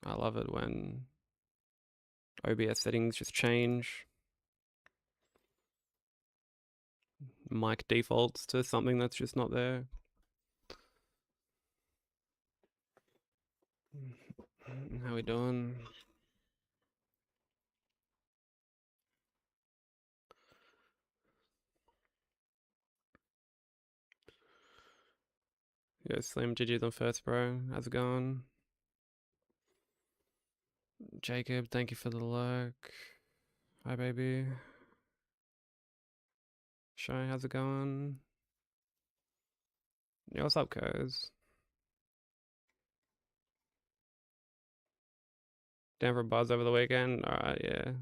I love it when OBS settings just change. Mic defaults to something that's just not there. How we doing? Yo, Slim, GG's on first, bro. How's it going? Jacob, thank you for the lurk. Hi, baby. Shy, how's it going? Yo, what's up, cuz? Down for a buzz over the weekend? Alright, yeah.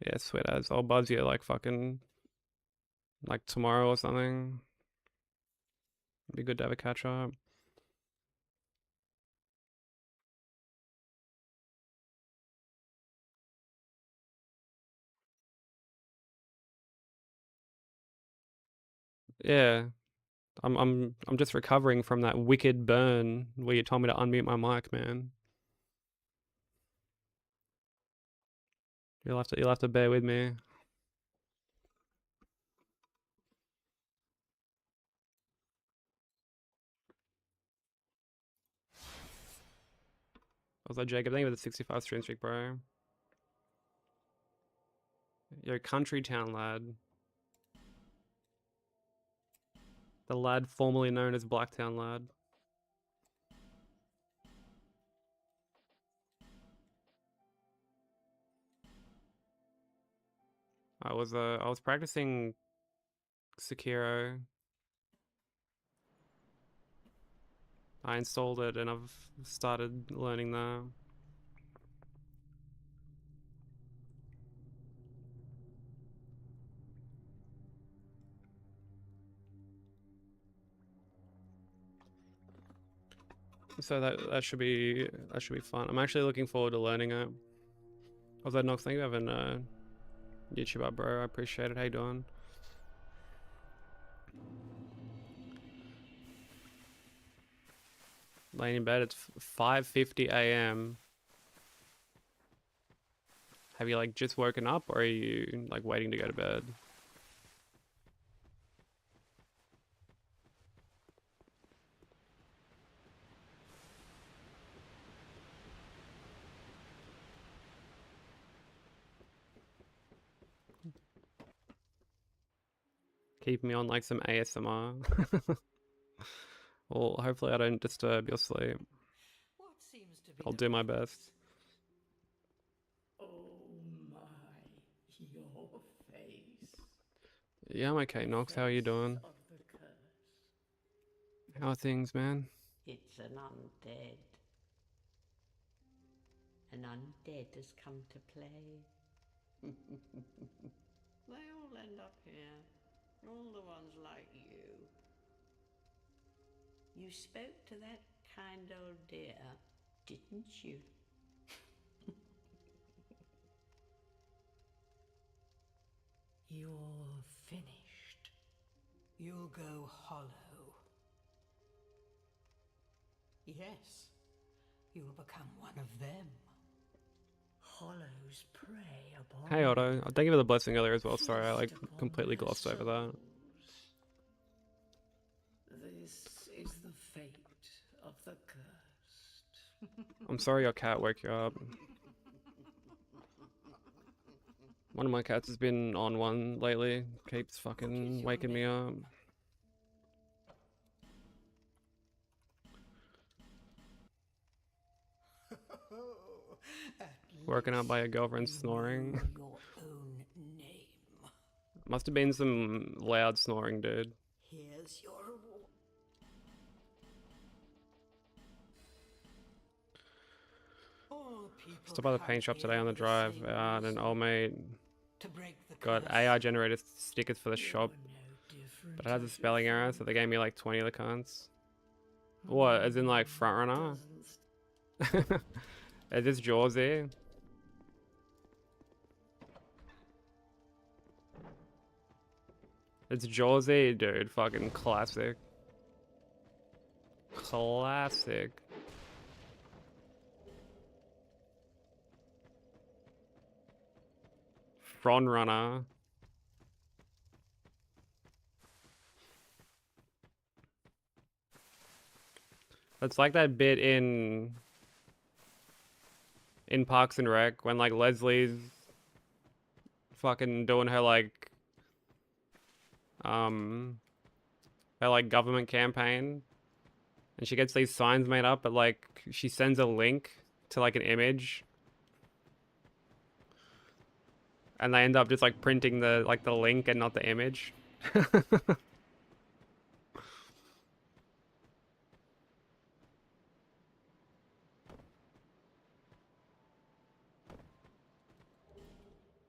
Yeah, sweet as. I'll buzz you like fucking, like tomorrow or something. Be good to have a catch up. Yeah, I'm just recovering from that wicked burn where you told me to unmute my mic, man. You'll have to bear with me. I was like, Jacob, thank you for the 65 stream streak, bro. Yo, country town lad. The lad formerly known as Blacktown lad. I was practicing Sekiro. I installed it and I've started learning that. So that should be fun. I'm actually looking forward to learning it. Was that Nox? Thank you for having YouTube up, bro. I appreciate it. How you doing? Laying in bed. It's 5:50 a.m. Have you like just woken up, or are you like waiting to go to bed? Keep me on like some ASMR. Well, hopefully I don't disturb your sleep. I'll do my best. Oh my, your face. Yeah, I'm okay, Nox. How are you doing? Of the curse. How are things, man? It's an undead. An undead has come to play. They all end up here. All the ones like you. You spoke to that kind old dear, didn't you? You're finished. You'll go hollow. Yes, you'll become one of them. Hollows prey upon. Hey, Otto. Thank you for the blessing earlier as well. Sorry, I like completely glossed over that. This is the fate of the cursed. I'm sorry your cat woke you up. One of my cats has been on one lately. Keeps fucking waking me up. Woken up by a girlfriend snoring. Your own name. Must have been some loud snoring, dude. Here's your reward. Stopped by the paint shop today on the drive, and an old mate got AI generated stickers for the shop, but it has a spelling error, so they gave me like 20 of the cunts. What, as in like frontrunner? Is this Jawsy? It's Jawsy, dude. Fucking classic. Classic. Front Runner. It's like that bit in Parks and Rec when like Leslie's fucking doing her like government campaign, and she gets these signs made up, but like she sends a link to like an image, and they end up just like printing the link and not the image.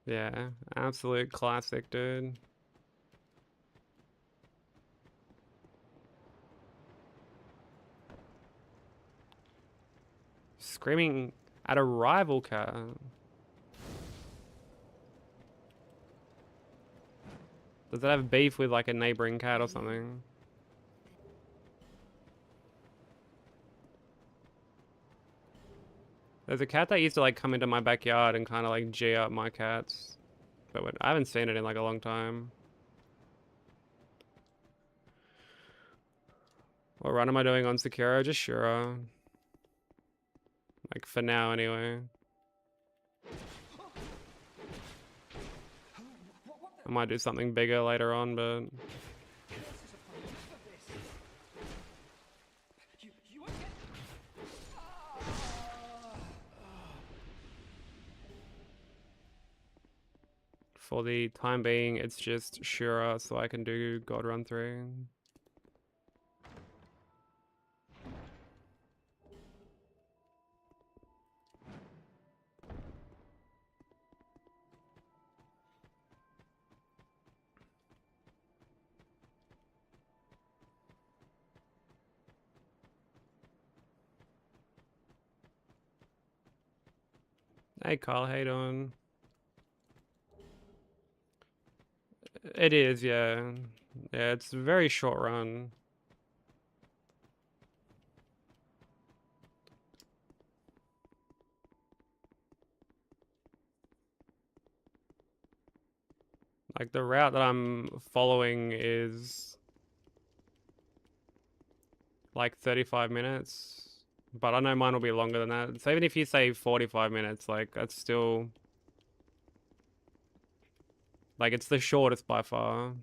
Yeah, absolute classic, dude. Screaming at a rival car. Does it have beef with like a neighboring cat or something? There's a cat that used to like come into my backyard and kind of like G up my cats. But I haven't seen it in like a long time. What run am I doing on Sekiro? Just Shura. Like for now anyway. I might do something bigger later on, but for the time being, it's just Shura, so I can do God Run 3. Hey Carl, how you doing? It is, yeah. Yeah, it's a very short run. Like the route that I'm following is like 35 minutes, but I know mine will be longer than that. So even if you say 45 minutes, like that's still like it's the shortest by far.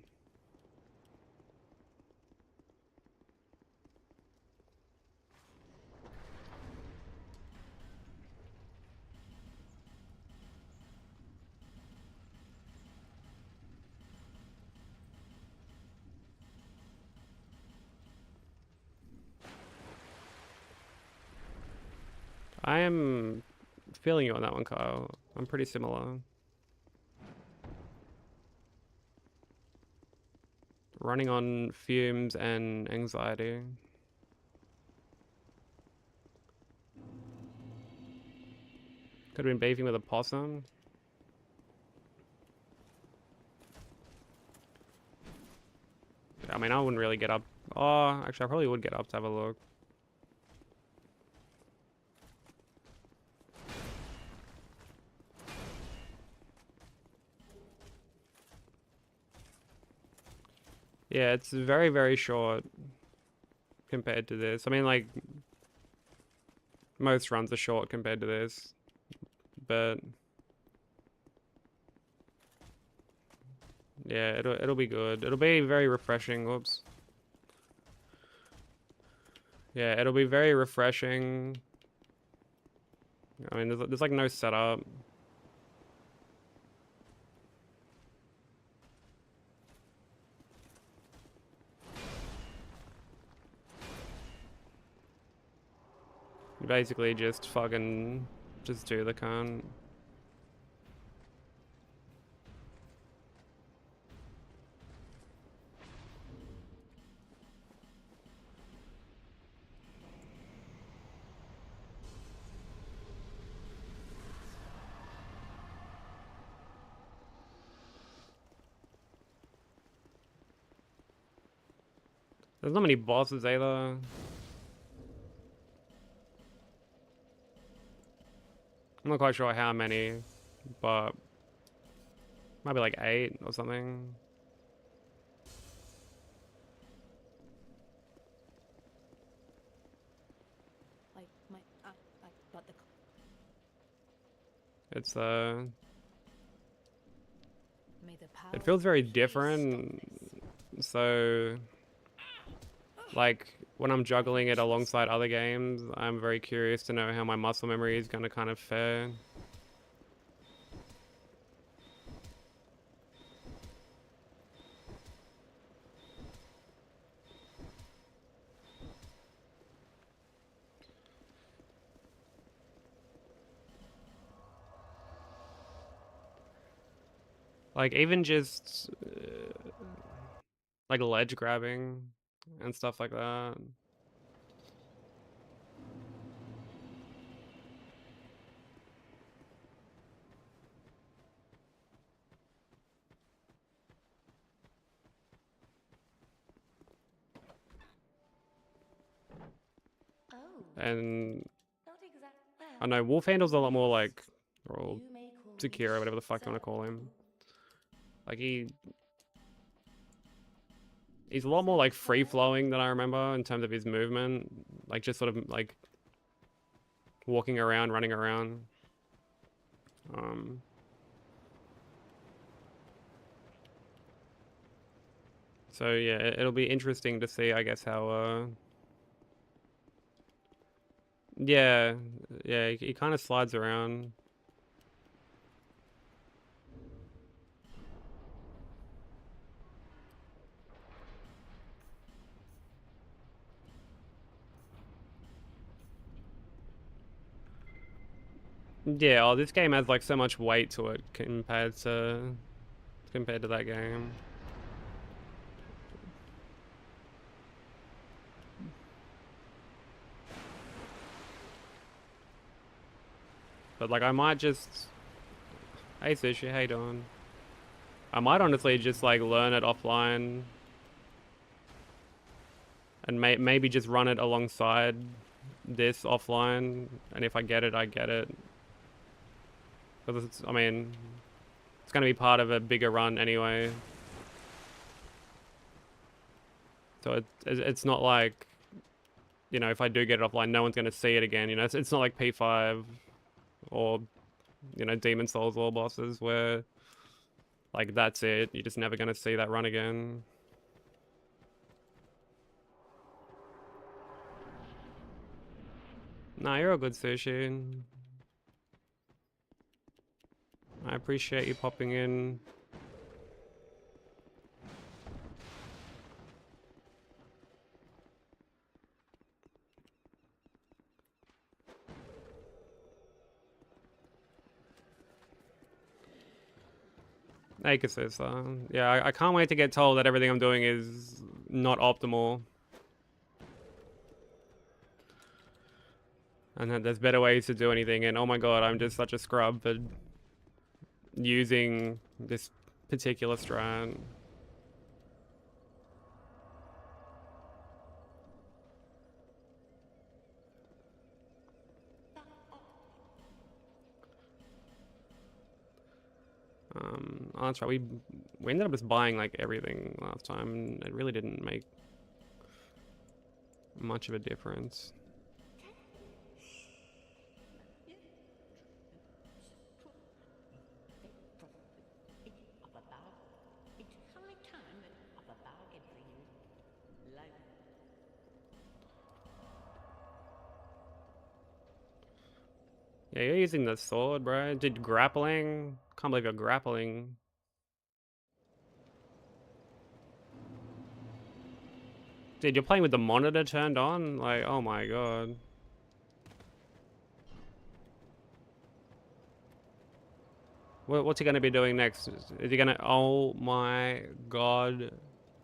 I am feeling you on that one, Kyle. I'm pretty similar. Running on fumes and anxiety. Could have been beefing with a possum. I mean, I wouldn't really get up. Oh, actually, I probably would get up to have a look. Yeah, it's very, very short compared to this. I mean, like, most runs are short compared to this, but yeah, it'll be good. It'll be very refreshing. Whoops. Yeah, it'll be very refreshing. I mean, there's like no setup. You basically just fucking just do the cunt. There's not many bosses either. I'm not quite sure how many, but Might be like 8 or something. It's it feels very different. So like when I'm juggling it alongside other games, I'm very curious to know how my muscle memory is going to kind of fare. Like even just like ledge grabbing and stuff like that. And I know Wolf Handle's a lot more like, or secure, whatever the fuck you want to call him. Like he's a lot more like free flowing than I remember in terms of his movement. Like just sort of like walking around, running around. So yeah, it'll be interesting to see, I guess, how yeah, he kind of slides around. Yeah, oh, this game has like so much weight to it compared to that game. But like I might just, hey Sushi, how you doing? I might honestly just like learn it offline and maybe just run it alongside this offline, and if I get it, I get it. Because it's, I mean, it's going to be part of a bigger run anyway. So it's not like, you know, if I do get it offline, no one's going to see it again. You know, it's not like P5 or, you know, Demon Souls War bosses where, like, that's it. You're just never going to see that run again. Nah, you're a good Sushi. I appreciate you popping in. Akasisa. Yeah, I can't wait to get told that everything I'm doing is not optimal. And that there's better ways to do anything, and oh my god, I'm just such a scrub for using this particular strat. Oh, that's right, we ended up just buying like everything last time, and it really didn't make much of a difference. Yeah, you're using the sword, bro. Did grappling? Can't believe you're grappling. Dude, you're playing with the monitor turned on? Like, oh my god. What's he gonna be doing next? Is he gonna... Oh my god.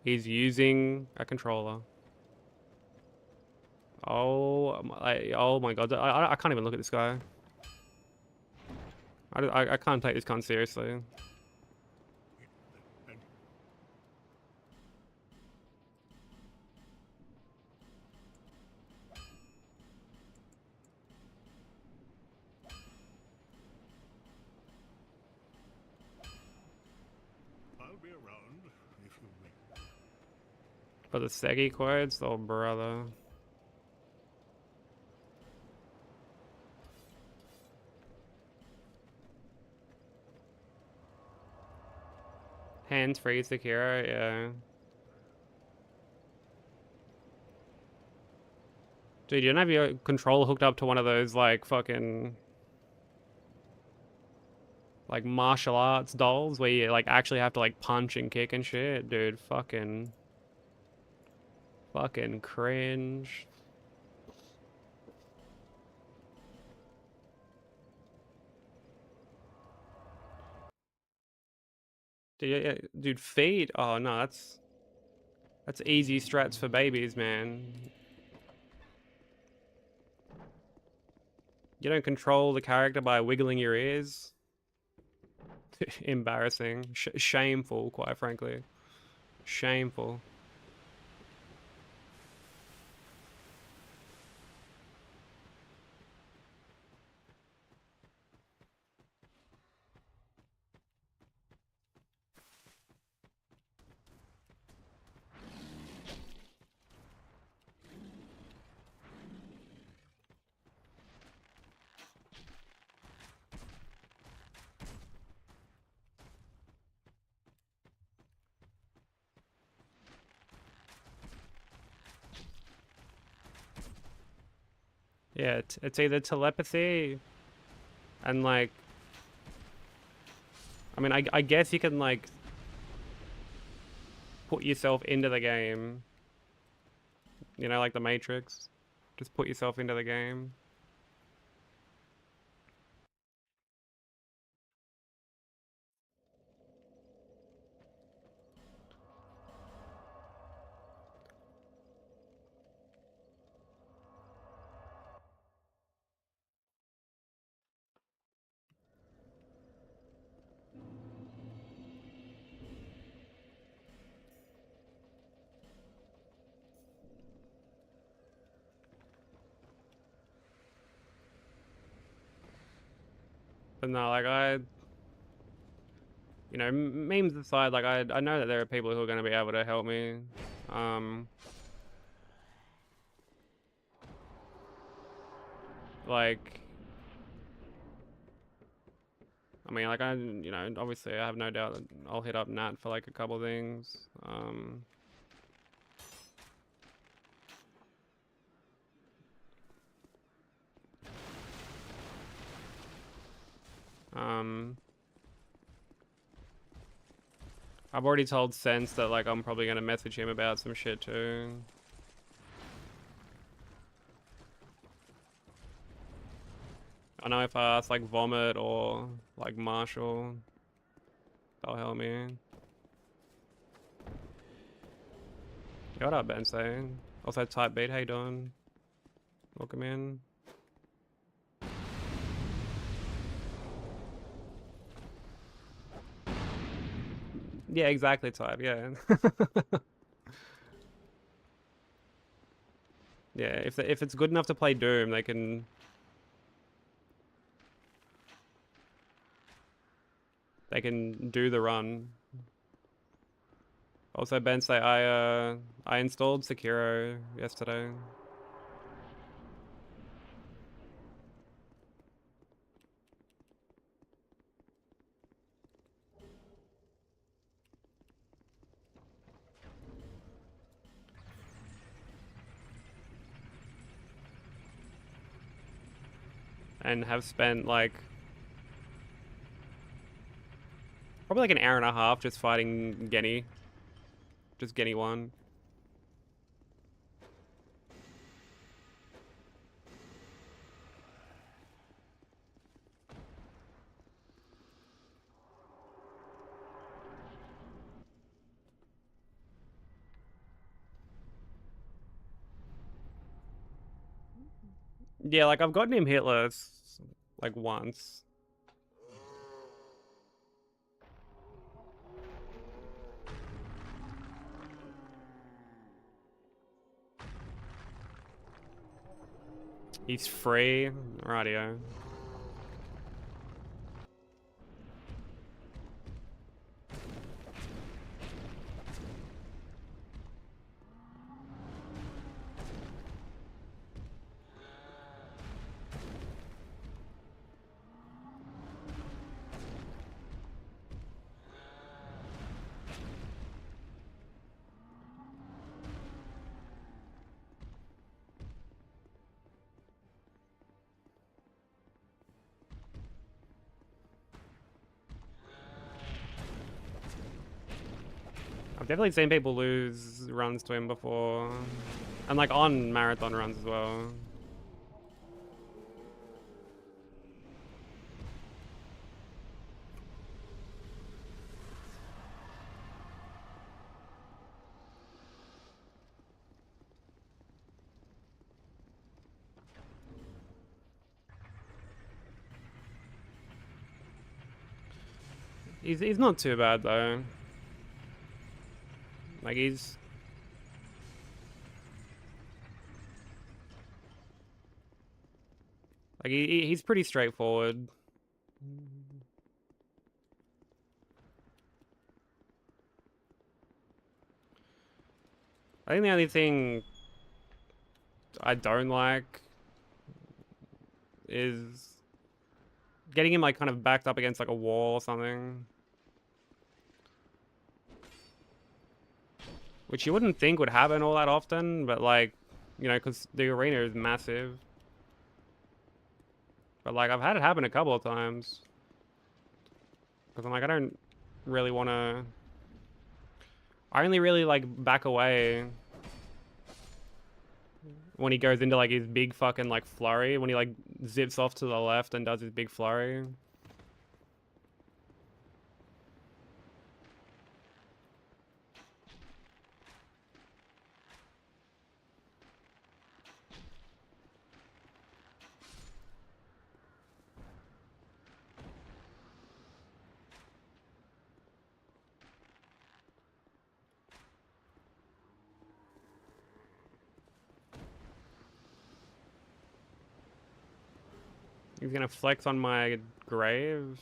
He's using a controller. Oh my god. I can't even look at this guy. I can't take this con seriously. For the Segi quotes, oh brother. Hands-free Sekiro, yeah. Dude, you don't have your controller hooked up to one of those, like, fucking... like, martial arts dolls where you, like, actually have to, like, punch and kick and shit? Dude, fucking... fucking cringe. Dude, feet? Oh, no, that's... that's easy strats for babies, man. You don't control the character by wiggling your ears? Embarrassing. Shameful, quite frankly. Shameful. Yeah, it's either telepathy and like... I mean, I guess you can like put yourself into the game. You know, like the Matrix. Just put yourself into the game. But no, like you know, memes aside, like I know that there are people who are going to be able to help me. Like, I mean, like you know, obviously I have no doubt that I'll hit up Nat for like a couple things. I've already told Sense that like I'm probably gonna message him about some shit too. I know if I ask like Vomit or like Marshall, they'll help me. Yo, what up, Ben saying? Also, Type Beat, how you doing? Welcome in. Yeah, exactly, Type, yeah. Yeah, if it's good enough to play Doom, they can do the run. Also, Ben say I installed Sekiro yesterday. And have spent like probably like an hour and a half just fighting Genny. Just Genny 1. Yeah, like I've gotten him hitless like once. He's free. Radio. definitely seen people lose runs to him before. And like on marathon runs as well. He's not too bad though. Like he's like he's pretty straightforward. I think the only thing I don't like is getting him like kind of backed up against like a wall or something. Which you wouldn't think would happen all that often, but like, you know, because the arena is massive. But like, I've had it happen a couple of times. Because I'm like, I don't really want to... I only really like back away when he goes into like his big fucking like flurry. When he like zips off to the left and does his big flurry. He's gonna flex on my grave.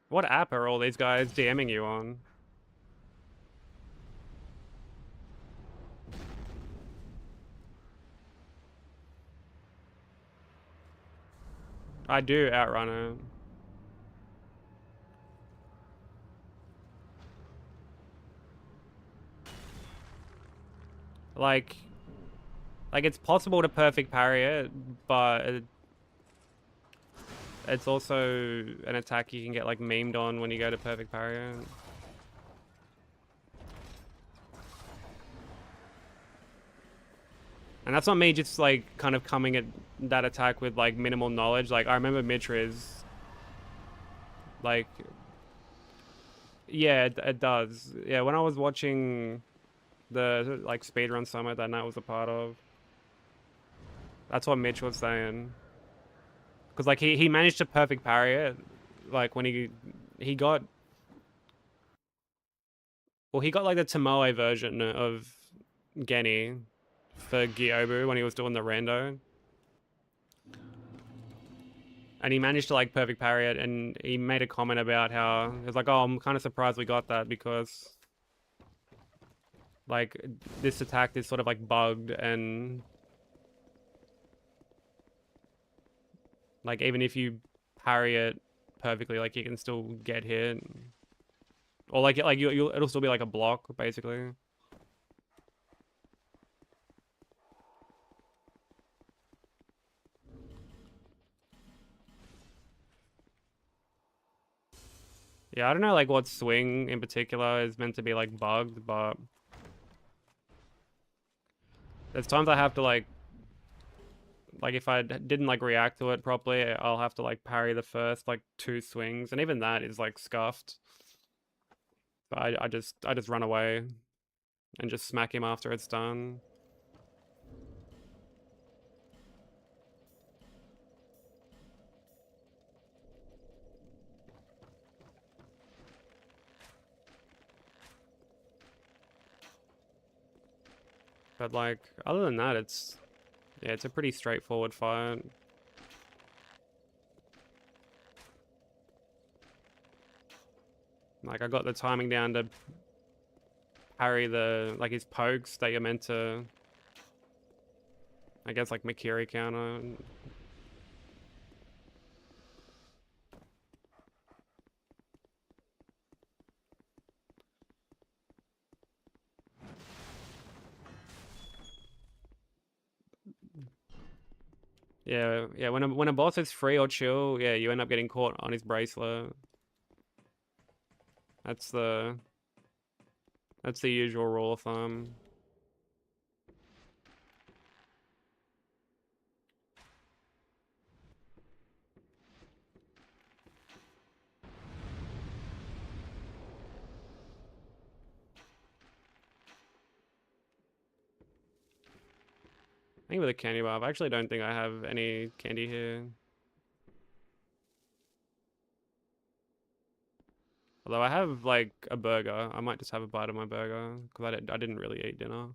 What app are all these guys DMing you on? I do outrun it. Like it's possible to perfect parry it, but it's also an attack you can get like memed on when you go to perfect parry it. And that's not me just like kind of coming at that attack with like minimal knowledge. Like I remember Mitriz, like, yeah, it does. Yeah, when I was watching the like speedrun summit that Nat was a part of, that's what Mitch was saying. Because like he managed to perfect parry it, like when he got, well, he got like the Tomoe version of Genny for Gyobu when he was doing the rando. And he managed to like perfect parry it, and he made a comment about how he was like, oh, I'm kind of surprised we got that because like this attack is sort of like bugged, and like even if you parry it perfectly, like you can still get hit, or like it'll still be like a block basically. Yeah, I don't know like what swing in particular is meant to be like bugged, but there's times I have to like if I didn't like react to it properly, I'll have to like parry the first like 2 swings, and even that is like scuffed. But I just run away and just smack him after it's done. But like other than that, it's a pretty straightforward fight. Like I got the timing down to parry the like his pokes that you're meant to, I guess, like Makiri counter. Yeah, yeah. When a boss is free or chill, yeah, you end up getting caught on his bracelet. That's the usual rule of thumb. I think with a candy bar, I actually don't think I have any candy here. Although I have like a burger, I might just have a bite of my burger because I didn't really eat dinner.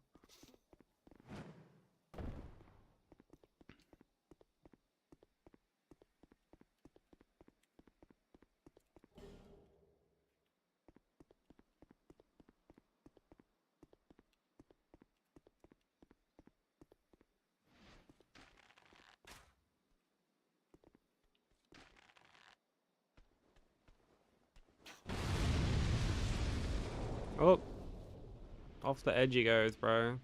Oh, off the edge he goes, bro.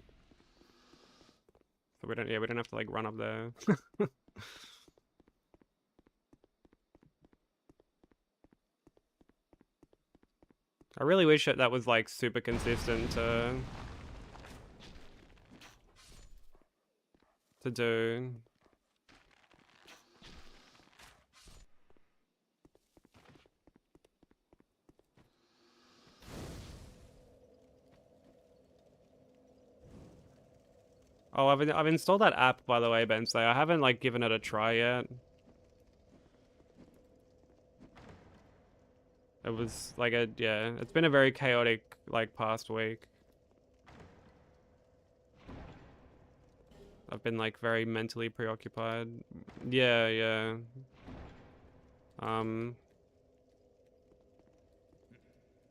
So we don't have to like run up there. I really wish that was like super consistent to do. Oh, I've installed that app, by the way, Bensley. I haven't like given it a try yet. It was like yeah, it's been a very chaotic like past week. I've been like very mentally preoccupied. Yeah, yeah.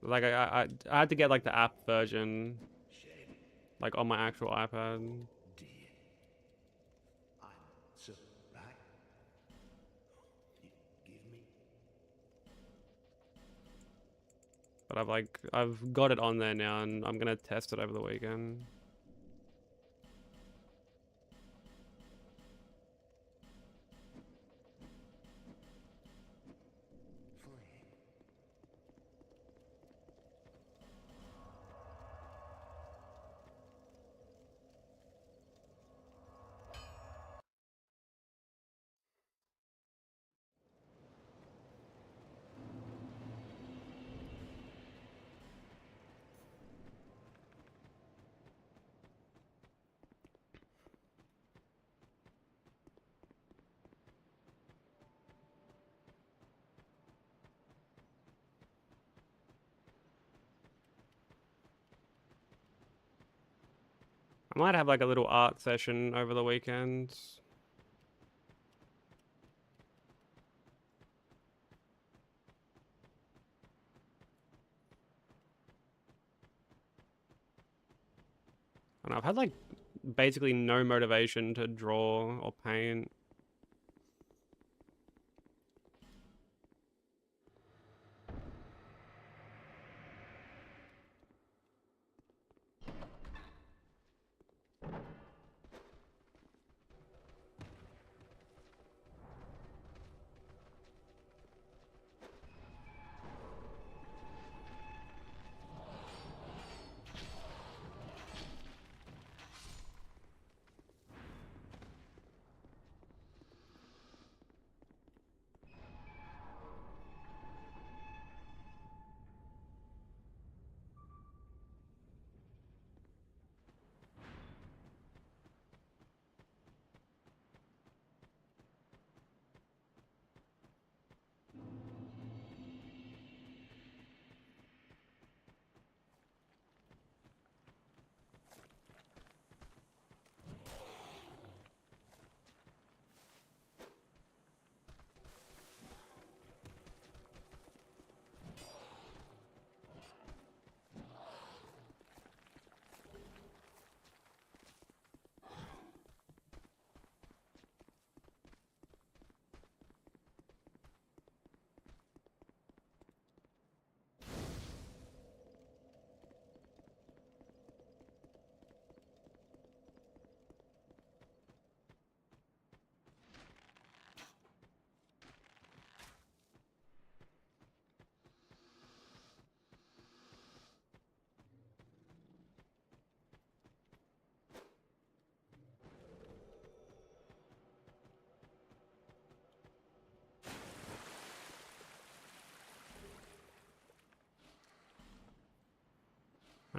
Like I had to get like the app version like on my actual iPad. But I've got it on there now and I'm gonna test it over the weekend. I might have like a little art session over the weekend. And I've had like basically no motivation to draw or paint.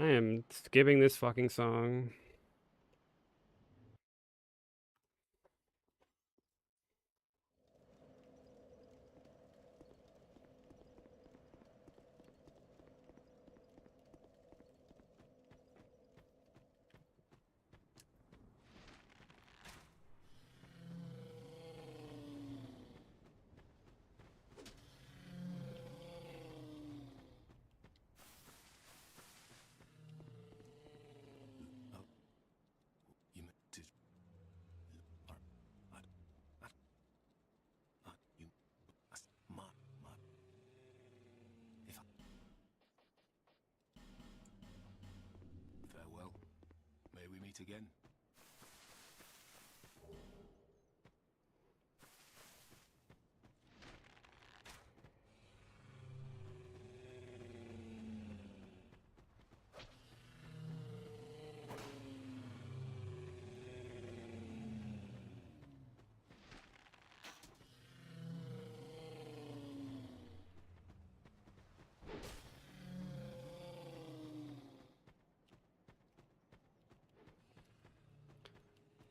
I am skipping this fucking song. Farewell. May we meet again.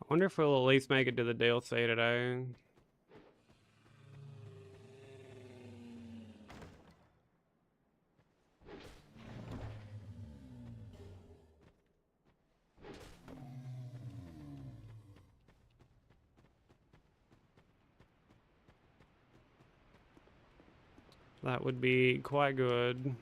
I wonder if we'll at least make it to the DLC today. That would be quite good.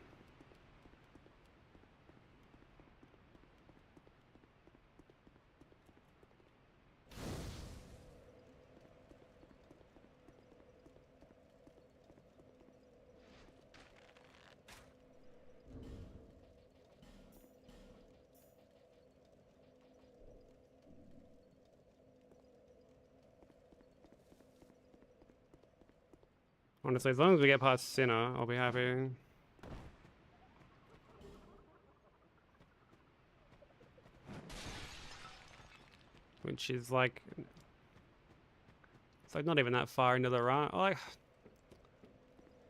Honestly, as long as we get past Sinner, I'll be happy. Which is like... It's like not even that far into the run. Like...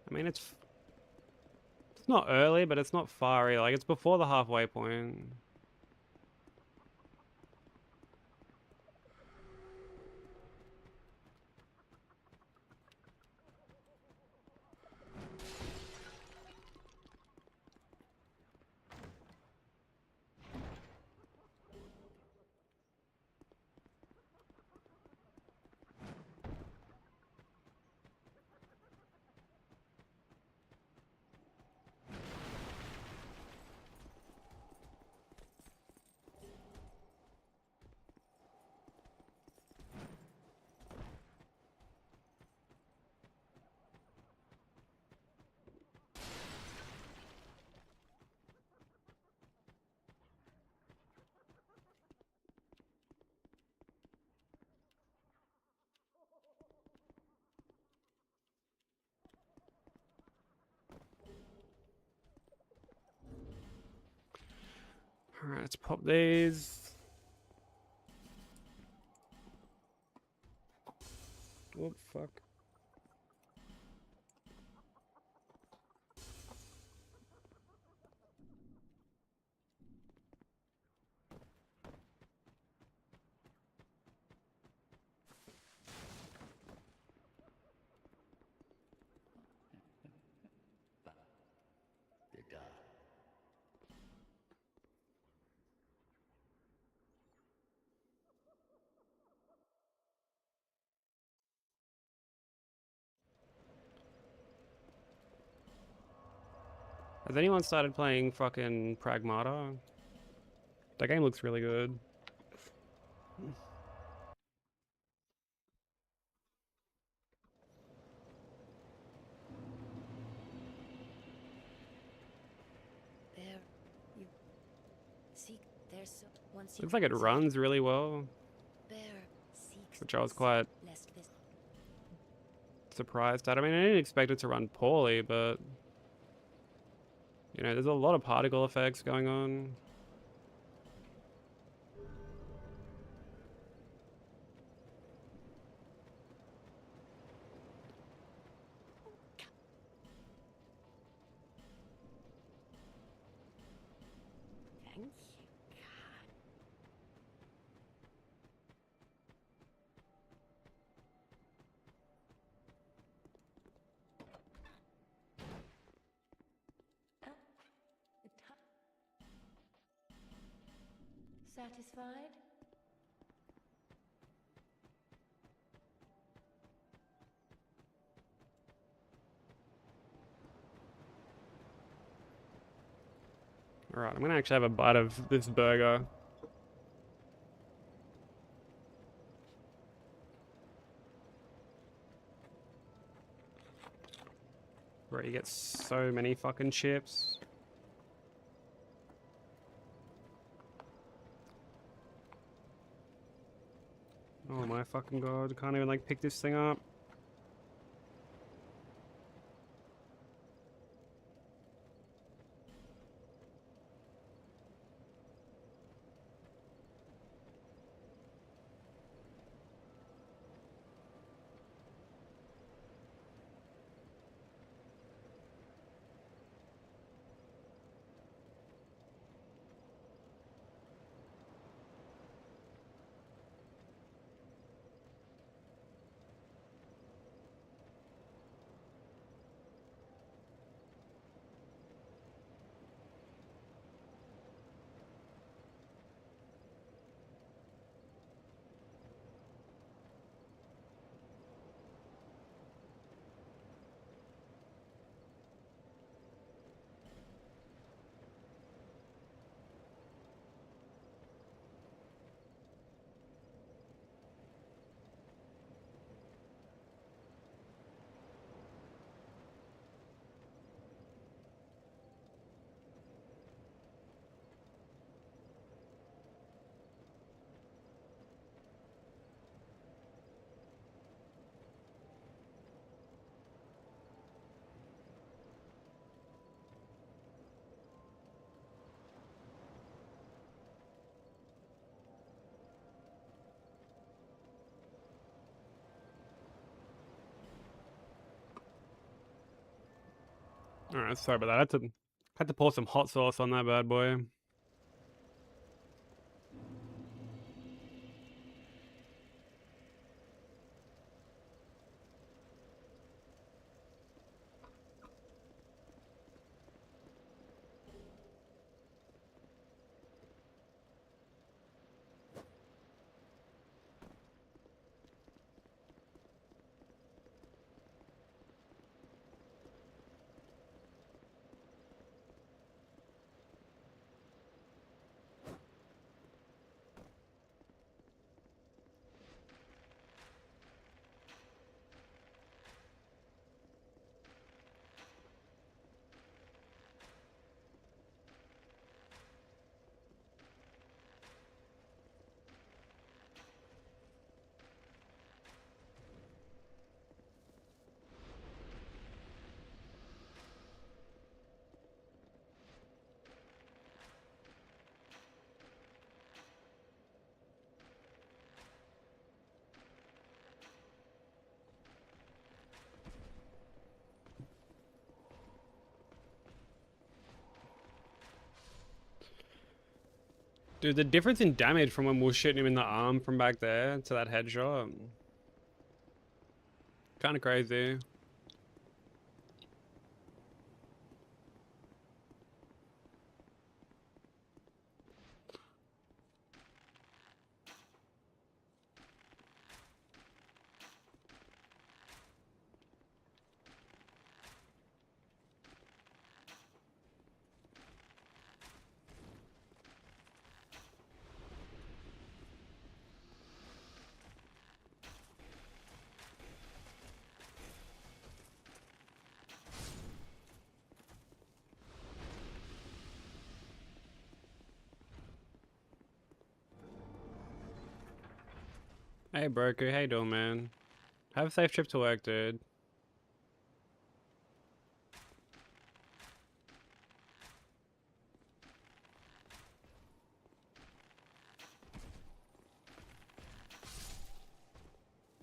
I mean, it's not early, but it's not far either. Like, it's before the halfway point. Alright, let's pop these. Oh, fuck. Has anyone started playing fucking Pragmata? That game looks really good. There, you see, there's once Looks like it runs really well, which I was quite surprised at. I mean, I didn't expect it to run poorly, but you know, there's a lot of particle effects going on. Thank you, God. Oh, satisfied? Alright, I'm gonna actually have a bite of this burger. Where you get so many fucking chips. Oh my fucking god, can't even like pick this thing up. Alright, sorry about that. I had to pour some hot sauce on that bad boy. Dude, the difference in damage from when we were shooting him in the arm from back there to that headshot. Kind of crazy. Hey, Broku, how you doing, man? Have a safe trip to work, dude.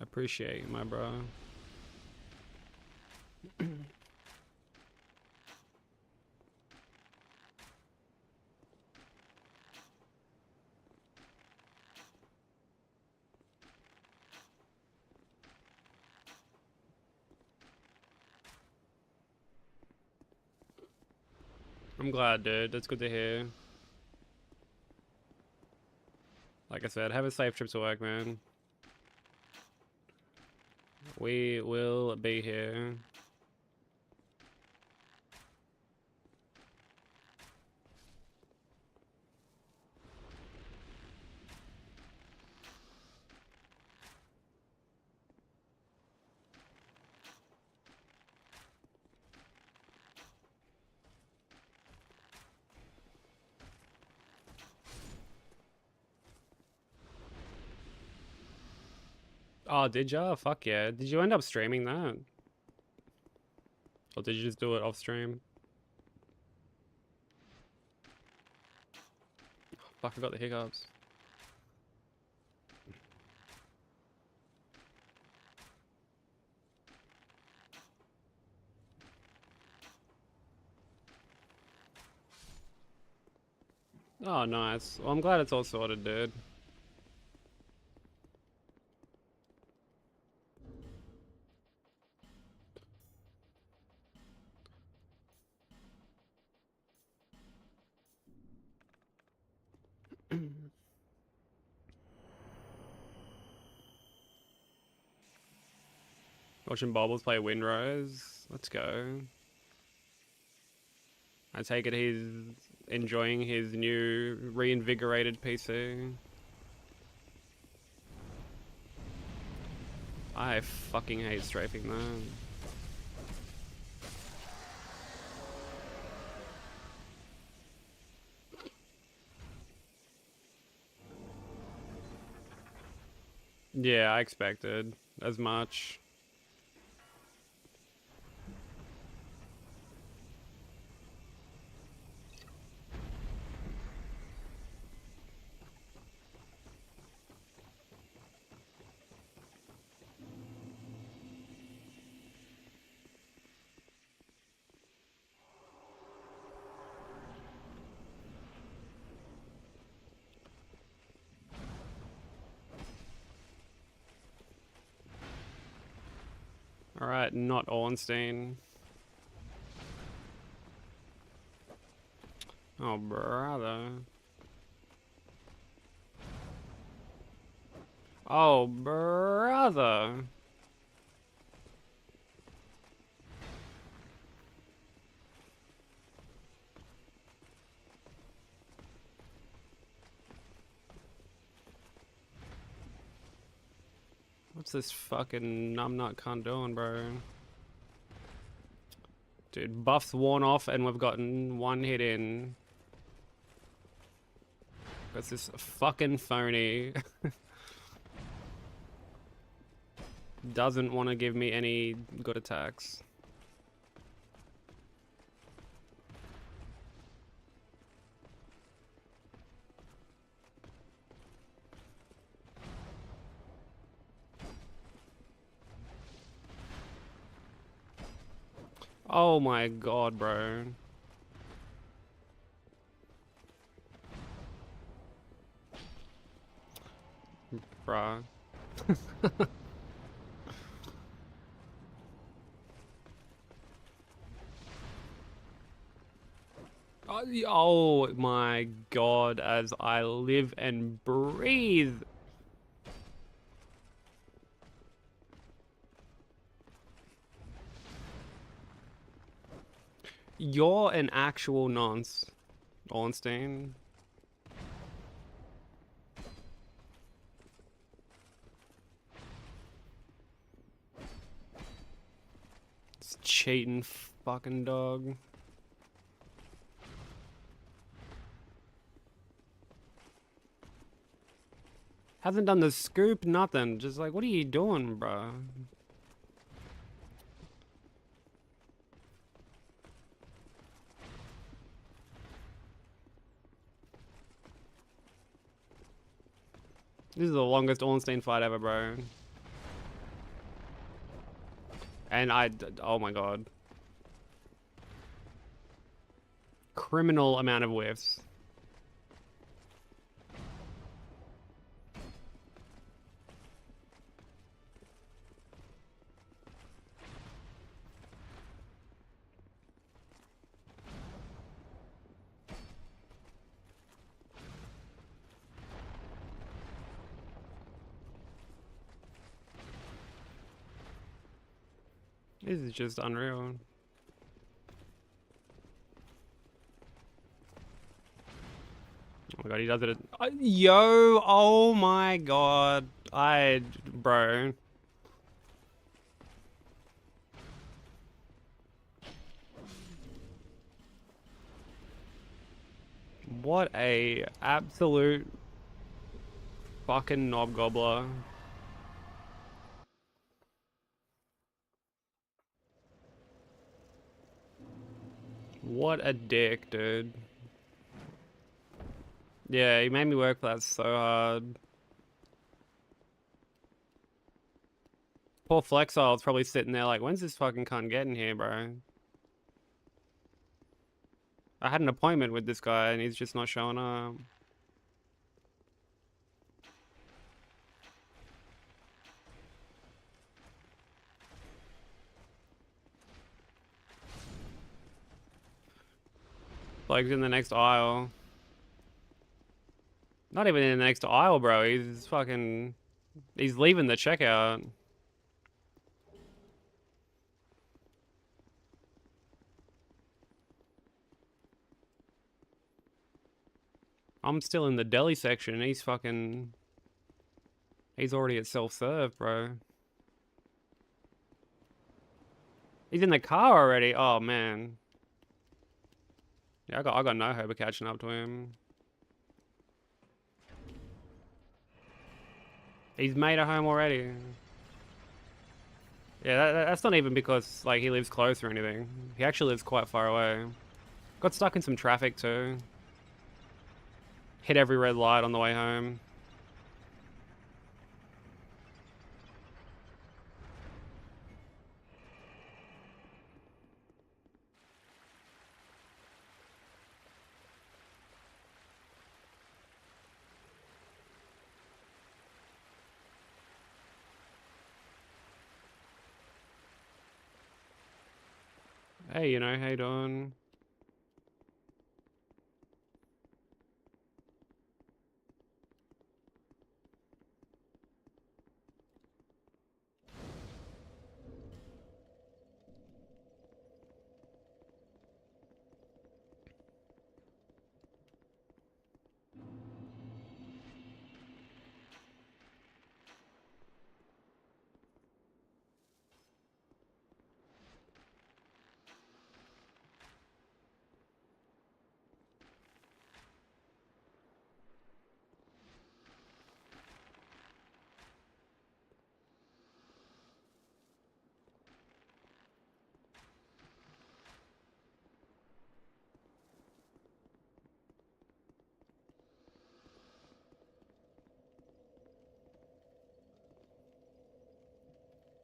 Appreciate you, my bro. I'm glad, dude. That's good to hear. Like I said, have a safe trip to work, man. We will be here. Oh, did ya? Fuck yeah. Did you end up streaming that? Or did you just do it off stream? Fuck, I got the hiccups. Oh, nice. Well, I'm glad it's all sorted, dude. Watching Bobbles play Windrose. Let's go. I take it he's enjoying his new reinvigorated PC. I fucking hate strafing that. Yeah, I expected as much. Alright, not Ornstein. Oh, brother. Oh, brother. What's this fucking numbnut cunt doing, bro? Dude, buff's worn off and we've gotten one hit in. That's this fucking phony. Doesn't want to give me any good attacks. Oh my god, bro. Bruh. Oh my god, as I live and breathe. You're an actual nonce, Ornstein. It's cheating fucking dog. Hasn't done the scoop, nothing. Just like, what are you doing, bro? This is the longest Ornstein fight ever, bro. And oh my god. Criminal amount of whiffs. This is just unreal. Oh my god, he does it. Yo, oh my god. Bro. What a absolute fucking knob gobbler. What a dick, dude. Yeah, he made me work for that so hard. Poor Flexile's probably sitting there like, when's this fucking cunt getting here, bro? I had an appointment with this guy and he's just not showing up. Like in the next aisle. Not even in the next aisle, bro. He's fucking... He's leaving the checkout. I'm still in the deli section. He's fucking... He's already at self-serve, bro. He's in the car already. Oh, man. Yeah, I got no hope of catching up to him. He's made it home already. Yeah, that's not even because like he lives close or anything. He actually lives quite far away. Got stuck in some traffic too. Hit every red light on the way home. Hey, you know, how you doing?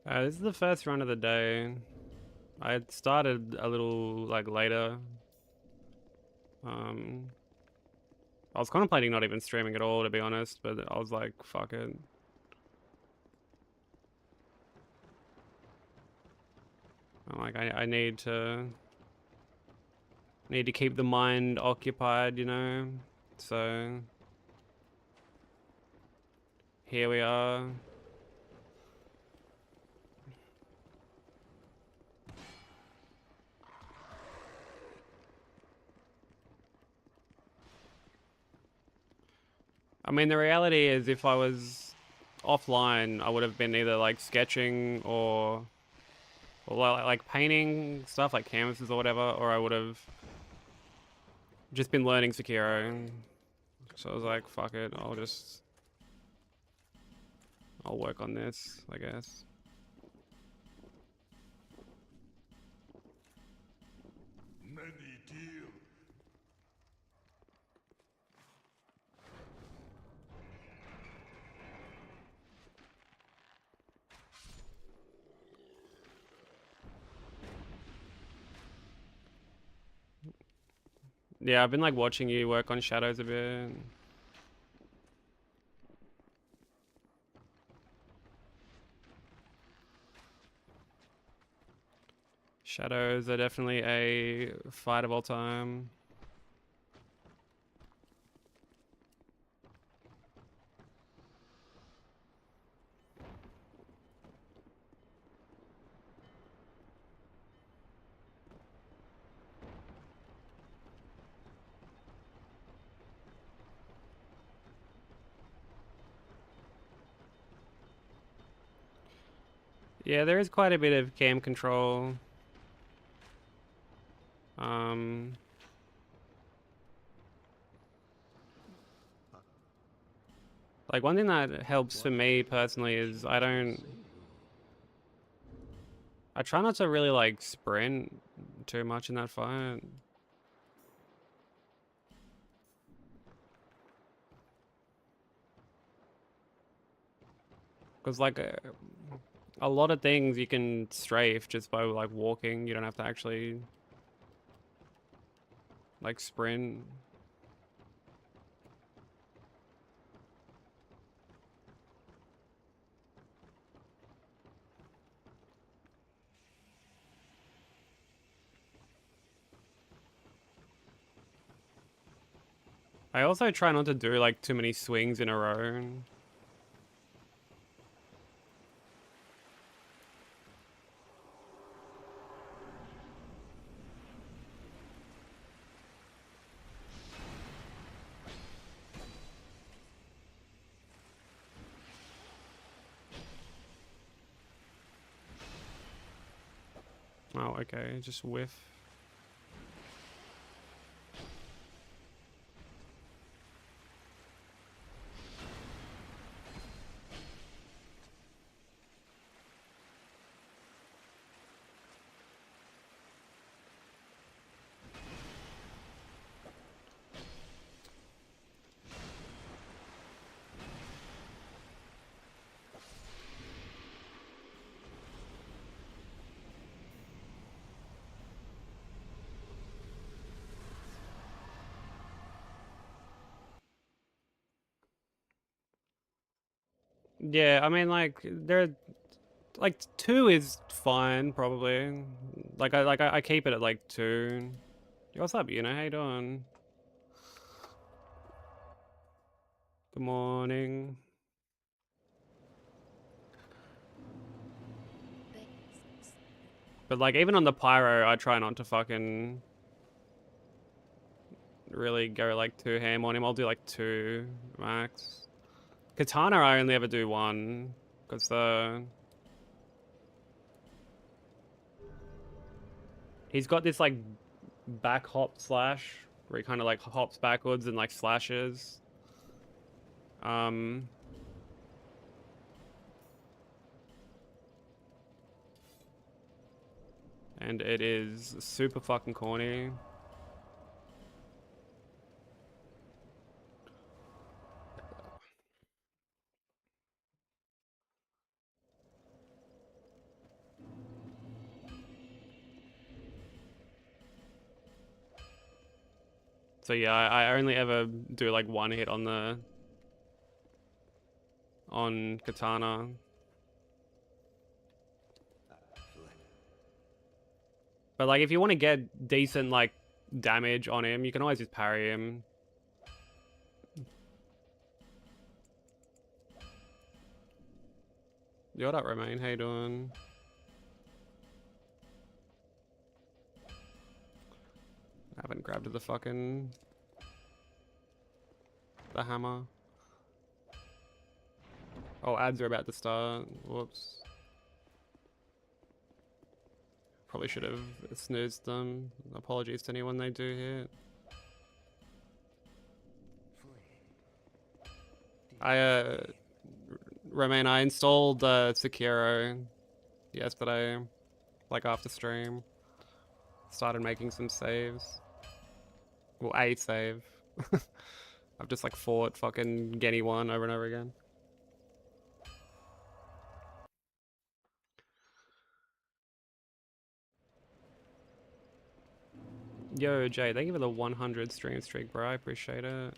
This is the first run of the day. I had started a little like later. I was contemplating not even streaming at all, to be honest, but I was like, fuck it. I'm like, I need to keep the mind occupied, you know? So here we are. I mean, the reality is if I was offline, I would have been either like sketching or like painting stuff like canvases or whatever, or I would have just been learning Sekiro. So I was like, fuck it, I'll work on this, I guess. Many deal. Yeah, I've been like watching you work on shadows a bit. Shadows are definitely a fight of all time. Yeah, there is quite a bit of cam control. Um, like one thing that helps for me personally is I try not to really like sprint too much in that fight. Because like a lot of things you can strafe just by like walking. You don't have to actually like sprint. I also try not to do like too many swings in a row. Oh, okay, just whiff. Yeah, I mean like like 2 is fine probably. I keep it at like 2. Yo, what's up, you know? How you doing? Good morning. But like even on the pyro, I try not to fucking really go like too ham on him. I'll do like 2 max. Katana, I only ever do 1 because he's got this like back hop slash where he kind of like hops backwards and like slashes. And it is super fucking corny. So yeah, I only ever do like 1 hit on Katana. But like if you want to get decent like damage on him, you can always just parry him. Yo, what up, Romain? How you doing? I haven't grabbed the hammer. Oh, ads are about to start. Whoops. Probably should have snoozed them. Apologies to anyone they do hit. Romain, I installed Sekiro yesterday, like after stream. Started making some saves. Well, a save. I've just like fought fucking Genny 1 over and over again. Yo, Jay, thank you for the 100 stream streak, bro. I appreciate it.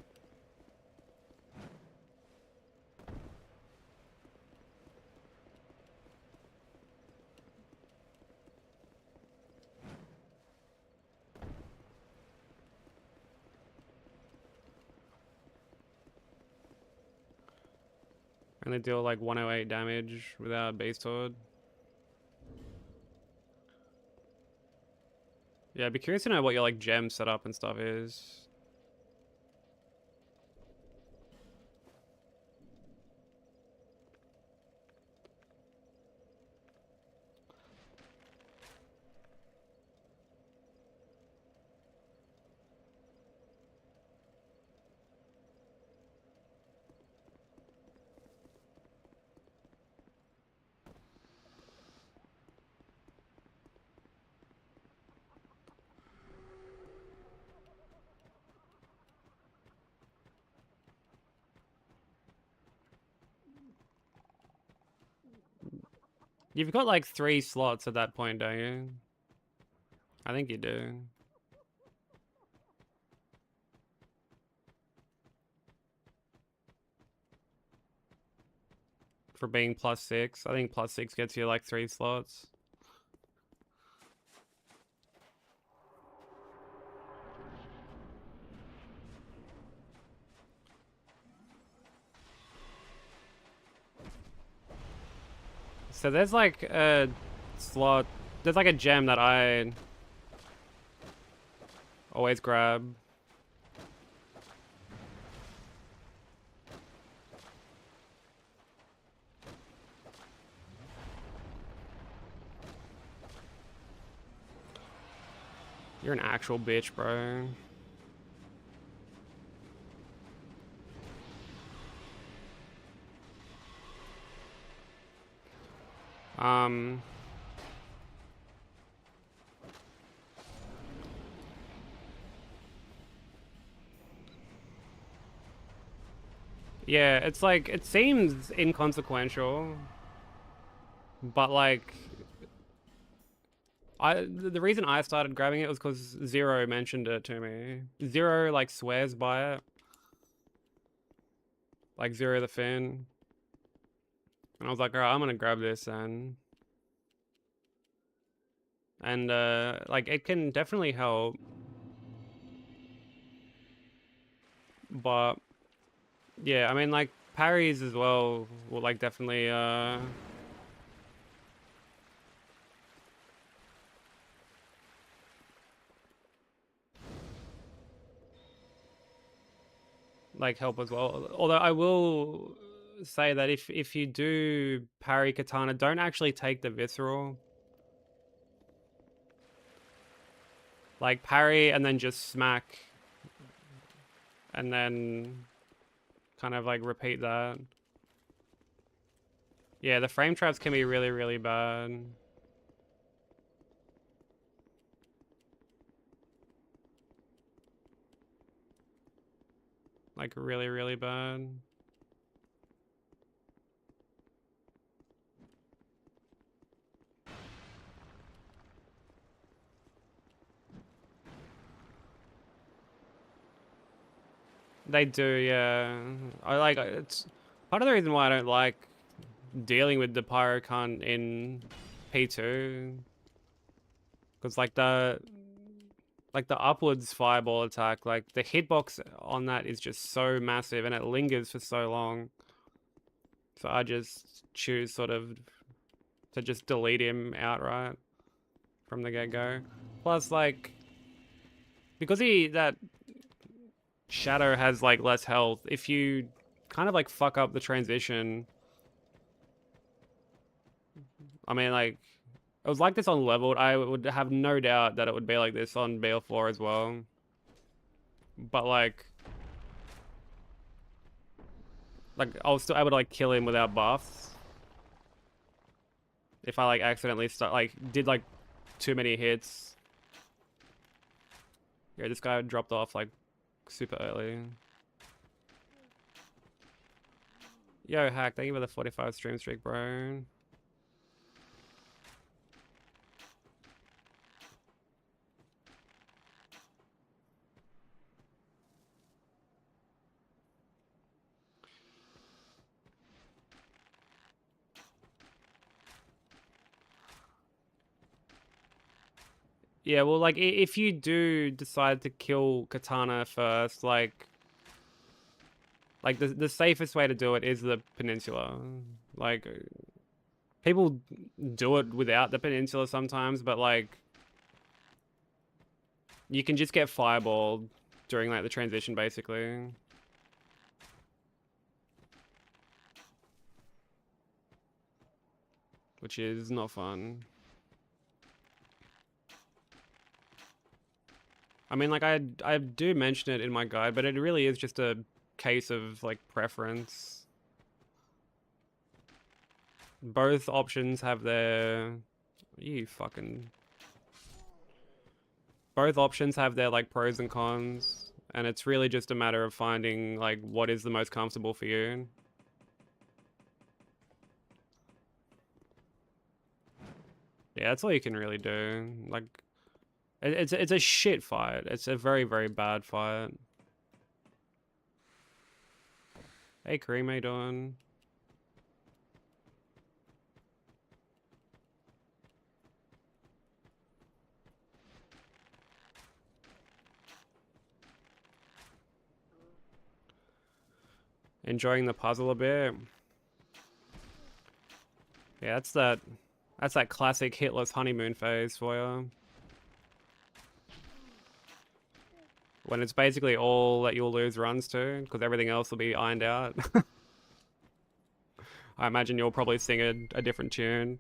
And they deal like 108 damage without base sword. Yeah, I'd be curious to know what your like gem setup and stuff is. You've got like 3 slots at that point, don't you? I think you do. For being +6. I think +6 gets you like 3 slots. So there's like a slot, there's like a gem that I always grab. You're an actual bitch, bro. Yeah, it's like, it seems inconsequential, but like, the reason I started grabbing it was because Zero mentioned it to me. Zero like swears by it. Like Zero the Fin. And I was like, alright, I'm gonna grab this and like it can definitely help. But yeah, I mean like parries as well will like definitely like help as well. Although I will say that if you do parry katana, don't actually take the visceral. Like parry and then just smack and then kind of like repeat that. Yeah, the frame traps can be really, really bad. Like really, really bad. They do, yeah. I like it's part of the reason why I don't like dealing with the Pyrocunt in P2. Because like the upwards fireball attack, like the hitbox on that is just so massive and it lingers for so long. So I just choose sort of to just delete him outright from the get-go. Plus like because that Shadow has like less health, if you kind of like fuck up the transition, I mean like it was like this on Leveled, I would have no doubt that it would be like this on BL4 as well. But like I was still able to like kill him without buffs. If I like accidentally did like too many hits. Yeah, this guy dropped off like super early. Yo, Hack, thank you for the 45 stream streak, bro. Yeah, well, like, if you do decide to kill Katana first, like the safest way to do it is the Peninsula. Like, people do it without the Peninsula sometimes, but, like, you can just get fireballed during, like, the transition, basically. Which is not fun. I mean, like, I do mention it in my guide, but it really is just a case of, like, preference. Both options have their... You fucking... Both options have their, like, pros and cons. And it's really just a matter of finding, like, what is the most comfortable for you. Yeah, that's all you can really do. Like, it's a shit fight. It's a very, very bad fight. Hey, Kareem, how you doing? Enjoying the puzzle a bit. Yeah, that's that classic hitless honeymoon phase for you. When it's basically all that you'll lose runs to, because everything else will be ironed out. I imagine you'll probably sing a different tune.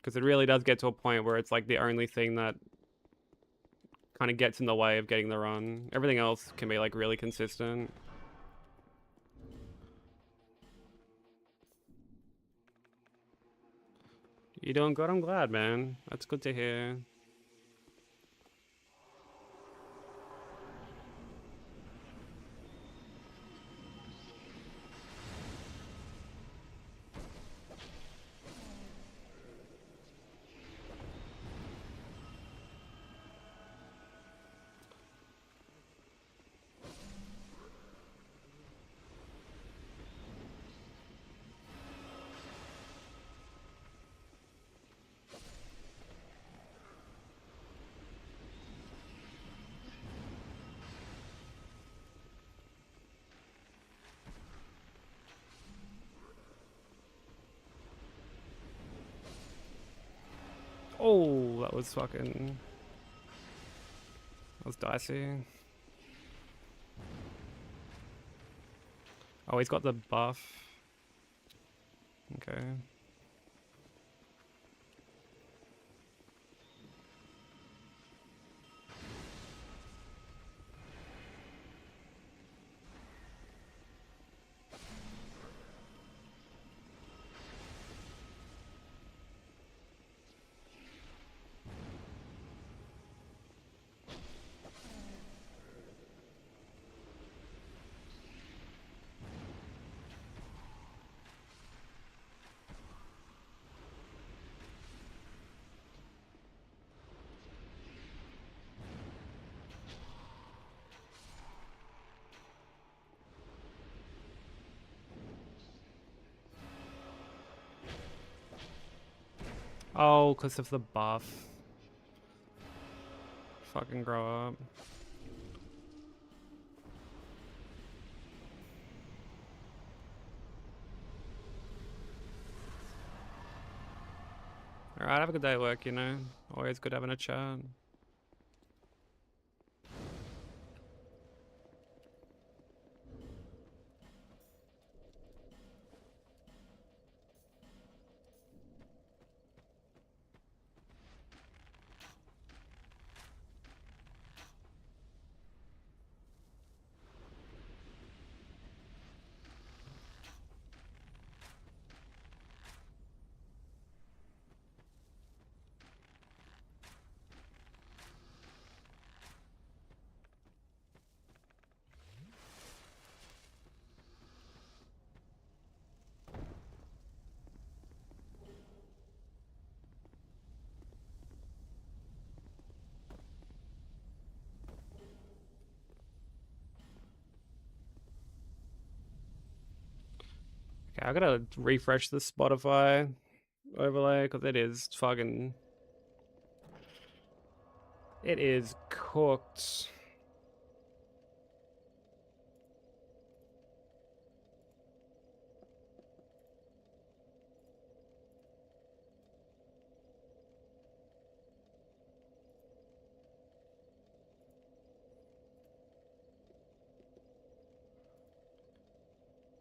Because it really does get to a point where it's like the only thing that kind of gets in the way of getting the run. Everything else can be like really consistent. You doing good? I'm glad, man. That's good to hear. Oh, that was fucking... That was dicey. Oh, he's got the buff. Okay. Oh, because of the buff. Fucking grow up. Alright, have a good day at work, you know. Always good having a chat. Okay, I gotta refresh the Spotify overlay because it is fucking... It is cooked.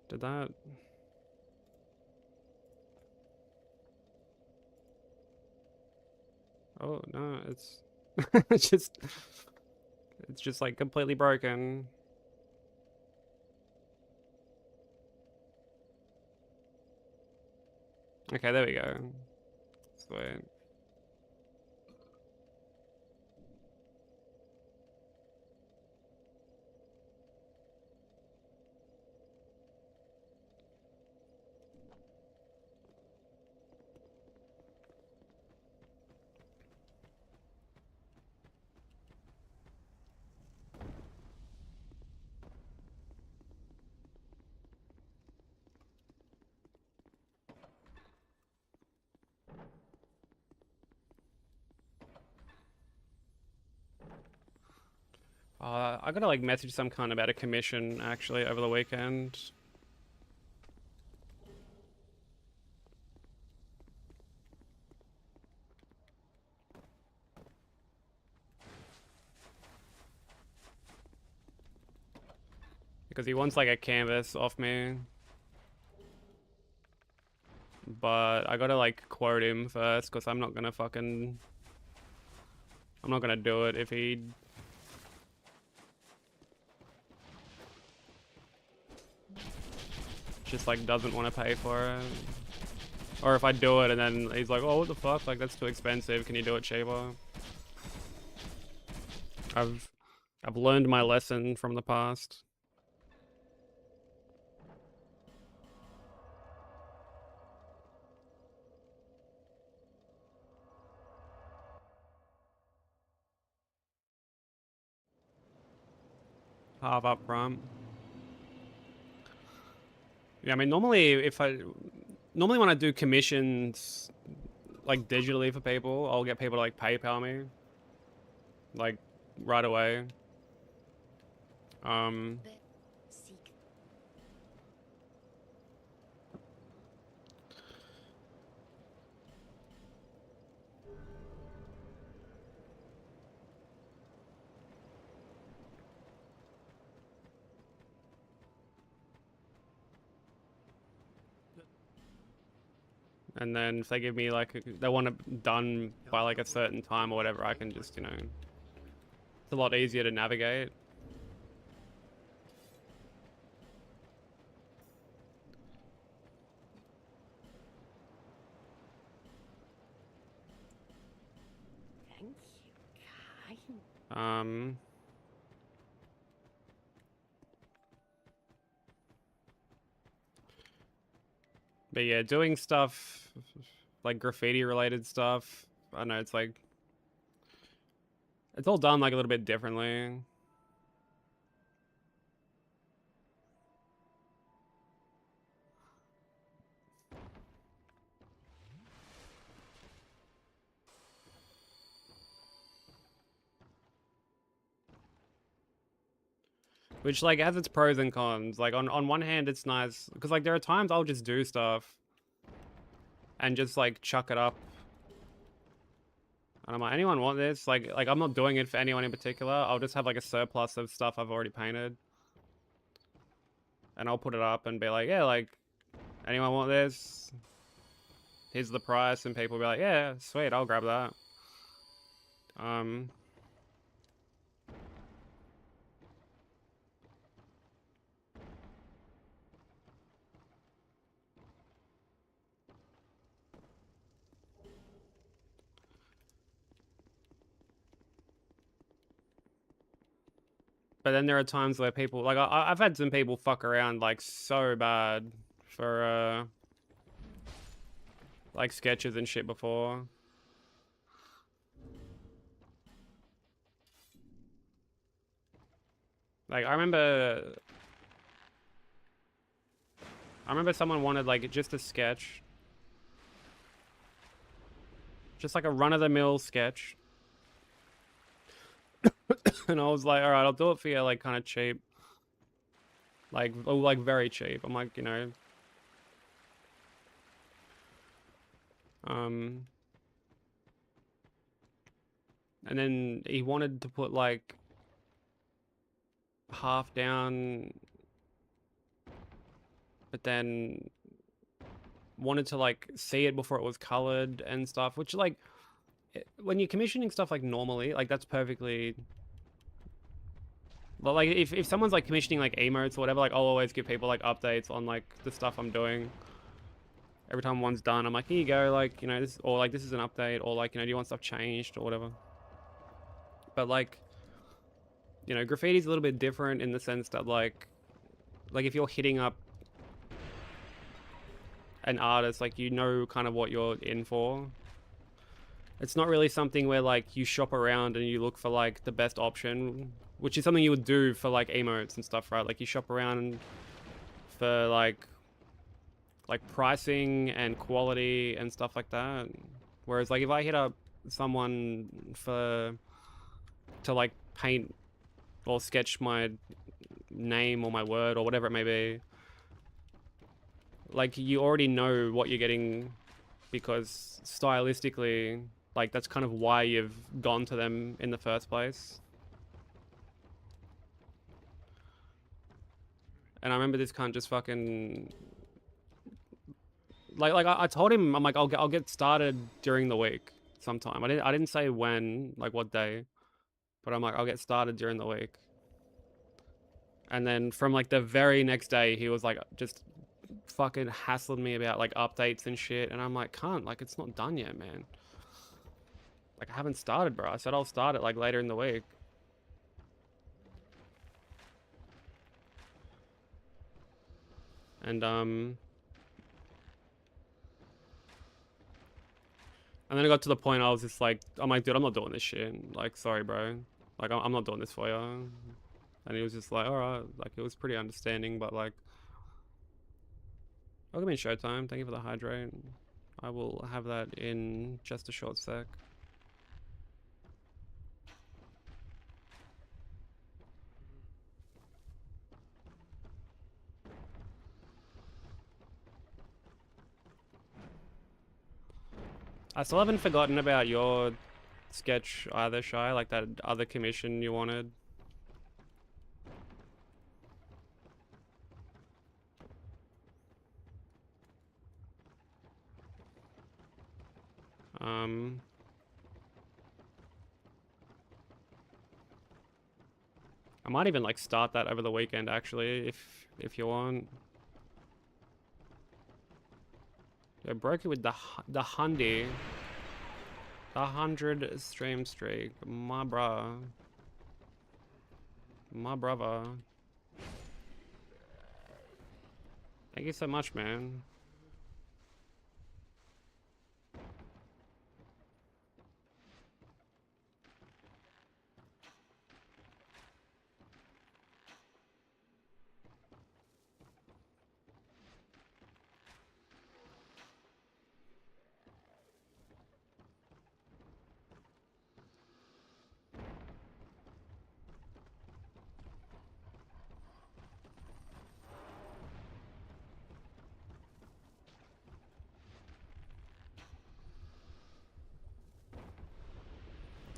Did that... Oh, no, it's... it's just... It's just like completely broken. Okay, there we go. Sweet. I gotta like message some kind about a commission actually over the weekend. Because he wants like a canvas off me. But I gotta like quote him first because I'm not gonna do it if he just like doesn't want to pay for it. Or if I do it and then he's like, oh, what the fuck, like that's too expensive, can you do it cheaper? I've learned my lesson from the past. Half up front. Yeah, I mean, normally when I do commissions like digitally for people, I'll get people to like PayPal me like right away. And then if they give me like, they want it done by like a certain time or whatever, I can just, you know, it's a lot easier to navigate. Thank you, kind. But yeah, doing stuff like graffiti related stuff, I don't know, it's like, it's all done like a little bit differently. Which like has its pros and cons. Like on one hand it's nice because like there are times I'll just do stuff and just like chuck it up. And I'm like, anyone want this? Like I'm not doing it for anyone in particular. I'll just have like a surplus of stuff I've already painted. And I'll put it up and be like, yeah, like anyone want this? Here's the price, and people will be like, yeah, sweet, I'll grab that. But then there are times where people, like, I've had some people fuck around, like, so bad for, like, sketches and shit before. Like, I remember someone wanted, like, just a sketch. Just, like, a run-of-the-mill sketch. And I was like, alright, I'll do it for you, like, kind of cheap. Like, very cheap. I'm like, you know... And then he wanted to put, like... half down... But then... wanted to, like, see it before it was colored and stuff, which, like... when you're commissioning stuff, like, normally, like, that's perfectly... But like if someone's like commissioning like emotes or whatever, like I'll always give people like updates on like the stuff I'm doing. Every time one's done, I'm like, here you go, like, you know, this, or like this is an update, or like, you know, do you want stuff changed or whatever. But like, you know, graffiti's a little bit different in the sense that like if you're hitting up an artist, like you know kind of what you're in for. It's not really something where like you shop around and you look for like the best option, which is something you would do for like emotes and stuff, right? Like you shop around for like pricing and quality and stuff like that. Whereas like if I hit up someone to like paint or sketch my name or my word or whatever it may be. Like, you already know what you're getting because stylistically, like, that's kind of why you've gone to them in the first place. And I remember this cunt just fucking... Like I told him, I'm like, I'll get started during the week sometime. I didn't say when, like what day, but I'm like, I'll get started during the week. And then from like the very next day, he was like just fucking hassling me about like updates and shit. And I'm like, cunt, like it's not done yet, man. Like I haven't started, bro. I said I'll start it like later in the week. And then I got to the point I was just like, I'm like, dude, I'm not doing this shit. Like, sorry, bro. Like, I'm not doing this for you. And he was just like, alright. Like, it was pretty understanding, but like, oh, give me showtime. Thank you for the hydrate. I will have that in just a short sec. I still haven't forgotten about your sketch either, Shy, like that other commission you wanted. I might even like start that over the weekend actually, if you want. I broke it with the Hundy. The 100 stream streak. My bruh. My brother. Thank you so much, man.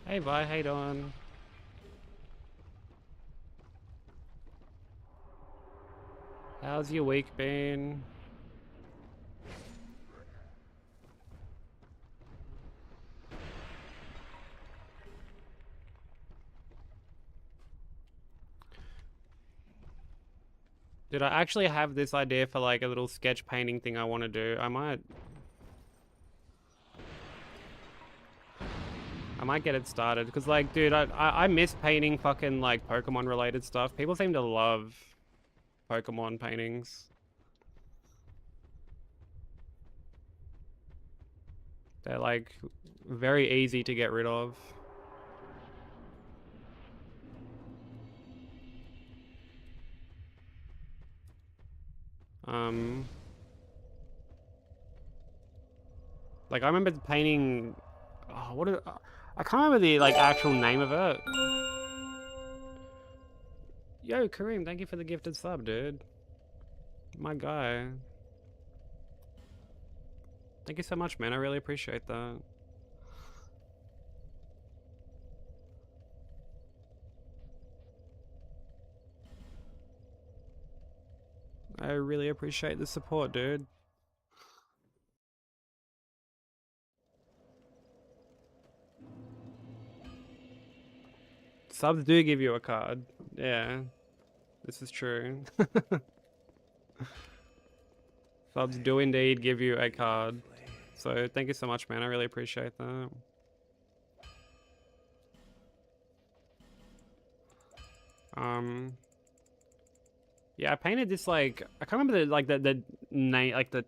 Hey, Vi, how you doing? How's your week been? Dude, I actually have this idea for like a little sketch painting thing I want to do. I might get it started because like, dude, I miss painting fucking like Pokemon related stuff. People seem to love Pokemon paintings. They're like very easy to get rid of. Like I remember painting. Oh, I can't remember the like actual name of it. Yo, Kareem, thank you for the gifted sub, dude. My guy. Thank you so much, man. I really appreciate that. I really appreciate the support, dude. Subs do give you a card. Yeah, this is true. Subs do indeed give you a card. So thank you so much, man. I really appreciate that. Yeah, I painted this like I can't remember the name, like the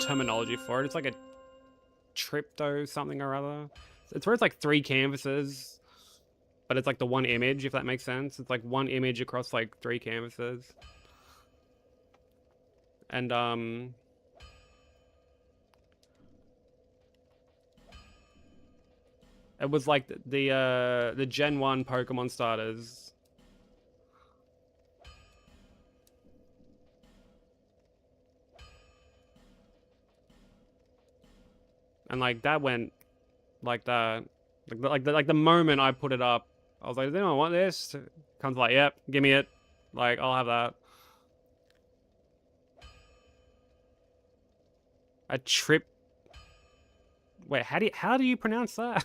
terminology for it. It's like a trypto something or other. It's where it's like 3 canvases, but it's like the one image, if that makes sense. It's like one image across like 3 canvases. And it was like the Gen 1 Pokemon starters And like that went like that. Like the moment I put it up, I was like, does anyone want this? Comes like, yep, give me it. Like, I'll have that. A trip. Wait, how do you pronounce that?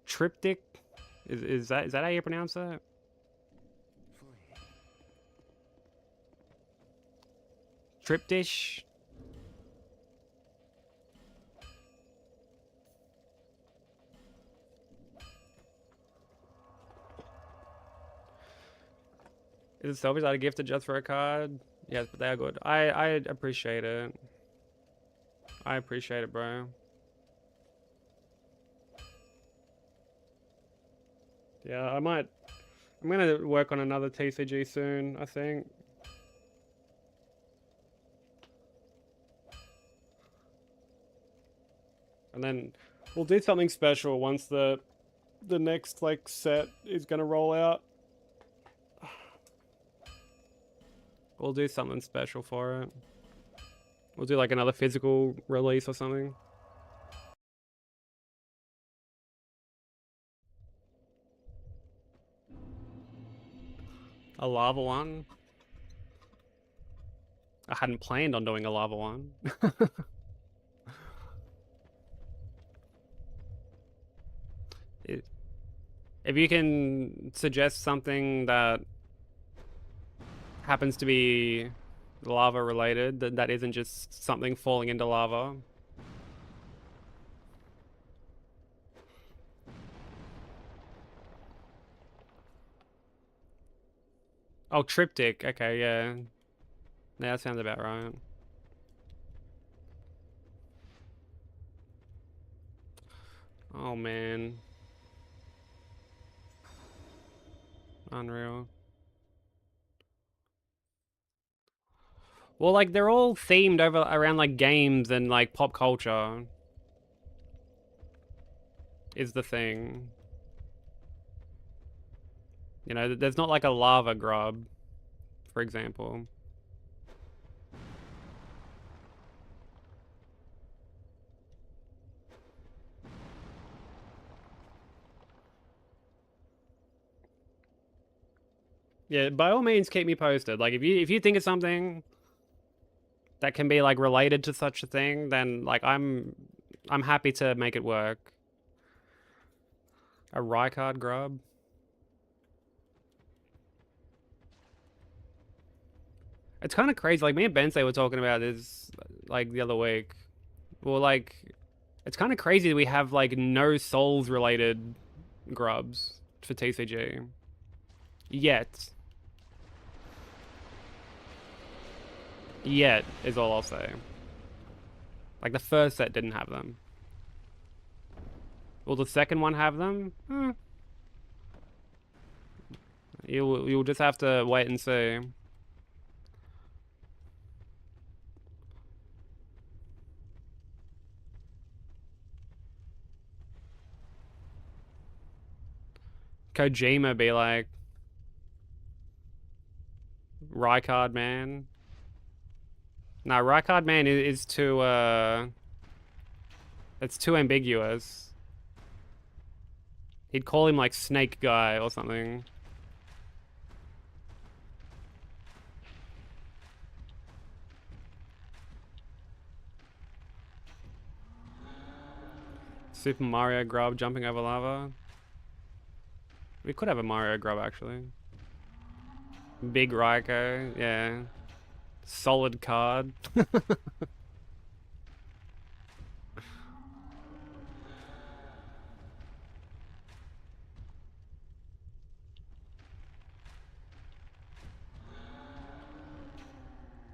Triptych? Is that how you pronounce that? Triptych? Is it salvage that a gift just for a card? Yes, but they are good. I appreciate it. I appreciate it, bro. Yeah, I'm gonna work on another TCG soon, I think. And then we'll do something special once the next like set is gonna roll out. We'll do something special for it. We'll do like another physical release or something. A lava one? I hadn't planned on doing a lava one. If you can suggest something that happens to be lava related, that isn't just something falling into lava. Oh, triptych. Okay, yeah. Yeah, that sounds about right. Oh, man. Unreal. Well, like, they're all themed around, like, games and, like, pop culture. Is the thing. You know, there's not, like, a lava grub, for example. Yeah, by all means, keep me posted. Like, if you think of something that can be like related to such a thing, then like I'm happy to make it work. A Rykard grub. It's kind of crazy. Like me and Bensei were talking about this like the other week. Well, like it's kind of crazy that we have like no souls related grubs for TCG yet. Yet is all I'll say. Like the first set didn't have them. Will the second one have them? You'll just have to wait and see. Kojima be like, Rykard man. No, Rykard man is too it's too ambiguous. He'd call him like Snake Guy or something. Super Mario grub jumping over lava. We could have a Mario grub actually. Big Raikou, yeah. Solid card.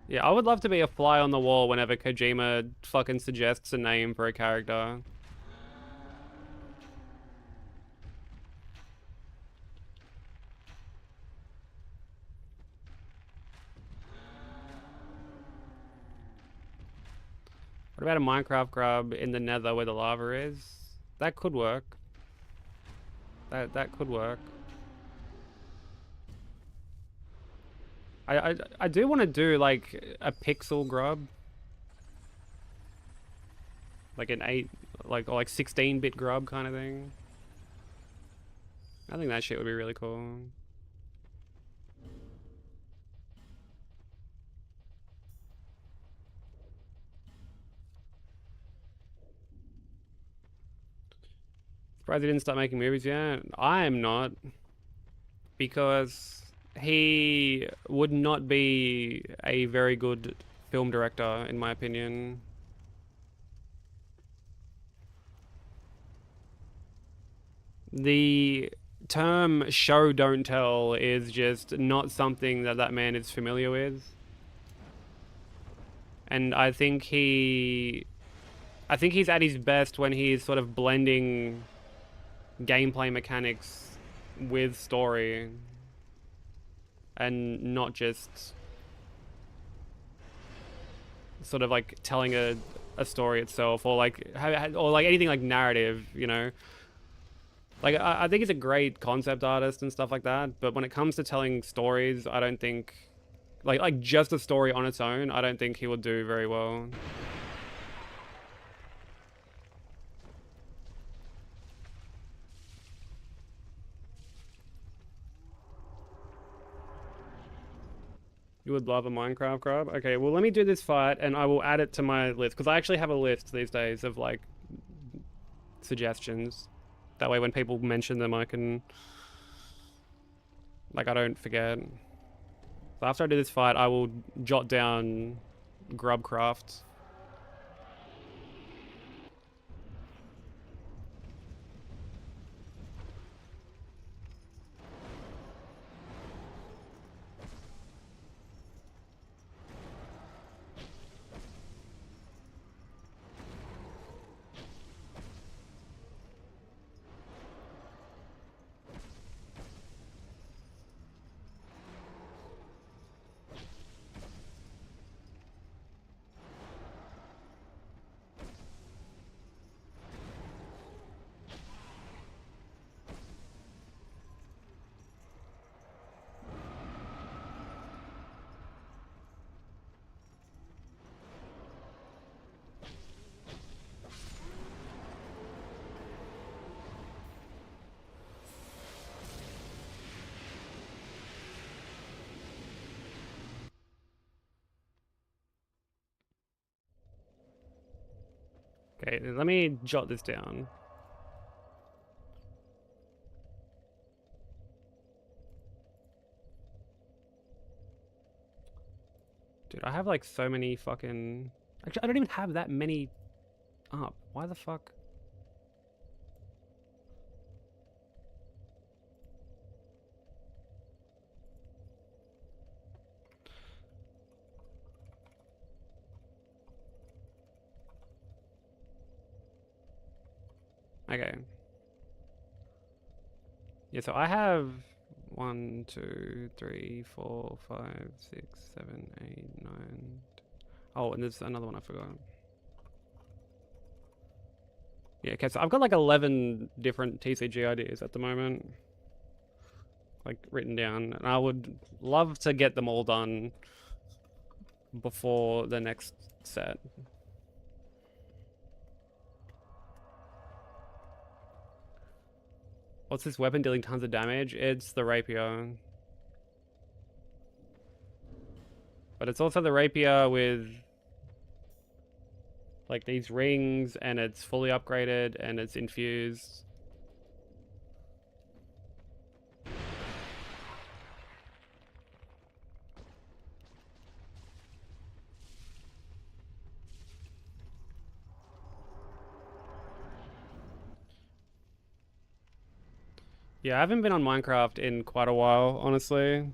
Yeah, I would love to be a fly on the wall whenever Kojima fucking suggests a name for a character. What about a Minecraft grub in the nether where the lava is? That could work. That could work. I do want to do like a pixel grub. like an 8, like or like 16-bit grub kind of thing. I think that shit would be really cool. Surprised he didn't start making movies yet. I am not, because he would not be a very good film director, in my opinion. The term show don't tell is just not something that that man is familiar with. And I think he's at his best when he's sort of blending gameplay mechanics with story and not just sort of like telling a story itself, or like anything like narrative, you know. Like, I think he's a great concept artist and stuff like that, but when it comes to telling stories, I don't think, like just a story on its own, I don't think he would do very well. You would love a Minecraft grub? Okay, well, let me do this fight, and I will add it to my list, because I actually have a list these days of, like, suggestions. That way when people mention them, I can... like, I don't forget. So after I do this fight, I will jot down Grubcraft. Okay, let me jot this down. Dude, I have like so many fucking... Actually, I don't even have that many up. Why the fuck? Okay. Yeah, so I have 1, 2, 3, 4, 5, 6, 7, 8, 9. Oh, and there's another one I forgot. Yeah, okay, so I've got like 11 different TCG ideas at the moment. Like, written down. And I would love to get them all done before the next set. What's this weapon dealing tons of damage? It's the rapier. But it's also the rapier with like these rings, and it's fully upgraded, and it's infused. Yeah, I haven't been on Minecraft in quite a while, honestly.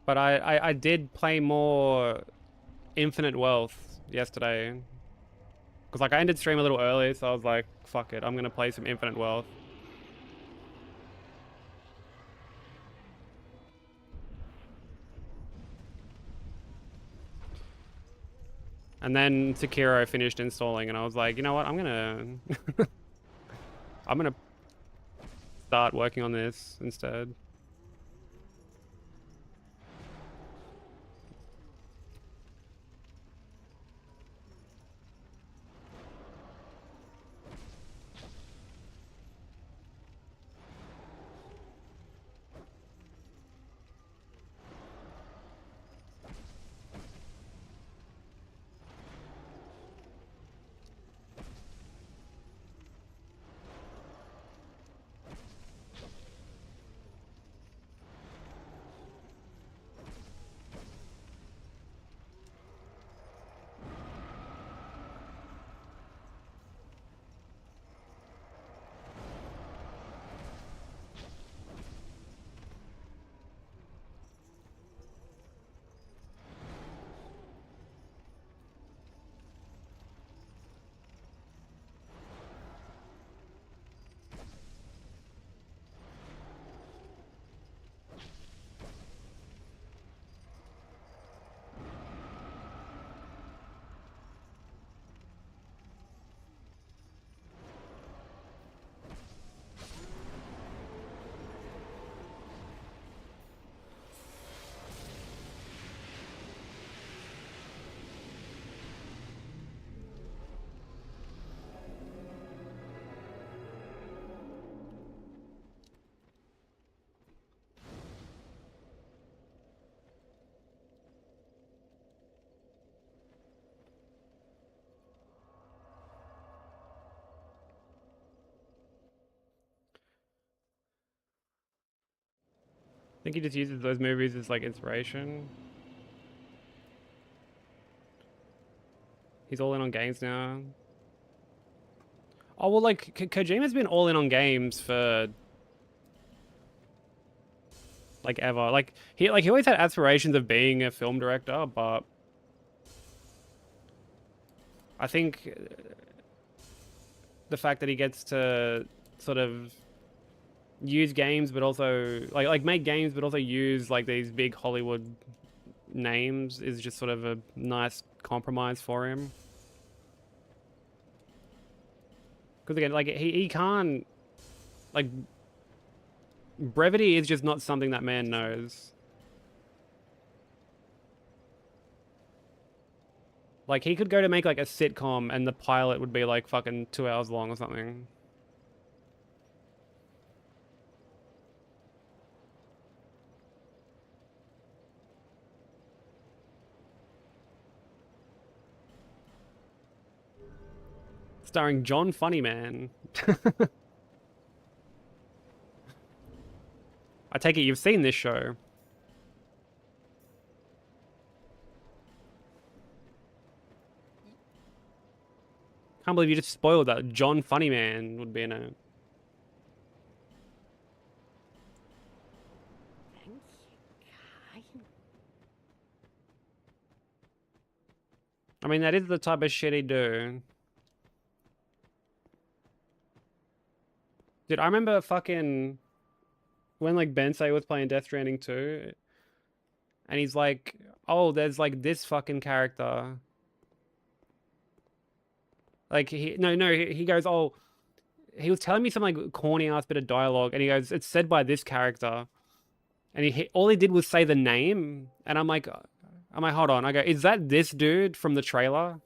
But I did play more Infinite Wealth yesterday. Because like I ended stream a little early, so I was like, fuck it, I'm gonna play some Infinite Wealth. And then Sekiro finished installing, and I was like, you know what, I'm gonna... I'm gonna start working on this instead. think he just uses those movies as like inspiration. He's all in on games now. Oh well, like Kojima's been all in on games for like ever. Like he always had aspirations of being a film director, but I think the fact that he gets to sort of use games, but also like make games, but also use like these big Hollywood names is just sort of a nice compromise for him. Because again, like he can't, like, brevity is just not something that man knows. Like he could go to make like a sitcom and the pilot would be like fucking 2 hours long or something. Starring John Funnyman. I take it you've seen this show. Can't believe you just spoiled that. John Funnyman would be in it. Thank you, kind. I mean, that is the type of shit he'd do. Dude, I remember fucking when like Bensei was playing Death Stranding 2 and he's like, oh, there's like this fucking character. Like he goes, oh, he was telling me some like corny ass bit of dialogue and he goes, it's said by this character. And all he did was say the name and I'm like, hold on. I go, is that this dude from the trailer?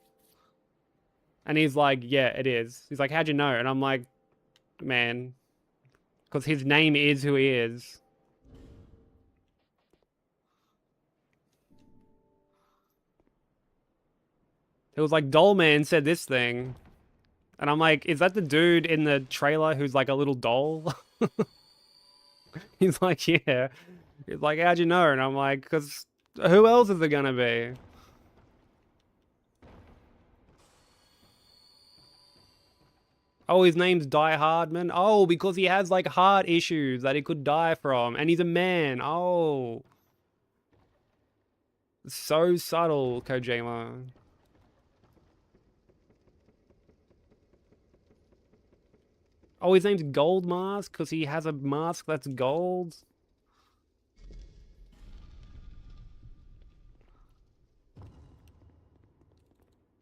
And he's like, yeah, it is. He's like, how'd you know? And I'm like, man, because his name is who he is. It was like, Dollman said this thing. And I'm like, is that the dude in the trailer who's like a little doll? He's like, yeah. He's like, how'd you know? And I'm like, because who else is it gonna be? Oh, his name's Die Hardman. Oh, because he has like heart issues that he could die from. And he's a man. Oh. So subtle, Kojima. Oh, his name's Gold Mask because he has a mask that's gold.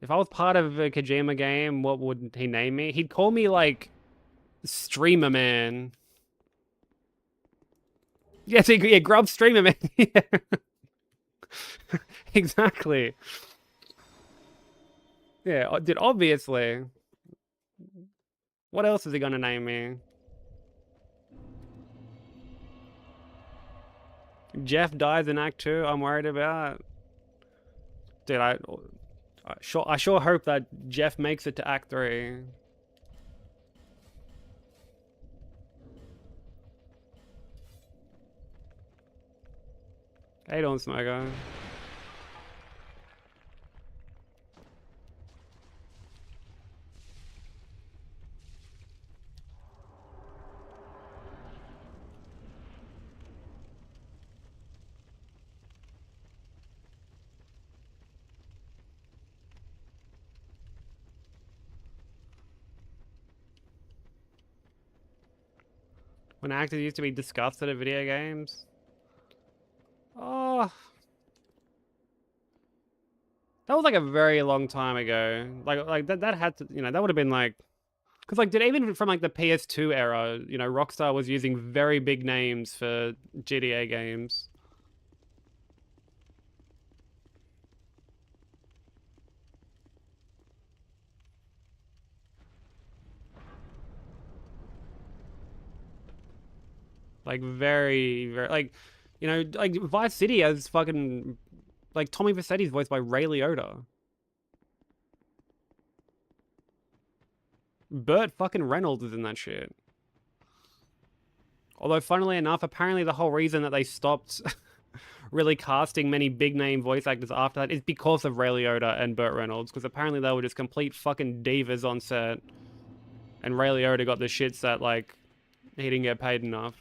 If I was part of a Kojima game, what would he name me? He'd call me like Streamer Man. Yes, yeah, Grub Streamer Man. Yeah. Exactly. Yeah, dude, obviously. What else is he gonna name me? Jeff dies in Act 2, I'm worried about. Dude, I sure hope that Jeff makes it to Act 3. How you doing, Smoker? When actors used to be disgusted at video games. Oh, that was like a very long time ago. Like that had to, that would have been like, because like, even from like the PS2 era, Rockstar was using very big names for GTA games. Like very, very, like, like Vice City has fucking, like Tommy Vercetti's voiced by Ray Liotta. Burt fucking Reynolds is in that shit. Although, funnily enough, apparently the whole reason that they stopped really casting many big name voice actors after that is because of Ray Liotta and Burt Reynolds, because apparently they were just complete fucking divas on set, and Ray Liotta got the shits that, like, he didn't get paid enough.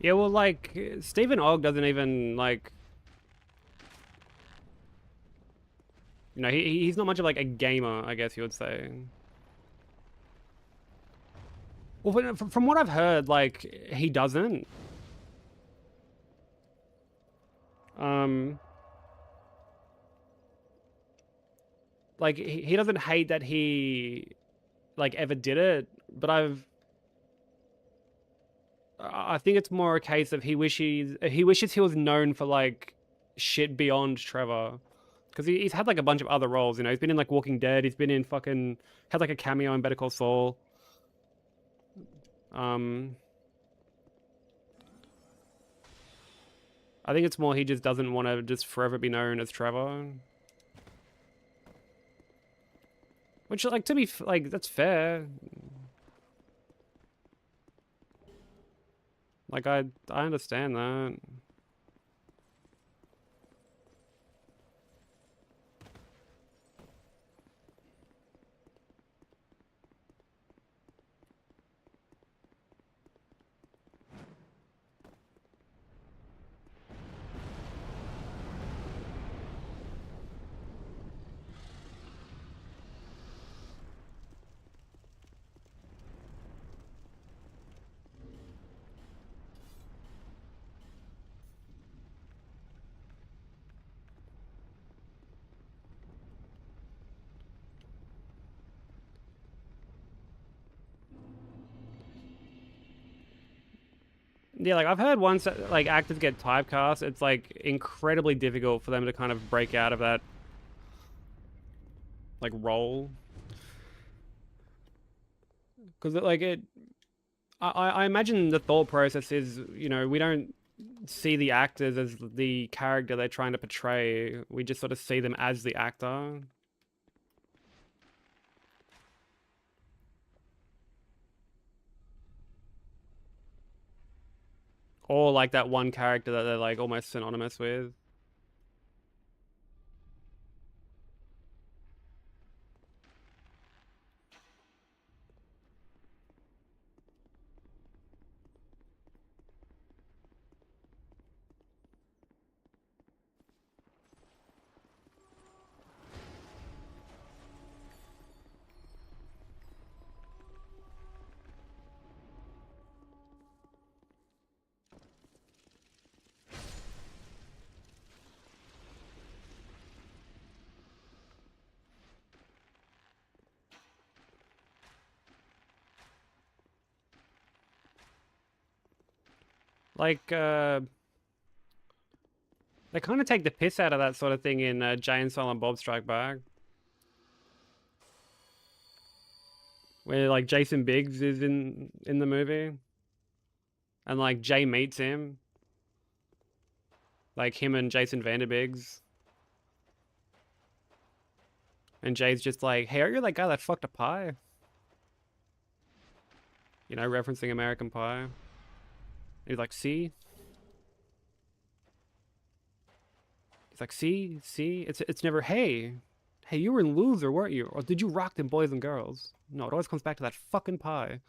Yeah, well, like, Stephen Ogg doesn't even, like... You know, he's not much of, like, a gamer, I guess you would say. Well, from what I've heard, like, he doesn't. Like, he doesn't hate that he, like, ever did it, but I think it's more a case of he wishes he was known for, like, shit beyond Trevor. Because he's had, like, a bunch of other roles, you know? He's been in, like, Walking Dead, he's been in fucking... Had, like, a cameo in Better Call Saul. I think it's more he just doesn't want to just forever be known as Trevor. Which, like, to be... Like, that's fair. Like, I understand that. Yeah, like, I've heard once that, like, actors get typecast, it's, like, incredibly difficult for them to kind of break out of that, like, role. Because, like, I imagine the thought process is, you know, we don't see the actors as the character they're trying to portray. We just sort of see them as the actor. Or, like, that one character that they're, like, almost synonymous with. Like, they kind of take the piss out of that sort of thing in Jay and Silent Bob Strike Back. Where, like, Jason Biggs is in the movie. And, like, Jay meets him. Like, him and Jason Vanderbiggs. And Jay's just like, hey, are you that guy that fucked a pie? You know, referencing American Pie. And he's like, see? He's like, see? It's never, hey, you were in Loser, weren't you? Or did you rock them boys and girls? No, it always comes back to that fucking pie.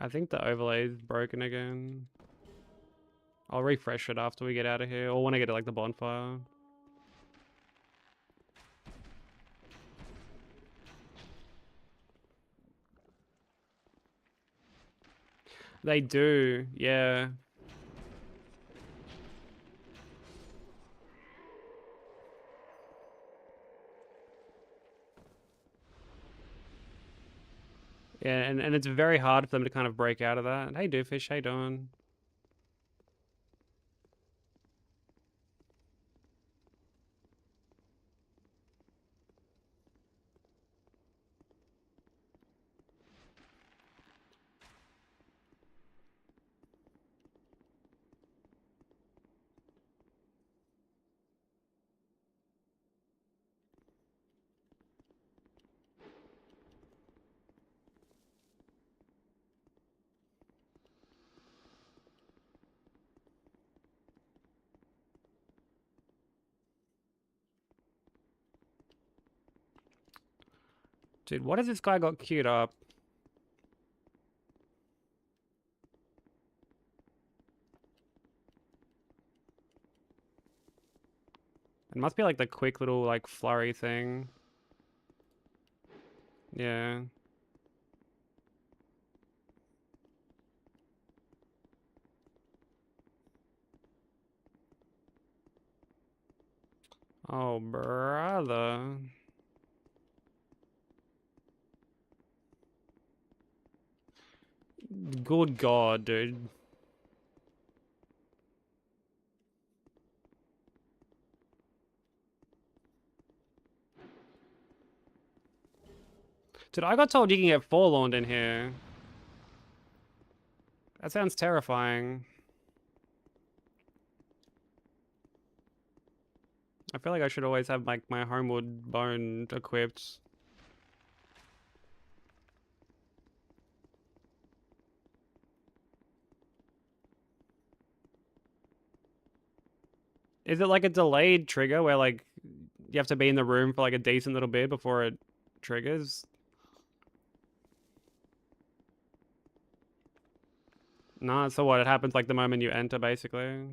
I think the overlay is broken again. I'll refresh it after we get out of here, or when I get to like the bonfire. They do, yeah. Yeah, and it's very hard for them to kind of break out of that. Hey, Doofus, how you doing? Dude, what has this guy got queued up? It must be like the quick little like flurry thing. Yeah. Oh, brother. Good God, dude. Dude, I got told you can get forlorn in here. That sounds terrifying. I feel like I should always have like my homeward bone equipped. Is it like a delayed trigger where like you have to be in the room for like a decent little bit before it triggers? No, so what? It happens like the moment you enter, basically.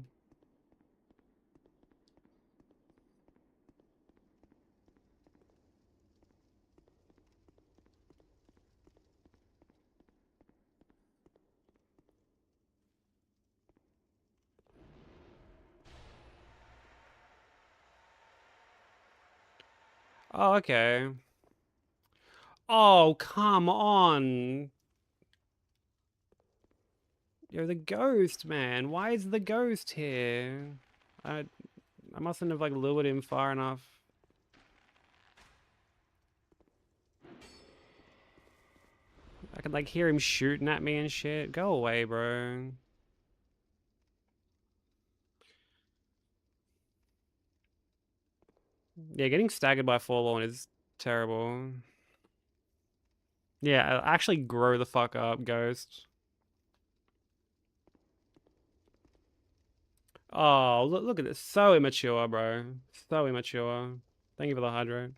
Oh, okay. Oh, come on. You're the ghost, man. Why is the ghost here? I I mustn't have like lured him far enough. I could like hear him shooting at me and shit. Go away, bro. Yeah, getting staggered by Forlorn is terrible. Yeah, actually grow the fuck up, Ghost. Oh, look at this. So immature, bro. So immature. Thank you for the hydrate.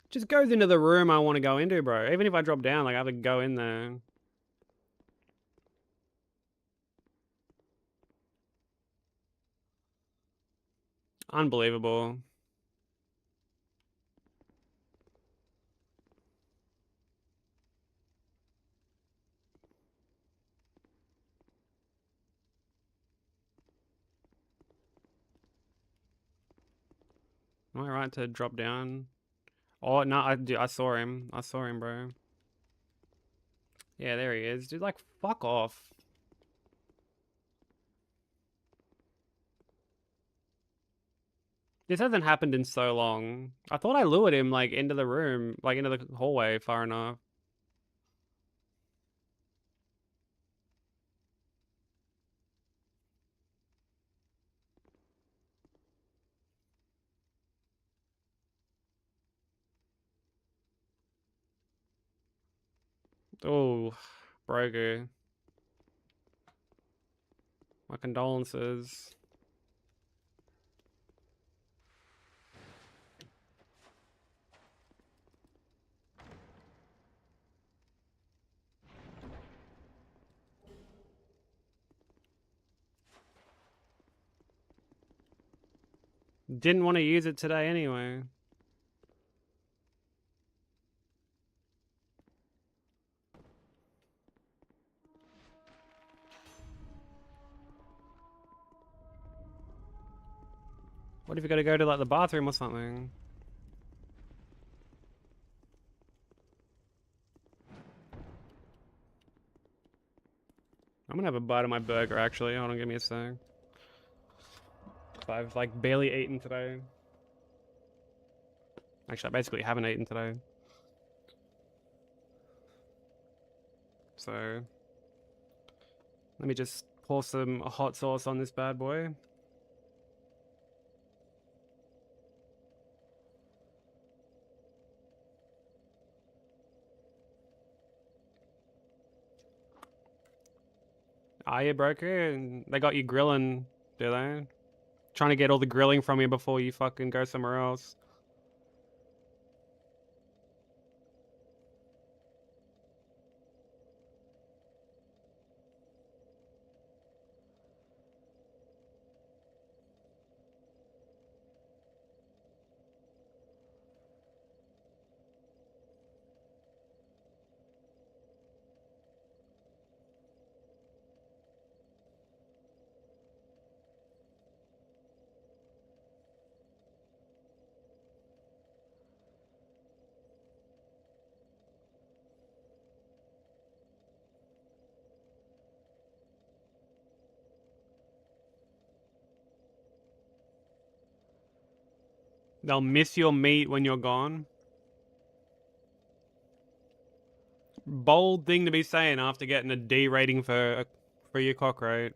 Just goes into the room I want to go into, bro. Even if I drop down, like I have to go in there. Unbelievable. Am I right to drop down? Oh, no, I saw him. I saw him, bro. Yeah, there he is. Dude, like, fuck off. This hasn't happened in so long. I thought I lured him, like, into the room, like, into the hallway far enough. Oh, Brogu. My condolences. Didn't want to use it today anyway. What if you gotta go to like the bathroom or something? I'm gonna have a bite of my burger actually. Hold on, give me a sec. I've like barely eaten today. Actually, I basically haven't eaten today. So, let me just pour some hot sauce on this bad boy. Ah, yeah, broker. They got you grilling, do they? Trying to get all the grilling from you before you fucking go somewhere else. They'll miss your meat when you're gone. Bold thing to be saying after getting a D rating for your cockroach.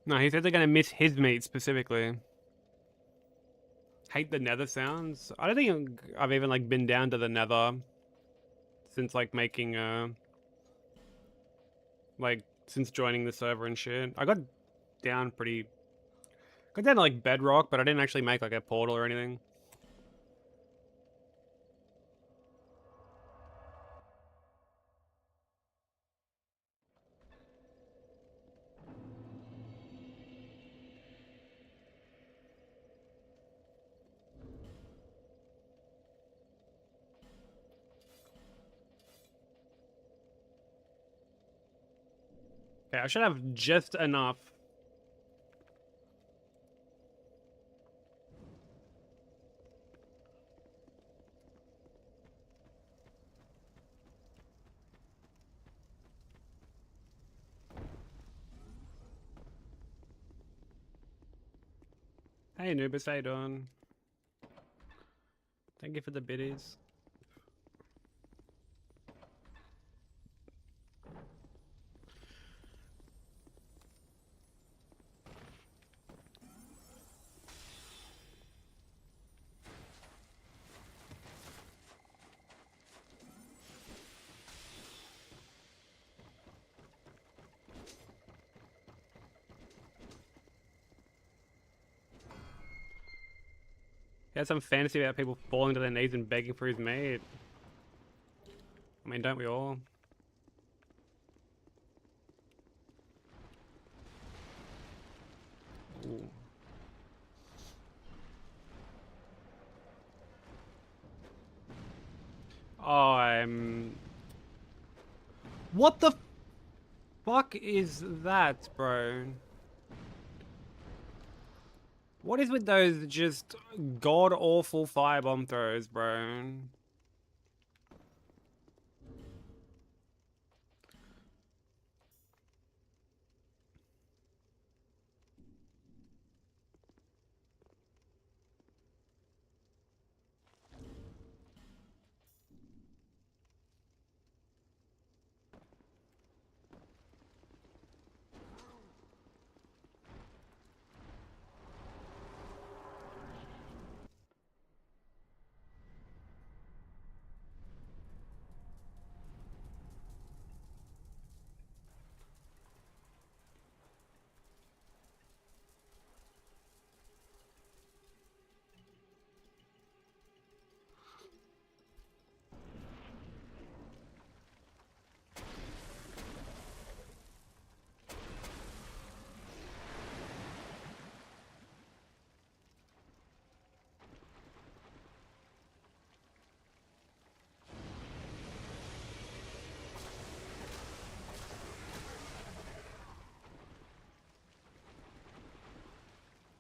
No, he said they're gonna miss his meat specifically. Hate the nether sounds. I don't think I've even like been down to the nether since like making like since joining the server and shit. I got down pretty got down to like bedrock, but I didn't actually make like a portal or anything. Okay, I should have just enough. Hey Anubis, how you doing? Thank you for the biddies. He had some fantasy about people falling to their knees and begging for his mate. I mean, don't we all? Ooh. Oh, what the fuck is that, bro? What is with those just god-awful firebomb throws, bro?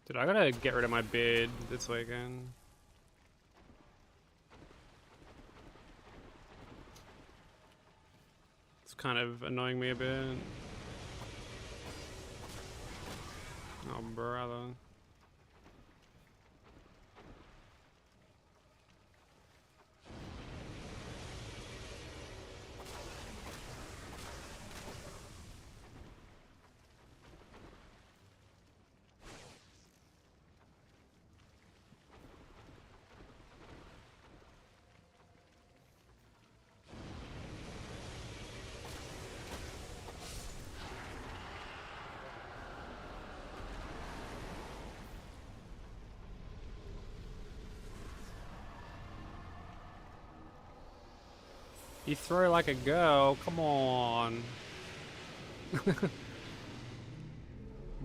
Dude, I gotta get rid of my beard this weekend. It's kind of annoying me a bit. Oh, brother. You throw like a girl, come on.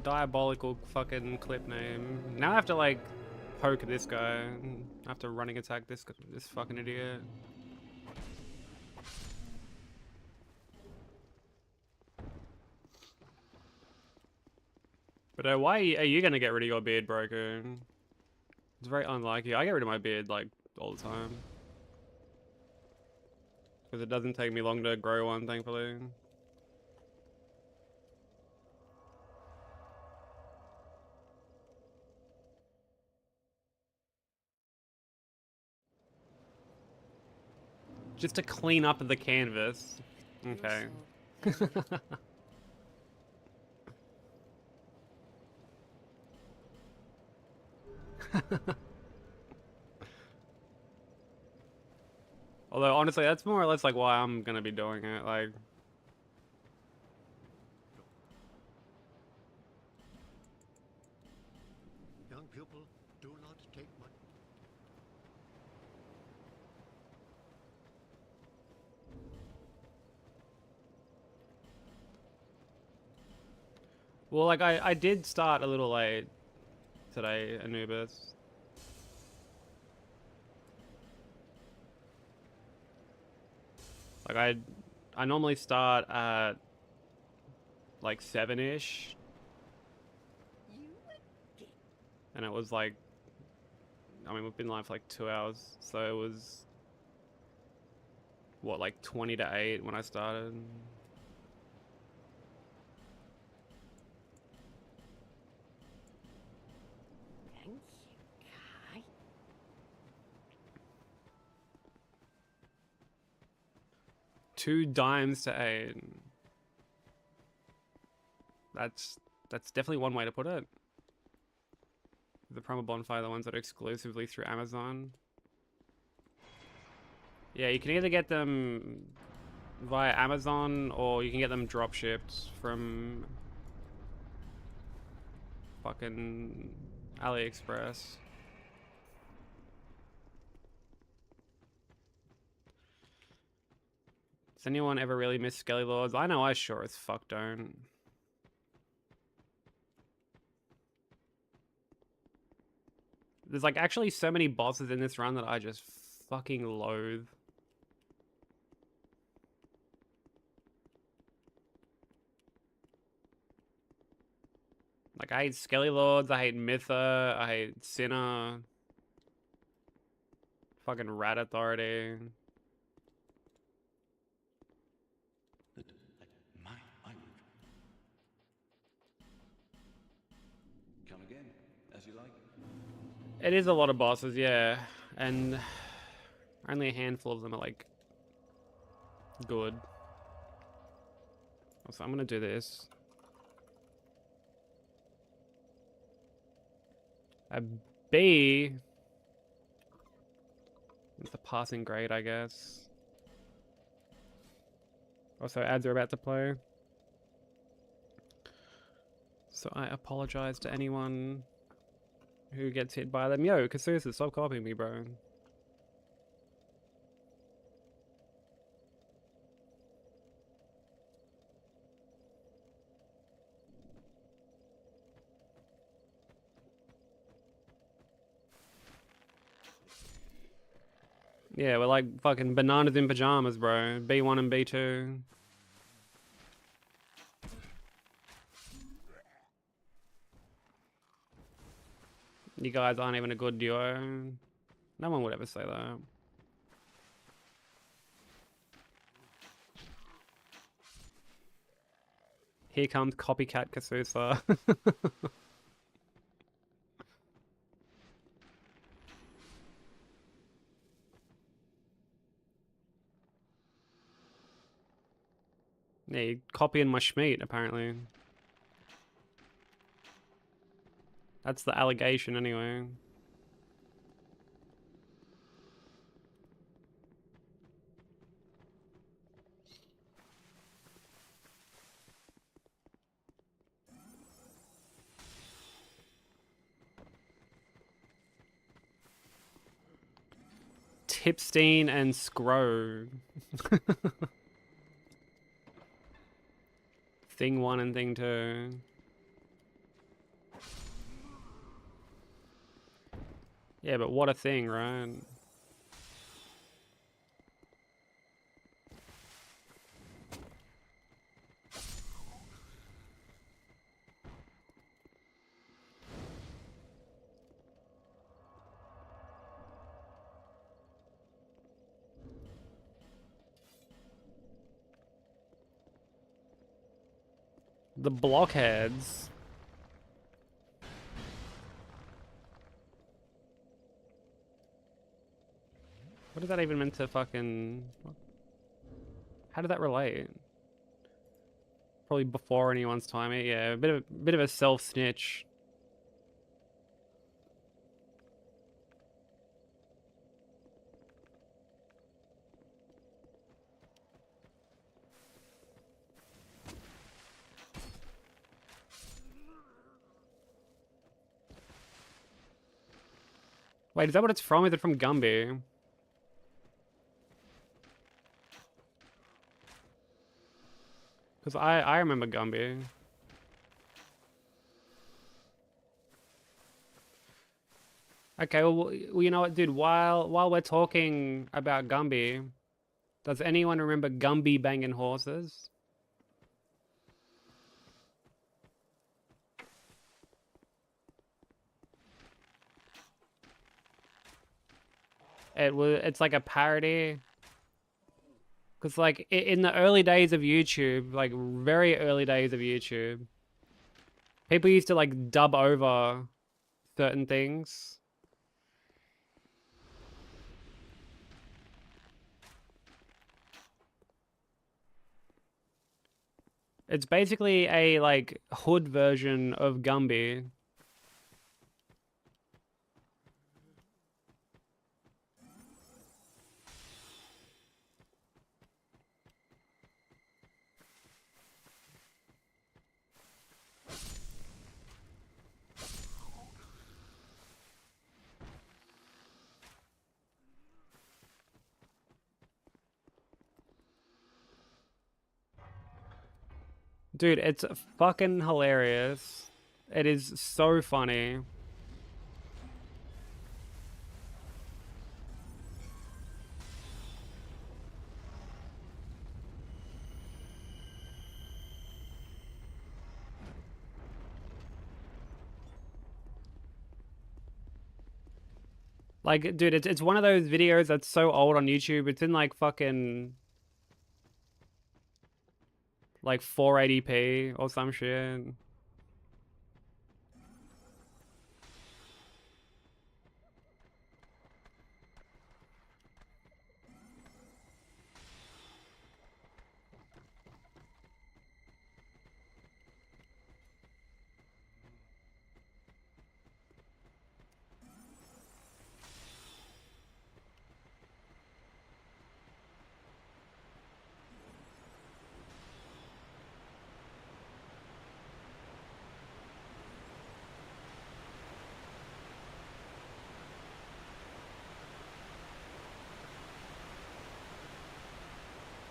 Diabolical fucking clip name. Now I have to like poke this guy. I have to running attack this fucking idiot. But why are you gonna get rid of your beard, broker? It's very unlike you. I get rid of my beard like all the time. Because it doesn't take me long to grow one, thankfully. Just to clean up the canvas. Okay. Although, honestly, that's more or less like why I'm gonna be doing it. Like, young people do not take much. well, like I did start a little late today, Anubis. Like I normally start at like 7-ish. And it was like, I mean, we've been live for like 2 hours, so it was what, like 20 to 8 when I started. Thank you, Kai. 2 dimes to 8. That's definitely one way to put it. The promo bonfire, the ones that are exclusively through Amazon. Yeah, you can either get them via Amazon or you can get them drop shipped from fucking AliExpress. Does anyone ever really miss Skelly Lords? I know I sure as fuck don't. There's like actually so many bosses in this run that I just fucking loathe. Like I hate Skelly Lords, I hate Mytha, I hate Sinner. Fucking Rat Authority. My word. Come again, as you like. It is a lot of bosses, yeah. And only a handful of them are like good. So I'm gonna do this. A B is the passing grade, I guess. Also, ads are about to play. So I apologize to anyone who gets hit by them. Yo, Casus, stop copying me, bro. Yeah, we're like fucking bananas in pajamas, bro. B1 and B2. You guys aren't even a good duo. No one would ever say that. Here comes copycat Kasusa. Yeah, you copying my schmeat, apparently. That's the allegation, anyway. Tipstein and Scro. Thing 1 and Thing 2. Yeah, but what a thing, right? The blockheads. What is that even meant to fucking... How did that relate? Probably before anyone's time. Yeah, a bit of a self-snitch. Wait, is that what it's from? Is it from Gumby? Because I remember Gumby. Okay, well, you know what, dude? While we're talking about Gumby, does anyone remember Gumby banging horses? It's like a parody. Because like in the early days of YouTube, like very early days of YouTube, people used to like dub over certain things. It's basically a like hood version of Gumby. Dude, it's fucking hilarious. It is so funny. Like, dude, it's one of those videos that's so old on YouTube. It's in like fucking like 480p or some shit.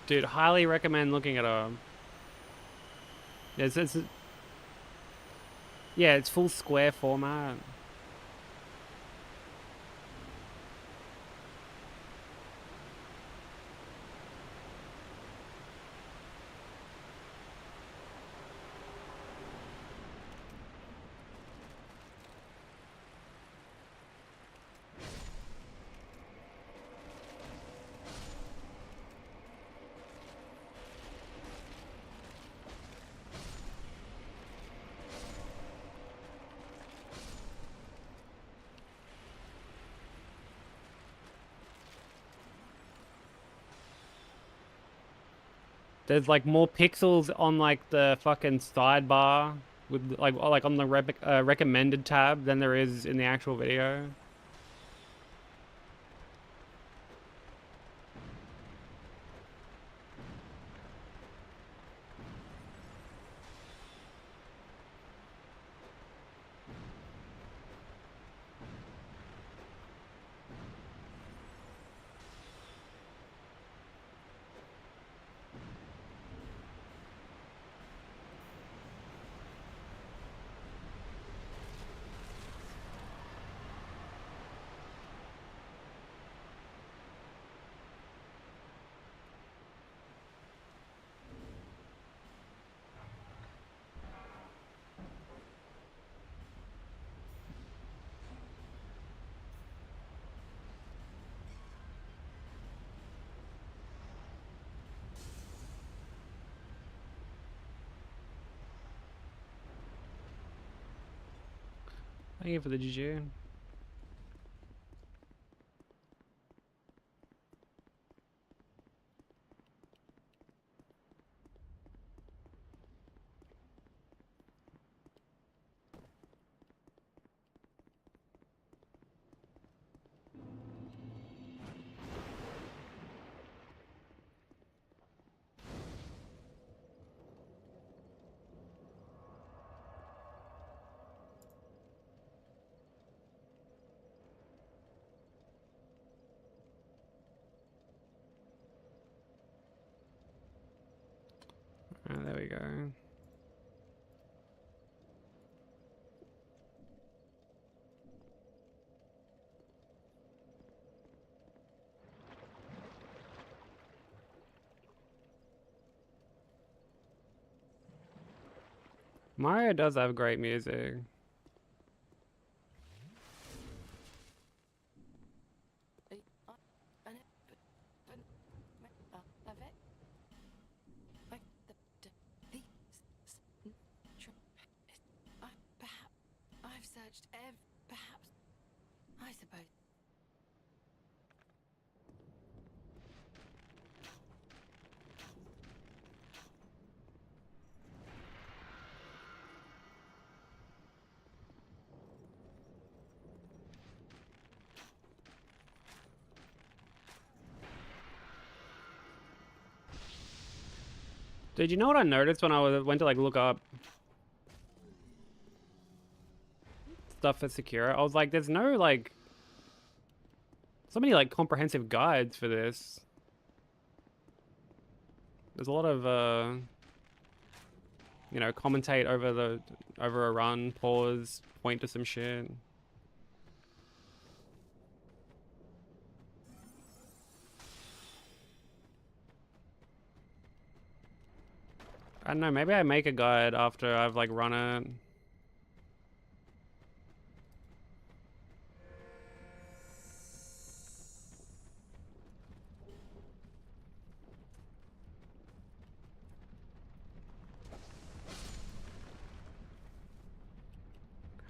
Dude, highly recommend looking at a. Yeah, it's full square format. There's like more pixels on like the fucking sidebar with like on the recommended tab than there is in the actual video. Thank you for the GG. Alright, there we go. Mario does have great music. I've searched perhaps, I suppose. Dude, you know what I noticed when I went to like look up stuff for Sekiro? I was like, there's no like so many like comprehensive guides for this. There's a lot of you know, commentate over a run, pause, point to some shit. I don't know, maybe I make a guide after I've like run it.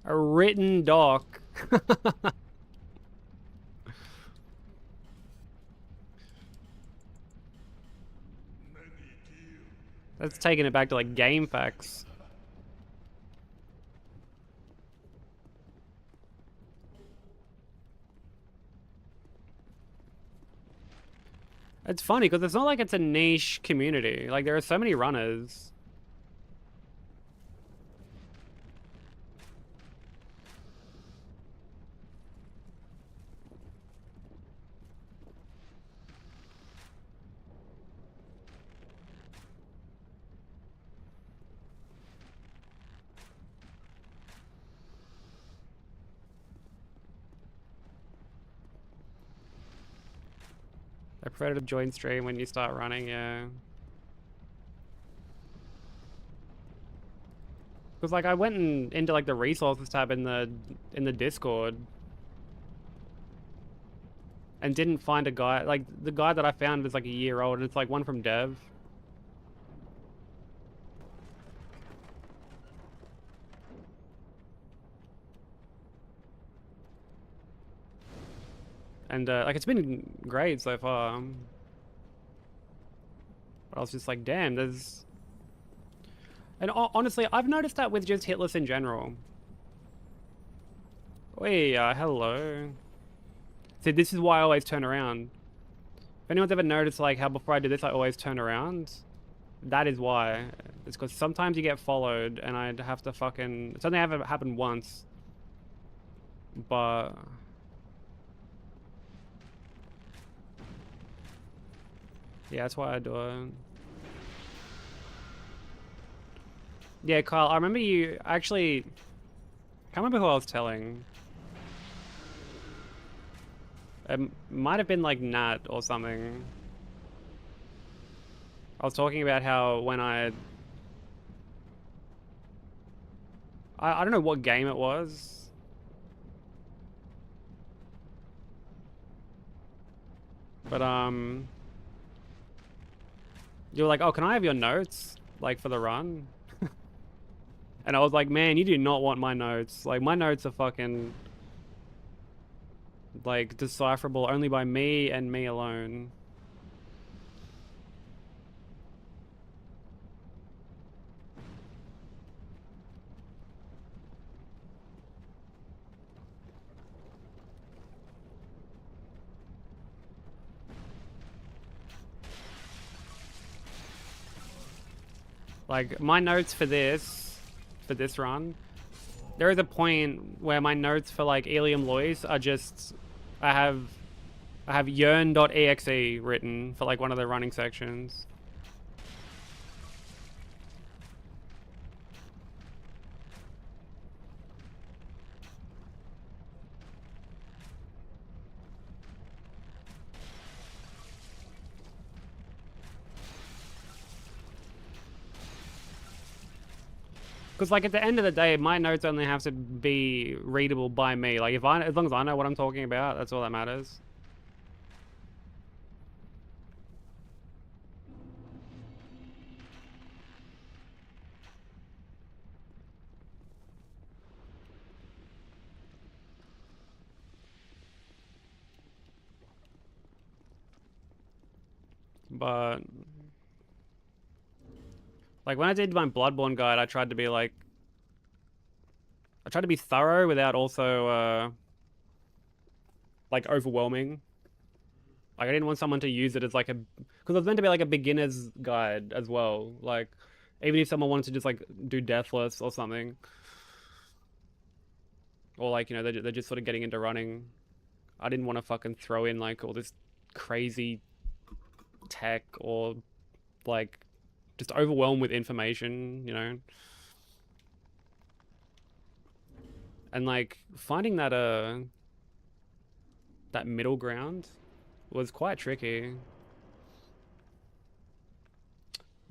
A written doc. That's taking it back to like game facts. It's funny because it's not like it's a niche community. Like there are so many runners. I prefer to join stream when you start running, yeah. Because like I went into like the resources tab in the Discord and didn't find a guide. Like the guide that I found was like a year old and it's like one from Dev. And like it's been great so far. But I was just like, damn, there's... And honestly, I've noticed that with just Hitless in general. Wait, hello. See, this is why I always turn around. If anyone's ever noticed, like, how before I do this, I always turn around, that is why. It's because sometimes you get followed, and I'd have to fucking... It's only ever happened once. But... Yeah, that's why I do it. Yeah, Kyle, I remember you actually... I can't remember who I was telling. It might have been like Nat or something. I was talking about how when I don't know what game it was. But you were like, oh, can I have your notes? Like for the run? And I was like, man, you do not want my notes. Like my notes are fucking like decipherable only by me and me alone. Like my notes for this run, there is a point where my notes for like Elium Lois are just I have yearn.exe written for like one of the running sections. Because like at the end of the day, my notes only have to be readable by me. Like if as long as I know what I'm talking about, that's all that matters. But like when I did my Bloodborne guide, I tried to be like thorough without also like overwhelming. Like I didn't want someone to use it as like a, because it was meant to be like a beginner's guide as well. Like even if someone wanted to just like do Deathless or something, or like, you know, they're just sort of getting into running, I didn't want to fucking throw in like all this crazy tech or like just overwhelmed with information, you know. And like finding that that middle ground was quite tricky.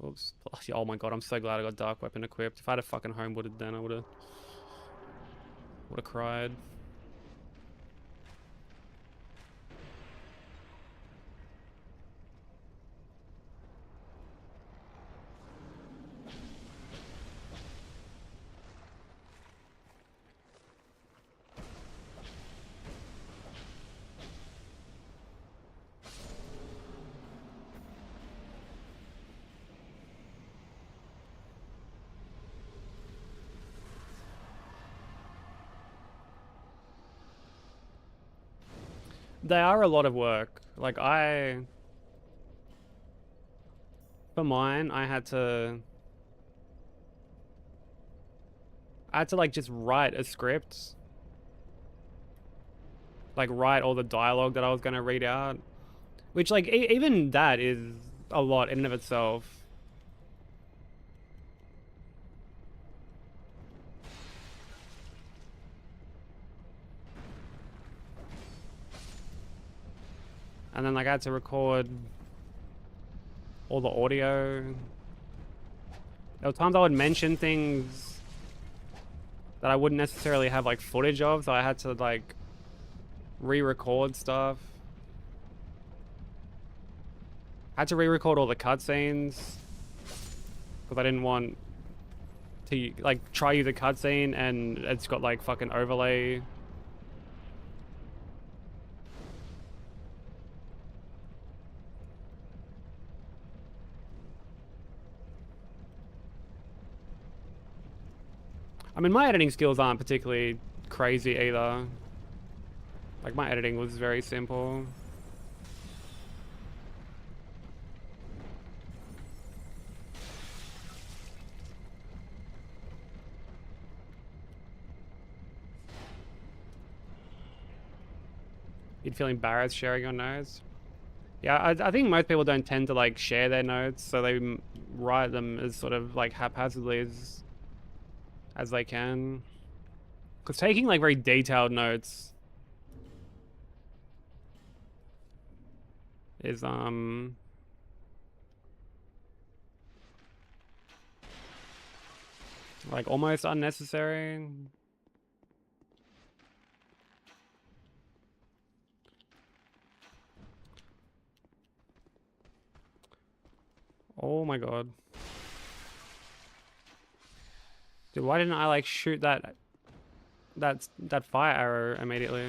Oops. Oh my god, I'm so glad I got Dark Weapon equipped. If I had a fucking homewooded then I would've cried. They are a lot of work. Like for mine, I had to like just write a script. Like write all the dialogue that I was gonna read out. Which like, even that is a lot in and of itself. And then like I had to record all the audio. There were times I would mention things that I wouldn't necessarily have like footage of, so I had to like re-record stuff. I had to re-record all the cutscenes because I didn't want to like try use a cutscene and it's got like fucking overlay. I mean, my editing skills aren't particularly crazy either. Like, my editing was very simple. You'd feel embarrassed sharing your notes? Yeah, I think most people don't tend to like share their notes, so they write them as sort of like haphazardly as they can. Because taking like very detailed notes is like almost unnecessary. Oh my god. Dude, why didn't I like shoot that fire arrow immediately?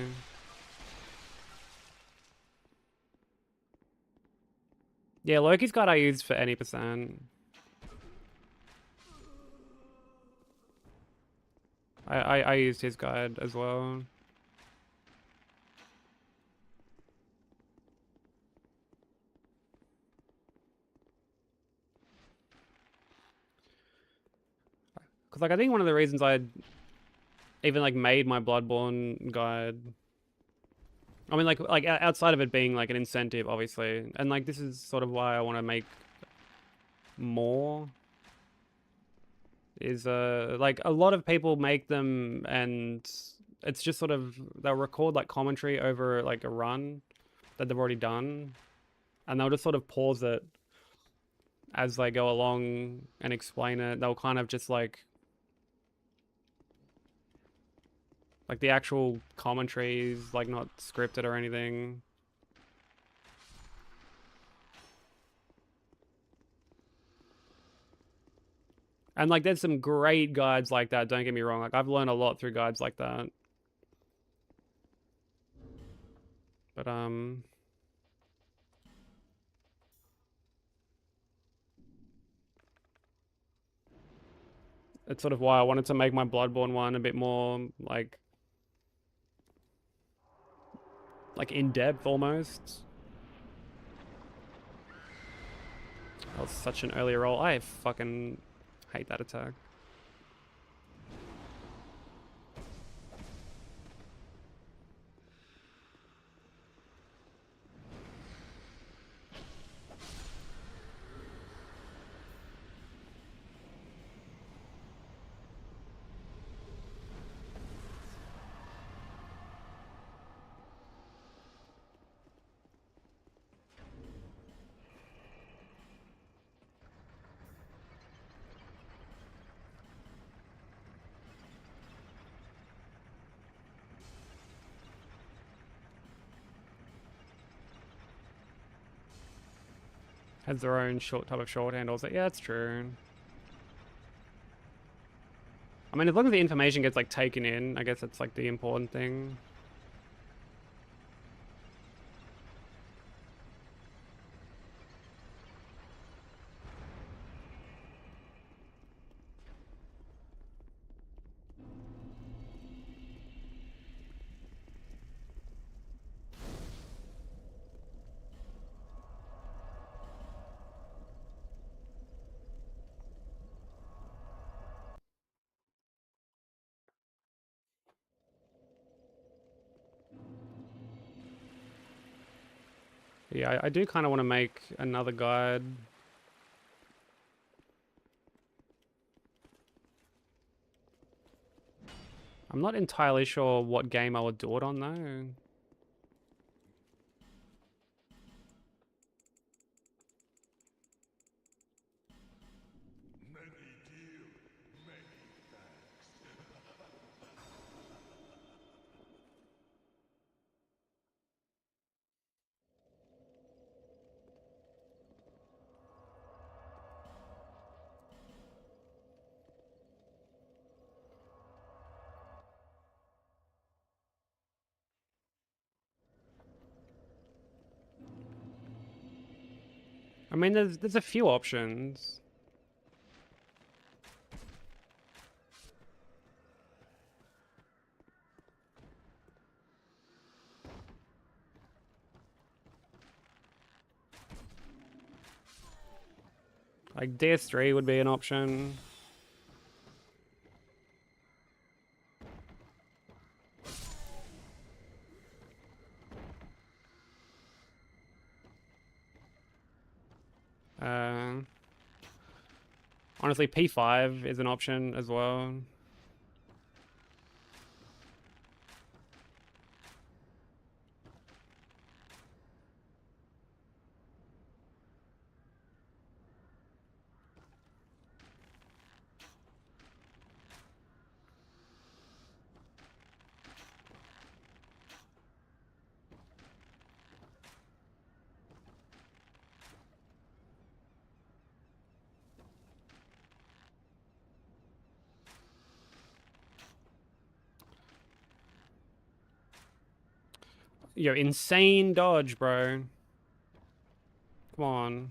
Yeah, Loki's guide I used for any percent. I used his guide as well. Because like I think one of the reasons I even like made my Bloodborne guide, I mean like outside of it being like an incentive obviously, and like this is sort of why I want to make more, is like a lot of people make them and it's just sort of they'll record like commentary over like a run that they've already done, and they'll just sort of pause it as they go along and explain it. They'll kind of just like the actual commentary is like not scripted or anything. And like there's some great guides like that, don't get me wrong. Like I've learned a lot through guides like that. But it's sort of why I wanted to make my Bloodborne one a bit more like in depth almost. That was such an early roll. I fucking hate that attack. Has their own short type of short handles. Yeah, that's true. I mean, as long as the information gets like taken in, I guess that's like the important thing. Yeah, I do kind of want to make another guide. I'm not entirely sure what game I would do it on though. I mean, there's a few options. Like DS3 would be an option. Honestly, P5 is an option as well. Yo, insane dodge, bro. Come on.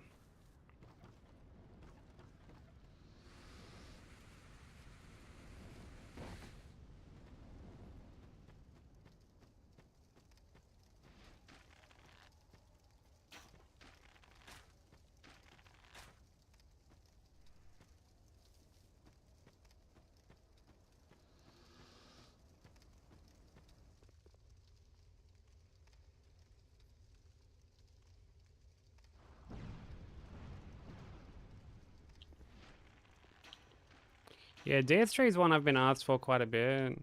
Yeah, DS3 is one I've been asked for quite a bit.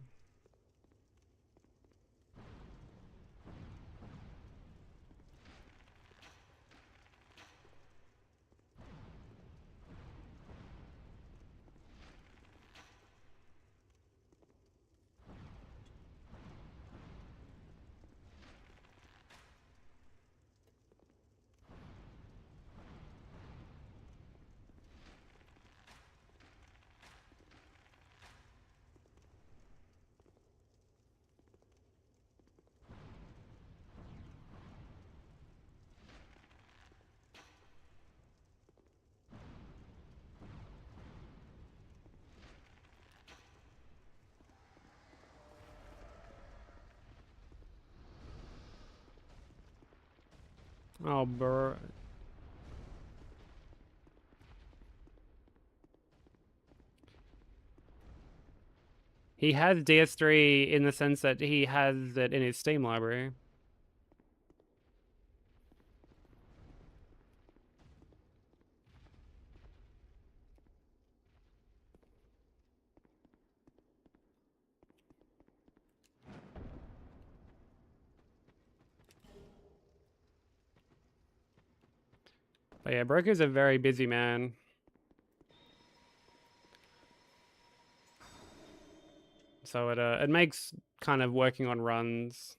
Oh, bro. He has DS3 in the sense that he has it in his Steam library. But yeah, Broker's a very busy man. So it makes kind of working on runs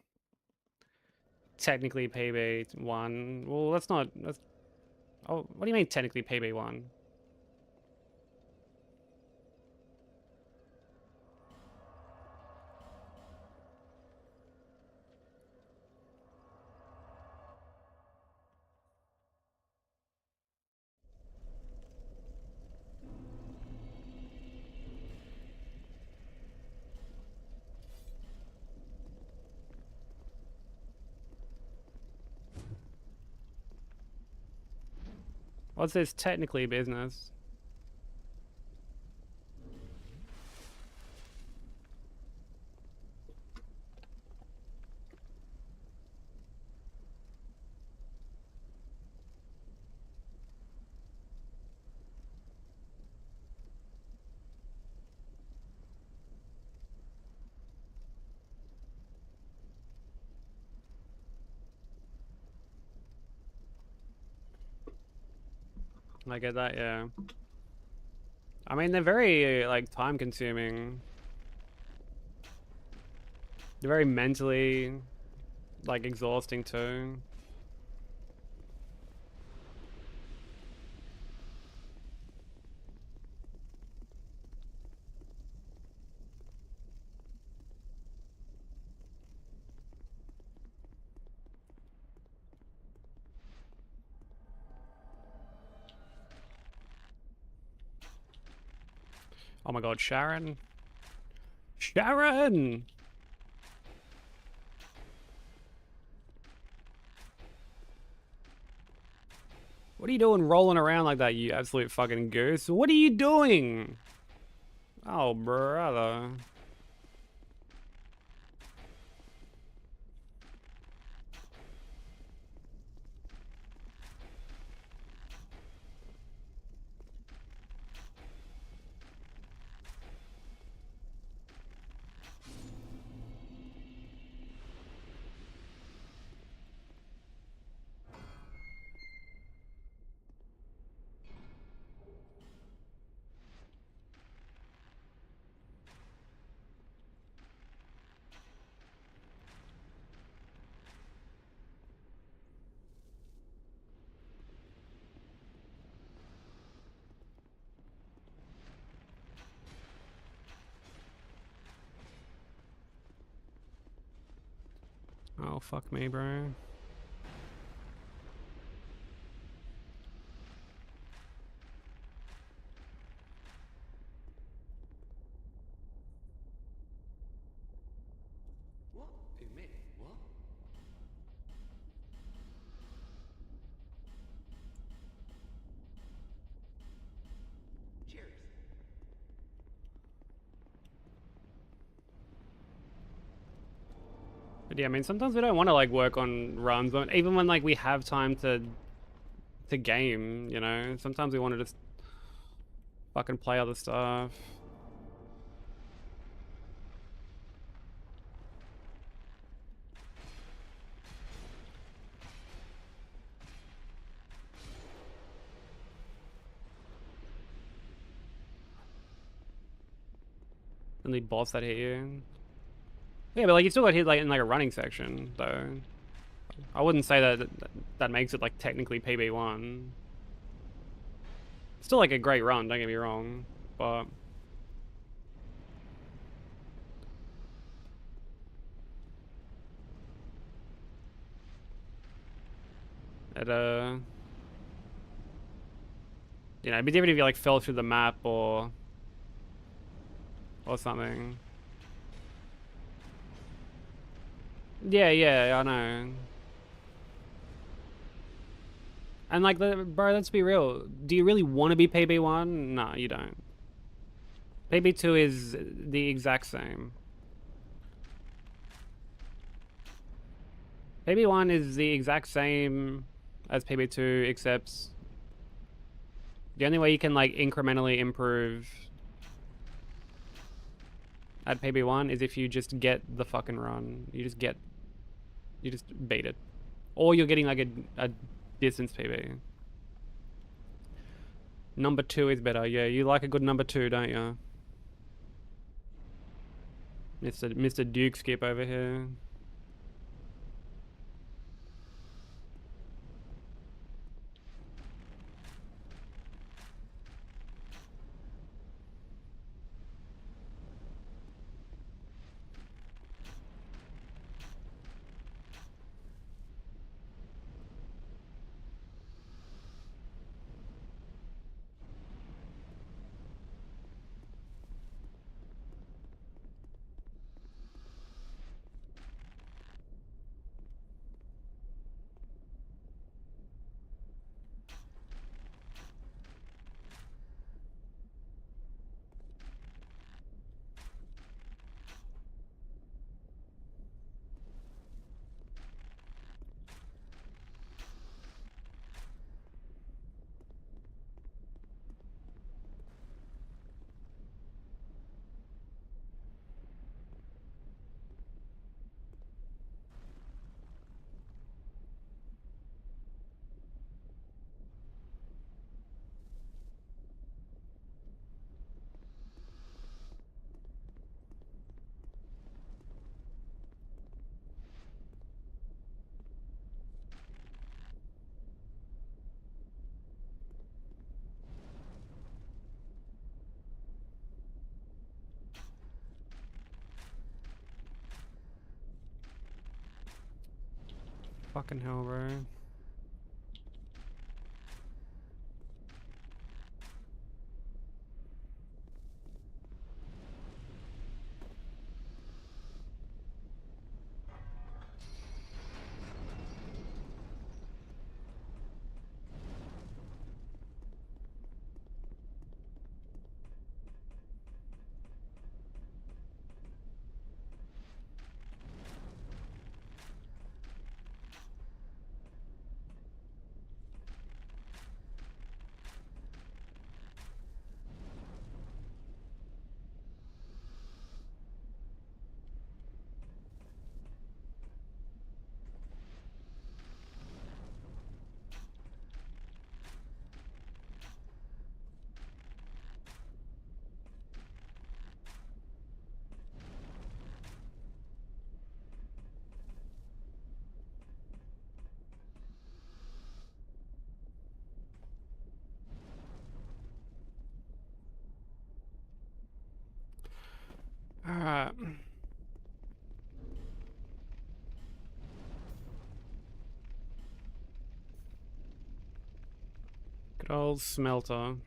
technically PB1. Well, that's not. Oh, what do you mean technically PB1? What's this technically business? I get that, yeah. I mean, they're very, like, time consuming. They're very mentally, like, exhausting too. Oh my god, Sharon. Sharon! What are you doing rolling around like that, you absolute fucking goose? What are you doing? Oh, brother. Oh, fuck me, bro. What? Who, me? What? Cheers. But yeah, I mean, sometimes we don't want to like work on runs, but even when like we have time to game, you know, sometimes we want to just fucking play other stuff. And the boss that hit you. Yeah, but like you still got hit like in like a running section, though. I wouldn't say that makes it like technically PB1. Still like a great run, don't get me wrong, but it you know, it'd be different if you like fell through the map or something. Yeah, yeah, I know. And like, bro, let's be real. Do you really want to be PB1? No, you don't. PB2 is the exact same. PB1 is the exact same as PB2, except the only way you can like incrementally improve at PB1 is if you just get the fucking run. You just beat it. Or you're getting like a distance PB. Number 2 is better. Yeah, you like a good number 2, don't you? Mr. Duke skip over here. Fucking hell, bro. Good old smelter.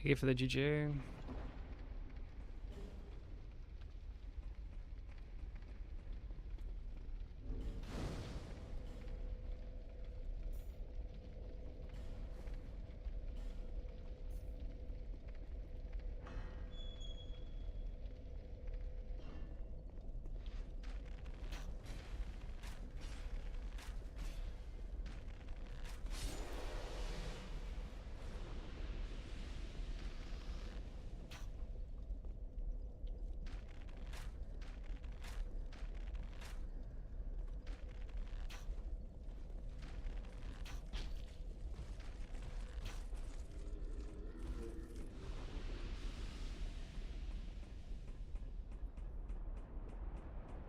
Thank you for the GG.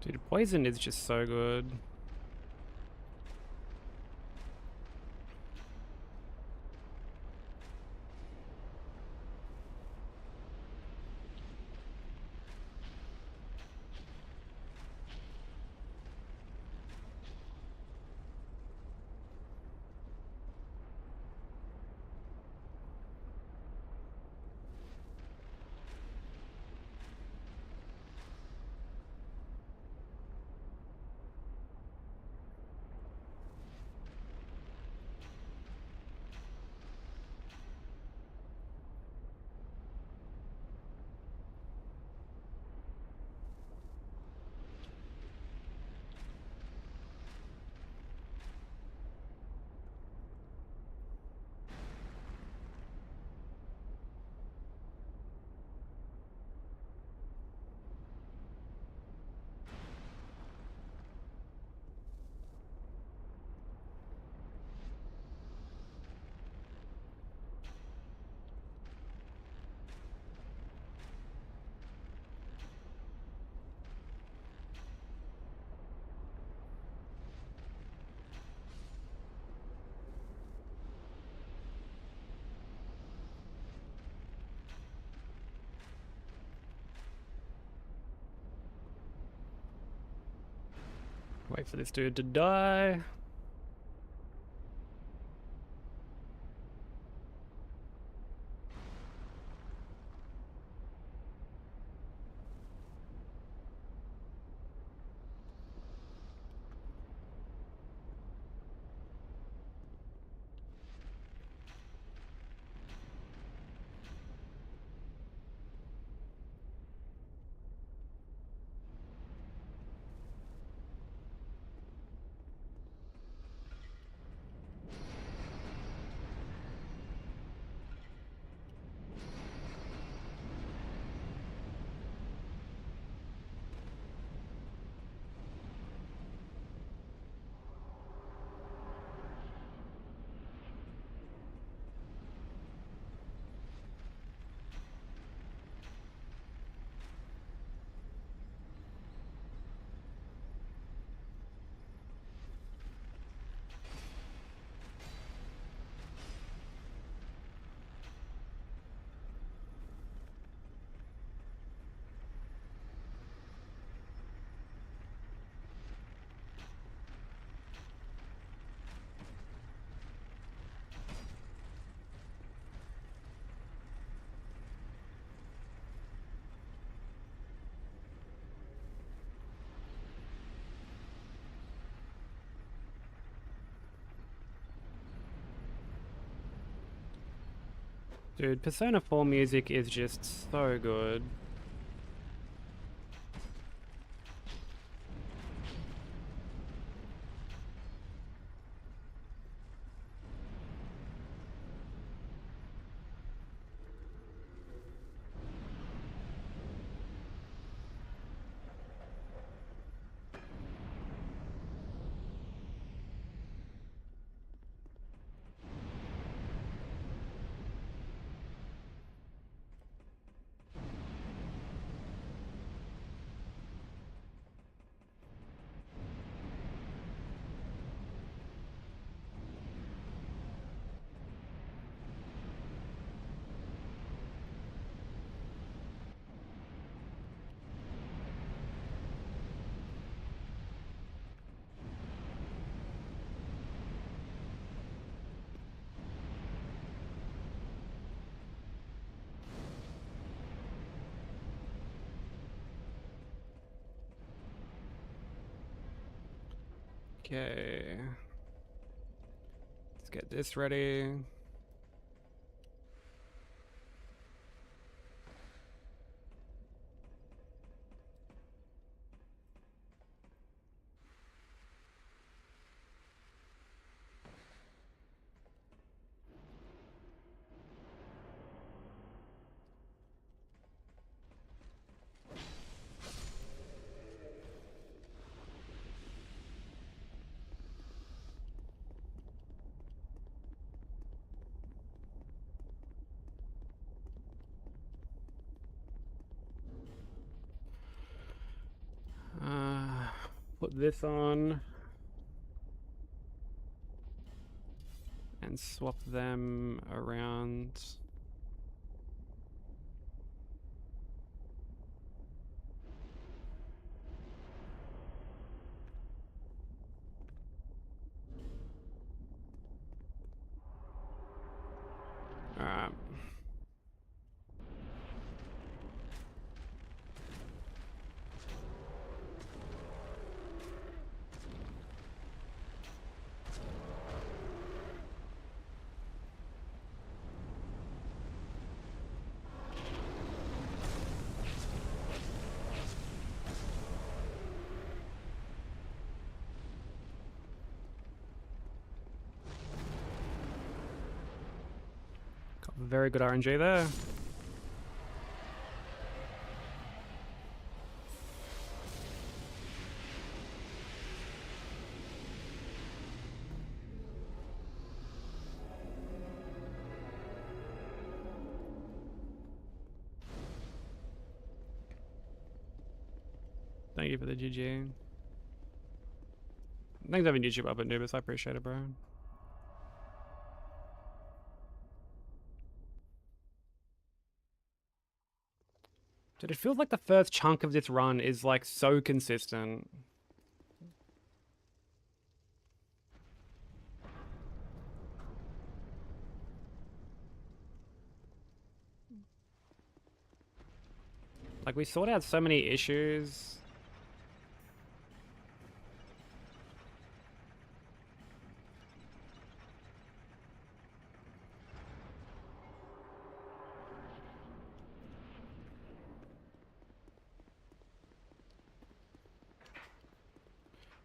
Dude, poison is just so good. Wait for this dude to die. Dude, Persona 4 music is just so good. Okay. Let's get this ready. Put this on and swap them around. Alright. Got very good RNG there. Thank you for the GG. Thanks for having YouTube up at Nubis. I appreciate it, bro. Dude, it feels like the first chunk of this run is like so consistent. Like we sorted out so many issues.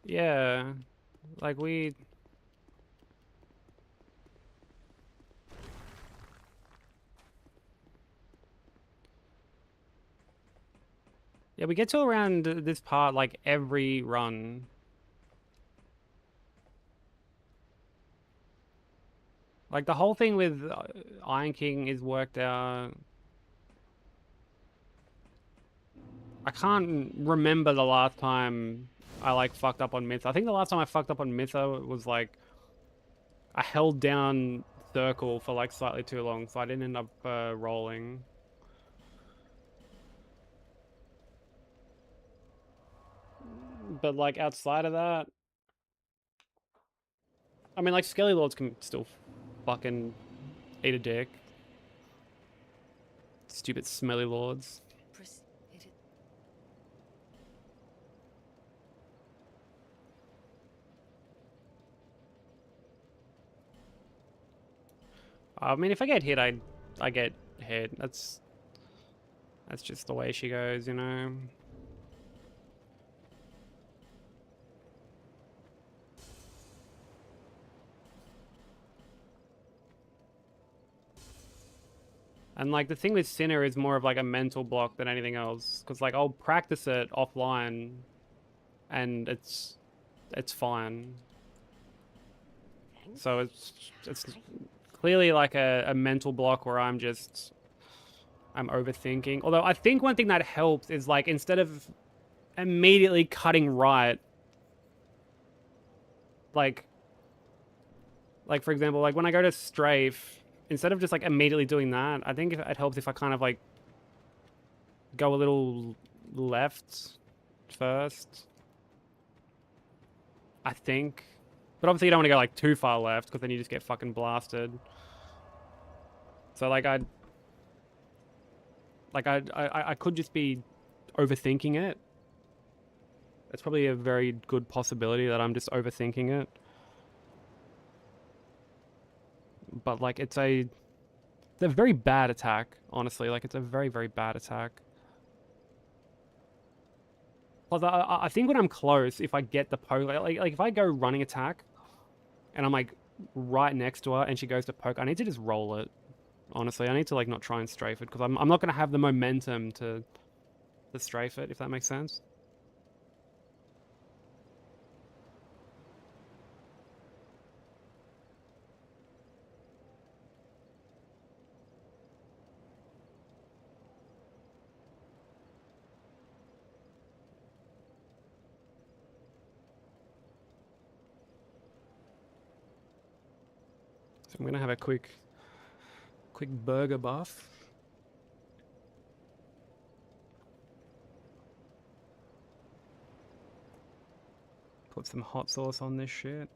Yeah, like we... Yeah, we get to around this part like every run. Like the whole thing with Iron King is worked out. I can't remember the last time I like fucked up on Myth. I think the last time I fucked up on Mytho was like I held down circle for like slightly too long, so I didn't end up rolling. But like outside of that, I mean like Skelly Lords can still fucking eat a dick. Stupid smelly lords. I mean, if I get hit, I I get hit. That's just the way she goes, you know. And like the thing with Sinner is more of like a mental block than anything else, because like I'll practice it offline, and it's fine. So it's clearly like a mental block where I'm overthinking. Although I think one thing that helps is like instead of immediately cutting right, like for example, like when I go to strafe, instead of just like immediately doing that, I think it helps if I kind of like go a little left first. I think. But obviously you don't want to go like too far left because then you just get fucking blasted. So like I could just be overthinking it. It's probably a very good possibility that I'm just overthinking it. But like it's a very bad attack, honestly. Like it's a very, very bad attack. Plus, I think when I'm close, if I get the poke, like if I go running attack, and I'm like right next to her, and she goes to poke, I need to just roll it. Honestly, I need to like not try and strafe it because I'm not gonna have the momentum to strafe it, if that makes sense. So I'm gonna have a quick burger buff. Put some hot sauce on this shit.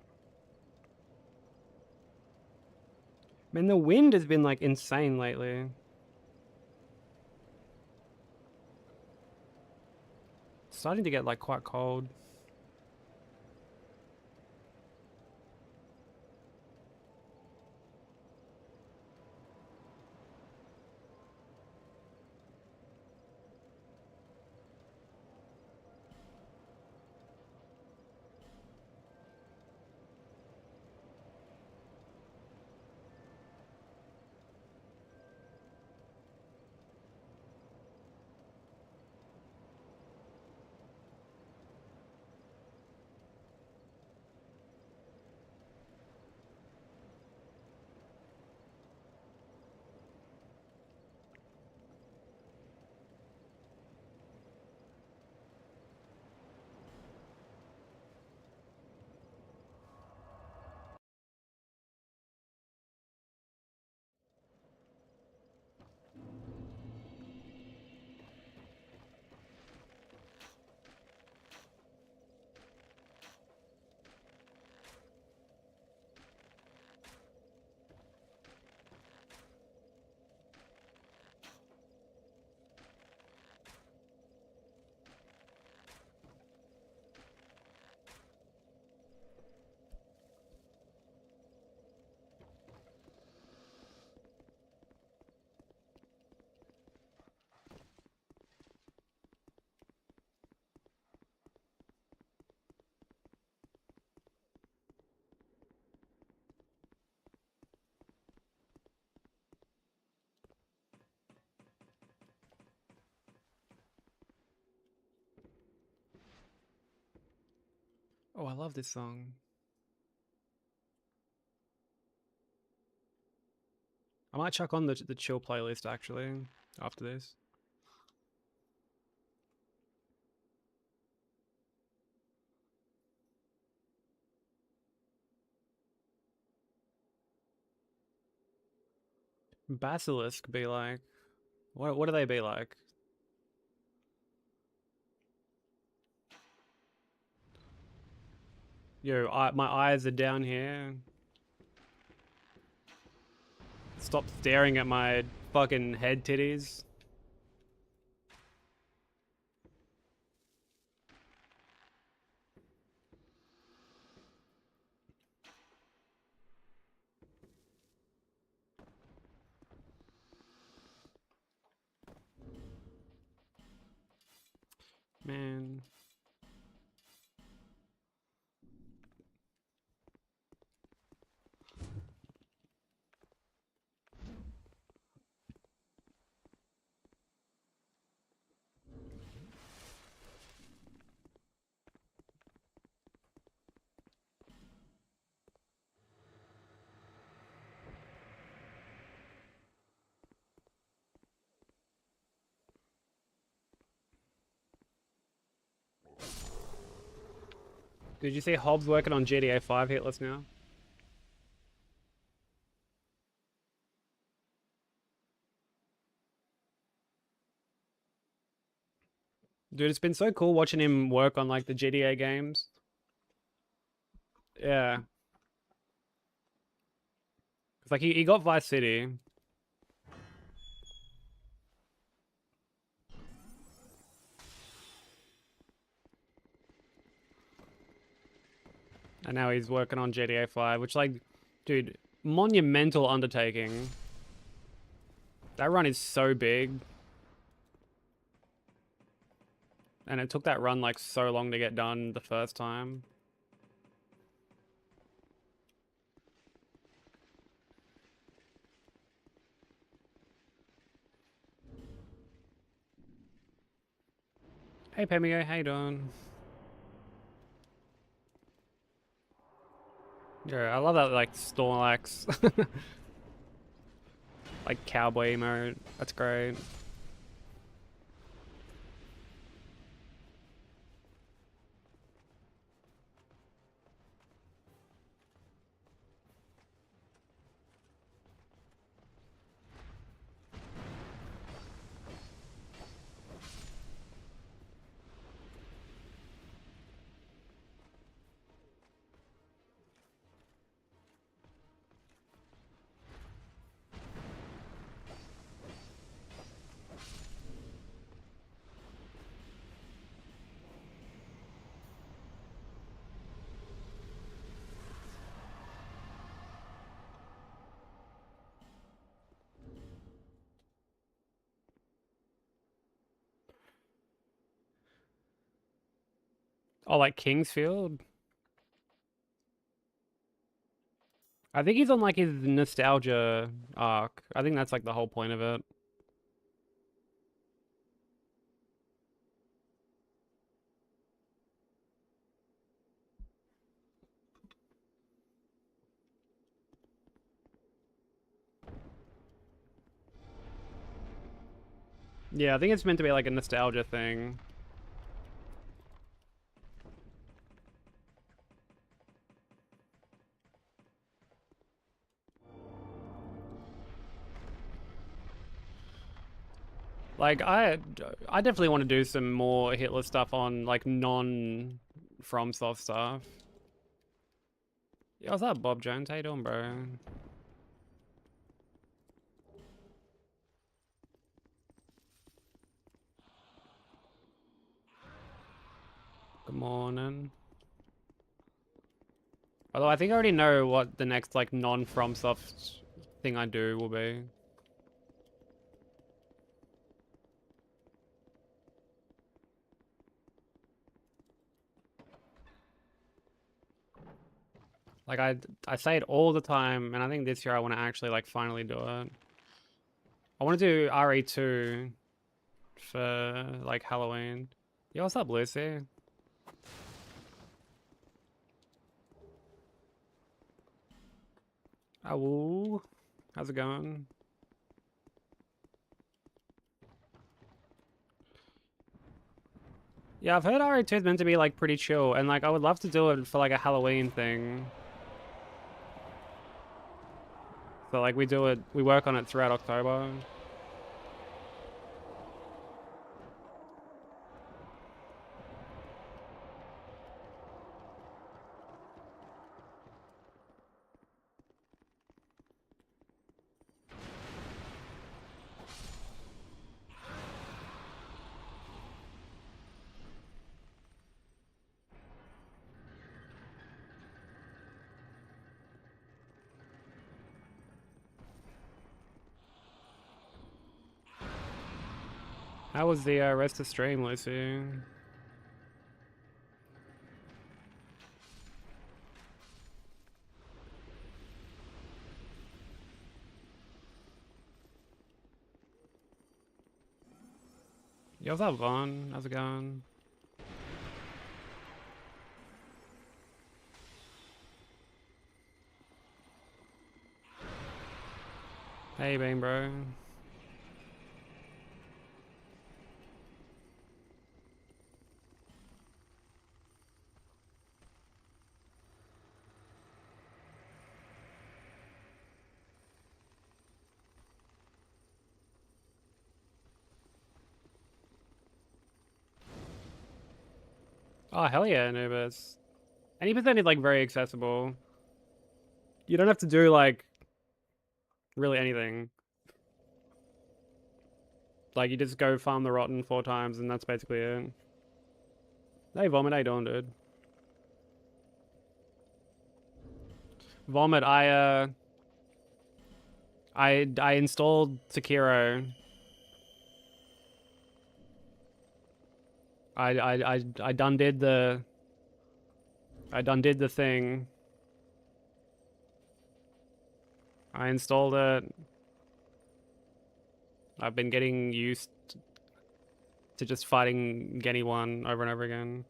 Man, the wind has been like insane lately. It's starting to get like quite cold. Oh, I love this song. I might chuck on the chill playlist actually after this. Basilisk be like, what do they be like? Yo, my eyes are down here. Stop staring at my fucking head titties. Man. Did you see Hobbs working on GTA 5 Hitless now? Dude, it's been so cool watching him work on like the GTA games. Yeah. It's like he got Vice City. And now he's working on GTA 5, which like, dude, monumental undertaking. That run is so big. And it took that run like so long to get done the first time. Hey Pemigo, how you doing? Yeah, I love that like Snorlax. Like cowboy mode. That's great. Oh, like Kingsfield? I think he's on like his nostalgia arc. I think that's like the whole point of it. Yeah, I think it's meant to be like a nostalgia thing. Like I definitely want to do some more Hitless stuff on like non FromSoft stuff. Yeah, what's up, Bob Jones? How you doing, bro? Good morning. Although I think I already know what the next like non FromSoft thing I do will be. Like I say it all the time, and I think this year I want to actually like finally do it. I want to do RE2 for like Halloween. Yo, what's up, Lucy? Oh, how's it going? Yeah, I've heard RE2 is meant to be like pretty chill, and like I would love to do it for like a Halloween thing. So like we work on it throughout October. How was the rest of stream, Lucy? Yo, what's up, Vaughn? How's it going? Hey, Bane, bro. Oh, hell yeah, Anubis. Any percent is like very accessible. You don't have to do like really anything. Like you just go farm the rotten 4 times and that's basically it. Hey Vomit, how you doing, dude? Vomit, I installed Sekiro. I done did the thing. I installed it. I've been getting used to just fighting Genny 1 over and over again.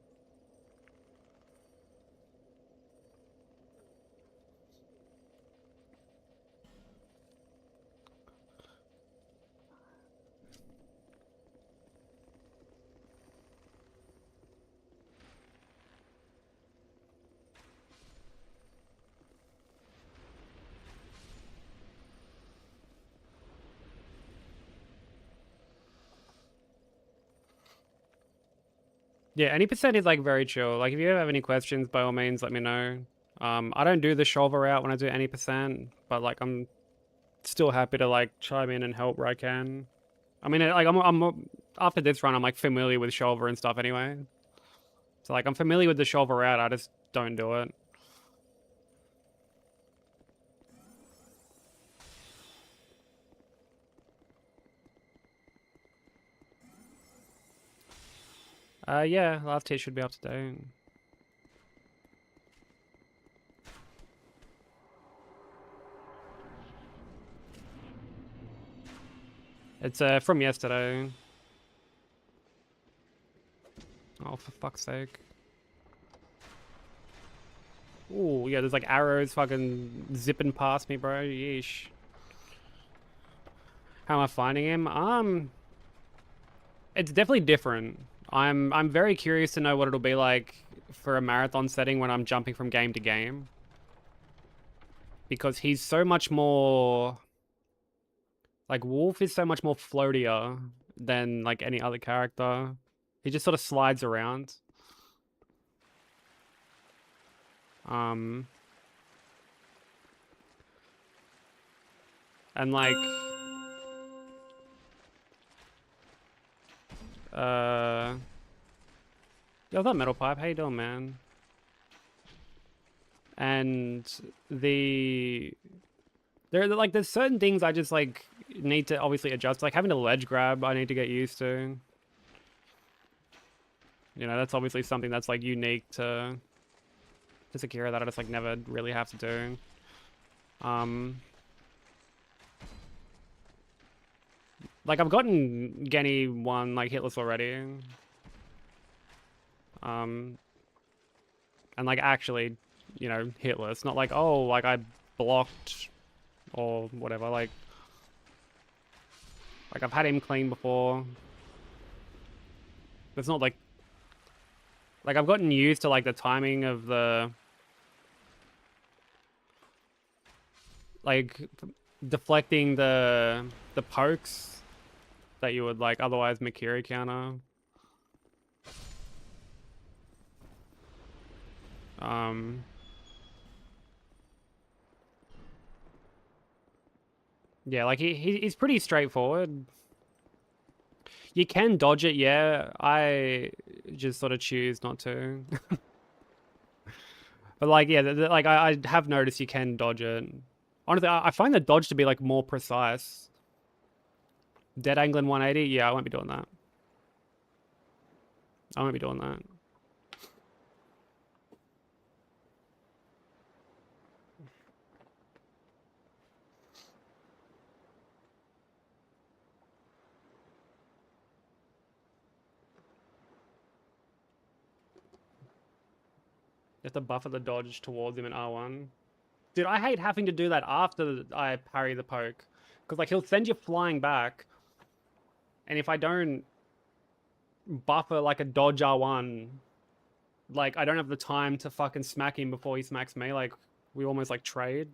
Yeah, any percent is like very chill. Like if you have any questions, by all means, let me know. I don't do the shoulder route when I do any percent, but like I'm still happy to like chime in and help where I can. I mean, like I'm after this run, I'm like familiar with shoulder and stuff anyway. So like I'm familiar with the shoulder route. I just don't do it. Yeah, last hit should be up to date. It's from yesterday. Oh, for fuck's sake. Ooh, yeah, there's like arrows fucking zipping past me, bro. Yeesh. How am I finding him? It's definitely different. I'm very curious to know what it'll be like for a marathon setting when I'm jumping from game to game. Because he's so much more... Like, Wolf is so much more floatier than, like, any other character. He just sort of slides around. And, like... Yo, that metal pipe, how you doing, man? And there's certain things I just like need to obviously adjust. Like having a ledge grab, I need to get used to. You know, that's obviously something that's like unique to Sekiro that I just like never really have to do. Like I've gotten Genny 1 like hitless already. And like actually, you know, hitless. Not like, oh, like I blocked or whatever. Like I've had him clean before. It's not like I've gotten used to like the timing of the like deflecting the pokes that you would like otherwise Mikiri counter. Yeah, like he's pretty straightforward. You can dodge it, yeah. I just sort of choose not to. But like, yeah, like I have noticed you can dodge it. Honestly, I find the dodge to be like more precise. Dead angle in 180, yeah, I won't be doing that. I won't be doing that. have to buffer the dodge towards him in R1. Dude, I hate having to do that after I parry the poke. Because, like, he'll send you flying back. And if I don't buffer, like, a dodge R1, like, I don't have the time to fucking smack him before he smacks me. Like, we almost, like, trade.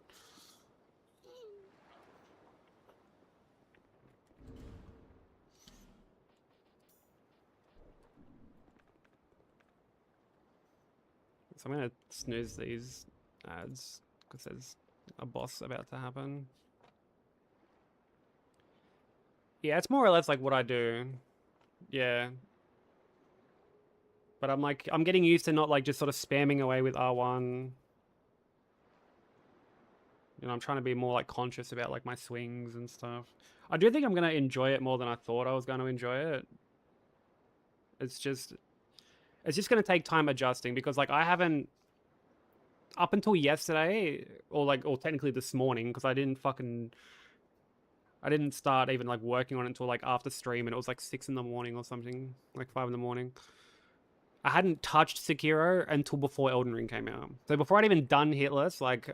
So I'm gonna snooze these ads. Because there's a boss about to happen. Yeah, it's more or less like what I do. Yeah. But I'm like, I'm getting used to not like just sort of spamming away with R1. You know, I'm trying to be more like conscious about like my swings and stuff. I do think I'm going to enjoy it more than I thought I was going to enjoy it. It's just going to take time adjusting because like I haven't, up until yesterday, or technically this morning, because I didn't start even like working on it until like after stream, and it was like 6 in the morning or something, like 5 in the morning. I hadn't touched Sekiro until before Elden Ring came out. So before I'd even done Hitless, like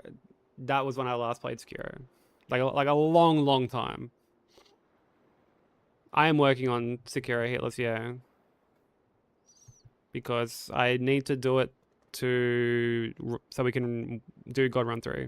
that was when I last played Sekiro. Like a long, long time. I am working on Sekiro Hitless, yeah. Because I need to do it so we can do God Run 3.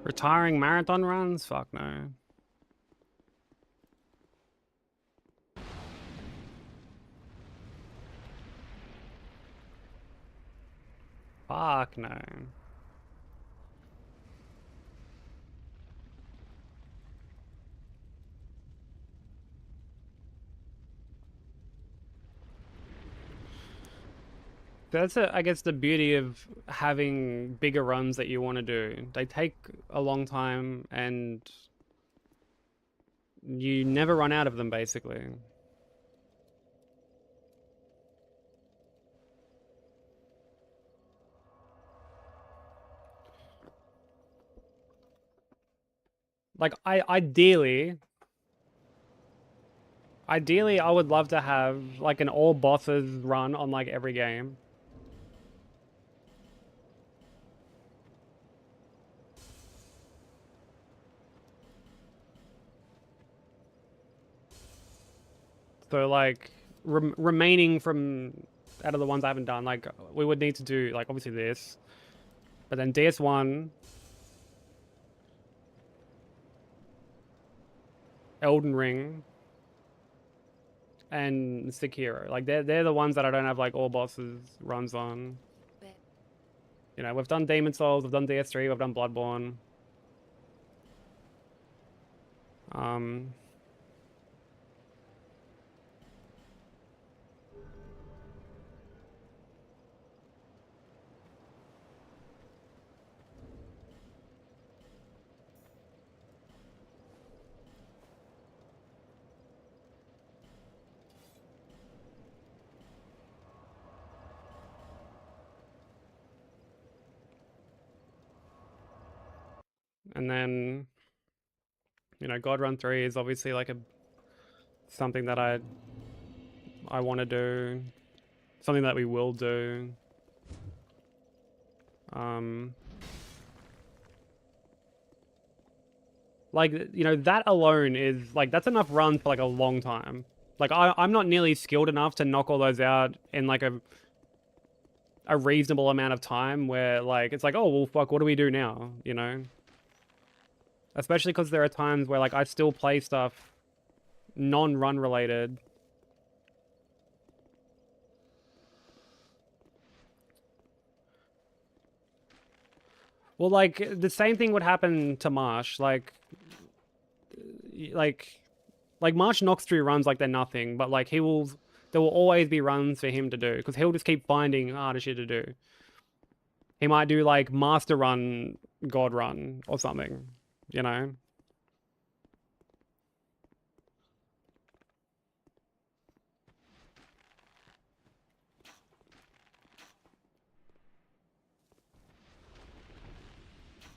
Retiring marathon runs? Fuck no. Fuck no. That's I guess the beauty of having bigger runs that you want to do. They take a long time and you never run out of them basically. Like ideally I would love to have like an all bosses run on like every game. So like remaining from out of the ones I haven't done, like we would need to do like obviously this, but then DS1, Elden Ring, and Sekiro. Like they're the ones that I don't have like all bosses runs on. You know, we've done Demon Souls, we've done DS3, we've done Bloodborne. Um, and then You know, God Run 3 is obviously like something that I want to do, something that we will do. Like, you know, that alone is like, that's enough runs for like a long time. Like I'm not nearly skilled enough to knock all those out in like a reasonable amount of time where like it's like, oh well fuck, what do we do now, you know? Especially because there are times where like I still play stuff non-run related. Well, like the same thing would happen to Marsh. Like Marsh knocks through runs like they're nothing, but like there will always be runs for him to do because he'll just keep finding harder shit to do. He might do like Master Run, God Run, or something, you know?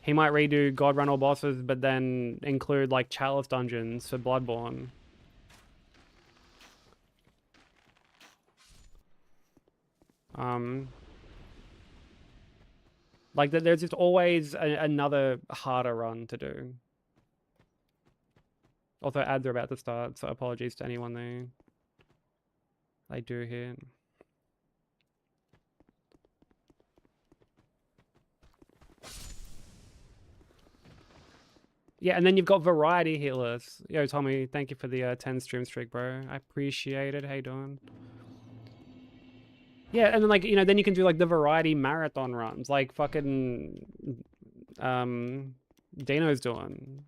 He might redo God Run all bosses, but then include like Chalice dungeons for Bloodborne. Like there's just always another harder run to do. Also, ads are about to start, so apologies to anyone they do here. Yeah, and then you've got Variety Hitless. Yo, Tommy, thank you for the 10 stream streak, bro. I appreciate it. How you doing? Yeah, and then like, you know, then you can do like the Variety marathon runs, like fucking Dino's doing.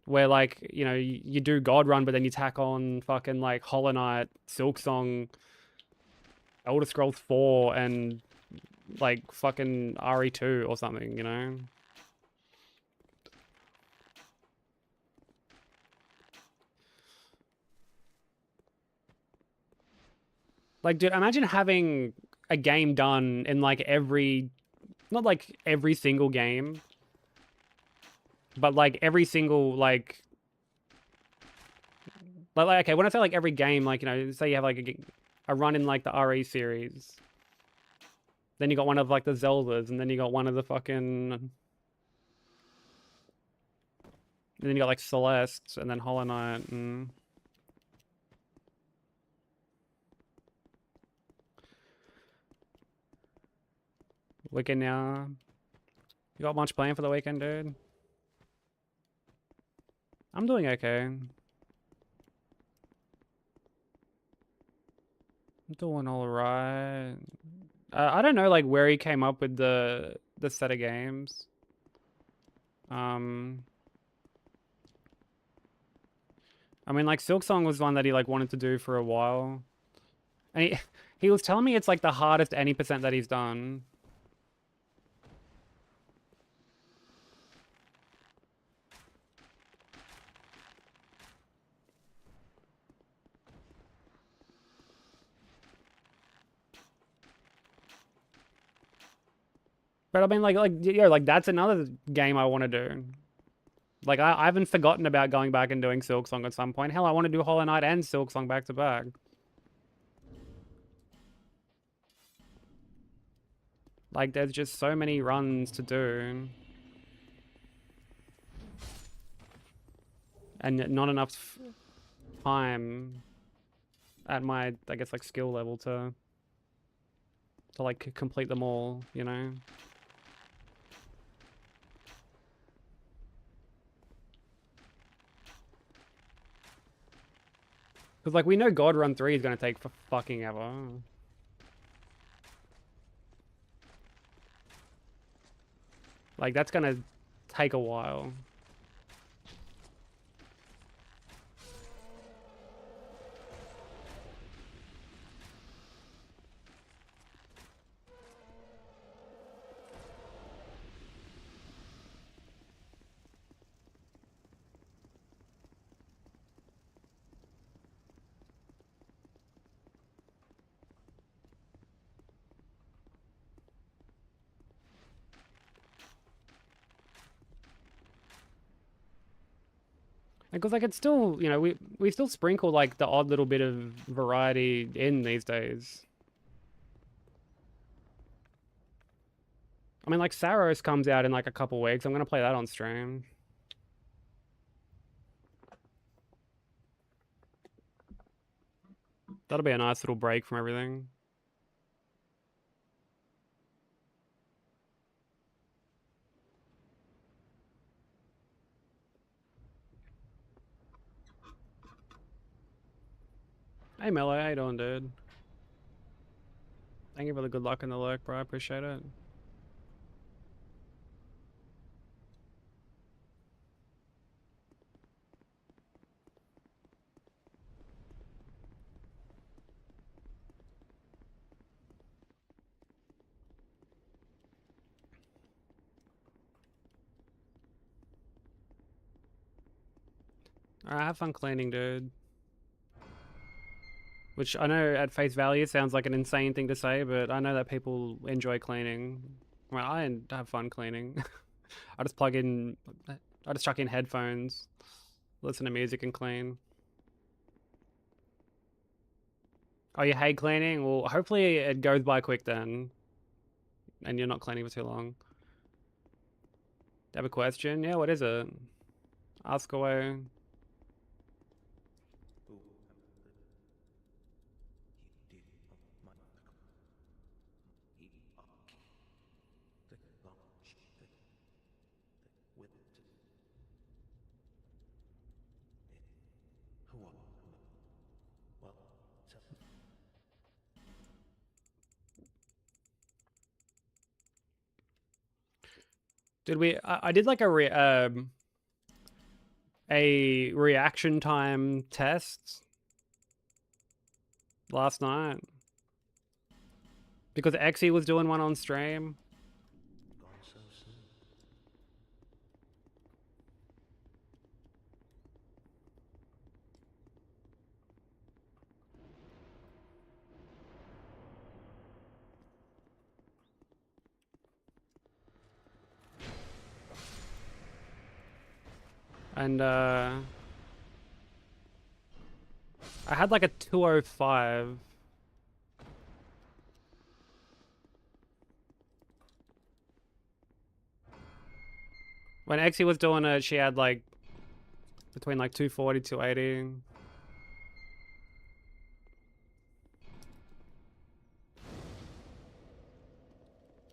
Where like, you know, you do God Run, but then you tack on fucking like Hollow Knight, Silksong, Elder Scrolls 4, and like fucking RE2 or something, you know? Like, dude, imagine having a game done in like not like every single game, but like every single like okay, when I say like every game, like, you know, say you have like a run in like the RE series, then you got one of like the Zeldas, and then you got one of the fucking, and then you got like Celeste, and then Hollow Knight, and Wicked now. You got much planned for the weekend, dude? I'm doing okay. I'm doing all right. I don't know like where he came up with the set of games. I mean, like Silksong was one that he like wanted to do for a while, and he was telling me it's like the hardest any percent that he's done. But I mean, like yeah, like that's another game I want to do. Like I haven't forgotten about going back and doing Silksong at some point. Hell, I want to do Hollow Knight and Silksong back to back. Like there's just so many runs to do. And not enough time at my, I guess, like skill level to like complete them all, you know? Because like we know God Run 3 is going to take for fucking ever. Like that's going to take a while. Because like it's still, you know, we still sprinkle like the odd little bit of variety in these days. I mean, like Saros comes out in like a couple weeks. I'm gonna play that on stream. That'll be a nice little break from everything. Hey Mello, how you doing, dude? Thank you for the good luck in the lurk, bro. I appreciate it. Alright, have fun cleaning, dude. Which I know at face value sounds like an insane thing to say, but I know that people enjoy cleaning. Well, I have fun cleaning. I just chuck in headphones, listen to music and clean. Oh, you hate cleaning? Well, hopefully it goes by quick then. And you're not cleaning for too long. Do you have a question? Yeah, what is it? Ask away. Did I did like a reaction time test last night because Exy was doing one on stream. And I had like a 205. When Exy was doing it, she had like between like 240, 280.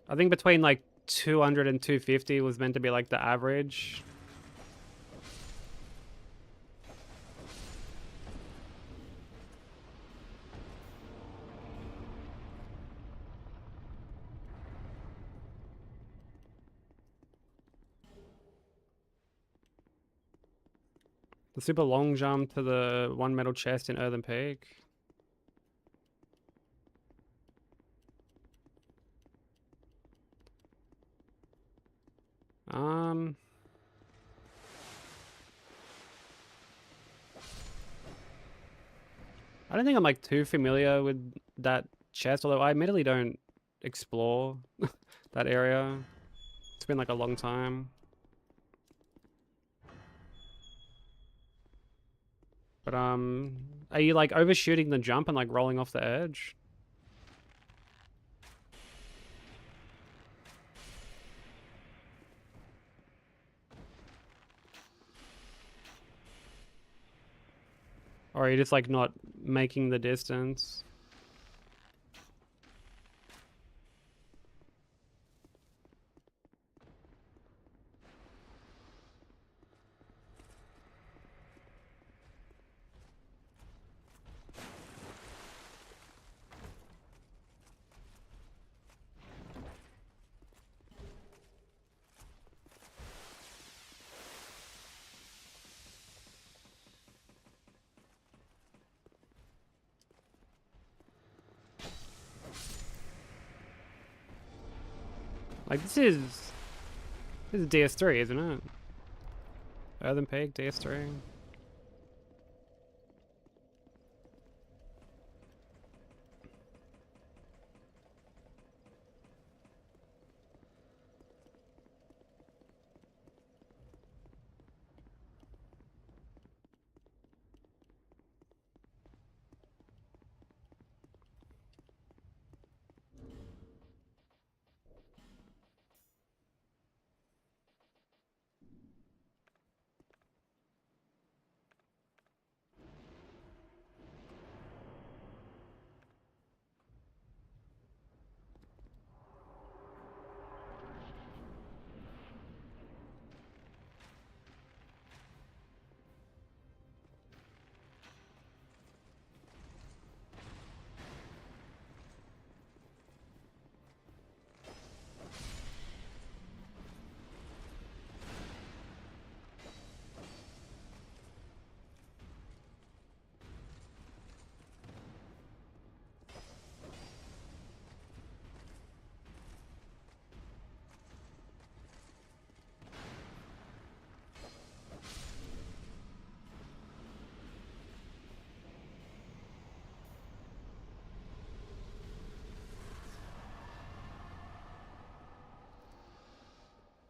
I think between like 200 and 250 was meant to be like the average. The super long jump to the one metal chest in Earthen Peak. I don't think I'm like too familiar with that chest, although I admittedly don't explore that area. It's been like a long time. But are you like overshooting the jump and like rolling off the edge? Or are you just like not making the distance? Like this is DS3, isn't it? Earthen Peak, DS3.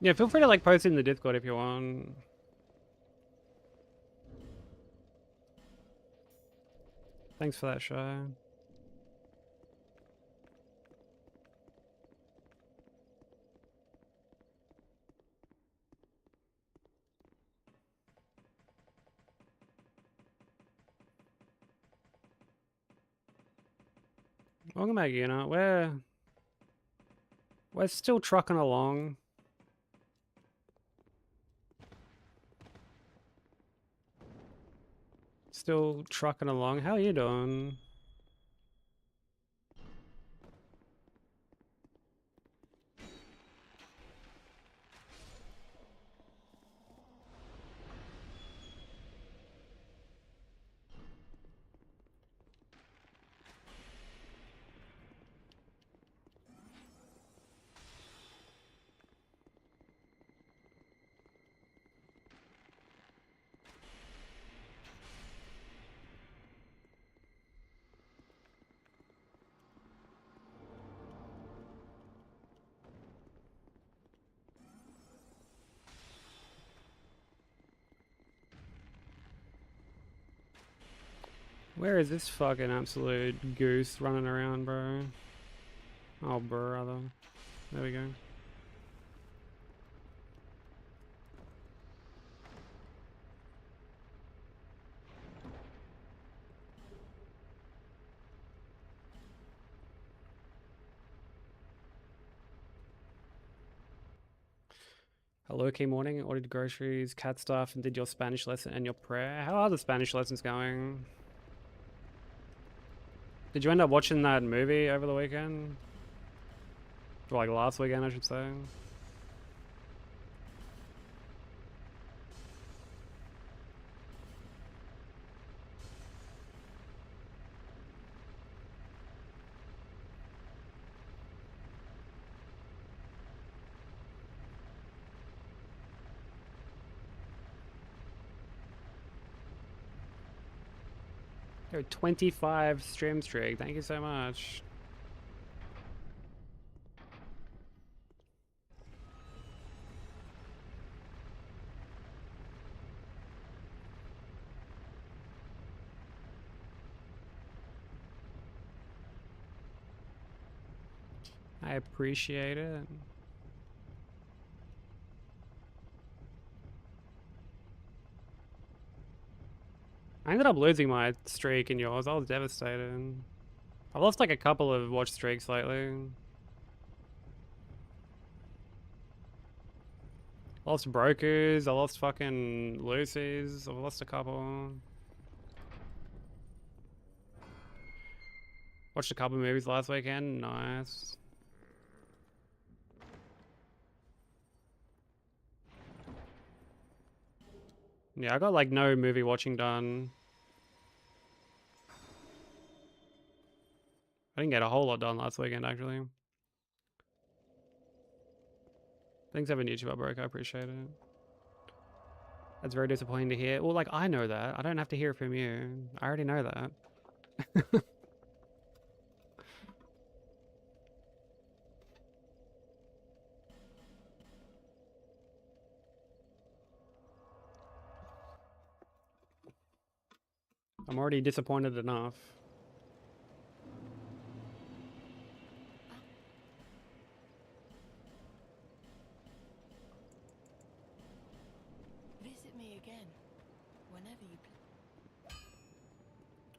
Yeah, feel free to like post in the Discord if you want. Thanks for that show. Welcome back, Una. We're still trucking along. Still trucking along. How are you doing? Where is this fucking absolute goose running around, bro? Oh, brother. There we go. Hello, Key Morning. Ordered groceries, cat stuff, and did your Spanish lesson and your prayer. How are the Spanish lessons going? Did you end up watching that movie over the weekend? Or like last weekend, I should say. Yo, 25 stream streak. Thank you so much. I appreciate it. I ended up losing my streak in yours. I was devastated. I've lost like a couple of watch streaks lately. I lost Brokers, I lost fucking Lucy's, I've lost a couple. Watched a couple movies last weekend, nice. Yeah, I got like no movie watching done. I didn't get a whole lot done last weekend actually. Thanks for having YouTube, Broke, I appreciate it. That's very disappointing to hear. Well, like, I know that. I don't have to hear it from you. I already know that. I'm already disappointed enough. Visit me again, whenever you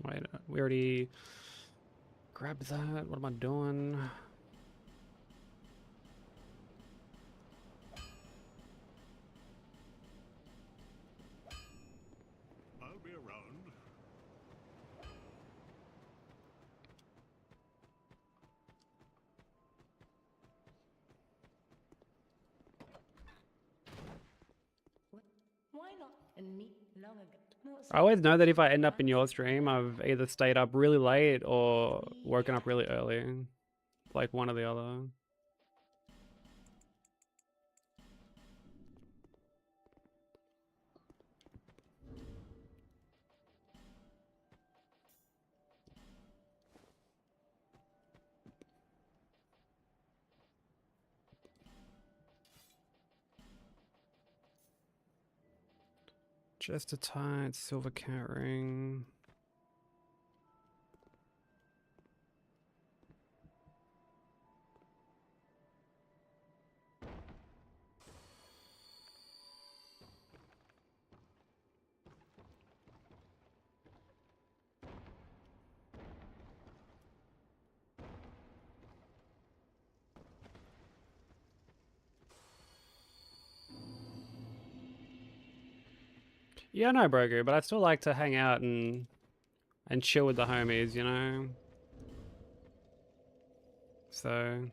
Wait, we already grabbed that. What am I doing? I'll be around. Why not? And me long ago. No, I always know that if I end up in your stream, I've either stayed up really late or woken up really early. Like one or the other. Just a tight silver cat ring. Yeah, no, Brogu, but I still like to hang out and chill with the homies, you know? So...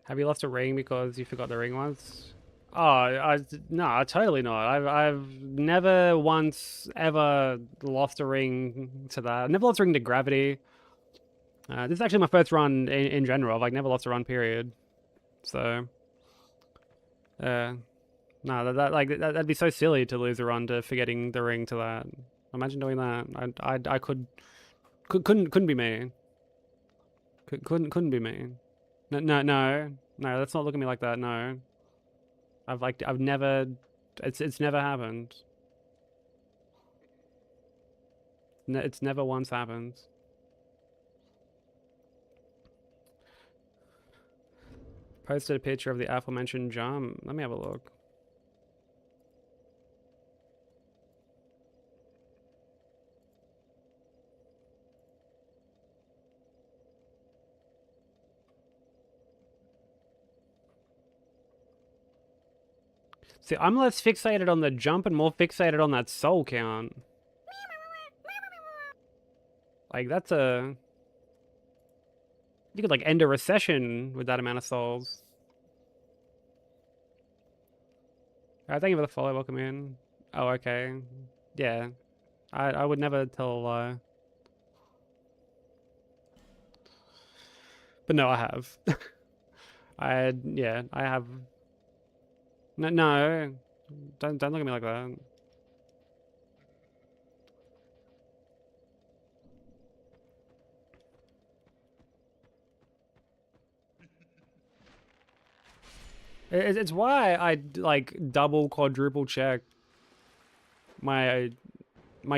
Have you lost a ring because you forgot the ring once? Oh, no, totally not. I've never once ever lost a ring to that. I've never lost a ring to gravity. This is actually my first run in general. I've like never lost a run, period. So, no, that'd be so silly to lose a run to forgetting the ring to that. Imagine doing that. I couldn't be me. Couldn't be me. No. Let's not look at me like that. No. I've never, it's never happened. It's never once happened. Posted a picture of the aforementioned jump. Let me have a look. See, I'm less fixated on the jump and more fixated on that soul count. Like, that's a... You could, like, end a recession with that amount of souls. Alright, thank you for the follow. Welcome in. Oh, okay. Yeah. I would never tell a lie. But no, I have. Yeah, I have... No. Don't look at me like that. It's why I like double, quadruple check my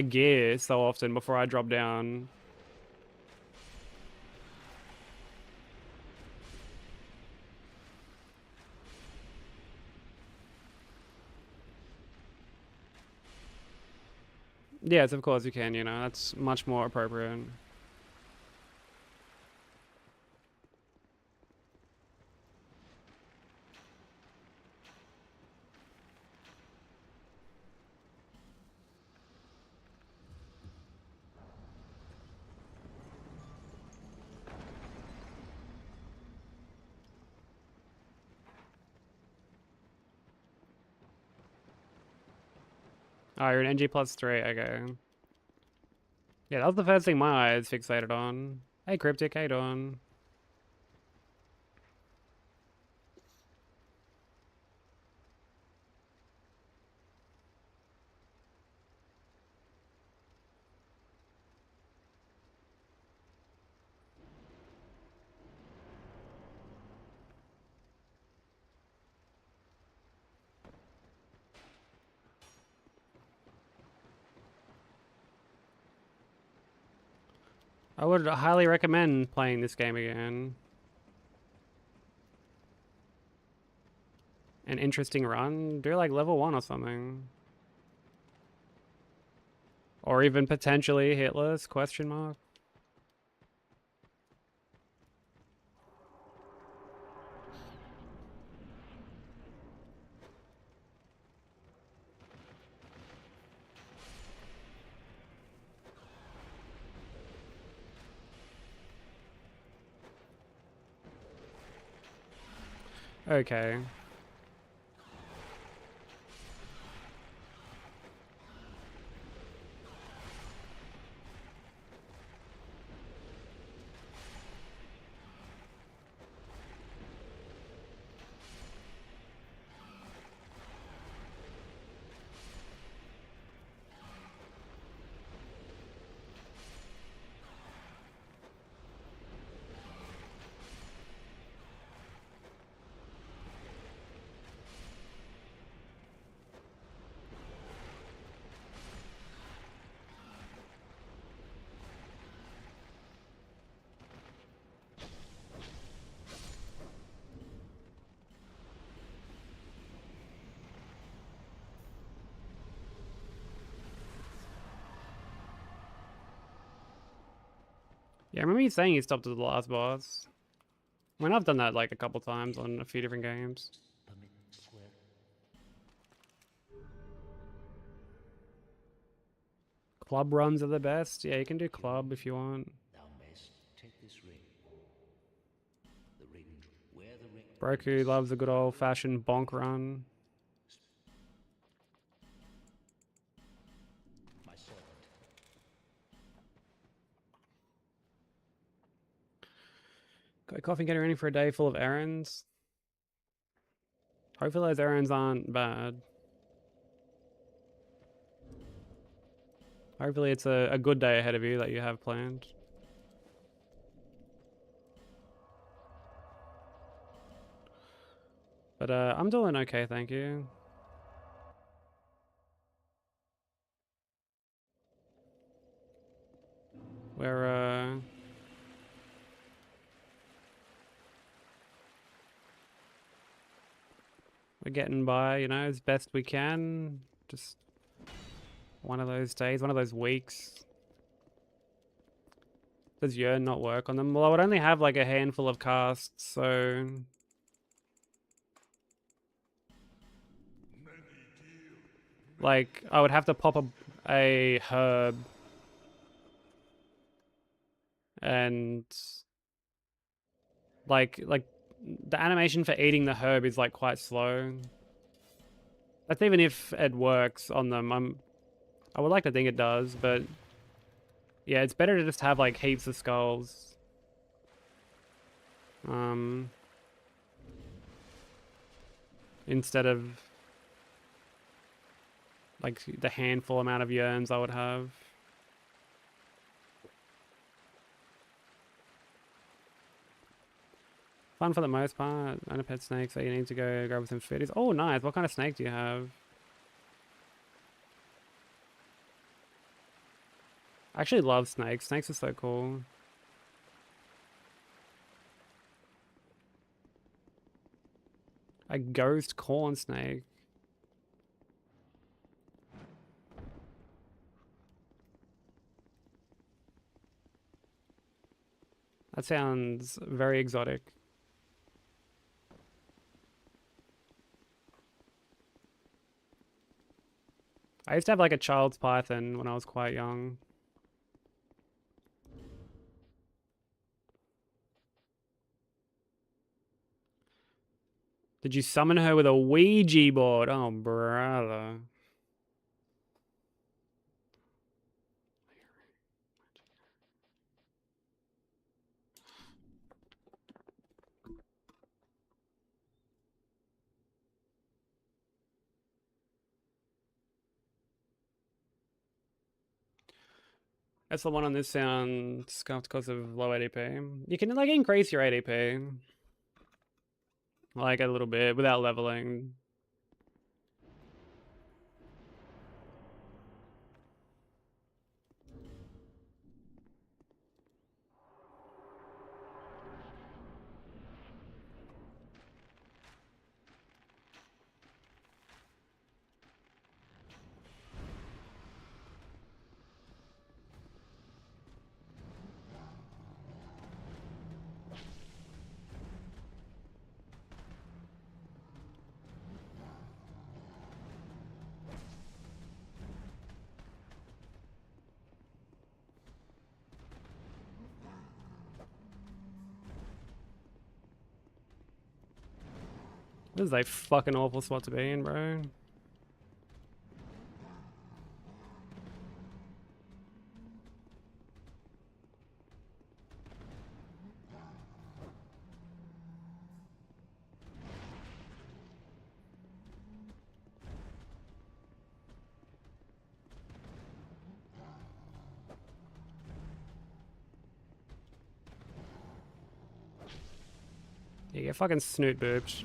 gear so often before I drop down. Yes, of course you can, you know, that's much more appropriate. Oh, you're an NG +3, okay. Yeah, that was the first thing my eyes fixated on. Hey, Cryptic, how you doing? I would highly recommend playing this game again. An interesting run? Do like level 1 or something. Or even potentially Hitless, question mark. Okay. Yeah, I remember you saying you stopped at the last boss. I mean, I've done that like a couple times on a few different games. Club runs are the best. Yeah, you can do club if you want. Broku loves a good old-fashioned bonk run. Go coffee and get ready for a day full of errands. Hopefully those errands aren't bad. Hopefully it's a good day ahead of you that you have planned. But I'm doing okay, thank you. We're getting by, you know, as best we can. Just one of those days, one of those weeks. Does Yearn not work on them? Well, I would only have like a handful of casts, so like I would have to pop a herb and like the animation for eating the herb is like quite slow. That's even if it works on them. I would like to think it does, but yeah, it's better to just have like heaps of skulls. Instead of like the handful amount of yearns I would have. Fun for the most part. And a pet snake, so you need to go grab some foodies. Oh, nice. What kind of snake do you have? I actually love snakes. Snakes are so cool. A ghost corn snake. That sounds very exotic. I used to have like a child's python when I was quite young. Did you summon her with a Ouija board? Oh, brother. That's the one on this sound scuffed because of low ADP. You can like increase your ADP. Like a little bit without leveling. This is a fucking awful spot to be in, bro. You get fucking snoot booped.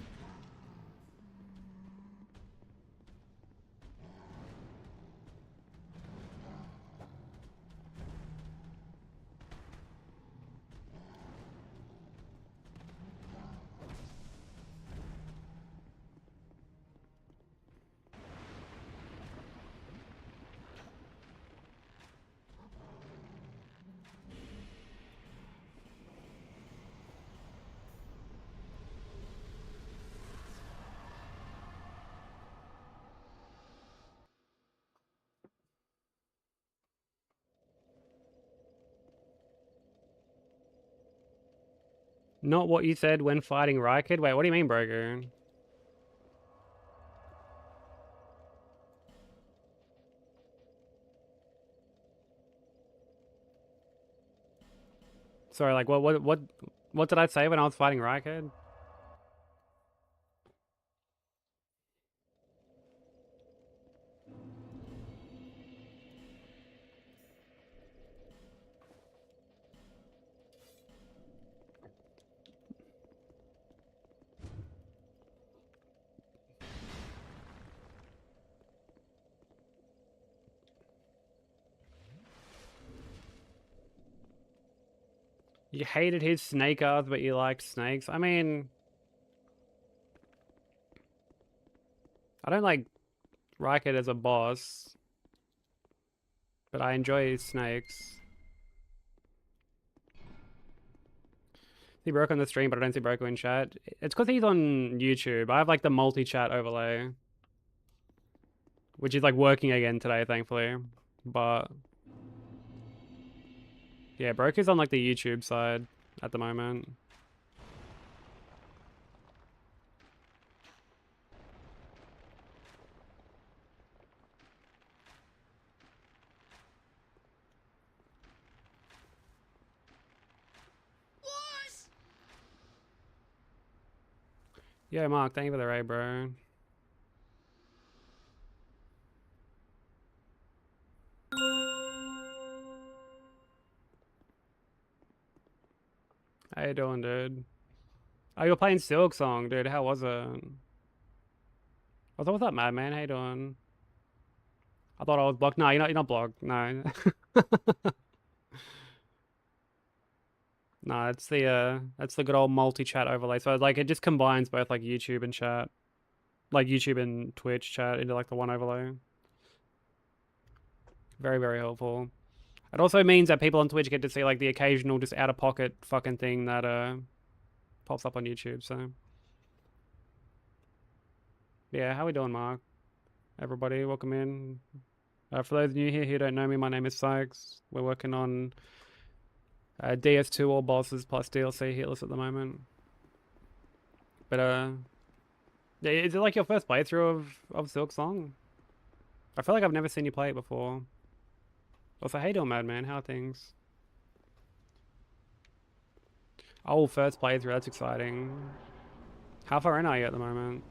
Not what you said when fighting Rykid? Wait, what do you mean, Broker? Sorry, like what did I say when I was fighting Rykid? You hated his snake arts, but you liked snakes. I mean, I don't like Rykid as a boss, but I enjoy his snakes. See Broco on the stream, but I don't see Broco in chat. It's because he's on YouTube. I have like the multi-chat overlay, which is like working again today, thankfully. But yeah, Broco's on like the YouTube side at the moment. Yeah, Mark, thank you for the raid, bro. How you doing, dude? Oh, you're playing Silk Song, dude. How was it? What's up, Madman? How you doing? I thought I was blocked. No, you're not blocked. No. No, it's the good old multi-chat overlay. So like it just combines both like YouTube and chat. Like YouTube and Twitch chat into like the one overlay. Very, very helpful. It also means that people on Twitch get to see like the occasional just out of pocket fucking thing that pops up on YouTube, so. Yeah, how we doing, Mark? Everybody, welcome in. For those new here who don't know me, my name is Sykes. We're working on DS2 all bosses plus DLC Hitless at the moment. But is it like your first playthrough of Silk Song? I feel like I've never seen you play it before. Also, hey doing, Madman, how are things? Oh, first playthrough, that's exciting. How far in are you at the moment?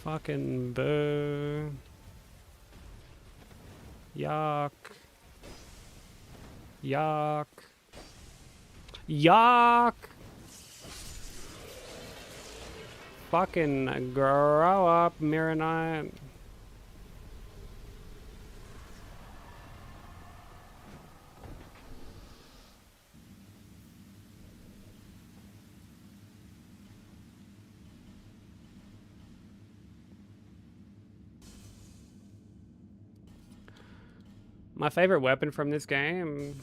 Fucking boo. Yuck. Yuck. Yuck! Fucking grow up, Mirror Knight. My favorite weapon from this game...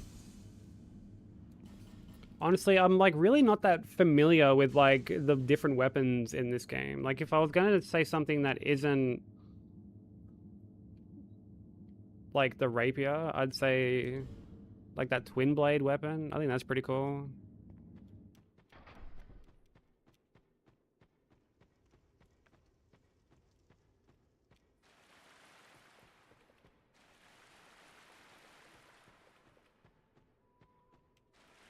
Honestly, I'm like really not that familiar with like the different weapons in this game. Like if I was gonna say something that isn't like the rapier, I'd say like that twin blade weapon. I think that's pretty cool.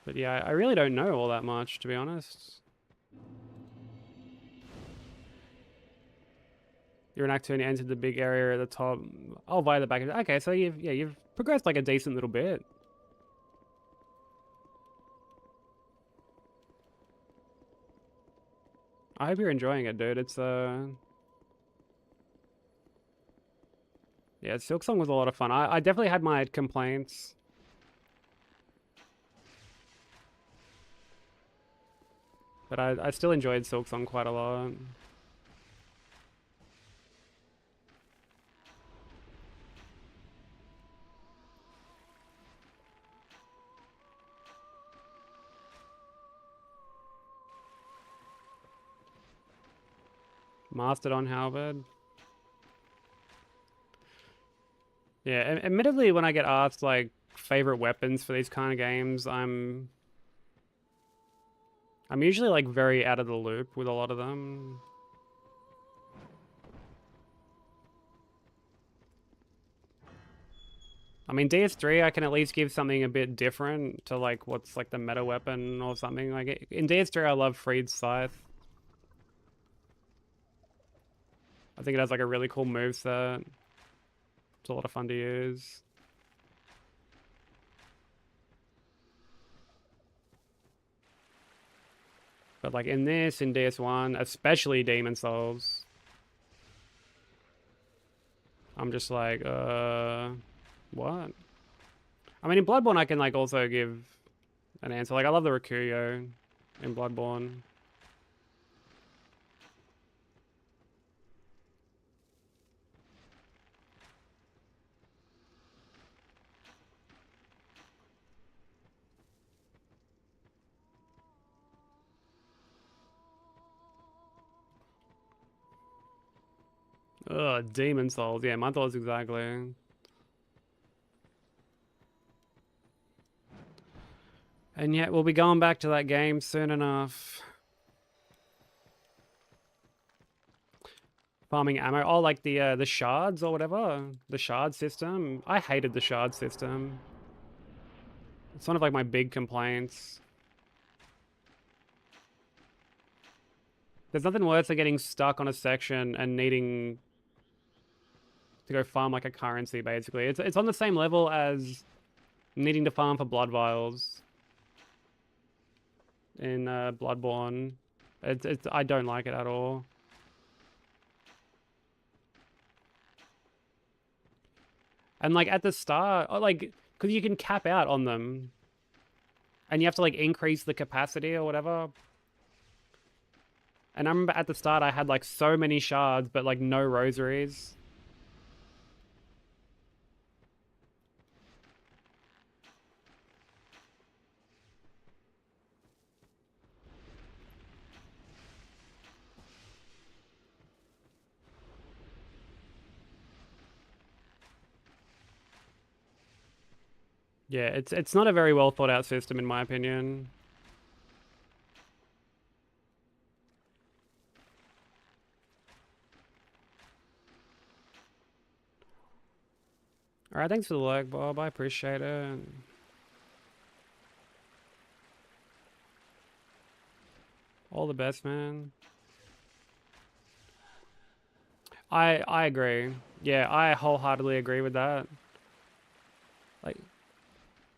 But yeah, I really don't know all that much, to be honest. You're an actor and you entered the big area at the top. Oh, via the back. Okay, so you've progressed like a decent little bit. I hope you're enjoying it, dude. It's Yeah, Silksong was a lot of fun. I definitely had my complaints. But I still enjoyed Silksong quite a lot. Mastodon Halberd. Yeah, admittedly, when I get asked like favorite weapons for these kind of games, I'm usually like very out of the loop with a lot of them. I mean, DS3, I can at least give something a bit different to like what's like the meta weapon or something. Like in DS3, I love Freed's Scythe. I think it has like a really cool moveset. It's a lot of fun to use. But like in this, in DS1, especially Demon Souls, I'm just like, what? I mean, in Bloodborne, I can like also give an answer. Like, I love the Rikuyo in Bloodborne. Ugh, Demon Souls. Yeah, my thoughts exactly. And yet, we'll be going back to that game soon enough. Farming ammo. Oh, like the shards or whatever. The shard system. I hated the shard system. It's one of like my big complaints. There's nothing worse than getting stuck on a section and needing to go farm like a currency, basically. It's on the same level as needing to farm for blood vials in Bloodborne. I don't like it at all. And like at the start, like, because you can cap out on them, and you have to like increase the capacity or whatever. And I remember at the start I had like so many shards, but like no rosaries. Yeah, it's not a very well thought out system in my opinion. Alright, thanks for the like, Bob. I appreciate it. All the best, man. I agree. Yeah, I wholeheartedly agree with that. Like,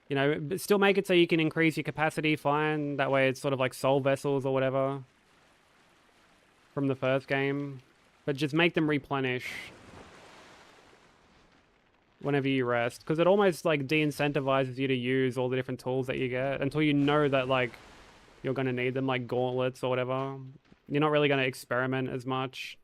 you know, but still make it so you can increase your capacity, fine. That way it's sort of like soul vessels or whatever from the first game. But just make them replenish whenever you rest. Because it almost like de-incentivizes you to use all the different tools that you get until you know that like you're going to need them, like gauntlets or whatever. You're not really going to experiment as much.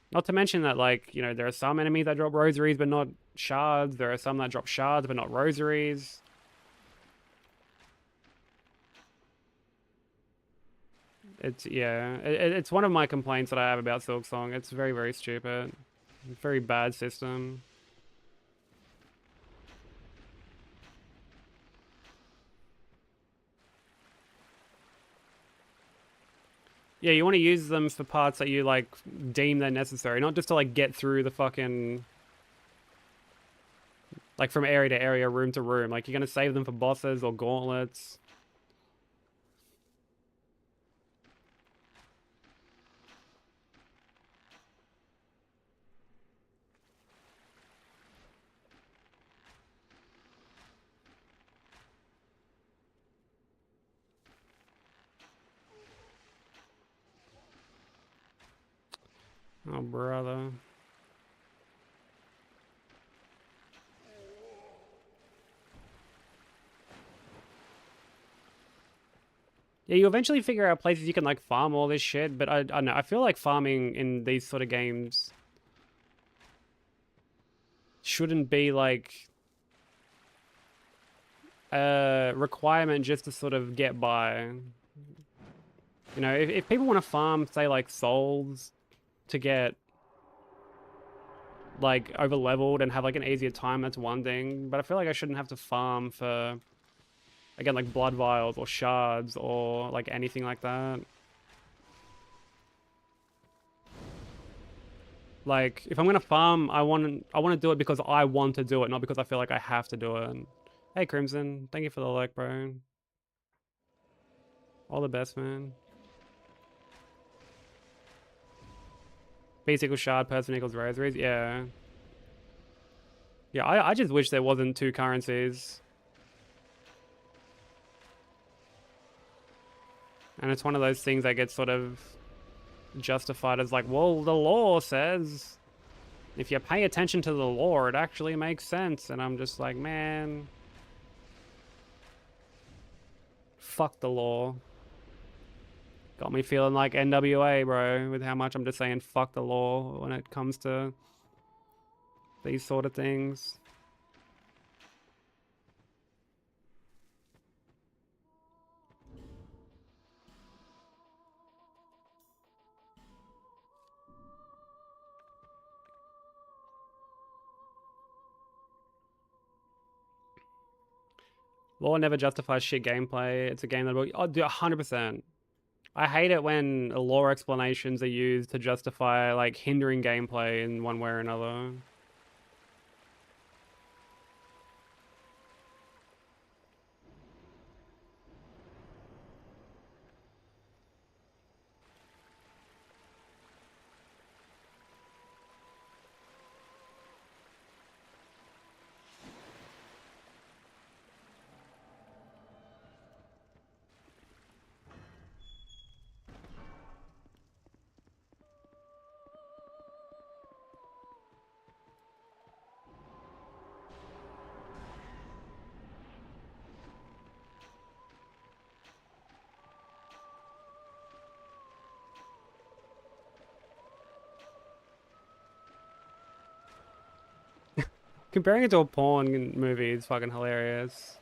Not to mention that, like, you know, there are some enemies that drop rosaries but not shards. There are some that drop shards but not rosaries. Yeah, it's one of my complaints that I have about Silksong. It's very, very stupid. Very bad system. Yeah, you want to use them for parts that you, like, deem they're necessary. Not just to, like, get through the fucking... Like, from area to area, room to room. Like, you're going to save them for bosses or gauntlets. Oh, brother. Yeah, you eventually figure out places you can like farm all this shit, but I don't know. I feel like farming in these sort of games shouldn't be like a requirement just to sort of get by. You know, if people want to farm, say like souls to get like over leveled and have like an easier time, that's one thing. But I feel like I shouldn't have to farm for, again, like blood vials or shards or like anything like that. Like, if I'm gonna farm, I want to do it because I want to do it, not because I feel like I have to do it. Hey, Crimson, thank you for the like, bro. All the best, man. Beast equals shard, person equals rosaries. Yeah. Yeah, I just wish there wasn't two currencies. And it's one of those things that gets sort of justified as like, well, the law says if you pay attention to the law, it actually makes sense. And I'm just like, man, fuck the law. Got me feeling like NWA, bro, with how much I'm just saying fuck the law when it comes to these sort of things. Law never justifies shit gameplay. It's a game that will... Oh, dude, 100%. I hate it when law explanations are used to justify, like, hindering gameplay in one way or another. Comparing it to a porn movie is fucking hilarious.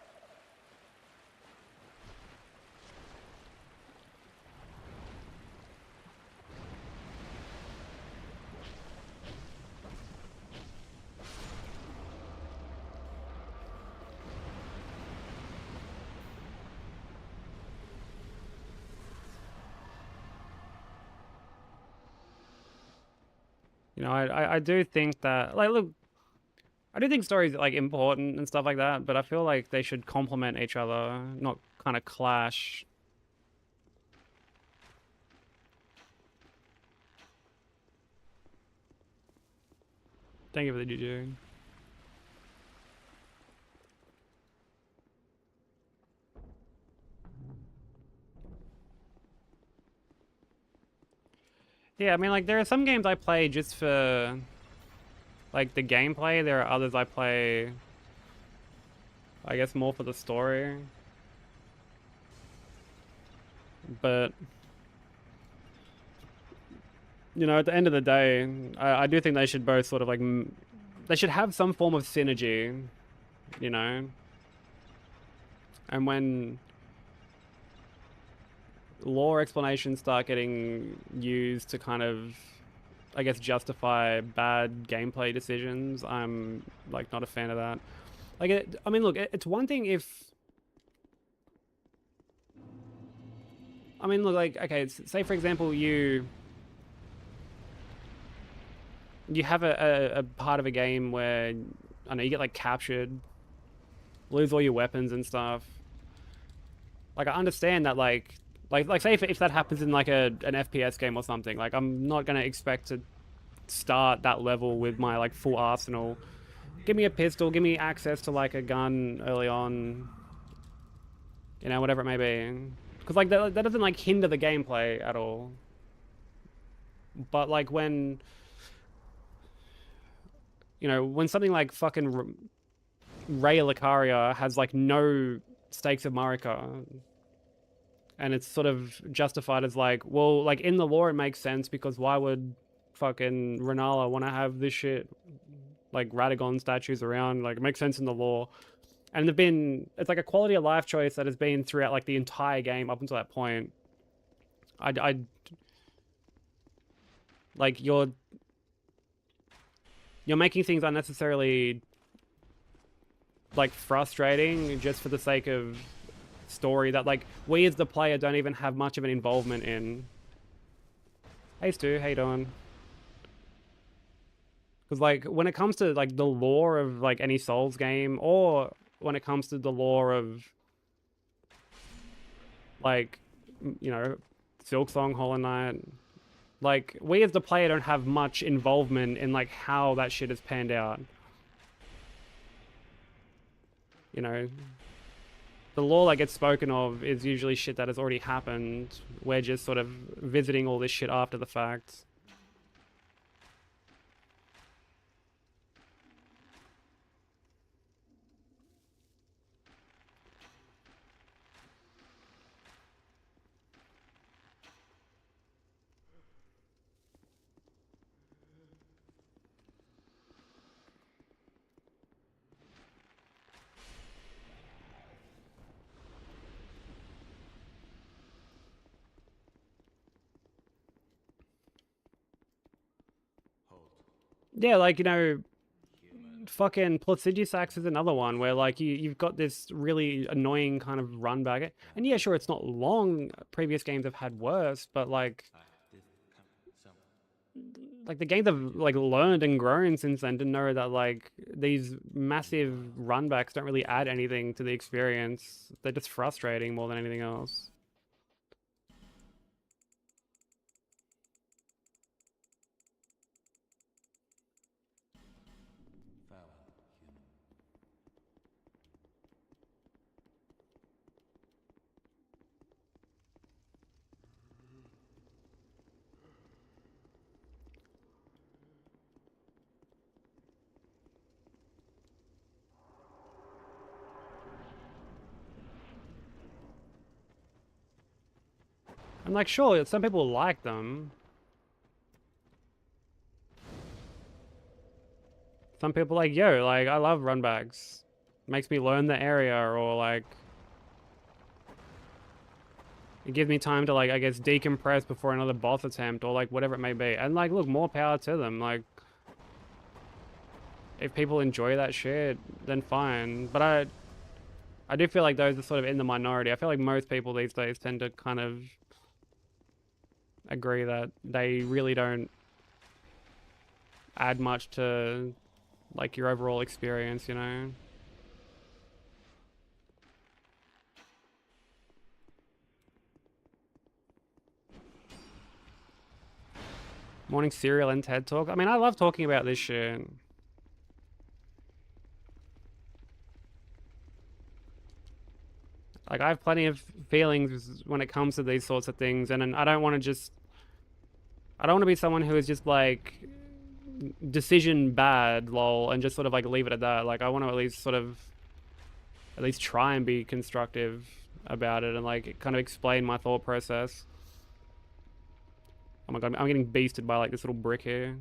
You know, I do think that, like, look, I do think stories are, like, important and stuff like that, but I feel like they should complement each other, not kind of clash. Thank you for the juju. Yeah, I mean, like, there are some games I play just for, like, the gameplay. There are others I play, I guess, more for the story. But, you know, at the end of the day, I do think they should both sort of, like, they should have some form of synergy, you know? And when lore explanations start getting used to kind of, I guess, justify bad gameplay decisions, I'm, like, not a fan of that. Like, I mean, look, it's one thing if... I mean, look, like, okay, say, for example, you have a part of a game where, I don't know, you get, like, captured, lose all your weapons and stuff. Like, I understand that, like say if that happens in, like, an FPS game or something, like, I'm not gonna expect to start that level with my, like, full arsenal. Give me a pistol, give me access to, like, a gun early on, you know, whatever it may be. Because, like, that doesn't, like, hinder the gameplay at all. But like when, you know, when something like fucking Ray Lucaria has like no stakes of Marika, and it's sort of justified as like, well, like in the lore it makes sense because why would fucking Renala want to have this shit like Radagon statues around? Like it makes sense in the lore. And they've been, it's like a quality of life choice that has been throughout like the entire game up until that point. I like you're making things unnecessarily like frustrating just for the sake of story that like we as the player don't even have much of an involvement in. Hey Stu, how you doing? Because like when it comes to like the lore of like any Souls game, or when it comes to the lore of like, you know, Silksong, Hollow Knight, like we as the player don't have much involvement in like how that shit has panned out. You know, the lore that gets spoken of is usually shit that has already happened. We're just sort of visiting all this shit after the fact. Yeah, like, you know, fucking Placidusax is another one where like you've got this really annoying kind of run back. And yeah, sure, it's not long. Previous games have had worse, but like the games have like learned and grown since then to know that like these massive runbacks don't really add anything to the experience. They're just frustrating more than anything else. I'm like, sure, some people like them. Some people like, yo, like, I love runbacks. Makes me learn the area, or like, it gives me time to like, I guess, decompress before another boss attempt, or like, whatever it may be. And like, look, more power to them. Like, if people enjoy that shit, then fine. But I do feel like those are sort of in the minority. I feel like most people these days tend to kind of agree that they really don't add much to like your overall experience, you know? Morning cereal and TED Talk. I mean, I love talking about this shit. Like, I have plenty of feelings when it comes to these sorts of things, and I don't want to be someone who is just like decision bad, lol, and just sort of like leave it at that. Like, I want to at least sort of try and be constructive about it and like kind of explain my thought process. Oh my god, I'm getting beasted by like this little brick here.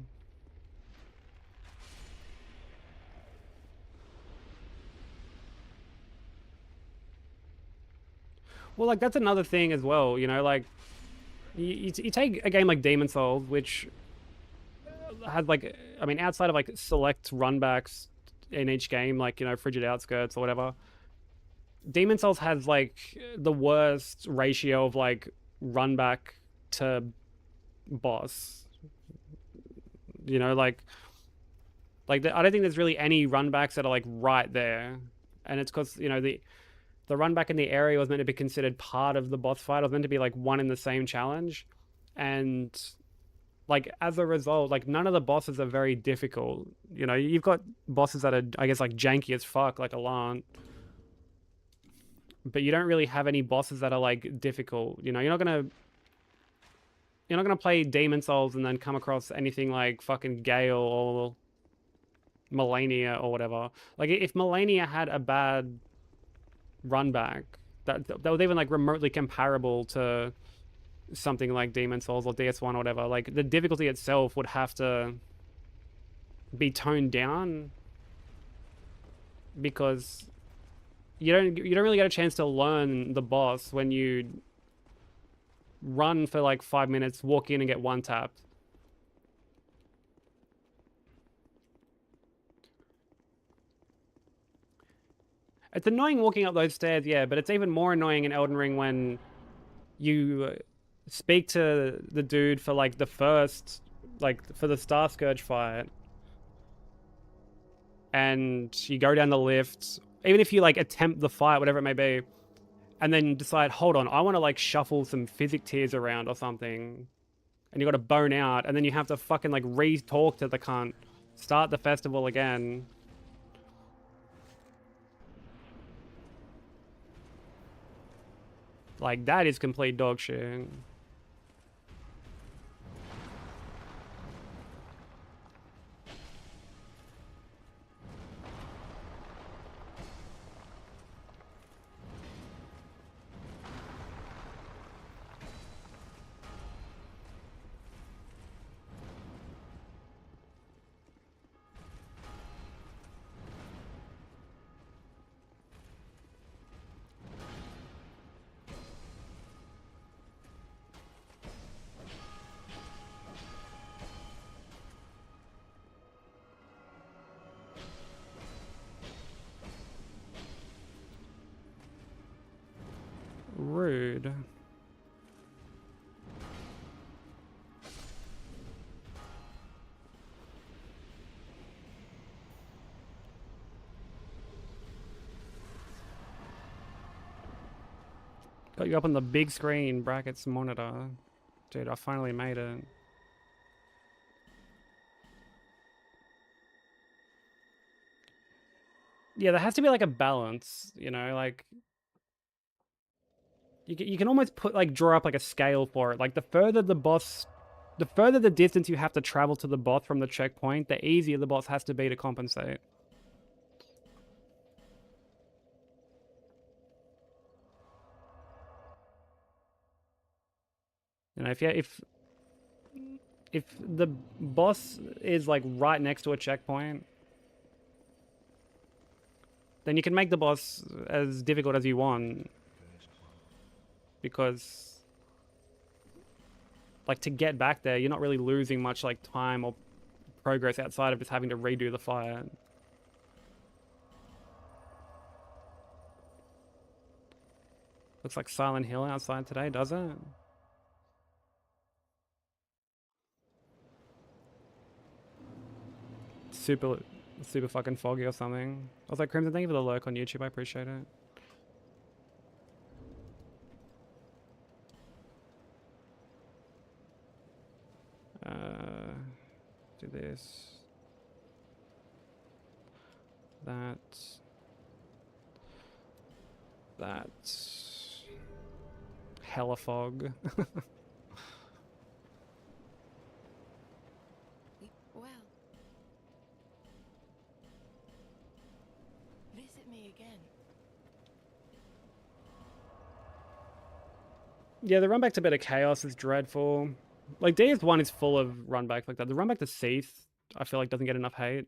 Well, like that's another thing as well, you know, like you take a game like Demon Souls, which had like, I mean, outside of like select runbacks in each game, like, you know, Frigid Outskirts or whatever, Demon Souls has like the worst ratio of like runback to boss. You know, like I don't think there's really any runbacks that are like right there, and it's because, you know, the runback in the area was meant to be considered part of the boss fight. It was meant to be like one in the same challenge, and like as a result, like none of the bosses are very difficult. You know, you've got bosses that are, I guess, like janky as fuck, like Alant, but you don't really have any bosses that are like difficult. You know, you're not gonna You're not gonna play Demon Souls and then come across anything like fucking Gale or Melania or whatever. Like, if Melania had a bad run back that was even like remotely comparable to something like Demon Souls or DS1 or whatever, like the difficulty itself would have to be toned down because you don't really get a chance to learn the boss when you run for like 5 minutes, walk in and get one tapped. It's annoying walking up those stairs, yeah, but it's even more annoying in Elden Ring when you speak to the dude for like the first, like for the Star Scourge fight, and you go down the lift, even if you like attempt the fight, whatever it may be, and then decide, hold on, I want to like shuffle some physic tears around or something, and you got to bone out, and then you have to fucking like re-talk to the cunt, start the festival again. Like, that is complete dog shit. Rude. Got you up on the big screen, brackets monitor. Dude, I finally made it. Yeah, there has to be like a balance, you know, like you can almost put like draw up like a scale for it. Like the further the distance you have to travel to the boss from the checkpoint, the easier the boss has to be to compensate. You know, if the boss is like right next to a checkpoint, then you can make the boss as difficult as you want. Because like to get back there, you're not really losing much like time or progress outside of just having to redo the fight. Looks like Silent Hill outside today, does it? Super fucking foggy or something. I was like, Crimson, thank you for the lurk on YouTube, I appreciate it. Do this. That. Hella fog. Well. Visit me again. Yeah, the run back to Bit of Chaos is dreadful. Like, DS1 is full of run back like that. The run back to Seath, I feel like doesn't get enough hate.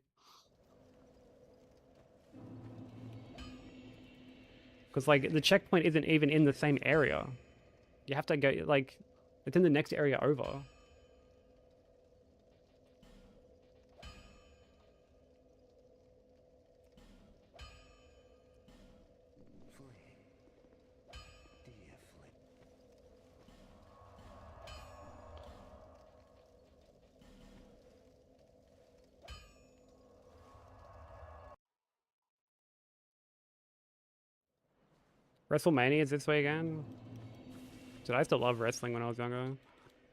Because, like, the checkpoint isn't even in the same area. You have to go, like, it's in the next area over. WrestleMania is this way again? Dude, I used to love wrestling when I was younger.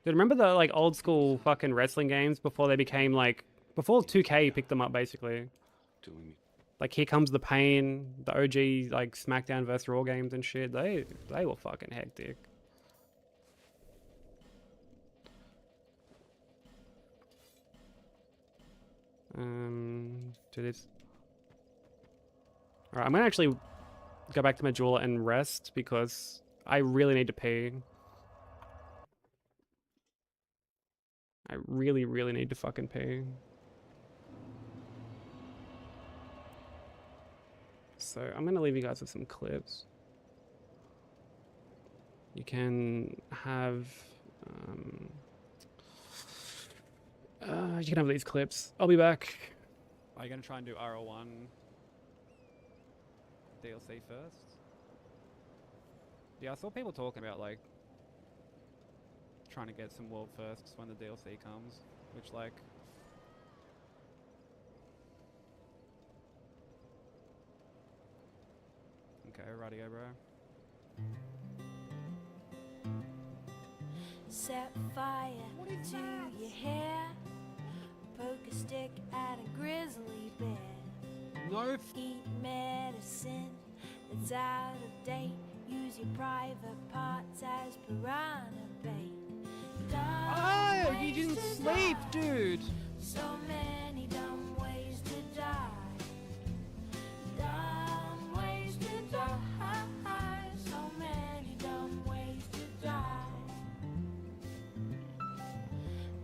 Dude, remember the, like, old school fucking wrestling games before they became, like... Before 2K picked them up, basically. Like, Here Comes the Pain, the OG, like, SmackDown vs. Raw games and shit. They were fucking hectic. do this. Alright, I'm gonna actually go back to Majula and rest because I really need to pee. I really, really need to fucking pee. So I'm gonna leave you guys with some clips. You can have these clips. I'll be back. Are you gonna try and do RL1 DLC first? Yeah, I saw people talking about like trying to get some world firsts when the DLC comes, which like okay, rightio, bro. Set fire to your hair. Poke a stick at a grizzly bear. No. Eat medicine that's out of date. Use your private parts as piranha bait. Oh, you didn't sleep, dude. So many dumb ways to die. Dumb ways to die. So many dumb ways to die.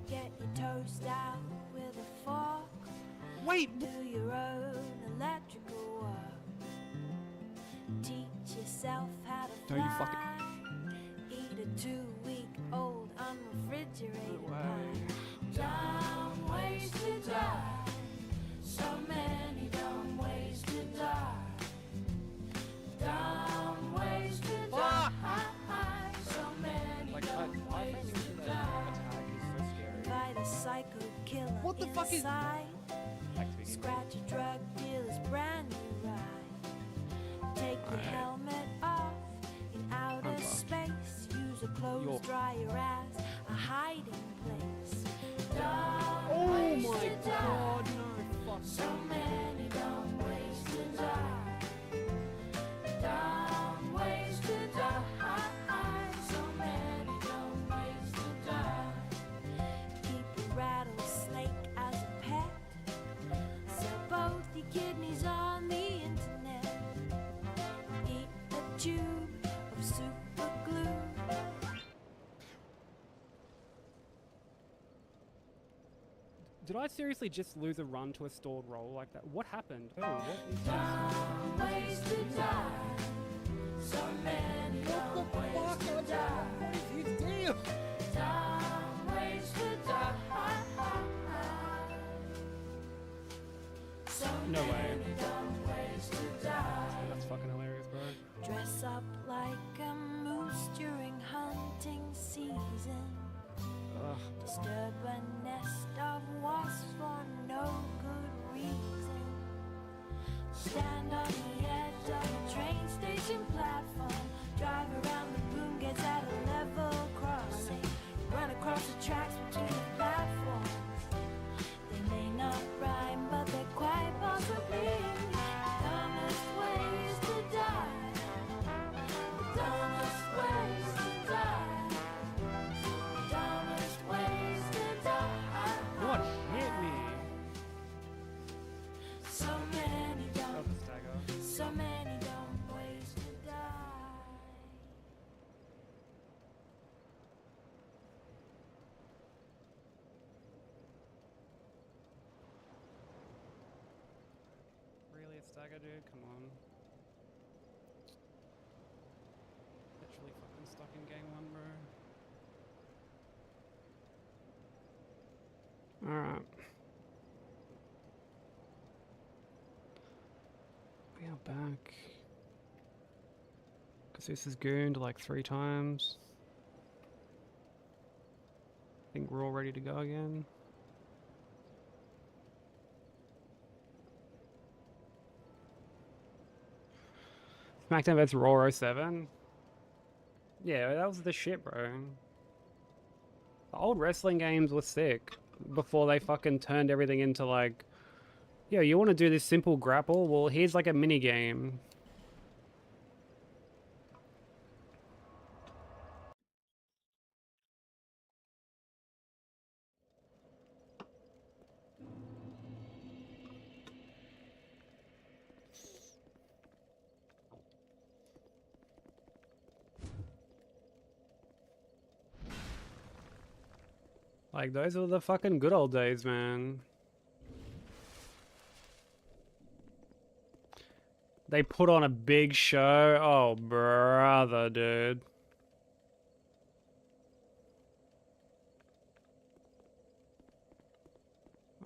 Get your toast out with a fork. Wait. Do your own electrical work. Teach yourself how to fly. Don't you fucking... Eat a 2-week-old unrefrigerated No way. pie. Dumb ways to die. So many dumb ways to die. Dumb ways to die. So many dumb ways to die. Invite a psycho killer. What the fuck is- inside. Scratch a drug dealer's brand new ride. Take your helmet off in outer space. Use a clothes dryer as a hiding place. Dumb ways to die. So many dumb ways to die. Dumb ways to die. So many dumb ways to die. Keep a rattlesnake as a pet. Sell both your kidneys on the internet. Eat a tube of super glue. Did I seriously just lose a run to a stalled roll like that? What happened? Oh, what is this? Dumb ways to die. So many dumb ways to die. What is his deal? Dumb ways to die. So No way. many dumb ways to die. That's fucking hilarious, bro. Dress up like a moose during hunting season. Ugh. Disturb a nest of wasps for no good reason. Stand on the edge of a train station platform. Drive around the boom gates at a level crossing. Run across the tracks between the platforms. They may not rhyme, but they're quite possibly the dumbest ways to die. The dumbest ways to die. The dumbest ways to die. What hit me? So many That dumb, was a stagger. so many dumb ways to die. Really a stagger, dude? Come on. Literally fucking stuck in game one, bro. Alright. We are back. Because this is gooned like 3 times. I think we're all ready to go again. SmackDown vs Raw 07? Yeah, that was the shit, bro. The old wrestling games were sick. Before they fucking turned everything into like, yo, you want to do this simple grapple? Well, here's like a mini game. Like, those were the fucking good old days, man. They put on a big show. Oh, brother, dude.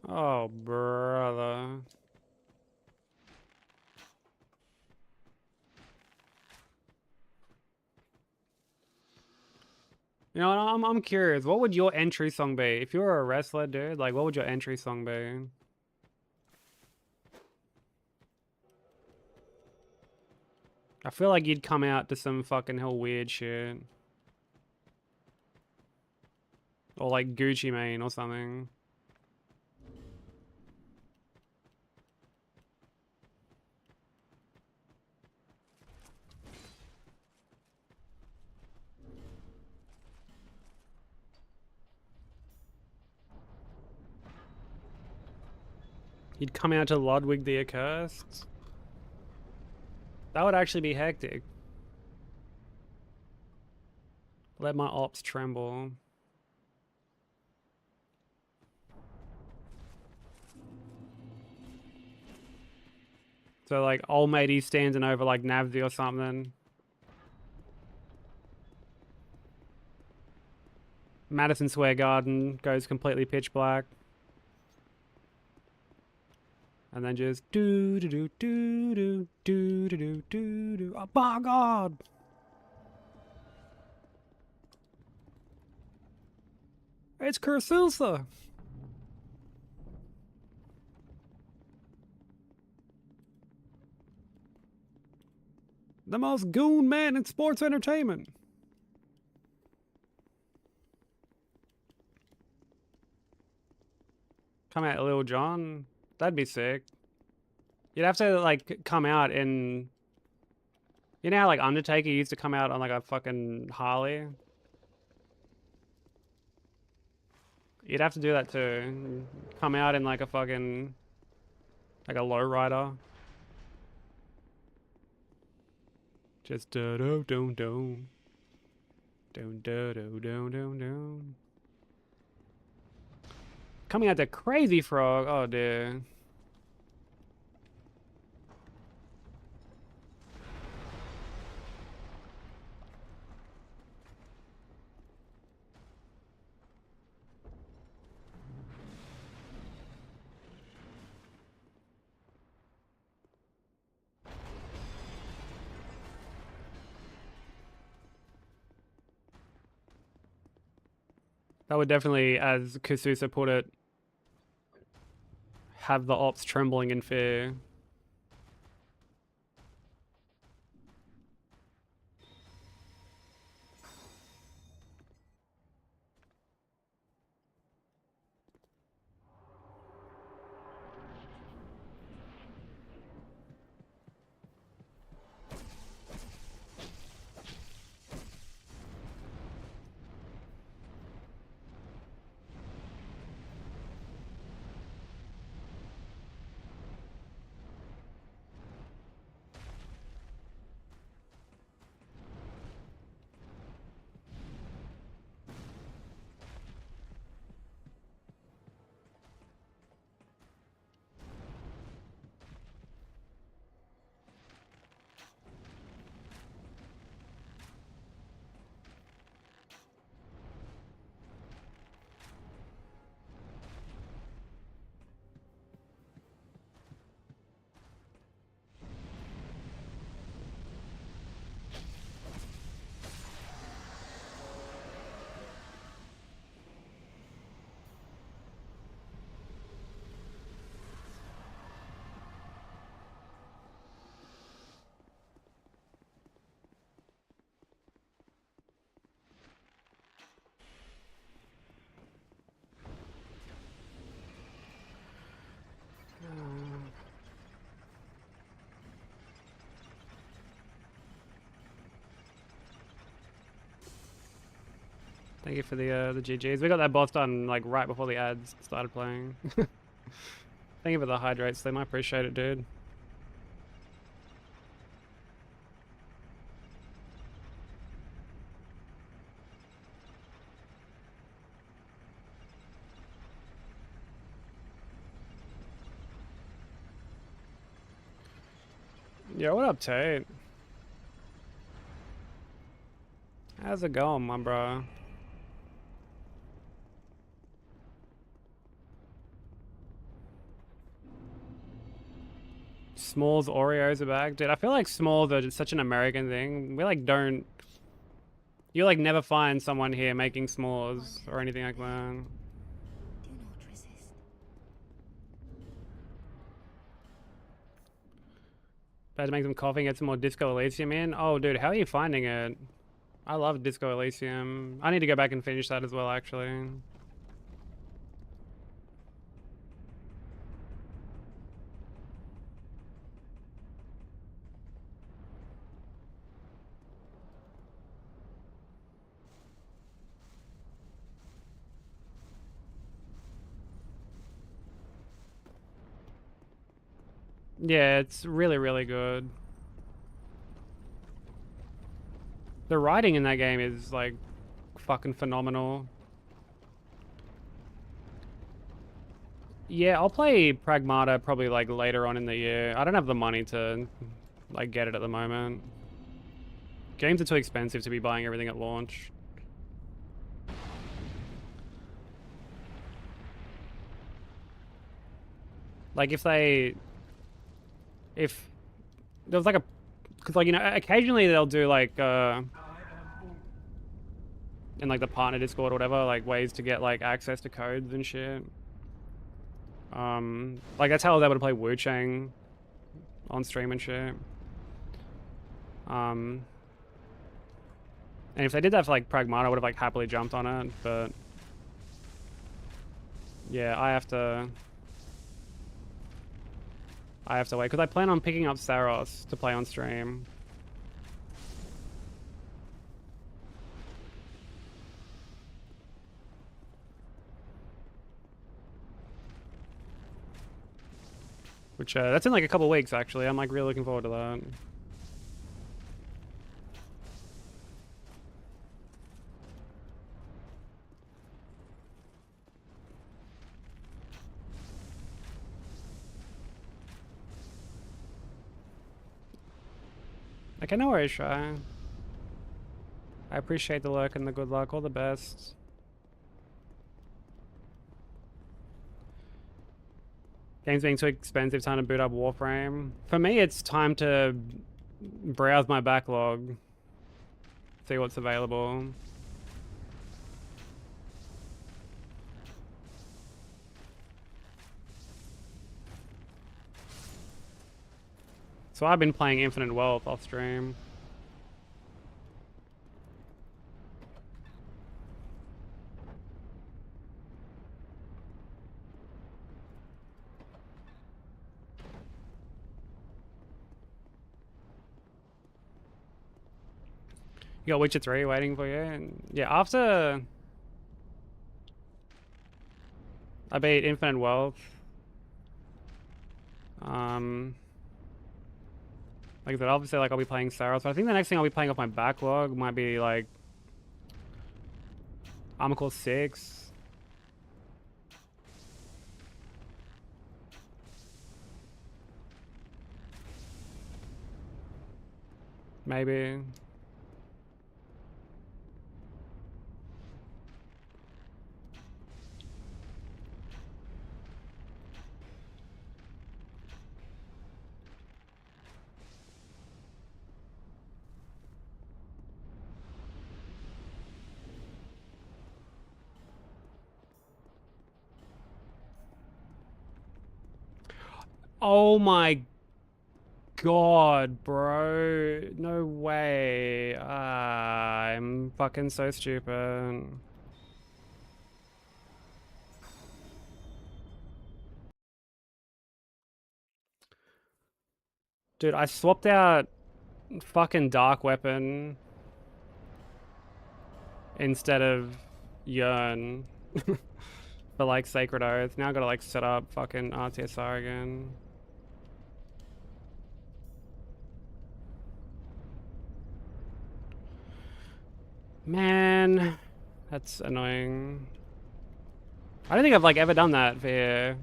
Oh, brother. You know, I'm curious. What would your entry song be? If you were a wrestler, dude, like, what would your entry song be? I feel like you'd come out to some fucking hell weird shit. Or like Gucci Mane or something. You'd come out to Ludwig the Accursed. That would actually be hectic. Let my ops tremble. So like old matey standing over like Navdi or something. Madison Square Garden goes completely pitch black. And then just do do do do do do do do do do. Oh my god! It's Kursusa! The most goon man in sports entertainment. Come out Lil Jon. That'd be sick. You'd have to like come out in, you know how like Undertaker used to come out on like a fucking Harley? You'd have to do that too. Come out in like a fucking, like a lowrider. Just do do do do. Do do do do do do. Coming out the Crazy Frog. Oh dear. That would definitely, as Kususa put it, have the ops trembling in fear. Thank you for the GGs. We got that boss done like right before the ads started playing. Thank you for the hydrate, Slim. I appreciate it, dude. Yeah, what up, Tate? How's it going, my bro? S'mores Oreos are back. Dude, I feel like s'mores are just such an American thing. We like don't... You like never find someone here making s'mores or anything like that. Do not resist. About to make some coffee and get some more Disco Elysium in. Oh, dude, how are you finding it? I love Disco Elysium. I need to go back and finish that as well, actually. Yeah, it's really, really good. The writing in that game is like fucking phenomenal. Yeah, I'll play Pragmata probably like later on in the year. I don't have the money to like get it at the moment. Games are too expensive to be buying everything at launch. Like if there was like a, because like, you know, occasionally they'll do like in like the partner Discord or whatever, like ways to get like access to codes and shit. Like that's how I was able to play Wu Chang on stream and shit. And if they did that for like Pragmata, I would have like happily jumped on it, but yeah, I have to wait because I plan on picking up Saros to play on stream. Which that's in like a couple weeks actually. I'm like really looking forward to that. Okay, no worries, Shy. I appreciate the luck and the good luck. All the best. Games being too expensive, time to boot up Warframe. For me, it's time to browse my backlog. See what's available. So I've been playing Infinite Wealth off stream. You got Witcher 3 waiting for you? And yeah, after I beat Infinite Wealth, like I said, obviously like I'll be playing Saros, but I think the next thing I'll be playing off my backlog might be like Armor Core 6. Maybe. Oh my god, bro. No way. I'm fucking so stupid. Dude, I swapped out fucking Dark Weapon instead of Yearn for like Sacred Oath. Now I gotta like set up fucking RTSR again. Man, that's annoying. I don't think I've like ever done that for here.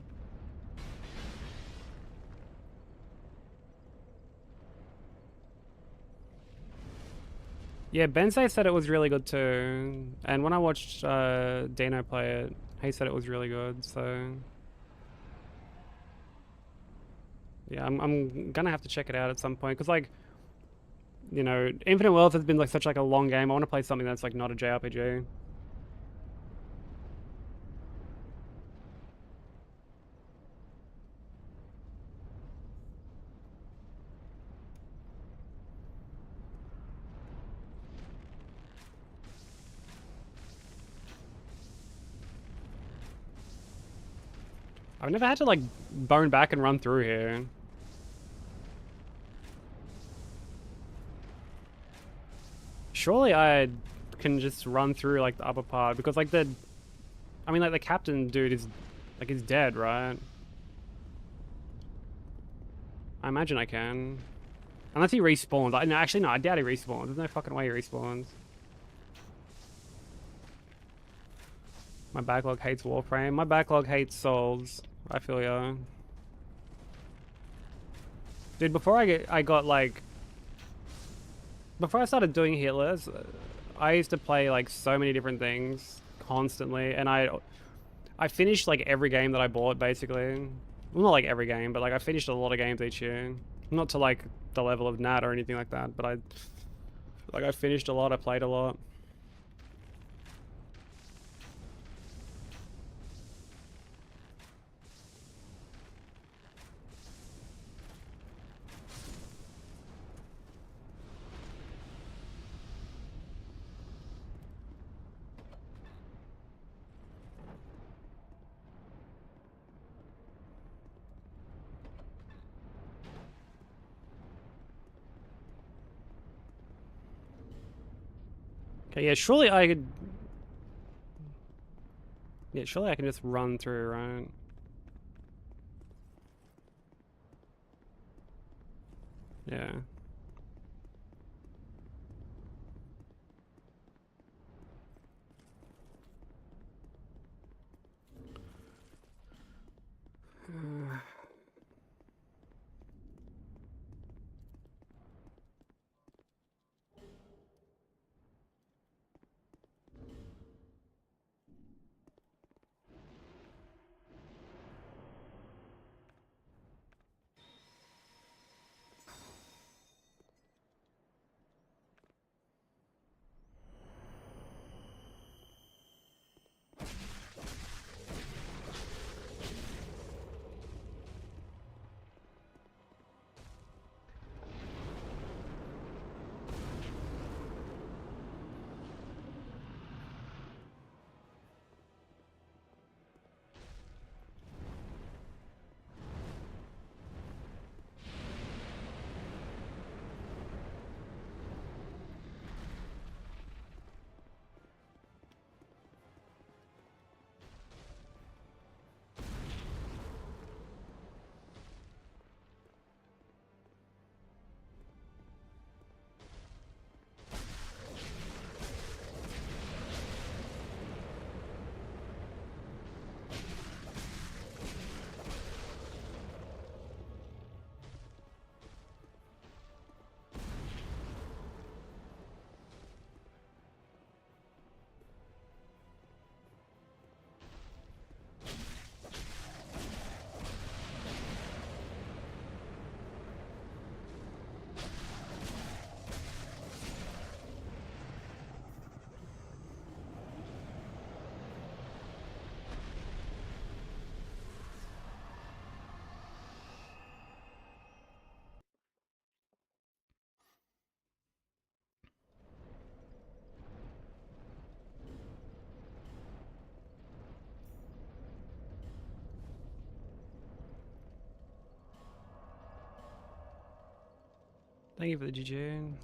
Yeah, Bensei said it was really good too, and when I watched Dino play it, he said it was really good. So yeah, I'm gonna have to check it out at some point because like, you know, Infinite Worlds has been like such like a long game. I want to play something that's like not a JRPG. I've never had to like bone back and run through here. Surely I can just run through like the upper part because like I mean like the captain dude is like he's dead, right? I imagine I can. Unless he respawns. No, actually no, I doubt he respawns. There's no fucking way he respawns. My backlog hates Warframe. My backlog hates Souls. I feel ya. Dude, before I got like... Before I started doing Hitless, I used to play like so many different things constantly, and I finished like every game that I bought basically. Well, not like every game, but like I finished a lot of games each year. Not to like the level of Nat or anything like that, but I finished a lot, I played a lot. Okay, yeah, surely I could... Yeah, surely I can just run through, right? Yeah. Thank you for the GG.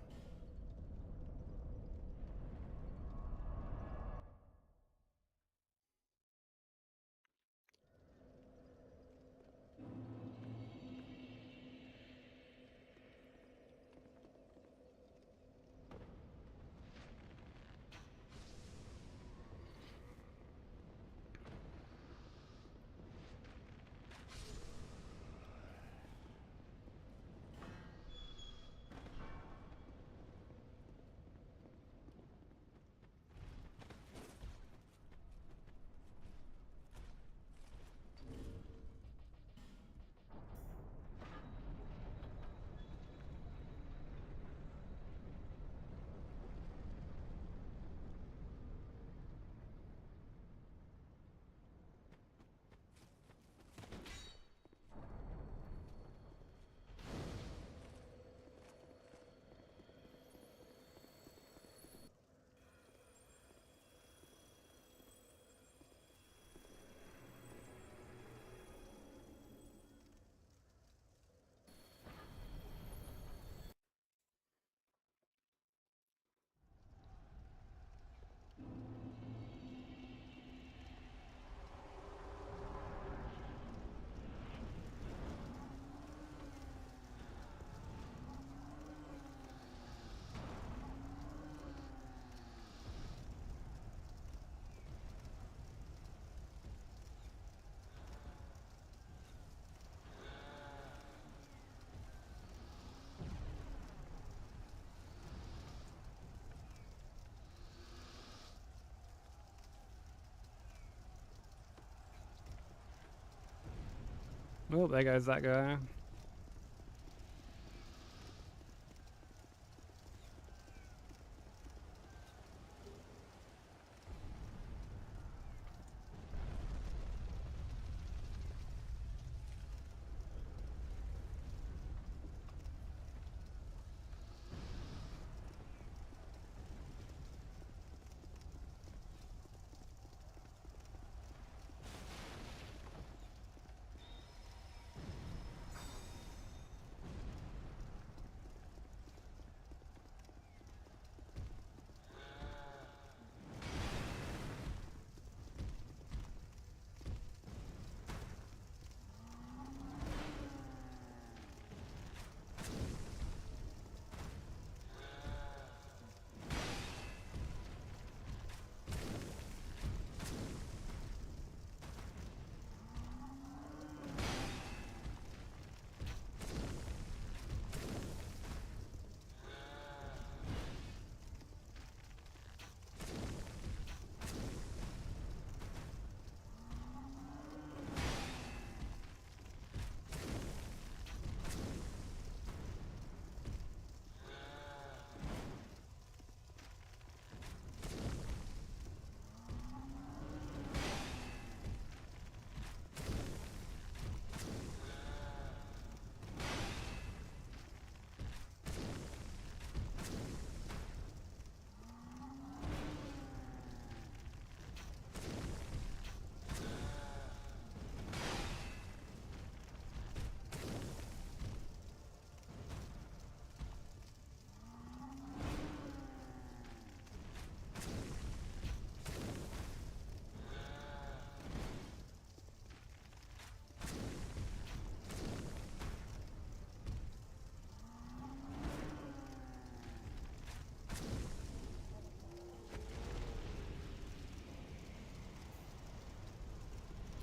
Oh, there goes that guy.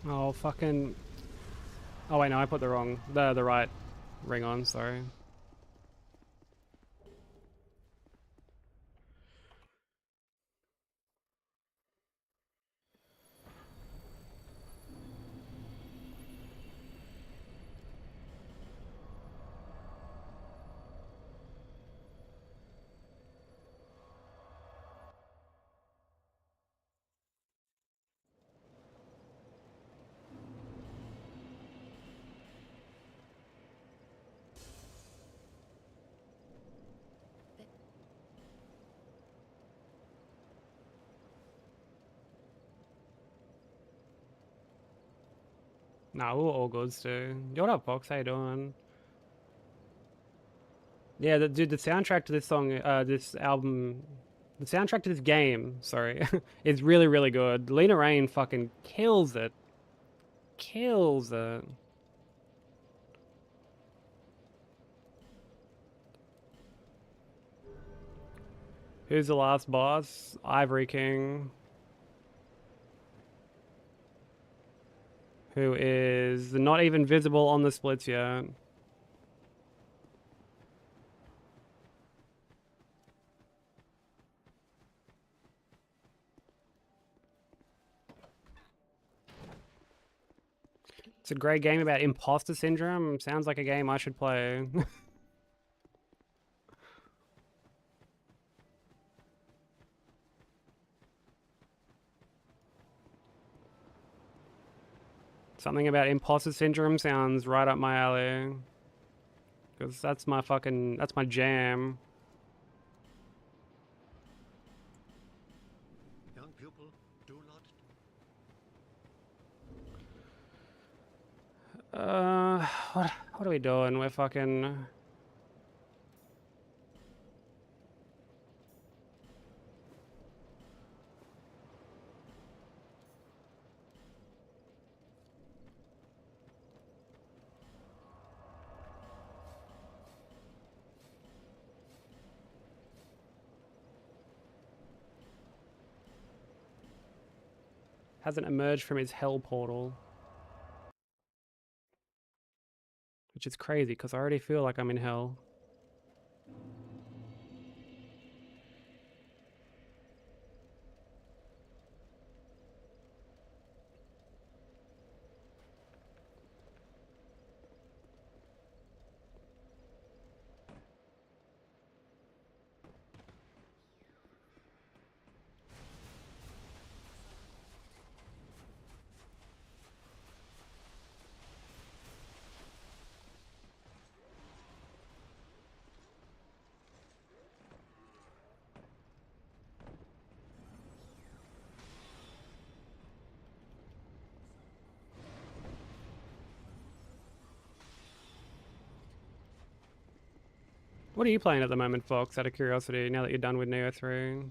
Oh, fucking... Oh, wait, no, I put the right ring on, sorry. Nah, we're all good, Stu. Yo, what up, Fox? How you doing? Yeah, dude, the soundtrack to this song, this album, the soundtrack to this game, sorry, is really, really good. Lena Raine fucking kills it. Kills it. Who's the last boss? Ivory King. Who is not even visible on the splits yet. It's a great game about imposter syndrome. Sounds like a game I should play. Something about imposter syndrome sounds right up my alley. Because that's my jam. Young people, do not. What are we doing? We're fucking... Hasn't emerged from his hell portal. Which is crazy, because I already feel like I'm in hell. What are you playing at the moment, Fox, out of curiosity, now that you're done with Neo 3?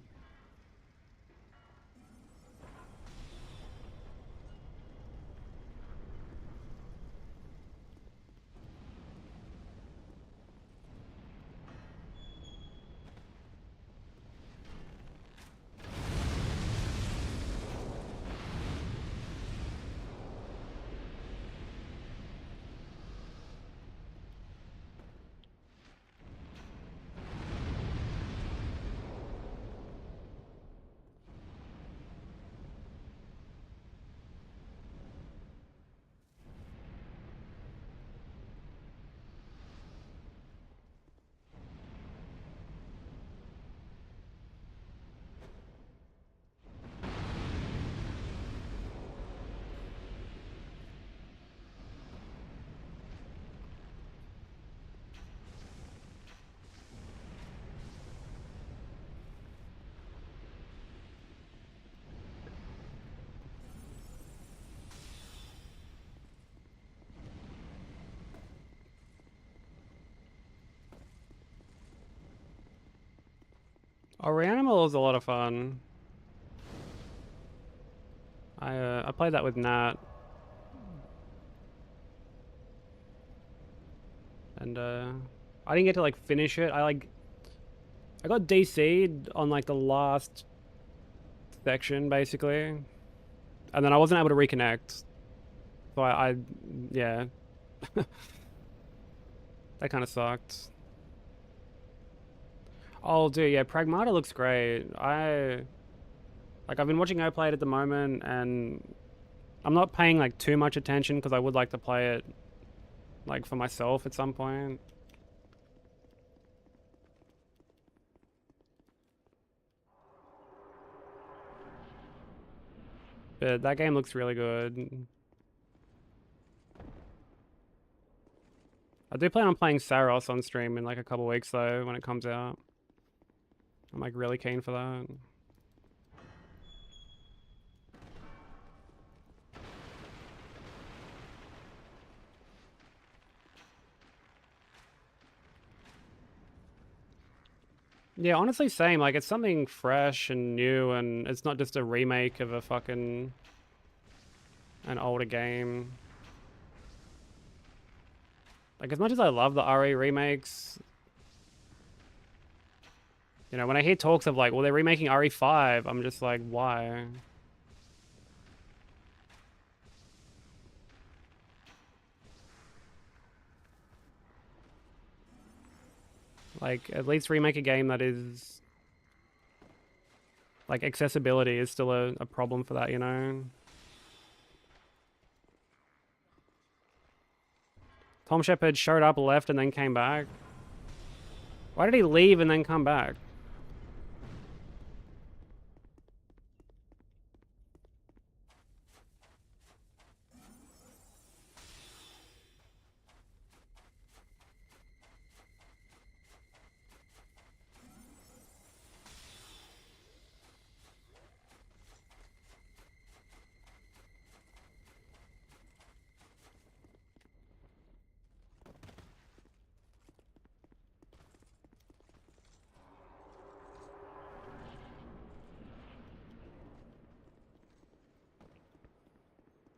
Oh, Reanimal is a lot of fun. I played that with Nat. And I didn't get to like finish it. I got DC'd on like the last section basically. And then I wasn't able to reconnect. So yeah. That kind of sucked. Oh, dude, yeah, Pragmata looks great. I've been watching her play it at the moment, and I'm not paying like too much attention because I would like to play it like for myself at some point. But that game looks really good. I do plan on playing Saros on stream in like a couple weeks though when it comes out. I'm like really keen for that. Yeah, honestly, same. Like, it's something fresh and new, and it's not just a remake of an older game. Like, as much as I love the RE remakes, you know, when I hear talks of like, well, they're remaking RE5, I'm just like, why? Like, at least remake a game that is... Like, accessibility is still a problem for that, you know? Tom Shepard showed up, left, and then came back. Why did he leave and then come back?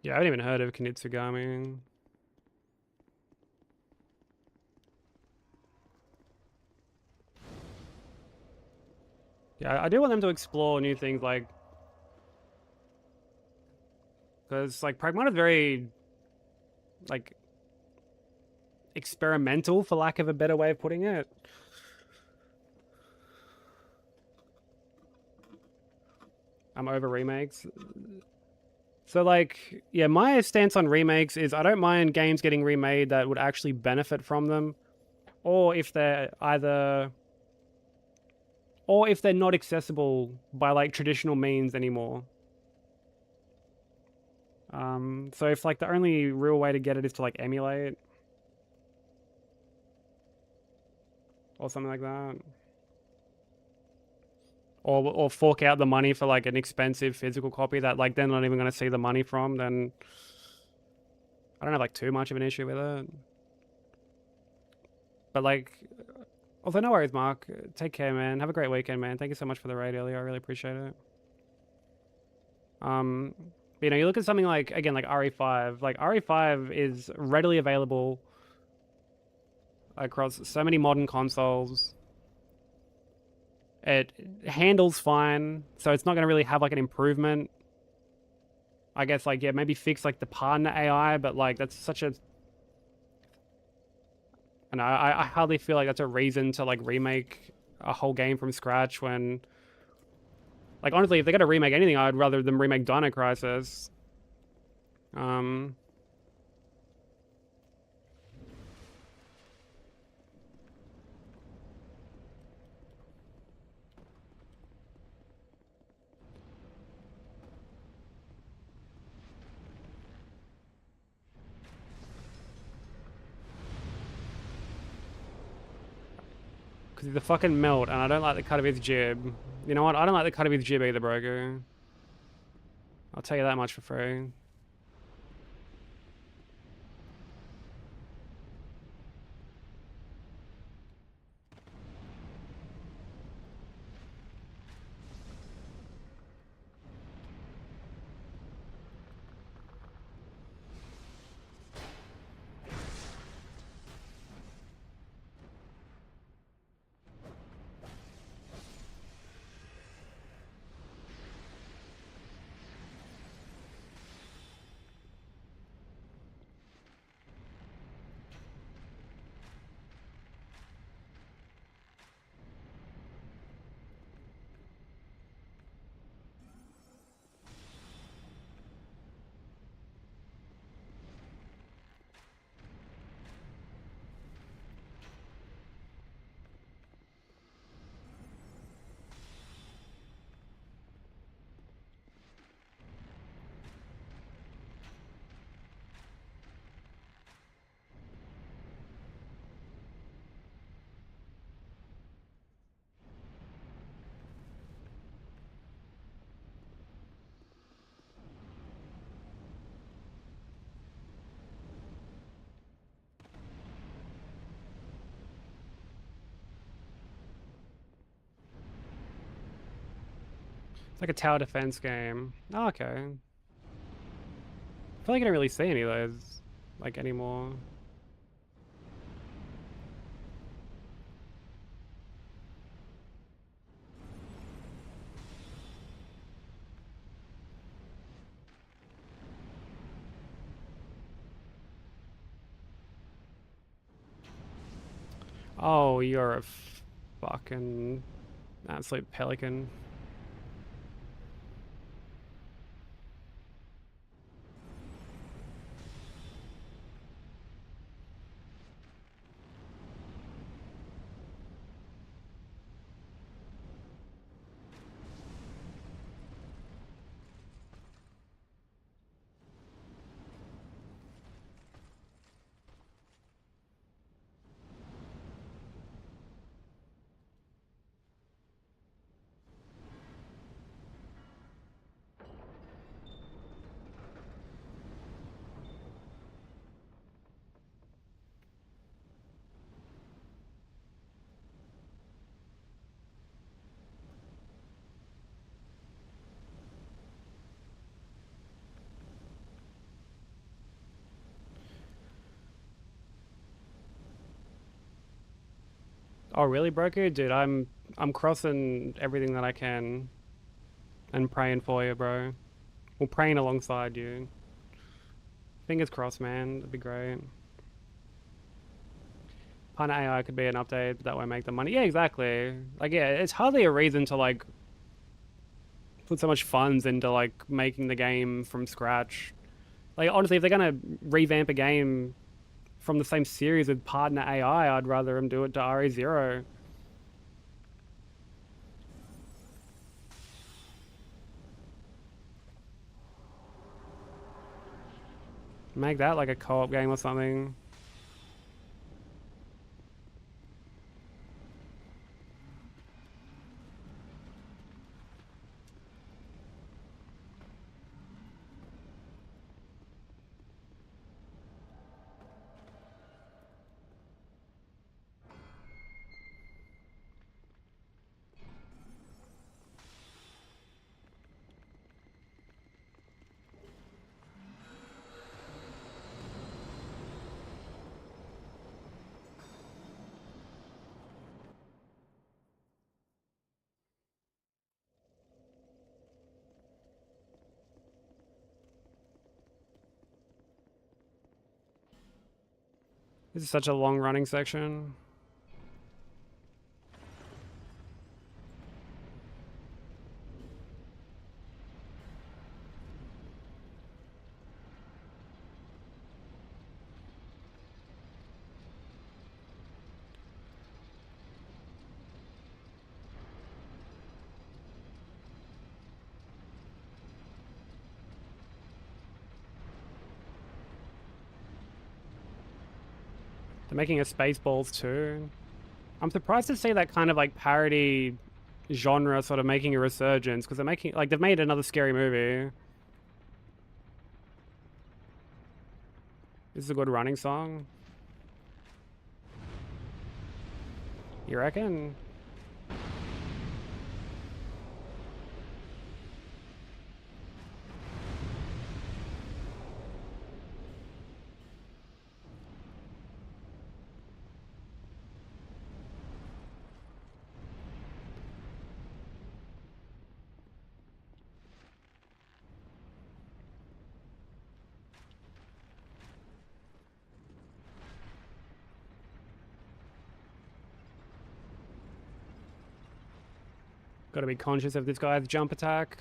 Yeah, I haven't even heard of Kunitsugami. Yeah, I do want them to explore new things, like... Because, like, Pragmata is very... Like... experimental, for lack of a better way of putting it. I'm over remakes. So, like, yeah, my stance on remakes is I don't mind games getting remade that would actually benefit from them. Or if they're either... Or if they're not accessible by, like, traditional means anymore. So if, like, the only real way to get it is to, like, emulate... Or something like that. Or fork out the money for, like, an expensive physical copy that, like, they're not even going to see the money from, then... I don't have, like, too much of an issue with it. But, like... Also, no worries, Mark. Take care, man. Have a great weekend, man. Thank you so much for the raid earlier. I really appreciate it. You know, you look at something like, again, like RE5. Like, RE5 is readily available across so many modern consoles. It handles fine, so it's not going to really have, like, an improvement. I guess, like, yeah, maybe fix, like, the partner AI, but, like, that's such a... And I hardly feel like that's a reason to, like, remake a whole game from scratch when... Like, honestly, if they're going to remake anything, I'd rather them remake Dino Crisis. Because he's a fucking melt, and I don't like the cut of his jib. You know what? I don't like the cut of his jib either, Broku. I'll tell you that much for free. It's like a tower defense game. Oh, okay. I feel like I don't really see any of those, like, anymore. Oh, you're a fucking absolute pelican. Oh, really, Broker? Dude, I'm crossing everything that I can and praying for you, bro. Well, praying alongside you. Fingers crossed, man. That'd be great. Partner AI could be an update that won't make the money. Yeah, exactly. Like, yeah, it's hardly a reason to, like, put so much funds into, like, making the game from scratch. Like, honestly, if they're gonna revamp a game from the same series with partner AI, I'd rather them do it to RE0. Make that like a co-op game or something. This is such a long running section. They're making a Spaceballs too. I'm surprised to see that kind of like parody genre sort of making a resurgence, because they're making like they've made another scary movie. This is a good running song. You reckon? Got to be conscious of this guy's jump attack.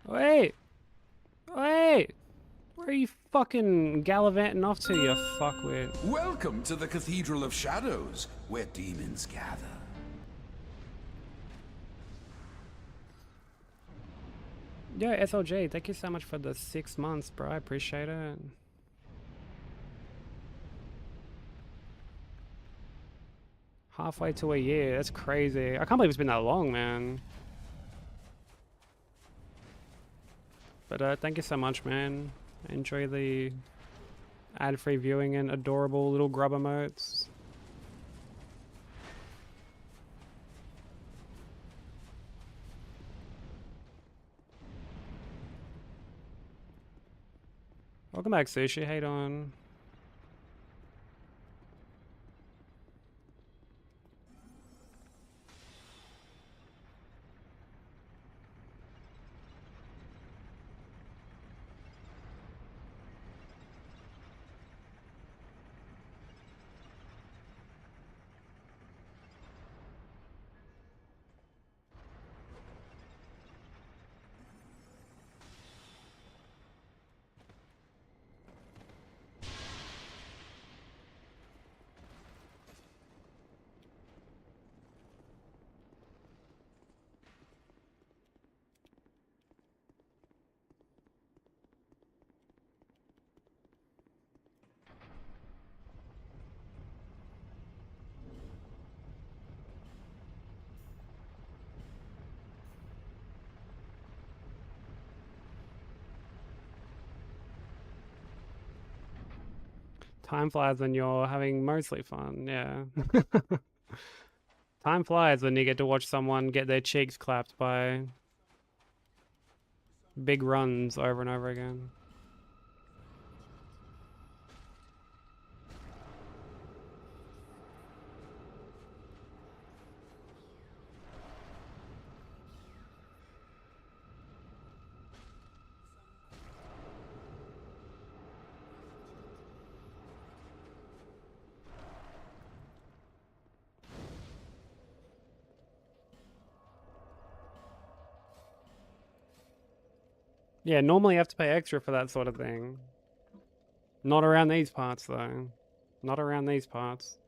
Wait! Wait! Where are you fucking gallivanting off to, you fuckwit? Welcome to the Cathedral of Shadows, where demons gather. Yo, SLG, thank you so much for the 6 months, bro. I appreciate it. Halfway to a year. That's crazy. I can't believe it's been that long, man. But thank you so much, man. Enjoy the ad-free viewing and adorable little grub emotes. Welcome back, Sushi. How you doing? Time flies when you're having mostly fun, yeah. Time flies when you get to watch someone get their cheeks clapped by big runs over and over again. Yeah, normally you have to pay extra for that sort of thing. Not around these parts, though. Not around these parts.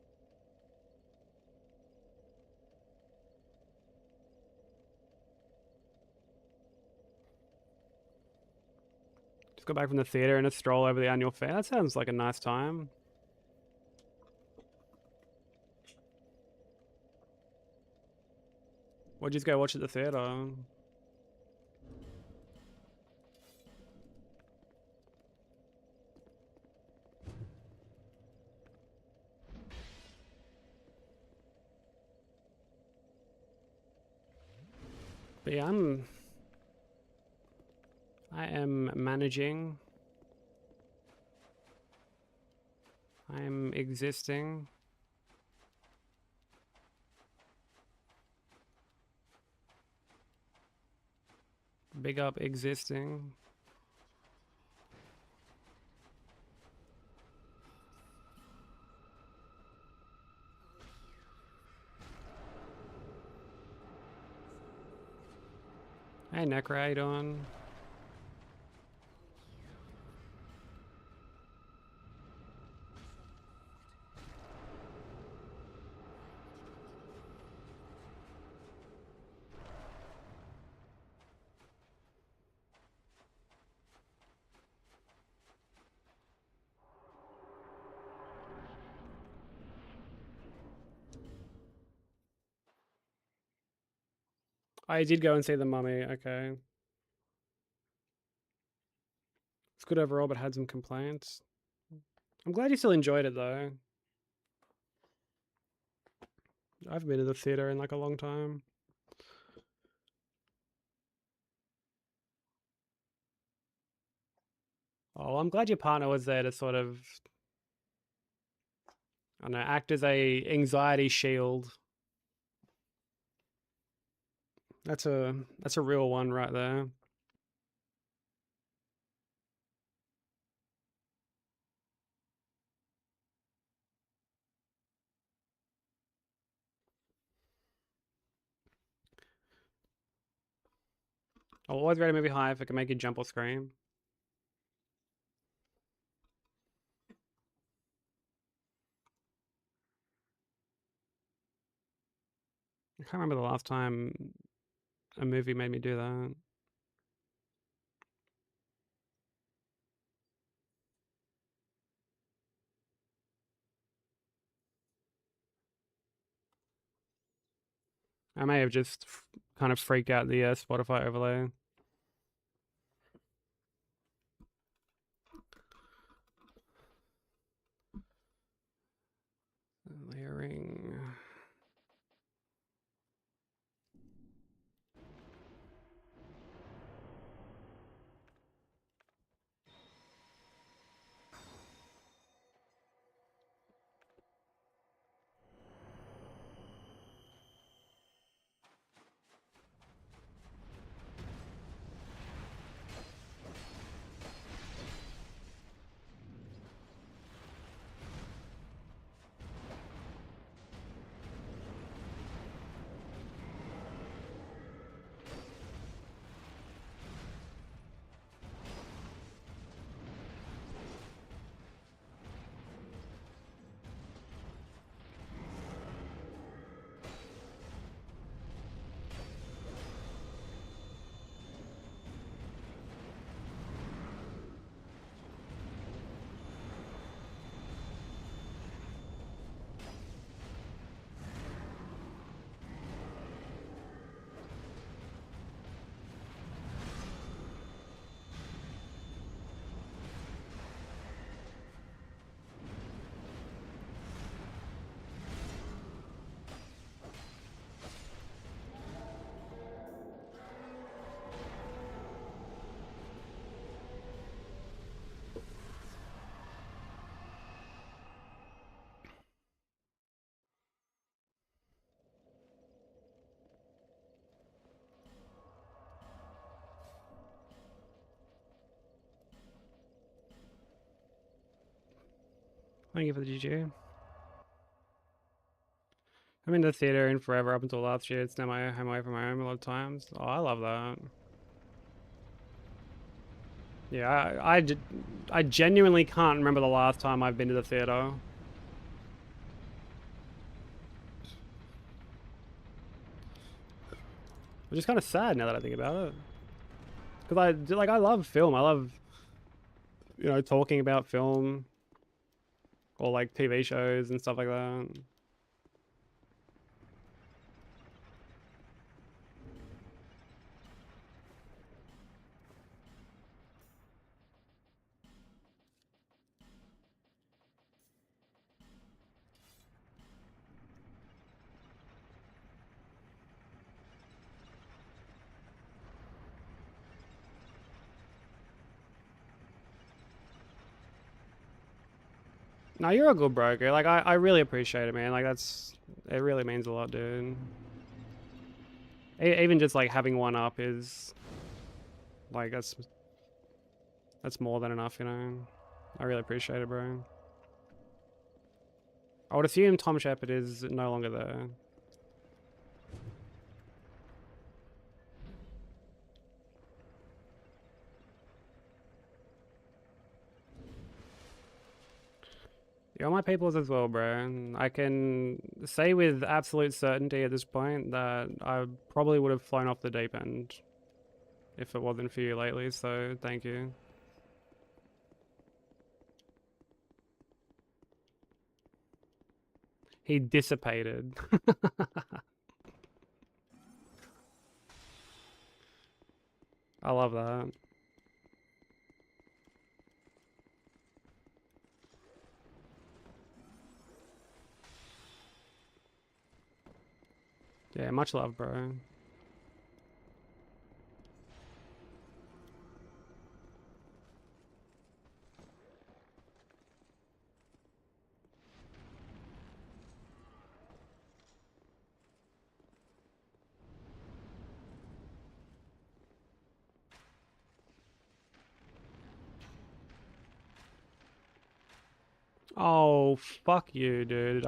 Just got back from the theater and a stroll over the annual fair. That sounds like a nice time. What'd you just go watch at the theater? But yeah, I am managing. I am existing. Big up existing. Hey Necro, how you doing? I did go and see The Mummy, okay. It's good overall, but had some complaints. I'm glad you still enjoyed it though. I haven't been to the theater in like a long time. Oh, well, I'm glad your partner was there to sort of, I don't know, act as a anxiety shield. That's a real one right there. I'll always rate a movie high if it can make you jump or scream. I can't remember the last time a movie made me do that. I may have just kind of freaked out the Spotify overlay. Layering. Thank you for the GG. I've been to the theater in forever up until last year. It's now my home away from my home a lot of times. Oh, I love that. Yeah, I genuinely can't remember the last time I've been to the theater. Which is kind of sad now that I think about it. Because I love film. I love, you know, talking about film. Or like TV shows and stuff like that. No, you're a good broker. Like, I really appreciate it, man. Like, it really means a lot, dude. Even just, like, having one up is, like, that's more than enough, you know? I really appreciate it, bro. I would assume Tom Shepard is no longer there. You're my peoples as well, bro. I can say with absolute certainty at this point that I probably would have flown off the deep end if it wasn't for you lately, so thank you. He dissipated. I love that. Yeah, much love, bro. Oh, fuck you, dude.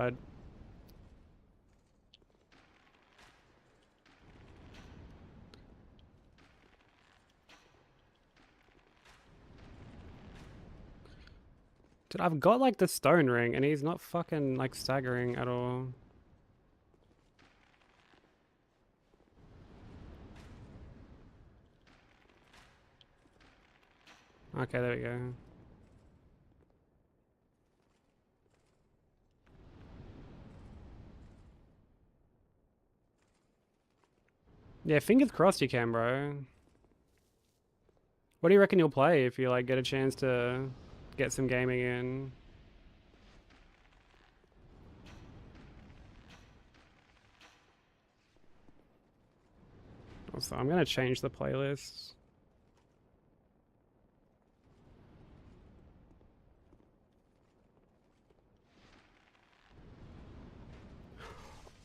Dude, I've got like the stone ring and he's not fucking like staggering at all. Okay, there we go. Yeah, fingers crossed you can, bro. What do you reckon you'll play if you like get a chance to get some gaming in? Also, I'm gonna change the playlist.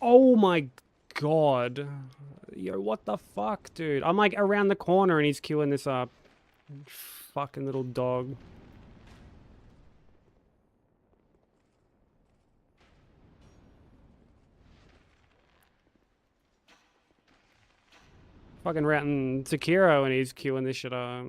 Oh my god. Yo, what the fuck, dude? I'm like around the corner and he's queuing this up. Fucking little dog. Fucking routing Sekiro and he's queuing this shit up.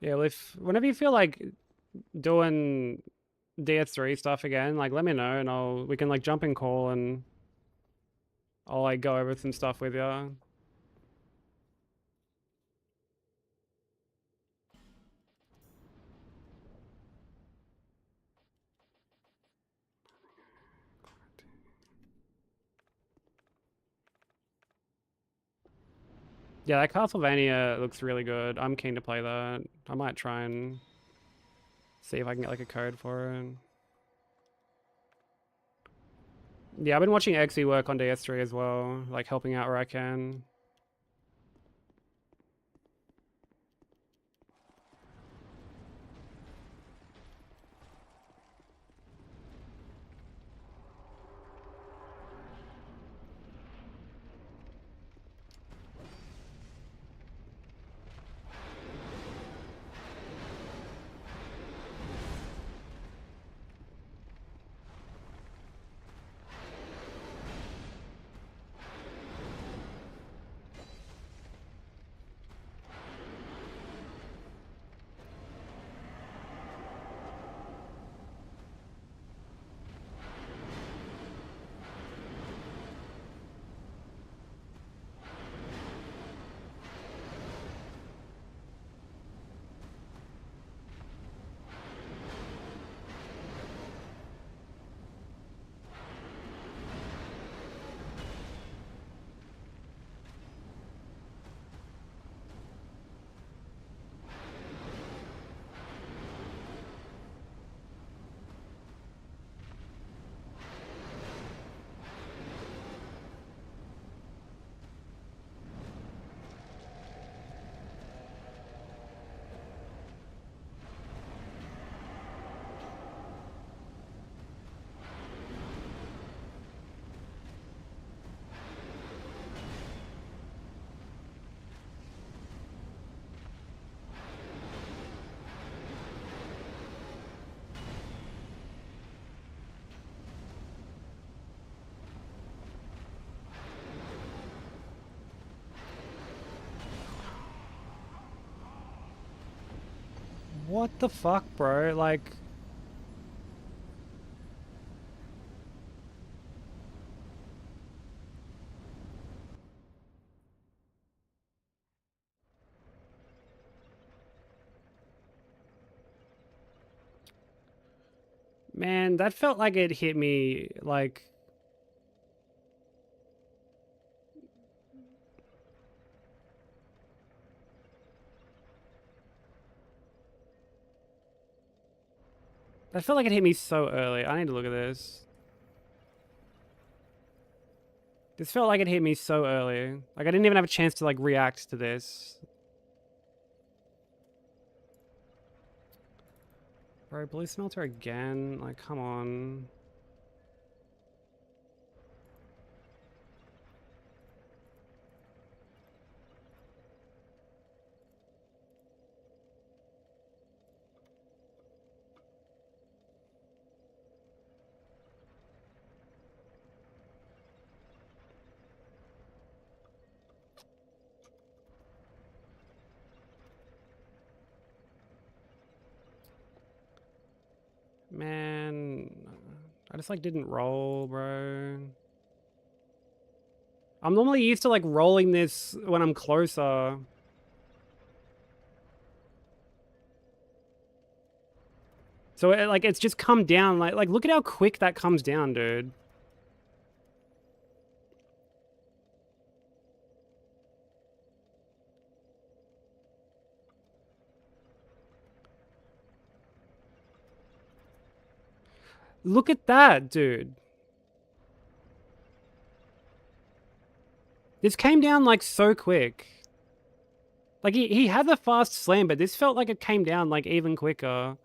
Yeah, well, whenever you feel like doing DS3 stuff again, like let me know and we can like jump in call and I'll like go over some stuff with you. Yeah, that Castlevania looks really good. I'm keen to play that. I might try and see if I can get like a code for it. Yeah, I've been watching Xe work on DS3 as well, like helping out where I can. What the fuck, bro? Like... Man, that felt like it hit me, like... That felt like it hit me so early. I need to look at this. This felt like it hit me so early. Like, I didn't even have a chance to, like, react to this. Bro, blue smelter again? Like, come on. Man, I just like didn't roll, bro. I'm normally used to like rolling this when I'm closer. So it, like it's just come down like look at how quick that comes down, dude. Look at that, dude. This came down like so quick. Like he had the fast slam, but this felt like it came down like even quicker.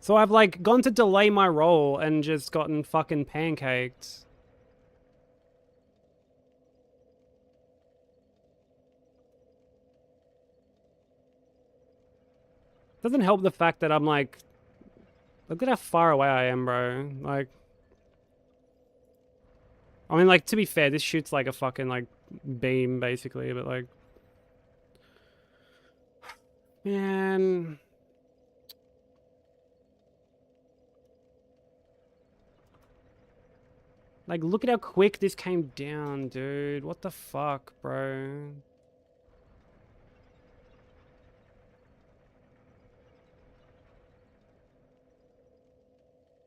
So I've like gone to delay my roll and just gotten fucking pancaked. Doesn't help the fact that I'm like, look at how far away I am, bro. Like, I mean, like, to be fair, this shoots like a fucking, like, beam, basically, but, like... Man... Like, look at how quick this came down, dude. What the fuck, bro?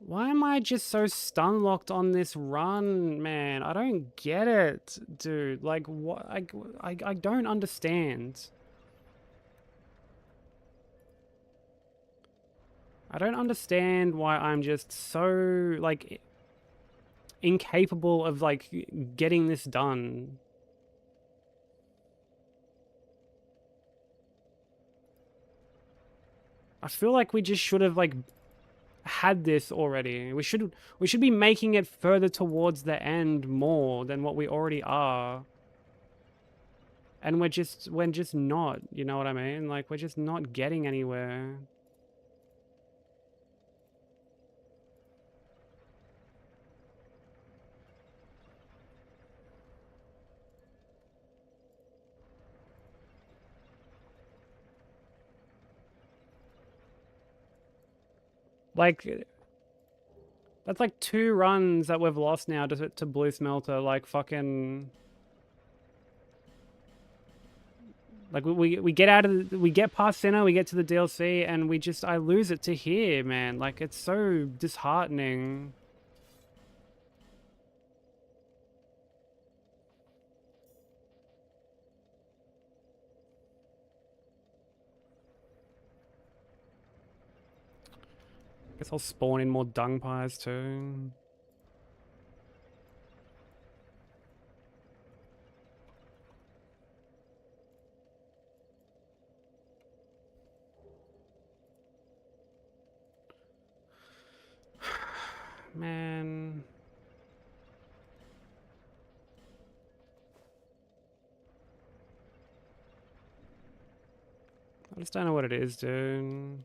Why am I just so stun locked on this run, man? I don't get it, dude. Like, what? I don't understand. I don't understand why I'm just so, like, incapable of, like, getting this done. I feel like we just should have, like, had this already. We should be making it further towards the end more than what we already are. And we're just not, you know what I mean? Like, we're just not getting anywhere. Like, that's like 2 runs that we've lost now to Blue Smelter, like fucking... Like, we get out of we get past Sinner, we get to the DLC, and I lose it to here, man. Like, it's so disheartening. Guess I'll spawn in more dung pies too. Man. I just don't know what it is, dude.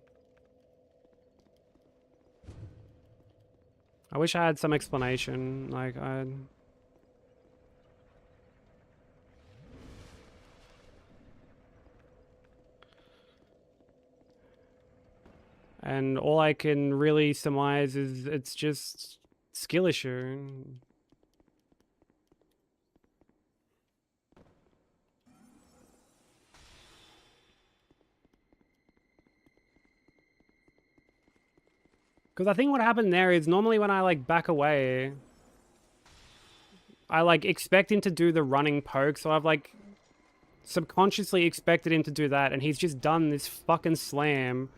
I wish I had some explanation. Like, and all I can really surmise is it's just skill issue. Because I think what happened there is normally when I like back away, I like expect him to do the running poke, so I've like subconsciously expected him to do that, and he's just done this fucking slam.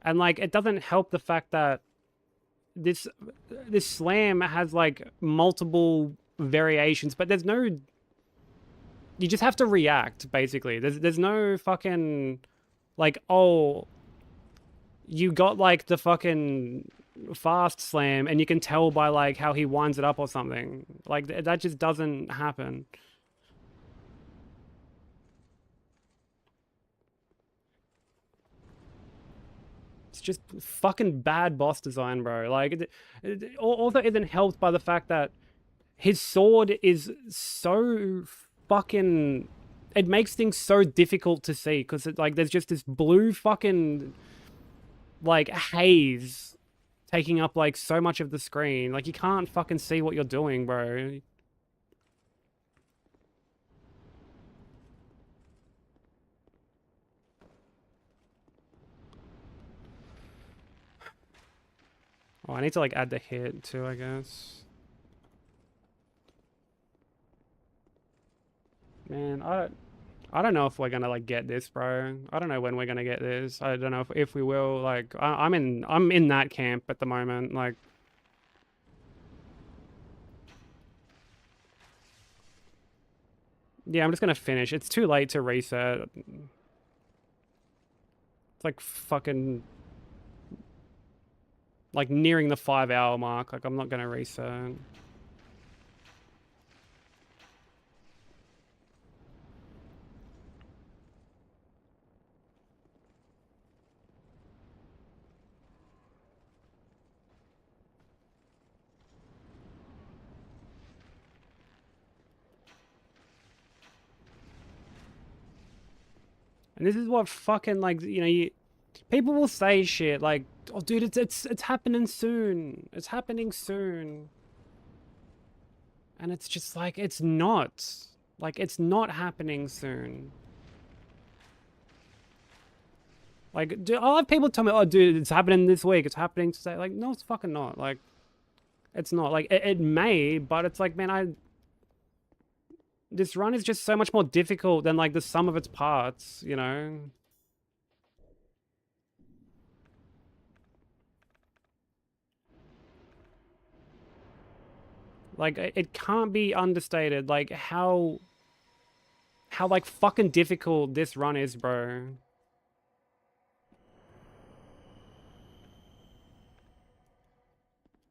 And like it doesn't help the fact that this slam has like multiple variations, but there's no, you just have to react basically. There's no fucking like, oh, you got like the fucking fast slam and you can tell by like how he winds it up or something. Like that just doesn't happen. It's just fucking bad boss design, bro. Like it also isn't helped by the fact that his sword is so fucking, it makes things so difficult to see because like there's just this blue fucking like haze taking up like so much of the screen. Like you can't fucking see what you're doing, bro. Oh, I need to like add the hit too, I guess. Man, I don't know if we're gonna like get this, bro. I don't know when we're gonna get this. I don't know if we will. Like, I'm in that camp at the moment. Like, yeah, I'm just gonna finish. It's too late to reset. It's like fucking like nearing the 5-hour mark. Like, I'm not gonna reset. And this is what fucking like, you know, people will say shit like, "Oh, dude, it's happening soon. It's happening soon." And it's just like, it's not. Like, it's not happening soon. Like, I'll have people tell me, "Oh, dude, it's happening this week. It's happening today." Like, no, it's fucking not. Like, it's not. Like, it may, but it's like, man, this run is just so much more difficult than like the sum of its parts, you know? Like it can't be understated like how like fucking difficult this run is, bro.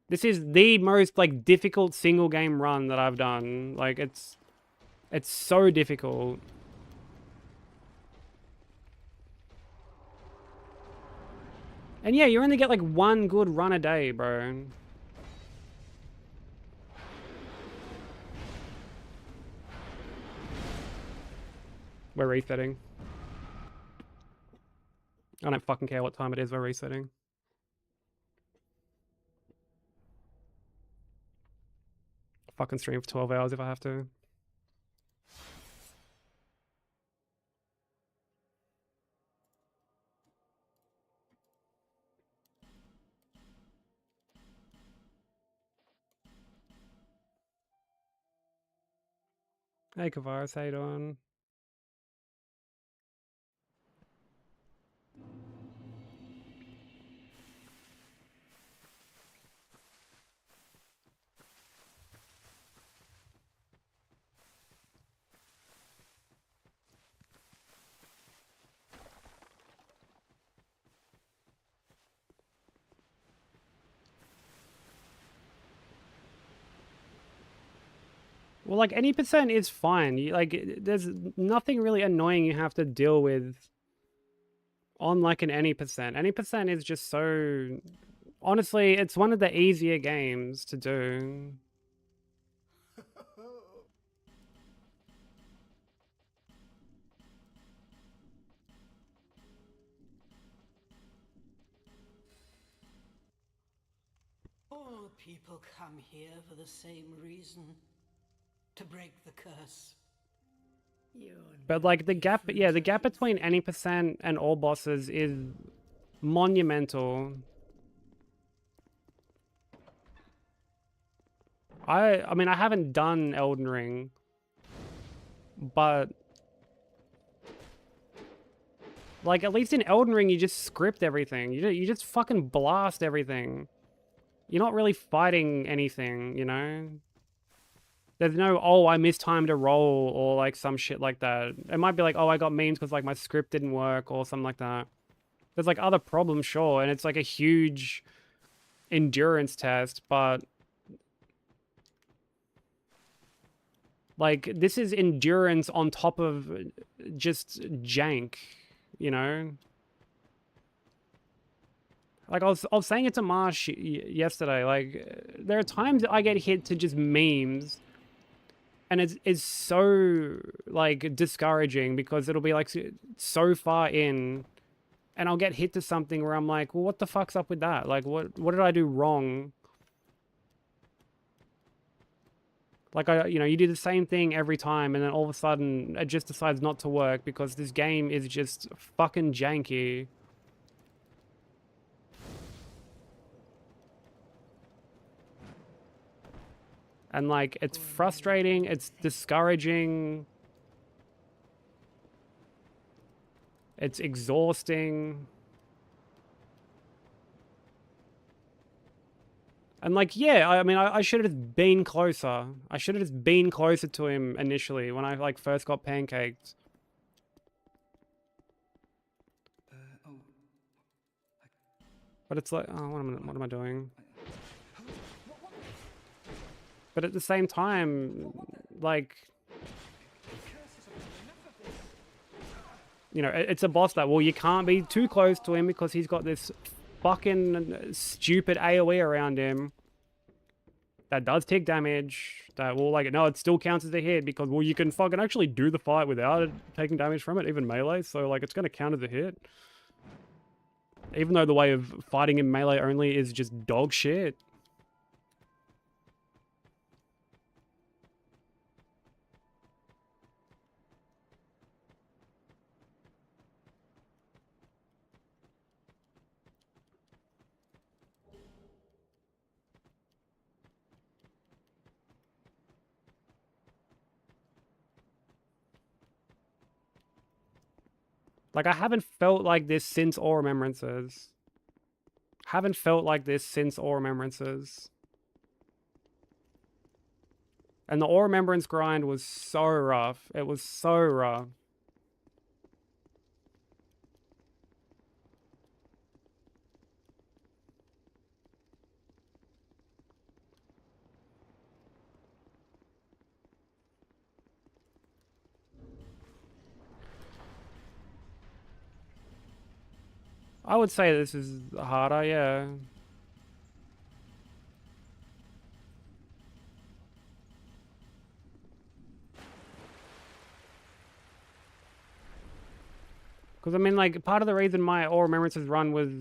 This is the most like difficult single game run that I've done. Like it's so difficult. And yeah, you only get like one good run a day, bro. We're resetting. I don't fucking care what time it is, we're resetting. Fucking stream for 12 hours if I have to. Hey Kavaris, how you doing? Well, like any percent is fine. There's nothing really annoying you have to deal with on like an any percent. Any percent is just so honestly, it's one of the easier games to do. All people come here for the same reason. To break the curse. But like the gap, yeah, the gap between any percent and all bosses is monumental. I mean, I haven't done Elden Ring, but like at least in Elden Ring, you just script everything. You just fucking blast everything. You're not really fighting anything, you know? There's no, oh, I mistimed a roll or like some shit like that. It might be like, oh, I got memes because like my script didn't work or something like that. There's like other problems, sure, and it's like a huge endurance test, but like this is endurance on top of just jank, you know? Like I was saying it to Marsh yesterday, like there are times I get hit to just memes and it's so like discouraging because it'll be like so far in and I'll get hit to something where I'm like, well, what the fuck's up with that? Like what did I do wrong? Like you do the same thing every time and then all of a sudden it just decides not to work because this game is just fucking janky. And like, it's frustrating, it's discouraging, it's exhausting. And like, yeah, I mean, I should have been closer. I should have just been closer to him initially when I like first got pancaked. But it's like, oh, what am I doing? But at the same time, like, you know, it's a boss that, well, you can't be too close to him because he's got this fucking stupid AoE around him that does take damage, that will, like, no, it still counts as a hit because, well, you can fucking actually do the fight without it taking damage from it, even melee, so, like, it's going to count as a hit. Even though the way of fighting in melee only is just dog shit. Like, I haven't felt like this since All Remembrances. Haven't felt like this since All Remembrances. And the All Remembrance grind was so rough. It was so rough. I would say this is harder, yeah. Because, I mean, like, part of the reason my All Remembrances run was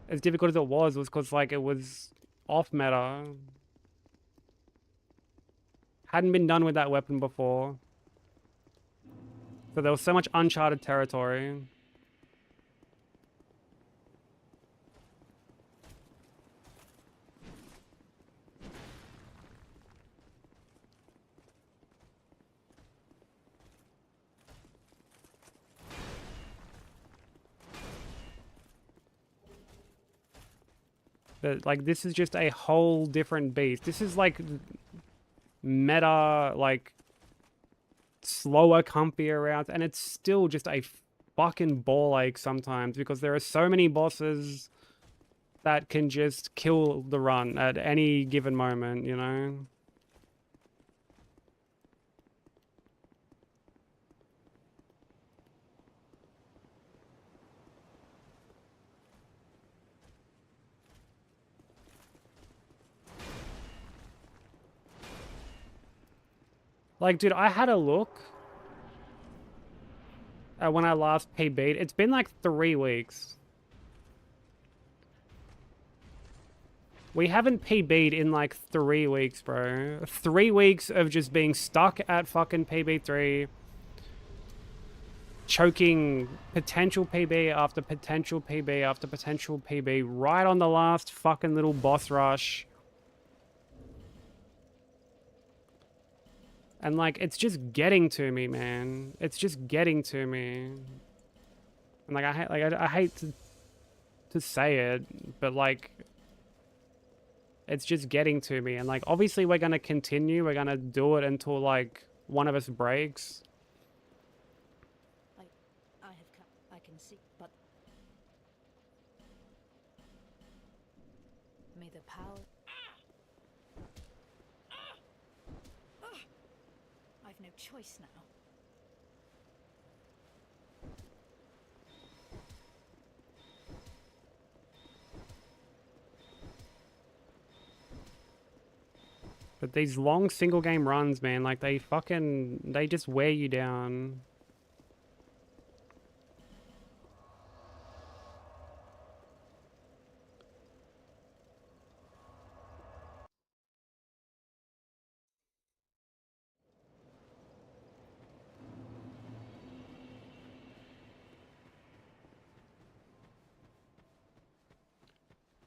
as difficult as it was because, like, it was off meta. Hadn't been done with that weapon before. So there was so much uncharted territory. But, like, this is just a whole different beast. This is, like, meta, like, slower, comfier routes, and it's still just a fucking ball ache sometimes because there are so many bosses that can just kill the run at any given moment, you know? Like, dude, I had a look at when I last PB'd. It's been like 3 weeks. We haven't PB'd in like 3 weeks, bro. 3 weeks of just being stuck at fucking PB3. Choking potential PB after potential PB after potential PB right on the last fucking little boss rush. And like, it's just getting to me, man. It's just getting to me. And like, I hate to say it, but like, it's just getting to me. And like, obviously we're gonna continue. We're gonna do it until like one of us breaks. I can see, but may the power. I've no choice now. But these long single game runs, man, like they just wear you down.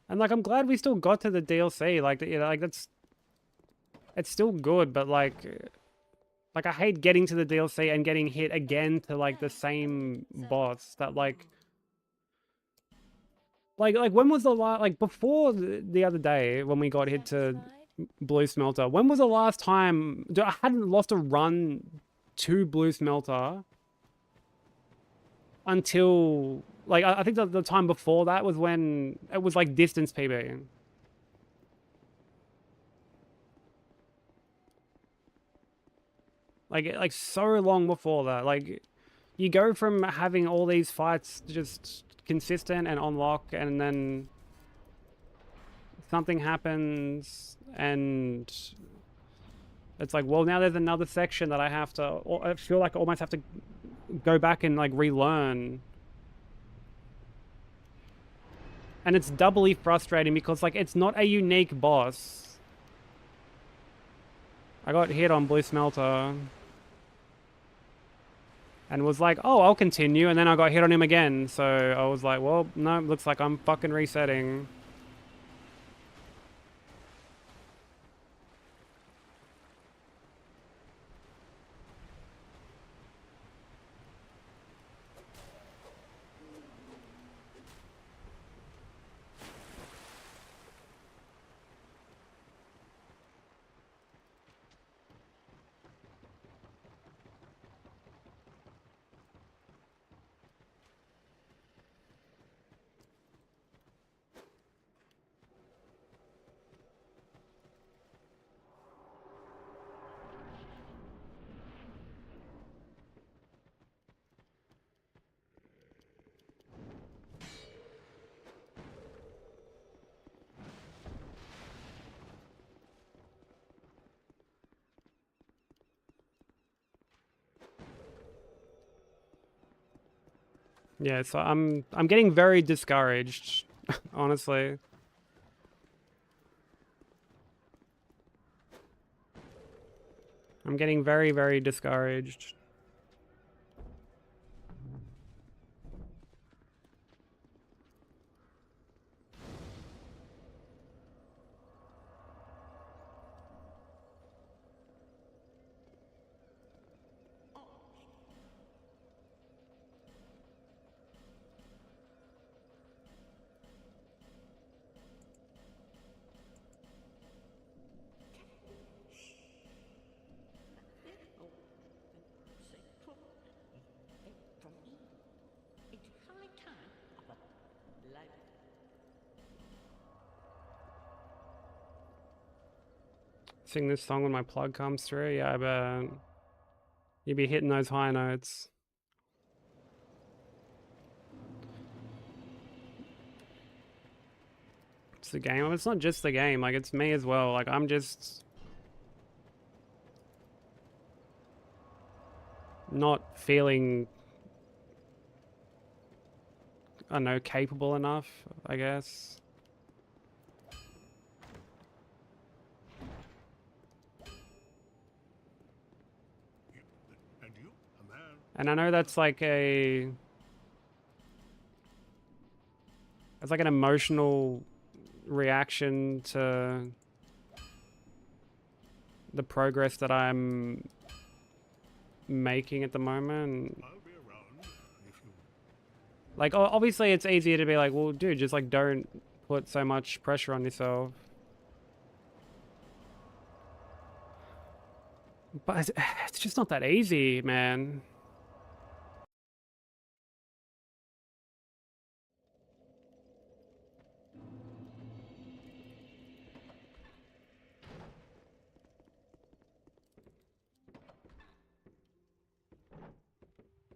And like, I'm glad we still got to the DLC. Like, you know, like it's still good, but like I hate getting to the DLC and getting hit again to like the same boss that like when was the last, like before the other day when we got hit to Blue Smelter, when was the last time I hadn't lost a run to Blue Smelter until like I think the time before that was when it was like distance PB. Like so long before that. Like, you go from having all these fights just consistent and on lock, and then something happens, and it's like, well, now there's another section that I have to, or I feel like I almost have to go back and like relearn. And it's doubly frustrating because like it's not a unique boss. I got hit on Blue Smelter and was like, oh, I'll continue, and then I got hit on him again, so I was like, well, no, looks like I'm fucking resetting. Yeah, so I'm getting very discouraged, honestly. I'm getting very, very discouraged. Sing this song when my plug comes through. Yeah, I bet. You'd be hitting those high notes. It's the game. It's not just the game. Like, it's me as well. Like, I'm just... not feeling, I don't know, capable enough, I guess. And you, a man. And I know that's like a... It's like an emotional reaction to the progress that I'm making at the moment. I'll be around if you. Like, obviously it's easier to be like, well, dude, just like don't put so much pressure on yourself. But it's just not that easy, man.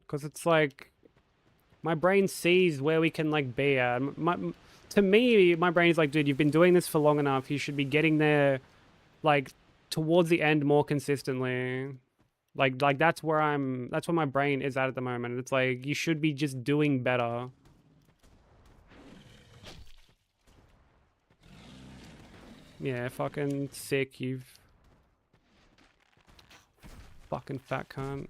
Because it's like, my brain sees where we can like be at. To me, my brain is like, dude, you've been doing this for long enough. You should be getting there, like, towards the end more consistently. Like that's where my brain is at the moment. It's like, you should be just doing better. Yeah, fucking sick, you fucking fat cunt.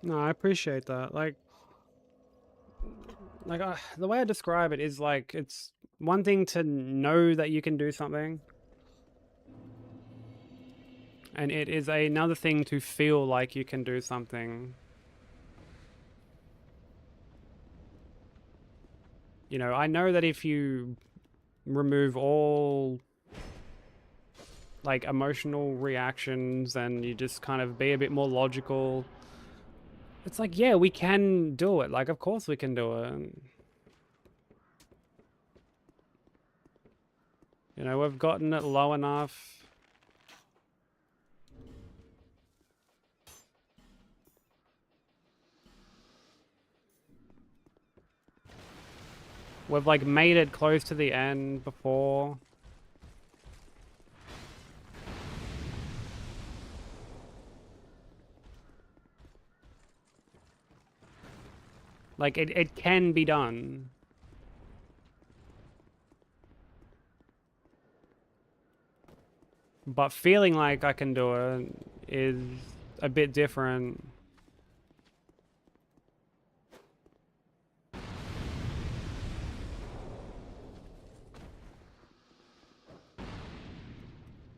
No, I appreciate that. Like the way I describe it is like, it's one thing to know that you can do something, and it is another thing to feel like you can do something. You know, I know that if you remove all like emotional reactions and you just kind of be a bit more logical, it's like, yeah, we can do it. Like, of course we can do it. You know, we've gotten it low enough. We've like made it close to the end before. Like, it can be done. But feeling like I can do it is a bit different.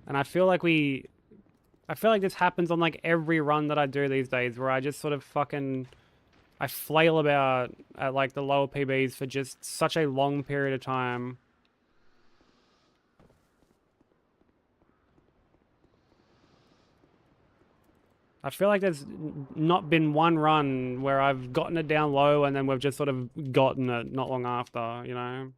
And I feel like this happens on like every run that I do these days, where I just sort of fucking, I flail about at like the lower PBs for just such a long period of time. I feel like there's not been one run where I've gotten it down low and then we've just sort of gotten it not long after, you know?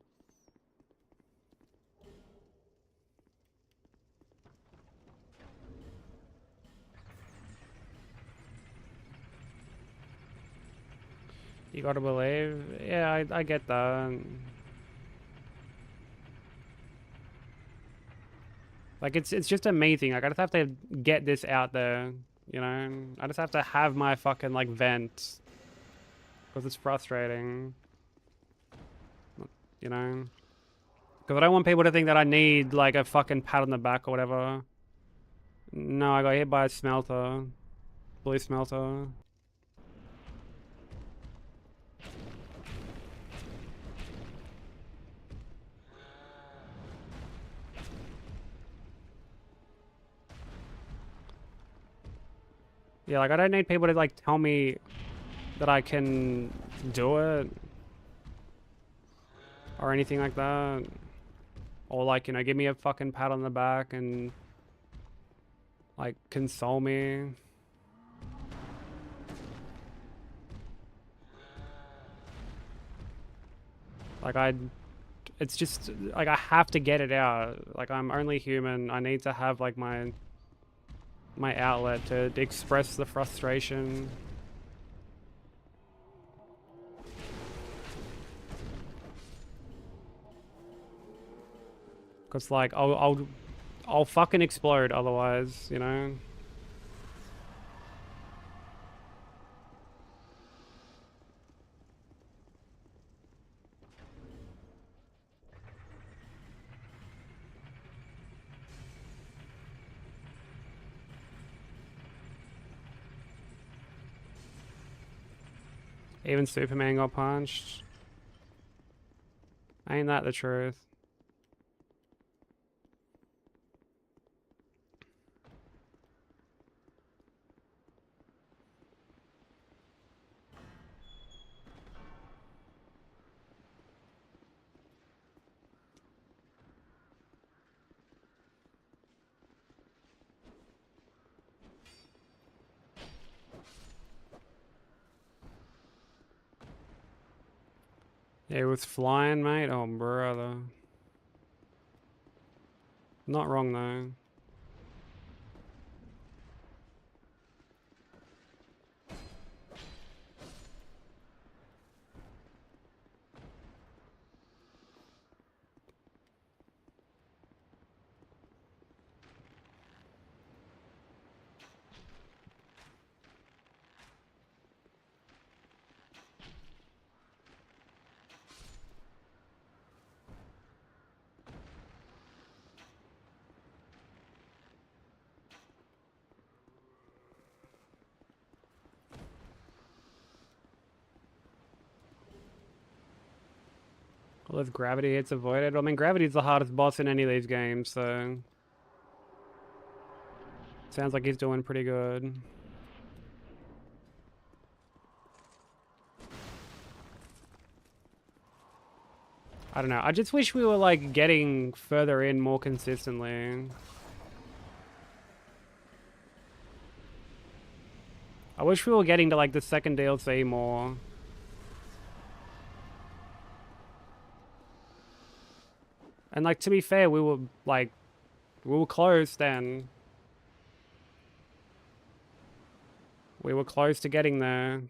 You gotta believe. Yeah, I get that. Like, it's just a me thing. Like, I just have to get this out there, you know? I just have to have my fucking, like, vent. Because it's frustrating. You know? Because I don't want people to think that I need, like, a fucking pat on the back or whatever. No, I got hit by a smelter. Blue smelter. Yeah, like, I don't need people to, like, tell me that I can do it or anything like that. Or like, you know, give me a fucking pat on the back and like console me. Like it's just like I have to get it out. Like I'm only human. I need to have like my outlet to express the frustration. Cause like I'll fucking explode otherwise, you know. Even Superman got punched. Ain't that the truth? It was flying, mate. Oh, brother. Not wrong, though. Well, if gravity hits avoided. I mean, gravity's the hardest boss in any of these games, so... Sounds like he's doing pretty good. I don't know. I just wish we were, like, getting further in more consistently. I wish we were getting to, like, the second DLC more. And, like, to be fair, we were close then. We were close to getting there.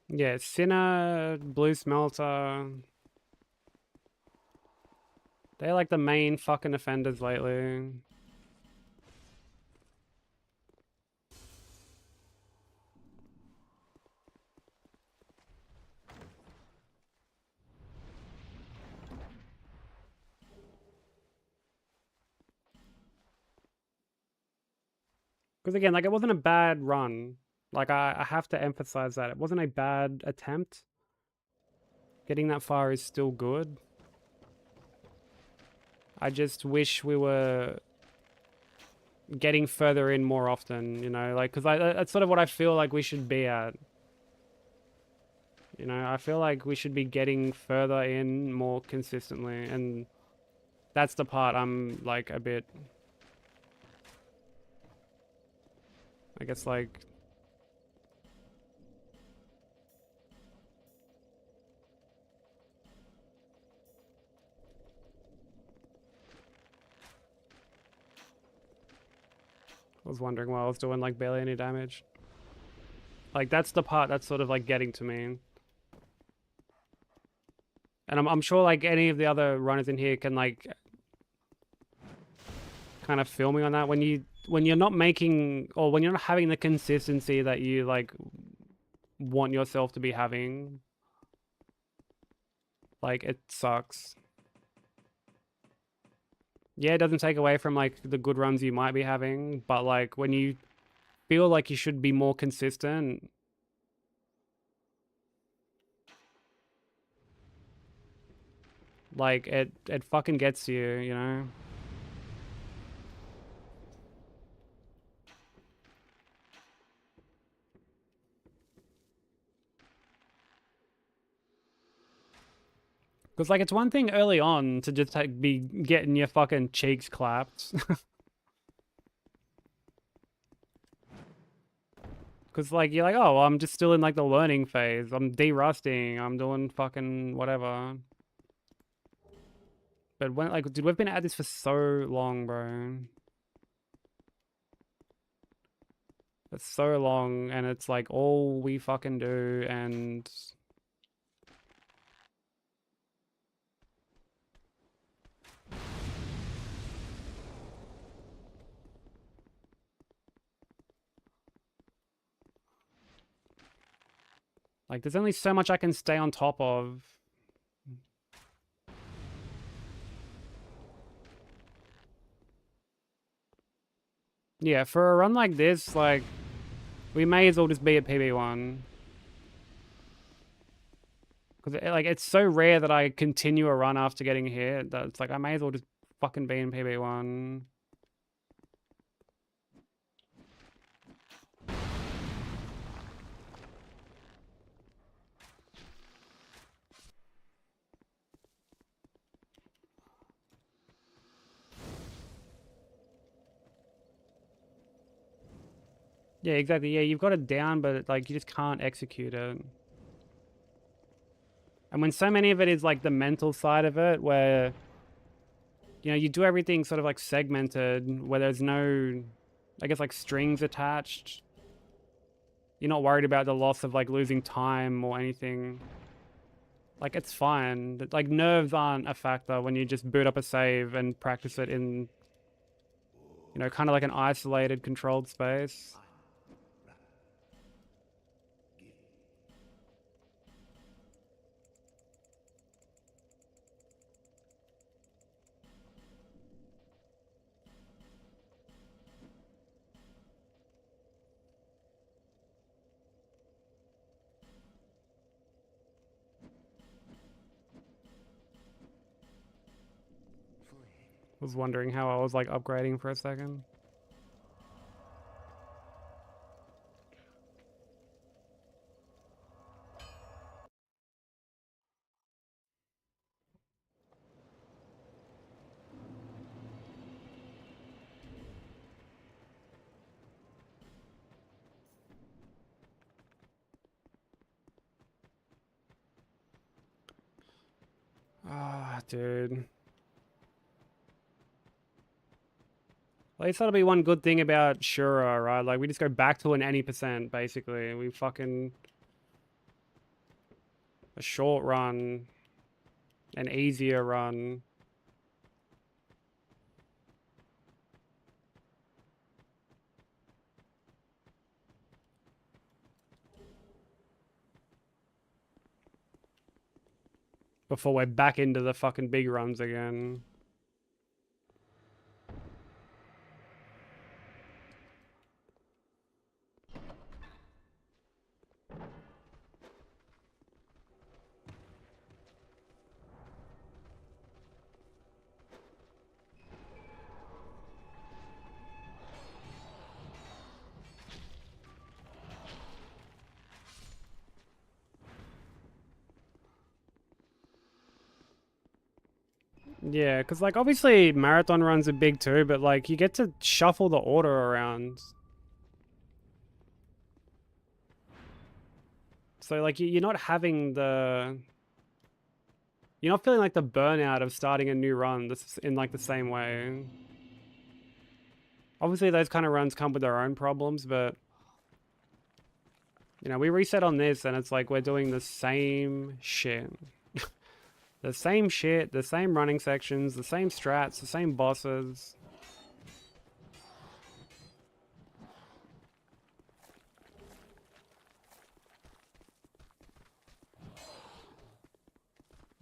Yeah, Sinner, Blue Smelter. They're like the main fucking offenders lately. Because again, like, it wasn't a bad run. Like, I have to emphasize that. It wasn't a bad attempt. Getting that far is still good. I just wish we were getting further in more often, you know? Like, because that's sort of what I feel like we should be at. You know, I feel like we should be getting further in more consistently. And that's the part I'm, like, a bit... I guess, like... I was wondering why I was doing, like, barely any damage. Like, that's the part that's sort of, like, getting to me. And I'm sure, like, any of the other runners in here can, like... kind of feel me on that. When you're not making... or when you're not having the consistency that you, like... want yourself to be having... Like, it sucks. Yeah, it doesn't take away from, like, the good runs you might be having, but, like, when you feel like you should be more consistent, like, it fucking gets you, you know? Because, like, it's one thing early on to just like, be getting your fucking cheeks clapped. Because, like, you're like, oh, well, I'm just still in, like, the learning phase. I'm de-rusting. I'm doing fucking whatever. But when, like, dude, we've been at this for so long, bro. It's so long, and it's, like, all we fucking do, and... Like, there's only so much I can stay on top of. Yeah, for a run like this, like, we may as well just be at PB1. Because, like, it's so rare that I continue a run after getting hit that it's like, I may as well just fucking be in PB1. Yeah, exactly. Yeah, you've got it down, but, like, you just can't execute it. And when so many of it is, like, the mental side of it, where, you know, you do everything sort of, like, segmented, where there's no, I guess, like, strings attached. You're not worried about the loss of, like, losing time or anything. Like, it's fine. Like, nerves aren't a factor when you just boot up a save and practice it in, you know, kind of like an isolated, controlled space. Was wondering how I was, like, upgrading for a second. Ah, dude. At least that'll be one good thing about Shura, right? Like, we just go back to an any percent, basically. We fucking... A short run. An easier run. Before we're back into the fucking big runs again. Yeah, because, like, obviously marathon runs are big too, but, like, you get to shuffle the order around. So, like, you're not having the... You're not feeling, like, the burnout of starting a new run in, like, the same way. Obviously, those kind of runs come with their own problems, but... You know, we reset on this, and it's like we're doing the same shit. The same shit, the same running sections, the same strats, the same bosses.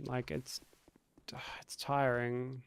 Like, it's tiring.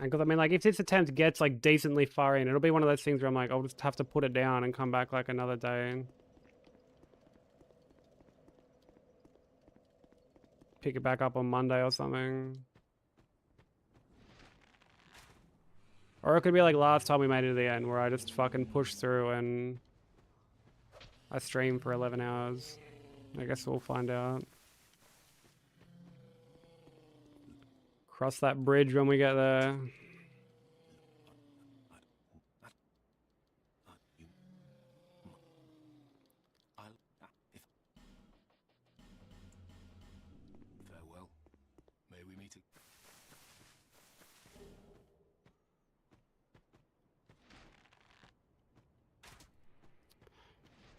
Because I mean, like, if this attempt gets like decently far in, it'll be one of those things where I'm like, I'll just have to put it down and come back like another day. Pick it back up on Monday or something. Or it could be like last time we made it to the end, where I just fucking pushed through and I streamed for 11 hours. I guess we'll find out. Cross that bridge when we get there. Farewell. May we meet again.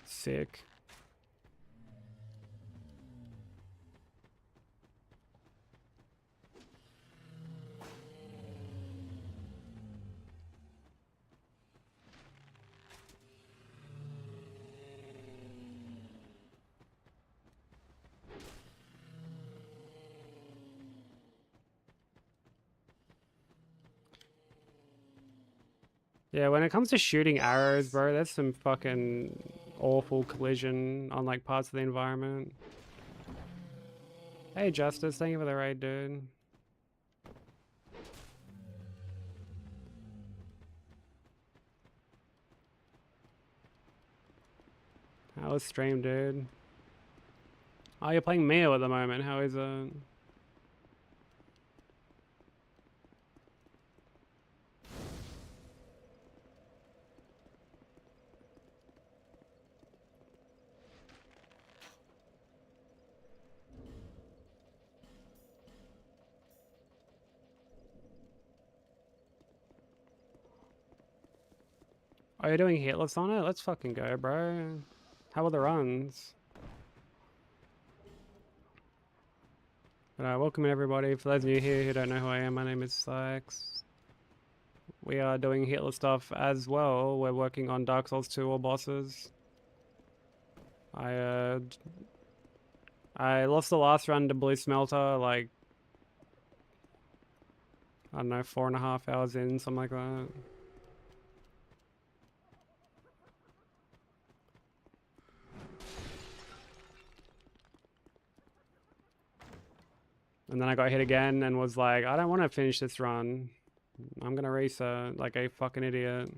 Sick. Yeah, when it comes to shooting arrows, bro, there's some fucking awful collision on like parts of the environment. Hey, Justice, thank you for the raid, dude. How was stream, dude? Oh, you're playing Mio at the moment. How is it? Are you doing Hitless on it? Let's fucking go, bro. How are the runs? But welcome everybody. For those of you here who don't know who I am, my name is Sykes. We are doing Hitless stuff as well. We're working on Dark Souls 2 all bosses. I lost the last run to Blue Smelter, like, I don't know, 4.5 hours in, something like that. And then I got hit again and was like, I don't want to finish this run. I'm gonna reset like a fucking idiot.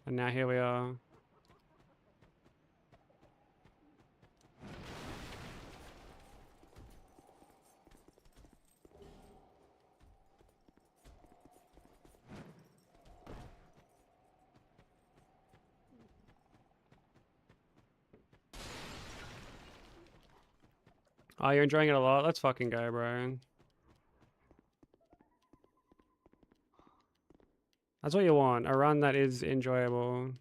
And now here we are. Oh, you're enjoying it a lot? Let's fucking go, bro. That's what you want. A run that is enjoyable.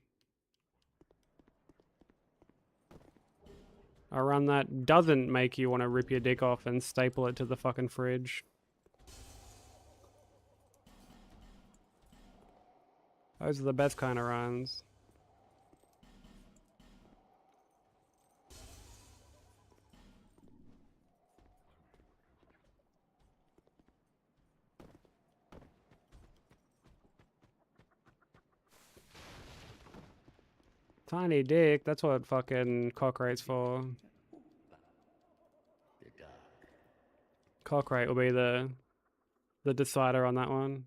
A run that doesn't make you want to rip your dick off and staple it to the fucking fridge. Those are the best kind of runs. Tiny dick, that's what fucking cock rate's for. Cock rate will be the decider on that one.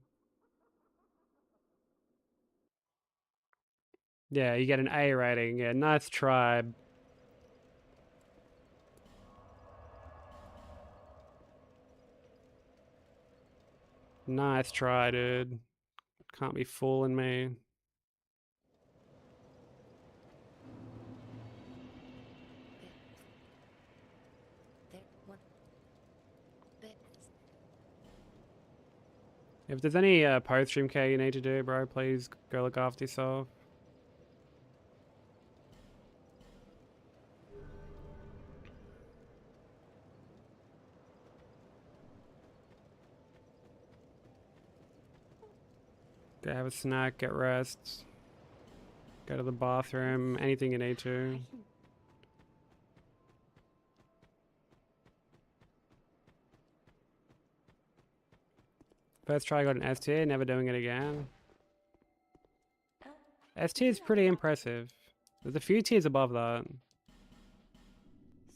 Yeah, you get an A rating. Yeah, nice try. Nice try, dude. Can't be fooling me. If there's any post-stream care you need to do, bro, please go look after yourself. Go have a snack, get rest. Go to the bathroom, anything you need to. First try I got an S tier, never doing it again. S tier is pretty impressive. There's a few tiers above that.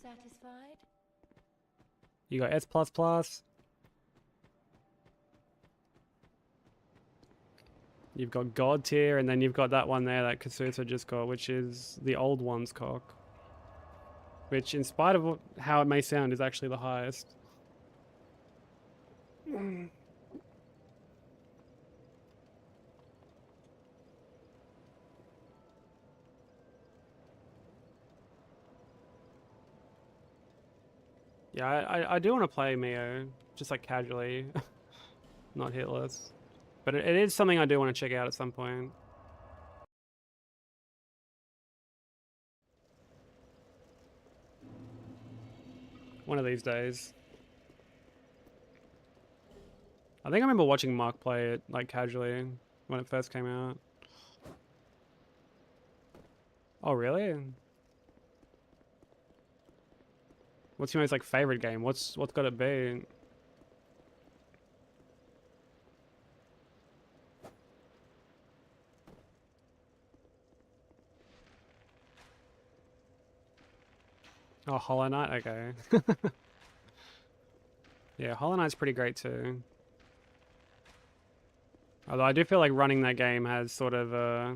Satisfied? You got S++. You've got God tier, and then you've got that one there that Kasusa just got, which is the old one's cock. Which, in spite of how it may sound, is actually the highest. Yeah, I do want to play Mio, just like casually, not hitless. But it is something I do want to check out at some point. One of these days. I think I remember watching Mark play it, like, casually, when it first came out. Oh, really? What's your most, like, favorite game? What's got it be? Oh, Hollow Knight? Okay. Yeah, Hollow Knight's pretty great too. Although I do feel like running that game has sort of I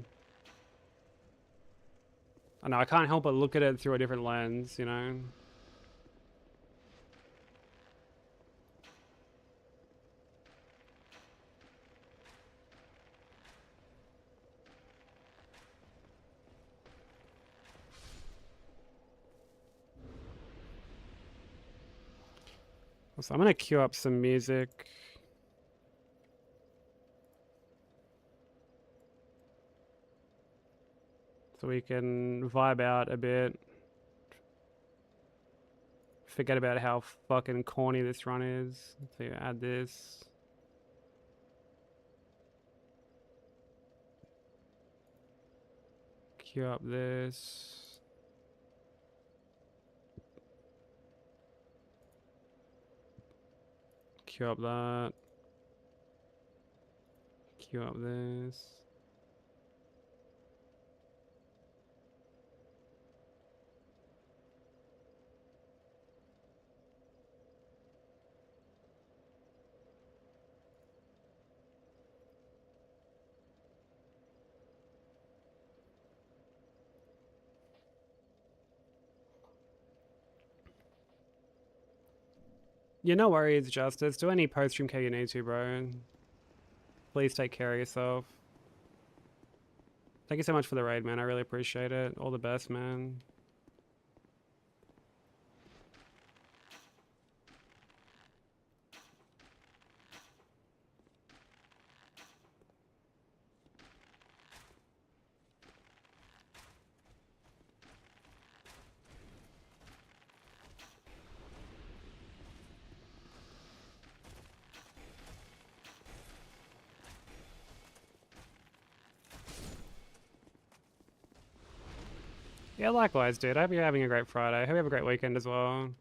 know, I can't help but look at it through a different lens, you know? So I'm gonna queue up some music. So we can vibe out a bit. Forget about how fucking corny this run is. So you add this. Queue up this. Queue up that. Queue up this. Yeah, no worries, Justice. Do any post-stream care you need to, bro. Please take care of yourself. Thank you so much for the raid, man. I really appreciate it. All the best, man. Yeah, likewise, dude. I hope you're having a great Friday. I hope you have a great weekend as well.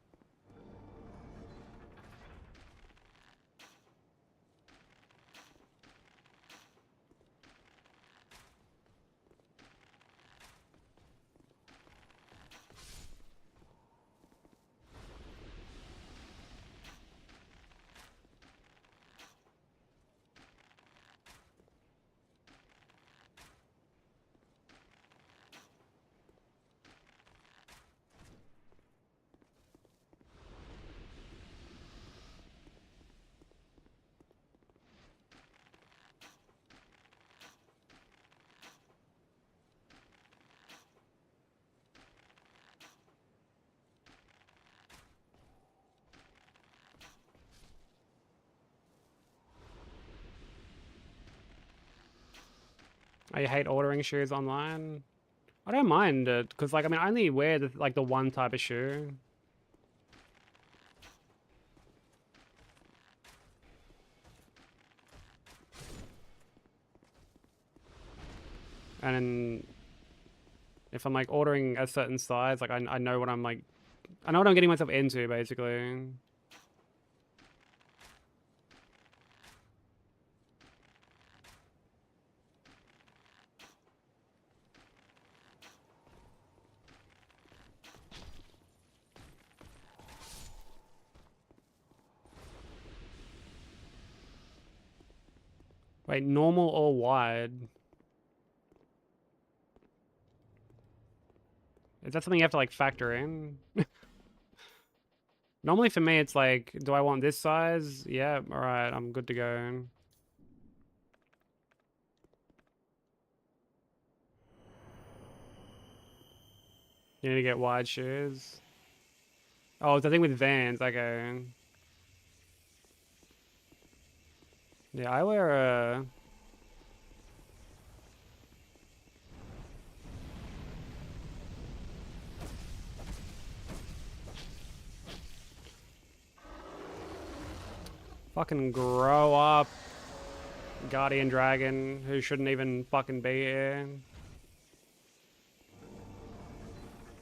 I hate ordering shoes online. I don't mind it, because, like, I mean, I only wear, the one type of shoe. And then if I'm, like, ordering a certain size, like, I know what I'm, like... I know what I'm getting myself into, basically. Wait, normal or wide? Is that something you have to, like, factor in? Normally for me, it's like, do I want this size? Yeah, alright, I'm good to go. You need to get wide shoes. Oh, it's the thing with Vans, okay. Yeah, I wear a... Fucking grow up, Guardian Dragon, who shouldn't even fucking be here.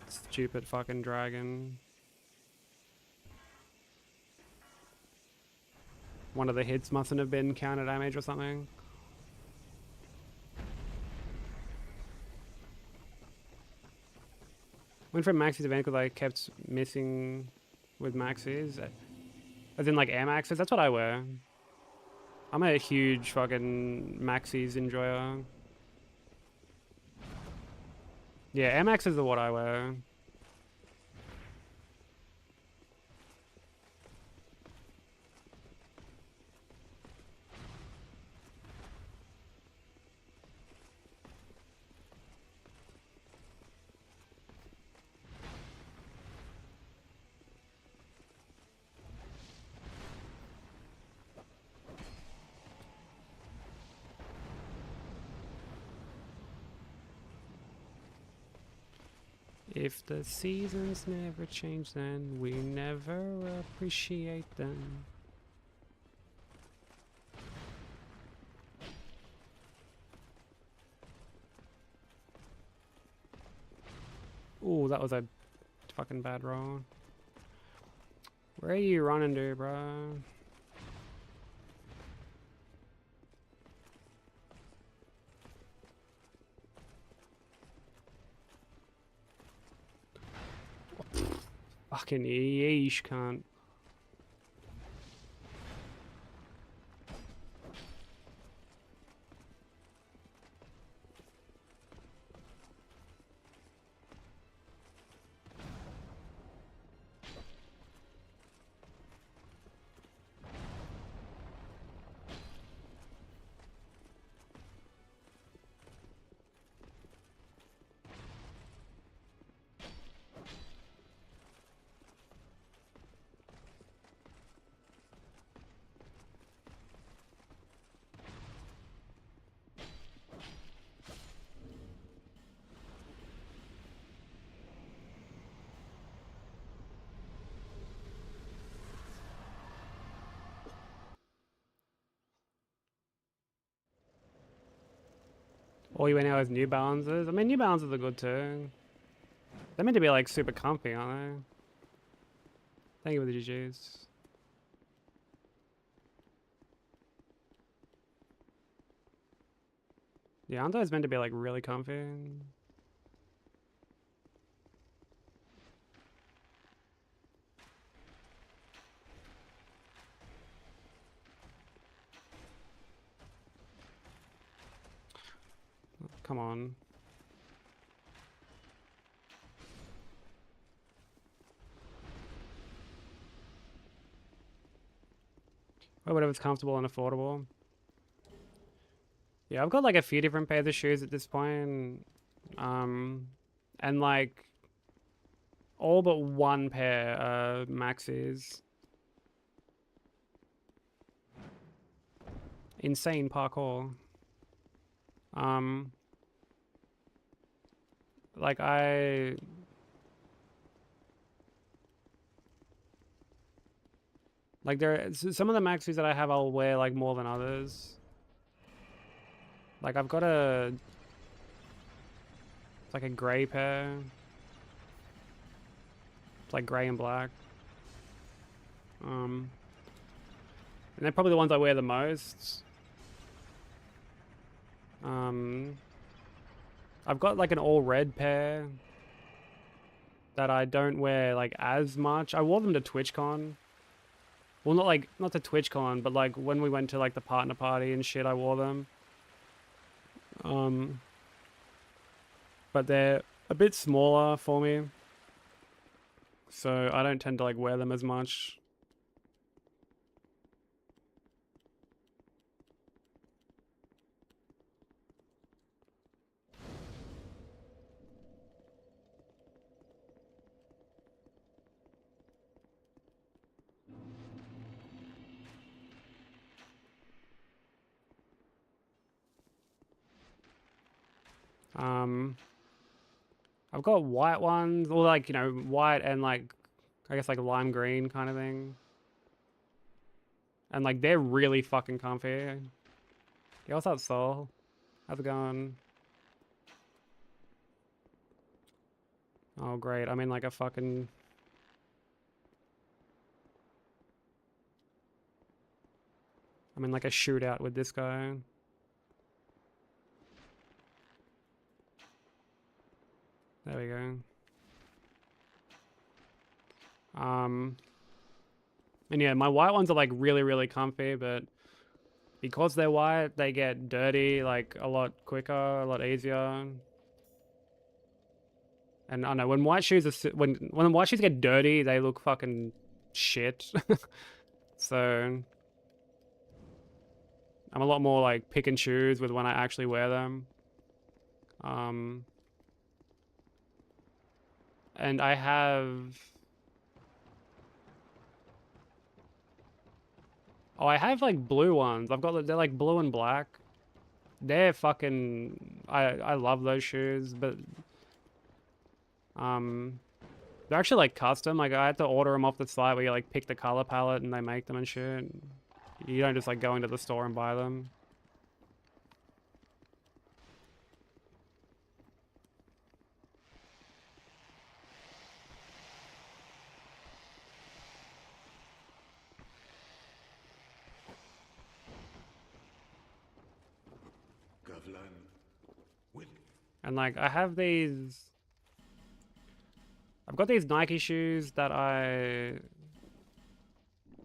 Stupid fucking dragon. One of the hits mustn't have been counter damage or something. Went for a Maxis event because I kept missing with Maxis. As in, like, Air Maxes. That's what I wear. I'm a huge fucking Maxis enjoyer. Yeah, Air Maxes are what I wear. If the seasons never change, then we never appreciate them. Ooh, that was a fucking bad roll. Where are you running to, bro? Fucking yeesh, cunt. All you went out with New Balances. I mean, New Balances are good too. They're meant to be like super comfy, aren't they? Thank you for the GGs. Yeah, aren't those meant to be like really comfy? Come on. Or whatever's comfortable and affordable. Yeah, I've got like a few different pairs of shoes at this point. And like all but one pair are Maxis. Insane parkour. Like like some of the maxis that I have I'll wear like more than others. Like I've got it's like a grey pair. It's like grey and black. And they're probably the ones I wear the most. I've got like an all red pair that I don't wear like as much. I wore them to TwitchCon. Well, not to TwitchCon, but like when we went to like the partner party and shit, I wore them. But they're a bit smaller for me, so I don't tend to like wear them as much. I've got white ones, or like, you know, white and like, I guess like lime green kind of thing. And like, they're really fucking comfy. Yeah, what's up, Soul? How's it going? Oh, great. I'm in like a fucking... I'm in like a shootout with this guy. There we go. And yeah, my white ones are like really, really comfy, but because they're white, they get dirty like a lot quicker, a lot easier. And I don't know, when white shoes are when white shoes get dirty, they look fucking shit. So I'm a lot more like pick and choose with when I actually wear them. And I have... Oh, I have like blue ones. They're like blue and black. They're fucking... I love those shoes, but... They're actually like custom. Like I had to order them off the site where you like pick the color palette and they make them and shit. You don't just like go into the store and buy them. And like I have these... I've got these Nike shoes that I'm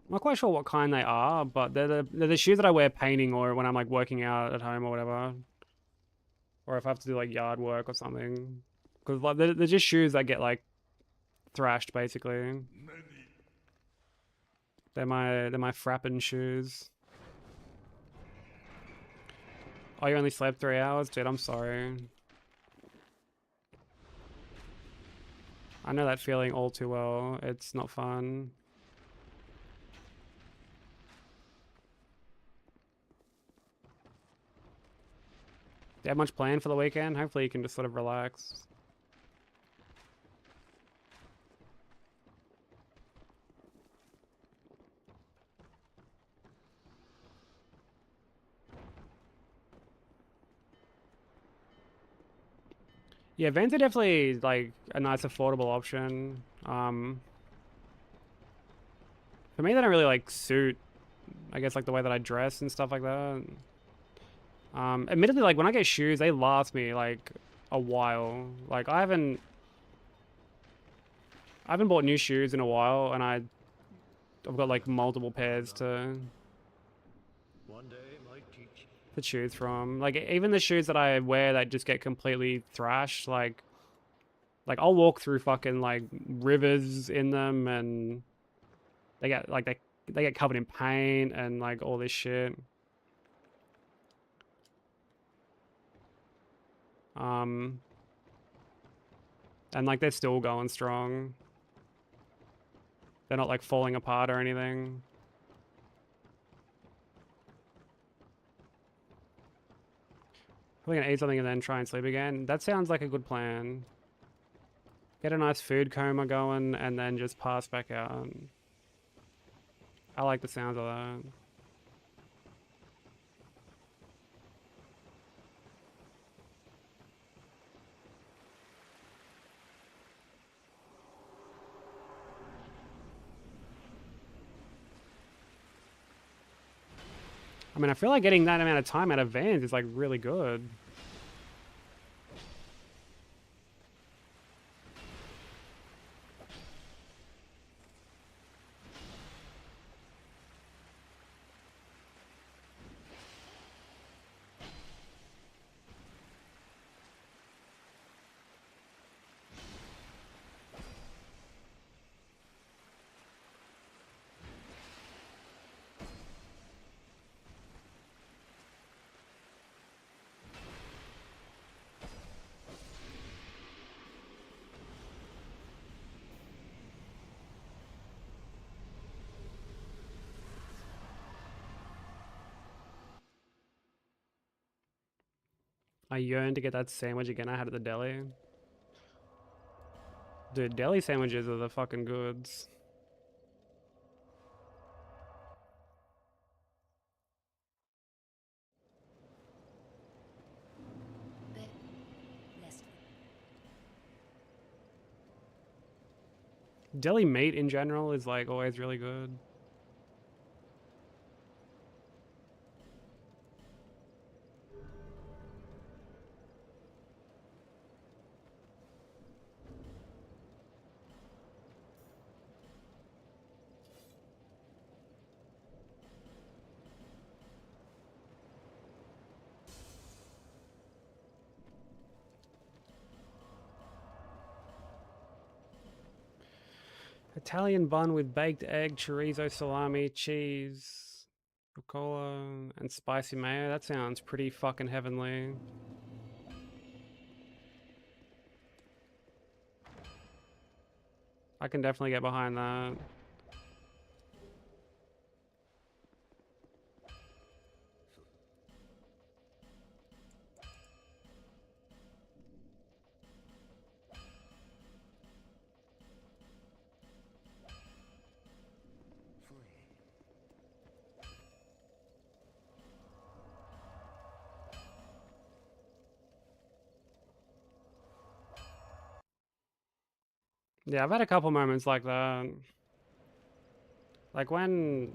not quite sure what kind they are, but they're the shoes that I wear painting or when I'm like working out at home or whatever. Or if I have to do like yard work or something. Because like, they're just shoes that get like thrashed basically. They're my frappin' shoes. Oh, you only slept 3 hours? Dude, I'm sorry. I know that feeling all too well. It's not fun. Do you have much planned for the weekend? Hopefully you can just sort of relax. Yeah, Vans are definitely like a nice affordable option. For me, they don't really like suit, I guess, like the way that I dress and stuff like that. Admittedly, like when I get shoes, they last me like a while. Like I haven't bought new shoes in a while, and I've got like multiple pairs to choose from. Like even the shoes that I wear that just get completely thrashed, like I'll walk through fucking like rivers in them, and they get like they get covered in paint and like all this shit. And like they're still going strong. They're not like falling apart or anything. We're gonna eat something and then try and sleep again. That sounds like a good plan. Get a nice food coma going and then just pass back out. I like the sounds of that. I mean, I feel like getting that amount of time out of Vans is like really good. I yearn to get that sandwich again I had at the deli. Dude, deli sandwiches are the fucking goods. Bit less. Deli meat in general is like always really good. Italian bun with baked egg, chorizo, salami, cheese, rucola, and spicy mayo. That sounds pretty fucking heavenly. I can definitely get behind that. Yeah, I've had a couple moments like that. Like when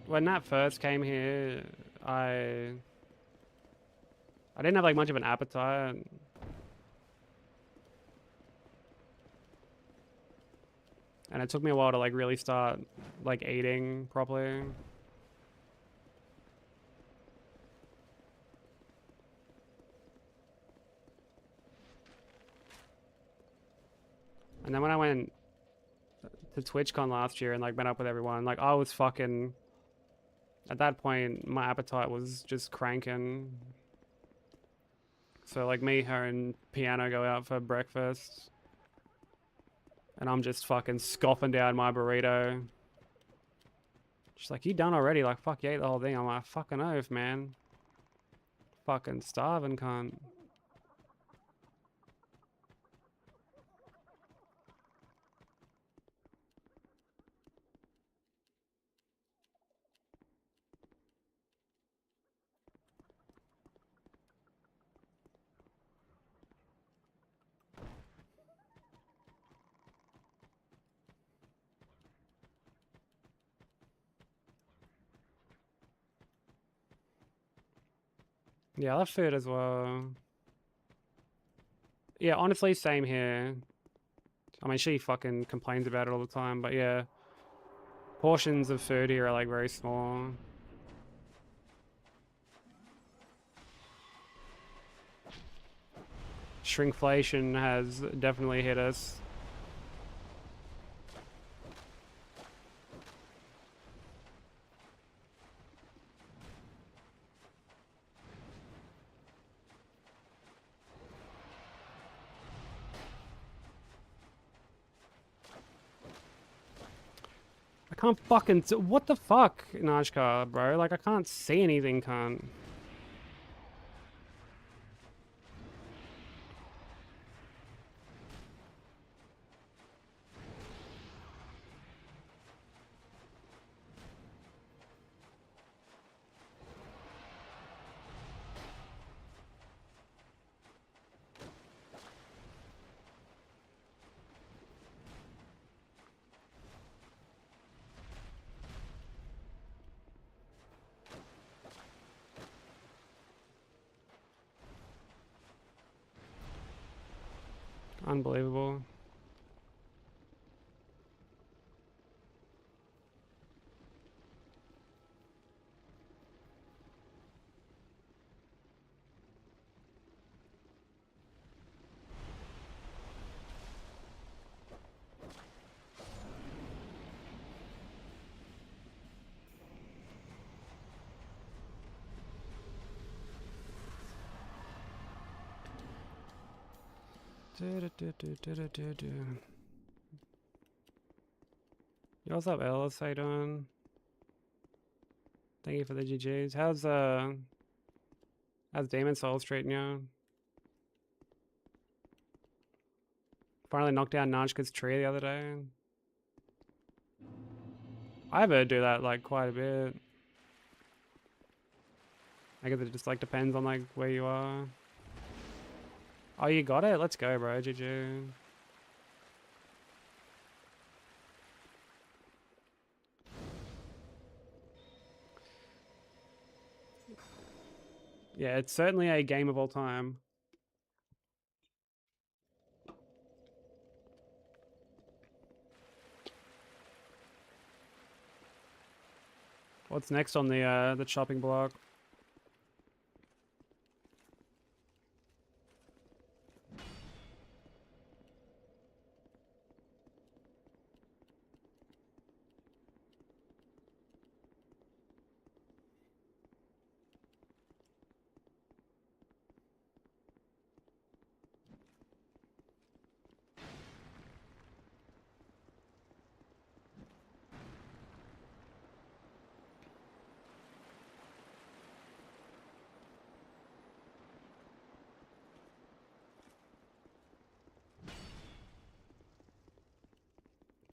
Nat first came here, I didn't have like much of an appetite. And it took me a while to like really start like eating properly. And then when I went to TwitchCon last year and like met up with everyone, like I was fucking, at that point my appetite was just cranking. So like me, her and Piano go out for breakfast and I'm just fucking scoffing down my burrito. She's like, you done already? Like, fuck, you ate the whole thing. I'm like, fucking oath, man. Fucking starving cunt. Yeah, I love food as well. Yeah, honestly, same here. I mean, she fucking complains about it all the time, but yeah. Portions of food here are like very small. Shrinkflation has definitely hit us. I can't fucking... What the fuck, Najka, bro? Like, I can't see anything, cunt. Unbelievable. Yo, what's up, Ellis? How you doing? Thank you for the GGs. How's Demon Souls treating you? Finally knocked down Nanchka's tree the other day. I ever do that like quite a bit. I guess it just like depends on like where you are. Oh, you got it? Let's go, bro. GG. Yeah, it's certainly a game of all time. What's next on the chopping block?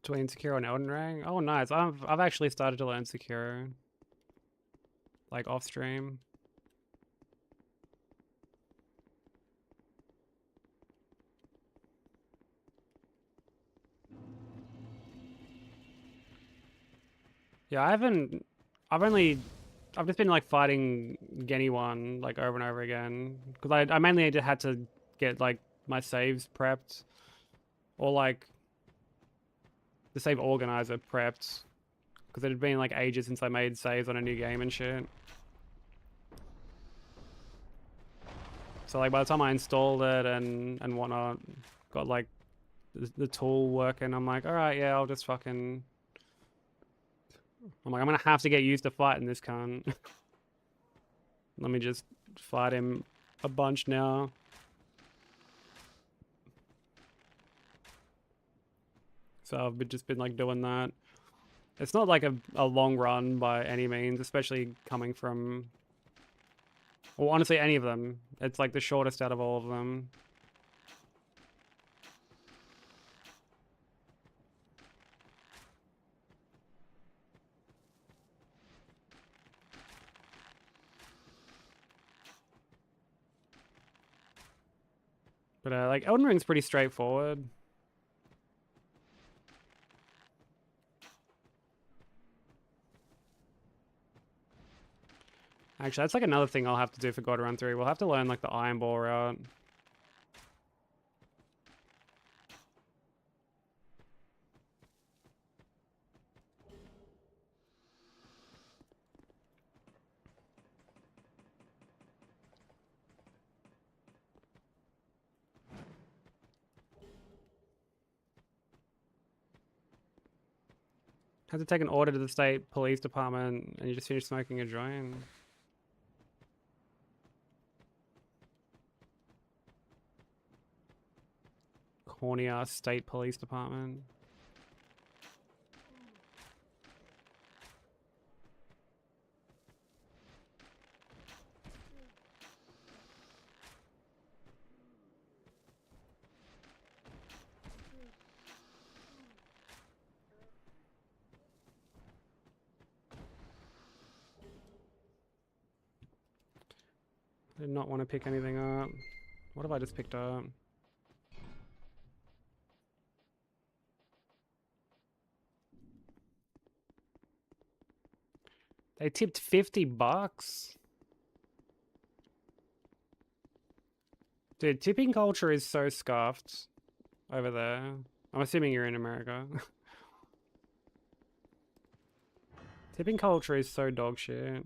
Between Sekiro and Elden Ring? Oh, nice. I've actually started to learn Sekiro, like off stream. Yeah, I've just been like fighting Genny one like over and over again because I mainly had to get like my saves prepped or like the save organizer prepped because it had been like ages since I made saves on a new game and shit. So like by the time I installed it and whatnot, got like the tool working, I'm like, all right, yeah, I'll just fucking. I'm like, I'm gonna have to get used to fighting this cunt. Let me just fight him a bunch now. So I've just been like doing that. It's not like a long run by any means, especially coming from, well, honestly, any of them. It's like the shortest out of all of them. But like Elden Ring's pretty straightforward. Actually, that's like another thing I'll have to do for God Run 3. We'll have to learn like the Iron Ball route. Have to take an order to the state police department and you just finish smoking a joint. Corny ass state police department. I did not want to pick anything up. What have I just picked up? They tipped $50. Dude, tipping culture is so scuffed. over there. I'm assuming you're in America. Tipping culture is so dog shit.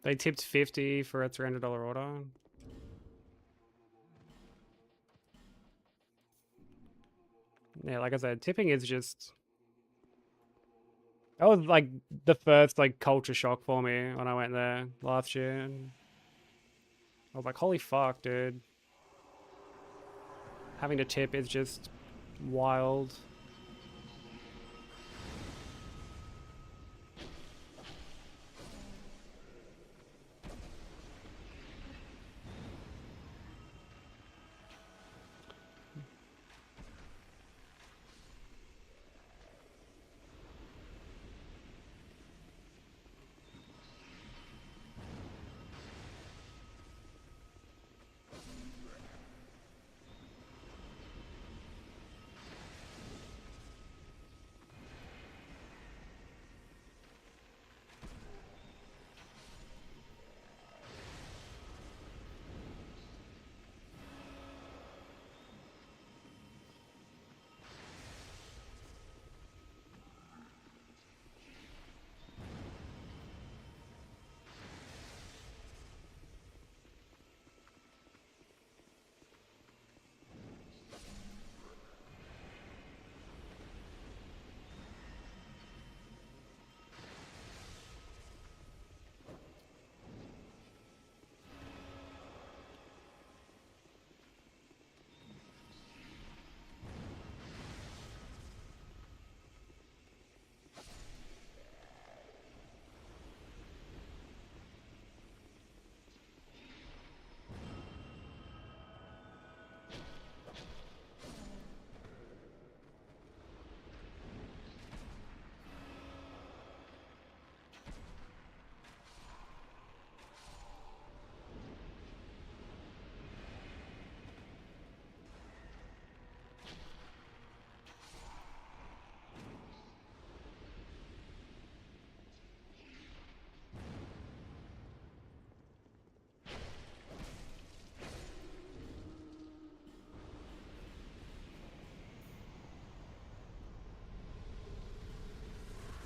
They tipped 50 for a $300 order. Yeah, like I said, tipping is just... That was like the first like culture shock for me when I went there last year. I was like, holy fuck, dude. Having to tip is just wild.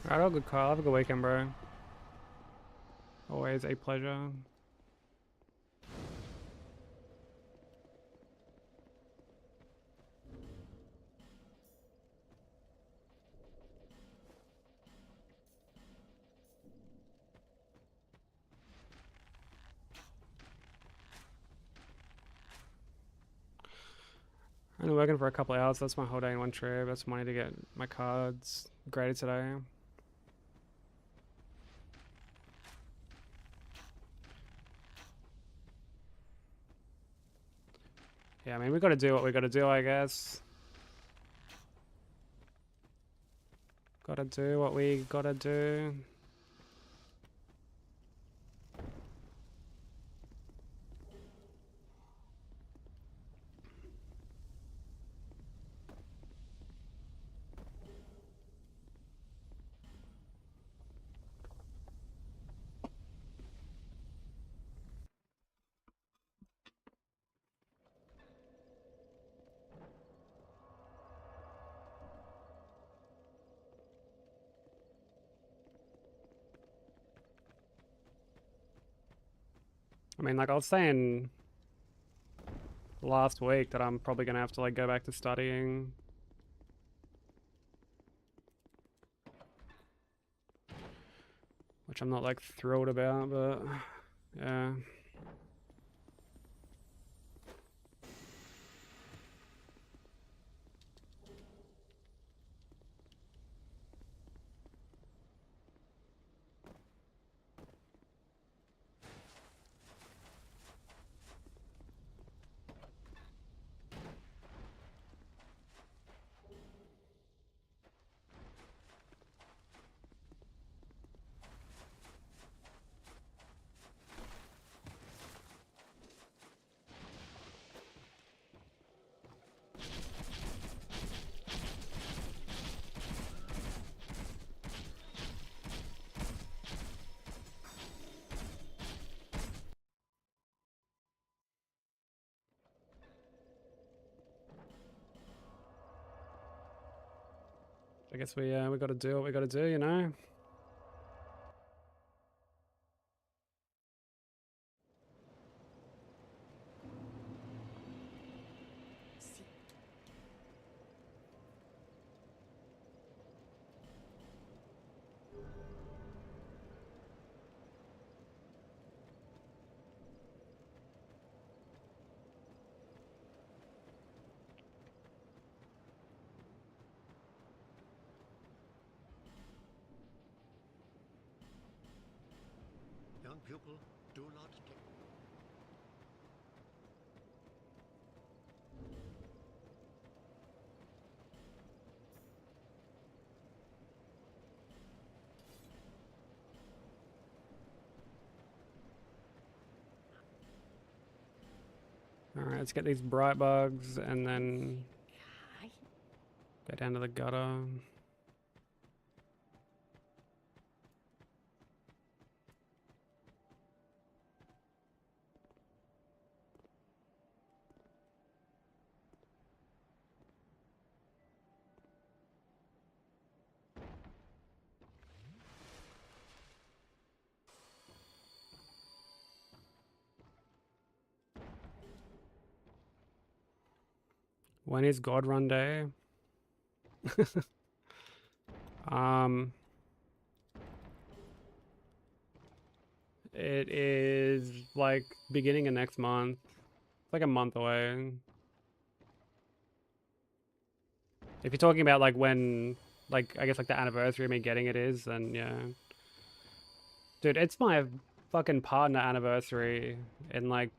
Alright, all good, Kyle. Have a good weekend, bro. Always a pleasure. I'm only working for a couple of hours. That's my whole day in one trip. That's money to get my cards graded today. Yeah, I mean, we gotta do what we gotta do, I guess. Gotta do what we gotta do. I mean, like I was saying last week that I'm probably gonna have to like go back to studying. Which I'm not like thrilled about, but yeah. I guess we got to do what we got to do, you know. Young pupil, do not take... All right, let's get these bright bugs and then go down to the gutter. When is God Run Day? It is like beginning of next month. It's like a month away. If you're talking about like when, like I guess like the anniversary of me getting it is, then yeah. Dude, it's my fucking partner anniversary in like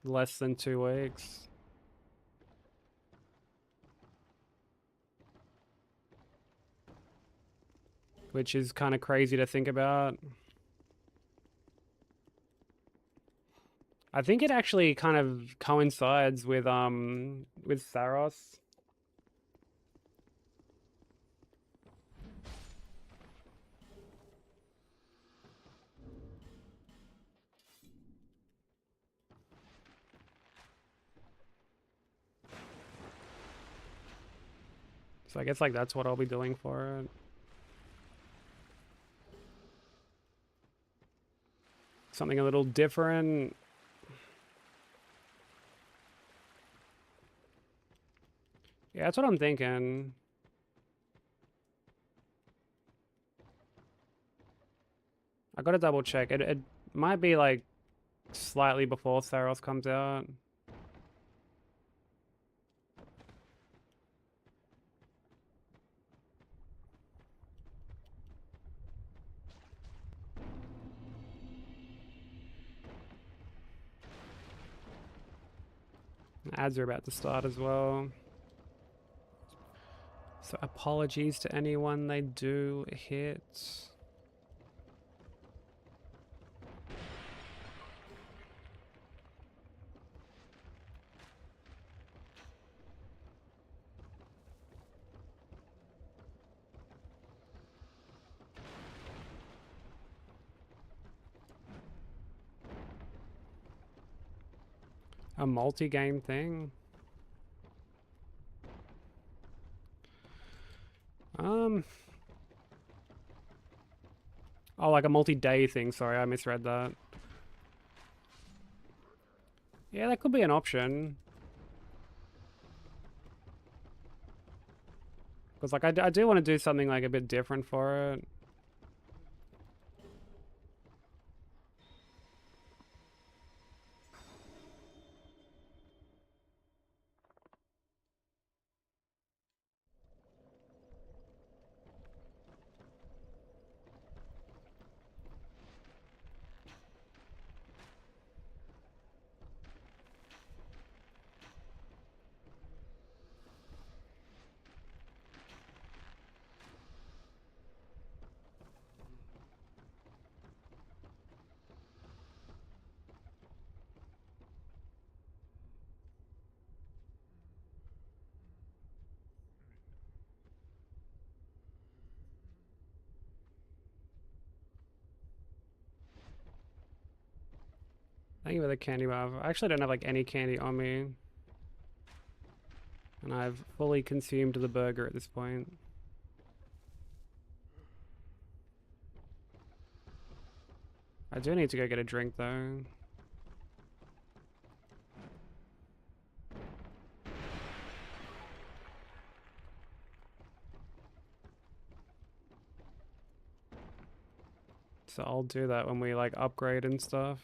less than 2 weeks. Which is kind of crazy to think about. I think it actually kind of coincides with Saros. So I guess like that's what I'll be doing for it. Something a little different. Yeah, that's what I'm thinking. I gotta double check. It might be like slightly before Saros comes out. Ads are about to start as well. So apologies to anyone they do hit. A multi-game thing? Oh, like a multi-day thing. Sorry, I misread that. Yeah, that could be an option. Because like I do want to do something like a bit different for it. Thank you for the candy bar. I actually don't have like any candy on me. And I've fully consumed the burger at this point. I do need to go get a drink though. So I'll do that when we like upgrade and stuff.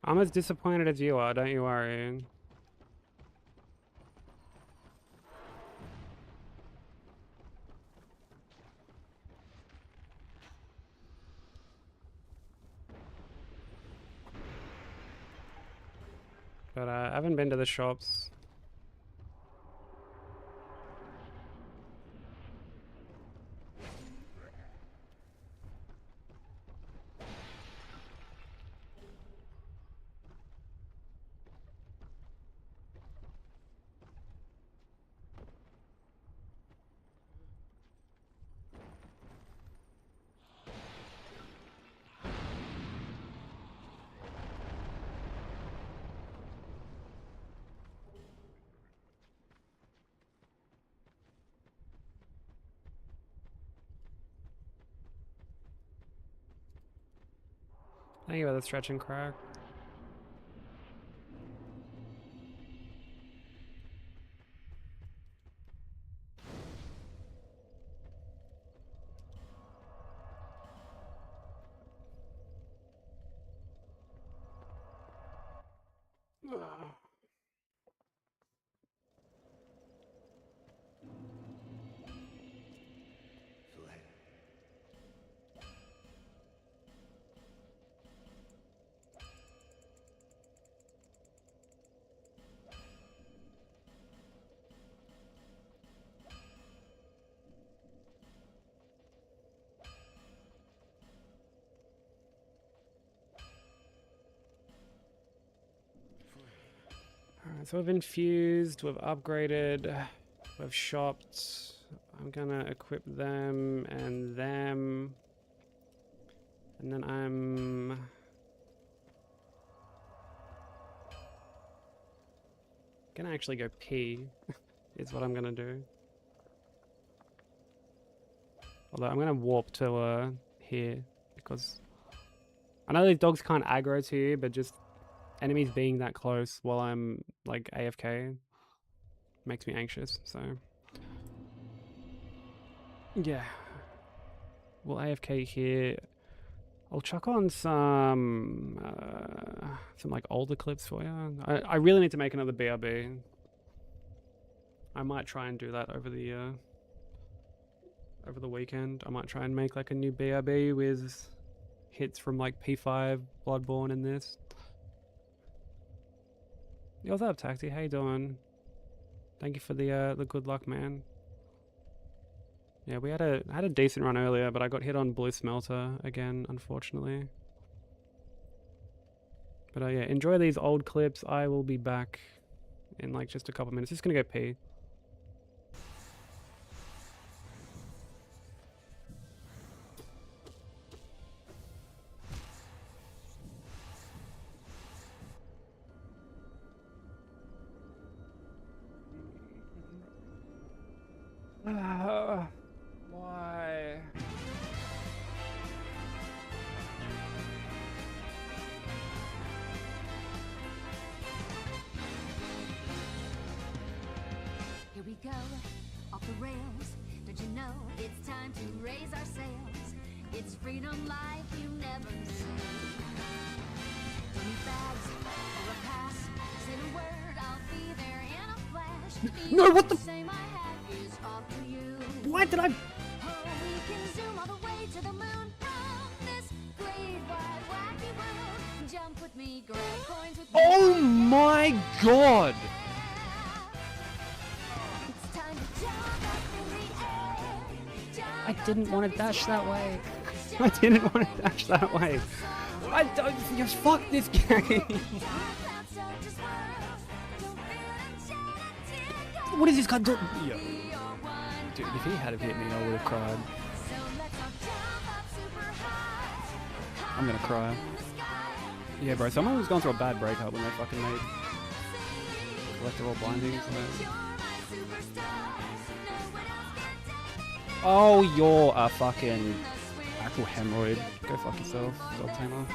I'm as disappointed as you are, don't you worry. But I haven't been to the shops. Thank you for the stretch and crack. Alright, so we've infused, we've upgraded, we've shopped. I'm gonna equip them and them. And then I'm gonna actually go pee, is what I'm gonna do. Although I'm gonna warp to here, because I know these dogs can't aggro to you, but just enemies being that close while I'm like AFK makes me anxious, so yeah. We'll AFK here. I'll chuck on some like older clips for you. I really need to make another BRB. I might try and do that over the weekend. I might try and make like a new BRB with hits from like P5, Bloodborne, and this. Yo, what's up, Taxi? How you doing? Thank you for the good luck, man. Yeah, we had a decent run earlier, but I got hit on Blue Smelter again, unfortunately. But yeah, enjoy these old clips. I will be back in like just a couple minutes. Just gonna go pee. Why? Here we go, off the rails. Don't you know it's time to raise our sails? It's freedom life you never knew. 20 bags for a pass. in a word, I'll be there in a flash. No, what the? Say my hat is off to you. Why did I? Oh, we can zoom all the way to the moon from this great wide wacky world. Jump with me, grab coins with me. Oh my god! It's time to jump up in the air. I didn't want to dash that way. I didn't want to dash that way. I don't. Just fuck this game. What is this guy doing? Yo. Dude, if he had hit me, I would have cried. I'm gonna cry. Yeah, bro, someone was going through a bad breakup when they fucking made collectible bindings. Oh, you're a fucking actual hemorrhoid. Go fuck yourself, dog tamer.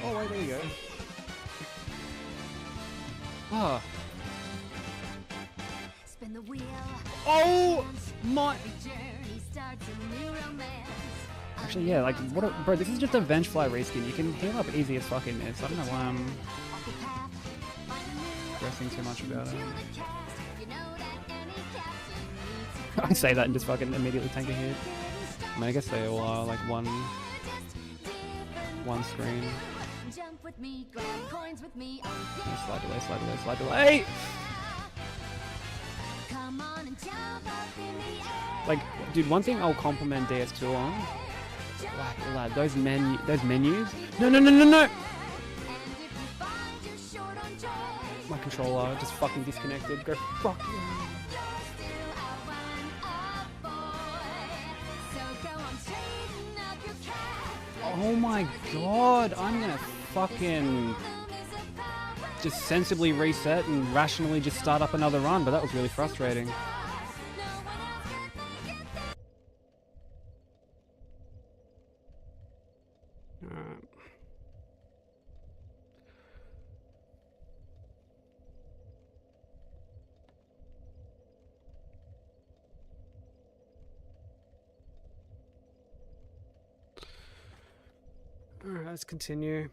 Oh, wait, there you go. Ah. Spin the wheel. Oh my. Journey starts a new romance. Actually, yeah, like, what? Bro, this is just a Vengefly reskin. You can heal up easy as fucking this. I don't know why I'm stressing too much about it. I say that and just fucking immediately take a hit. I mean, I guess they all are like one screen. Jump with me, grab coins with me. Slide delay, slide delay, slide delay. Come on and jump up in the air. Like, dude, one thing I'll compliment DS2 on, lad, those menus. No, no, no, no, no. My controller just fucking disconnected. Go fuck you. Oh my god, I'm gonna fucking just sensibly reset and rationally just start up another run, but that was really frustrating. Alright. Alright, let's continue.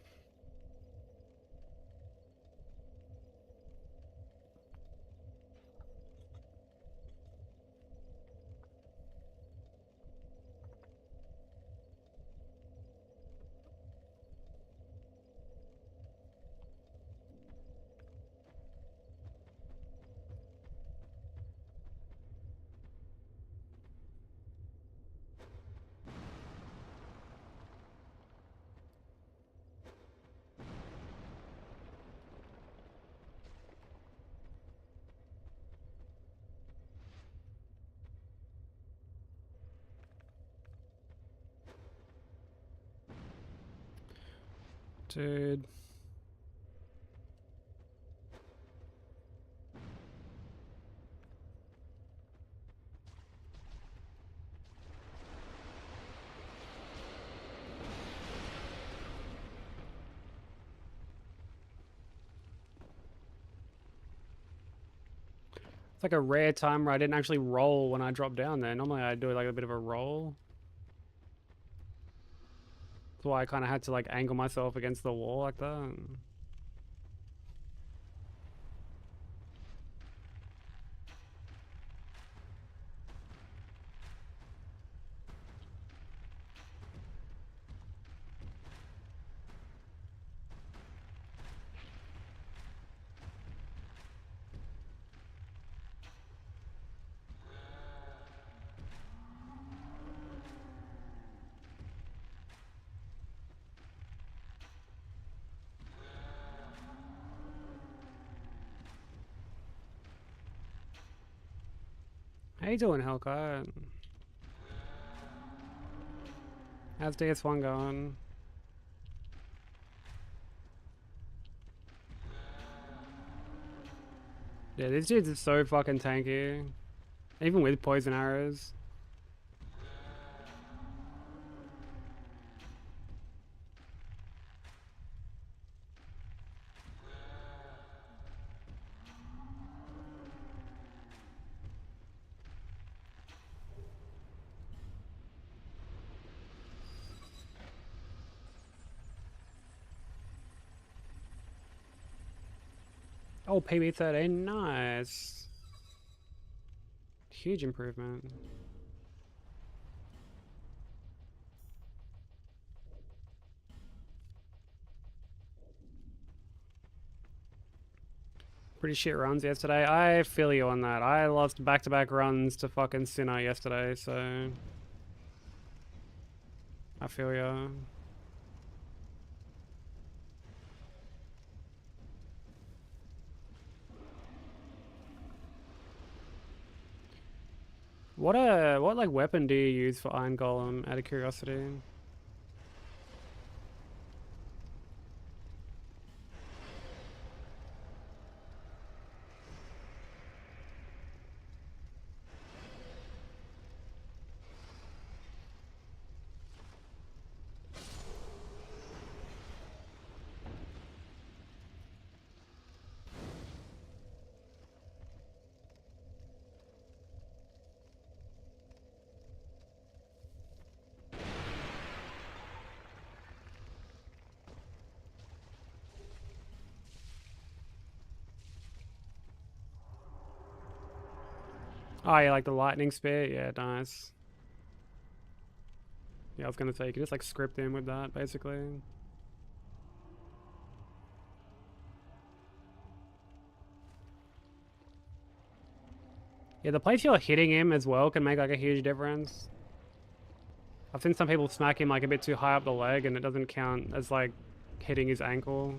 Dude. It's like a rare time where I didn't actually roll when I dropped down there. Normally I do like a bit of a roll. That's why I kind of had to like angle myself against the wall like that. How you doing, Hellcat? How's DS1 going? Yeah, these dudes are so fucking tanky. Even with poison arrows. Oh, PB13, nice. Huge improvement. Pretty shit runs yesterday. I feel you on that. I lost back-to-back runs to fucking Sinner yesterday, so... I feel ya. What like weapon do you use for Iron Golem, out of curiosity? Oh, yeah, like the lightning spear? Yeah, nice. Yeah, I was gonna say, you can just like script in with that, basically. Yeah, the place you're hitting him as well can make like a huge difference. I've seen some people smack him like a bit too high up the leg and it doesn't count as like hitting his ankle.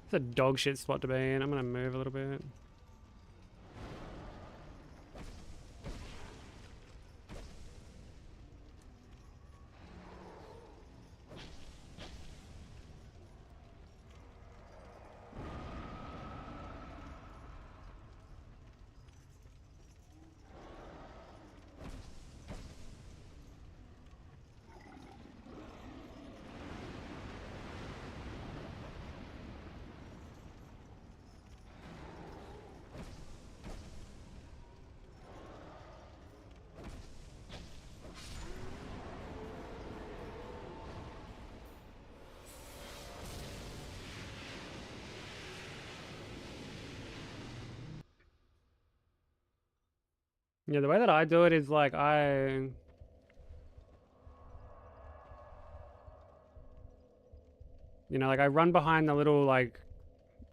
It's a dog shit spot to be in. I'm gonna move a little bit. Yeah, the way that I do it is like you know, like I run behind the little like,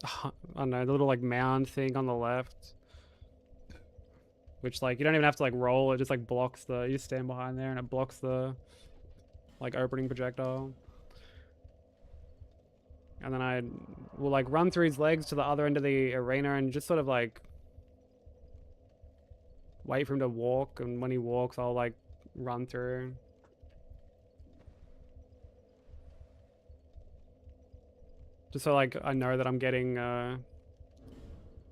I don't know, the little like mound thing on the left. Which like, you don't even have to like roll, it just like blocks the, you just stand behind there and it blocks the like opening projectile. And then I will like run through his legs to the other end of the arena and just sort of like wait for him to walk, and when he walks I'll like run through. Just so like I know that I'm getting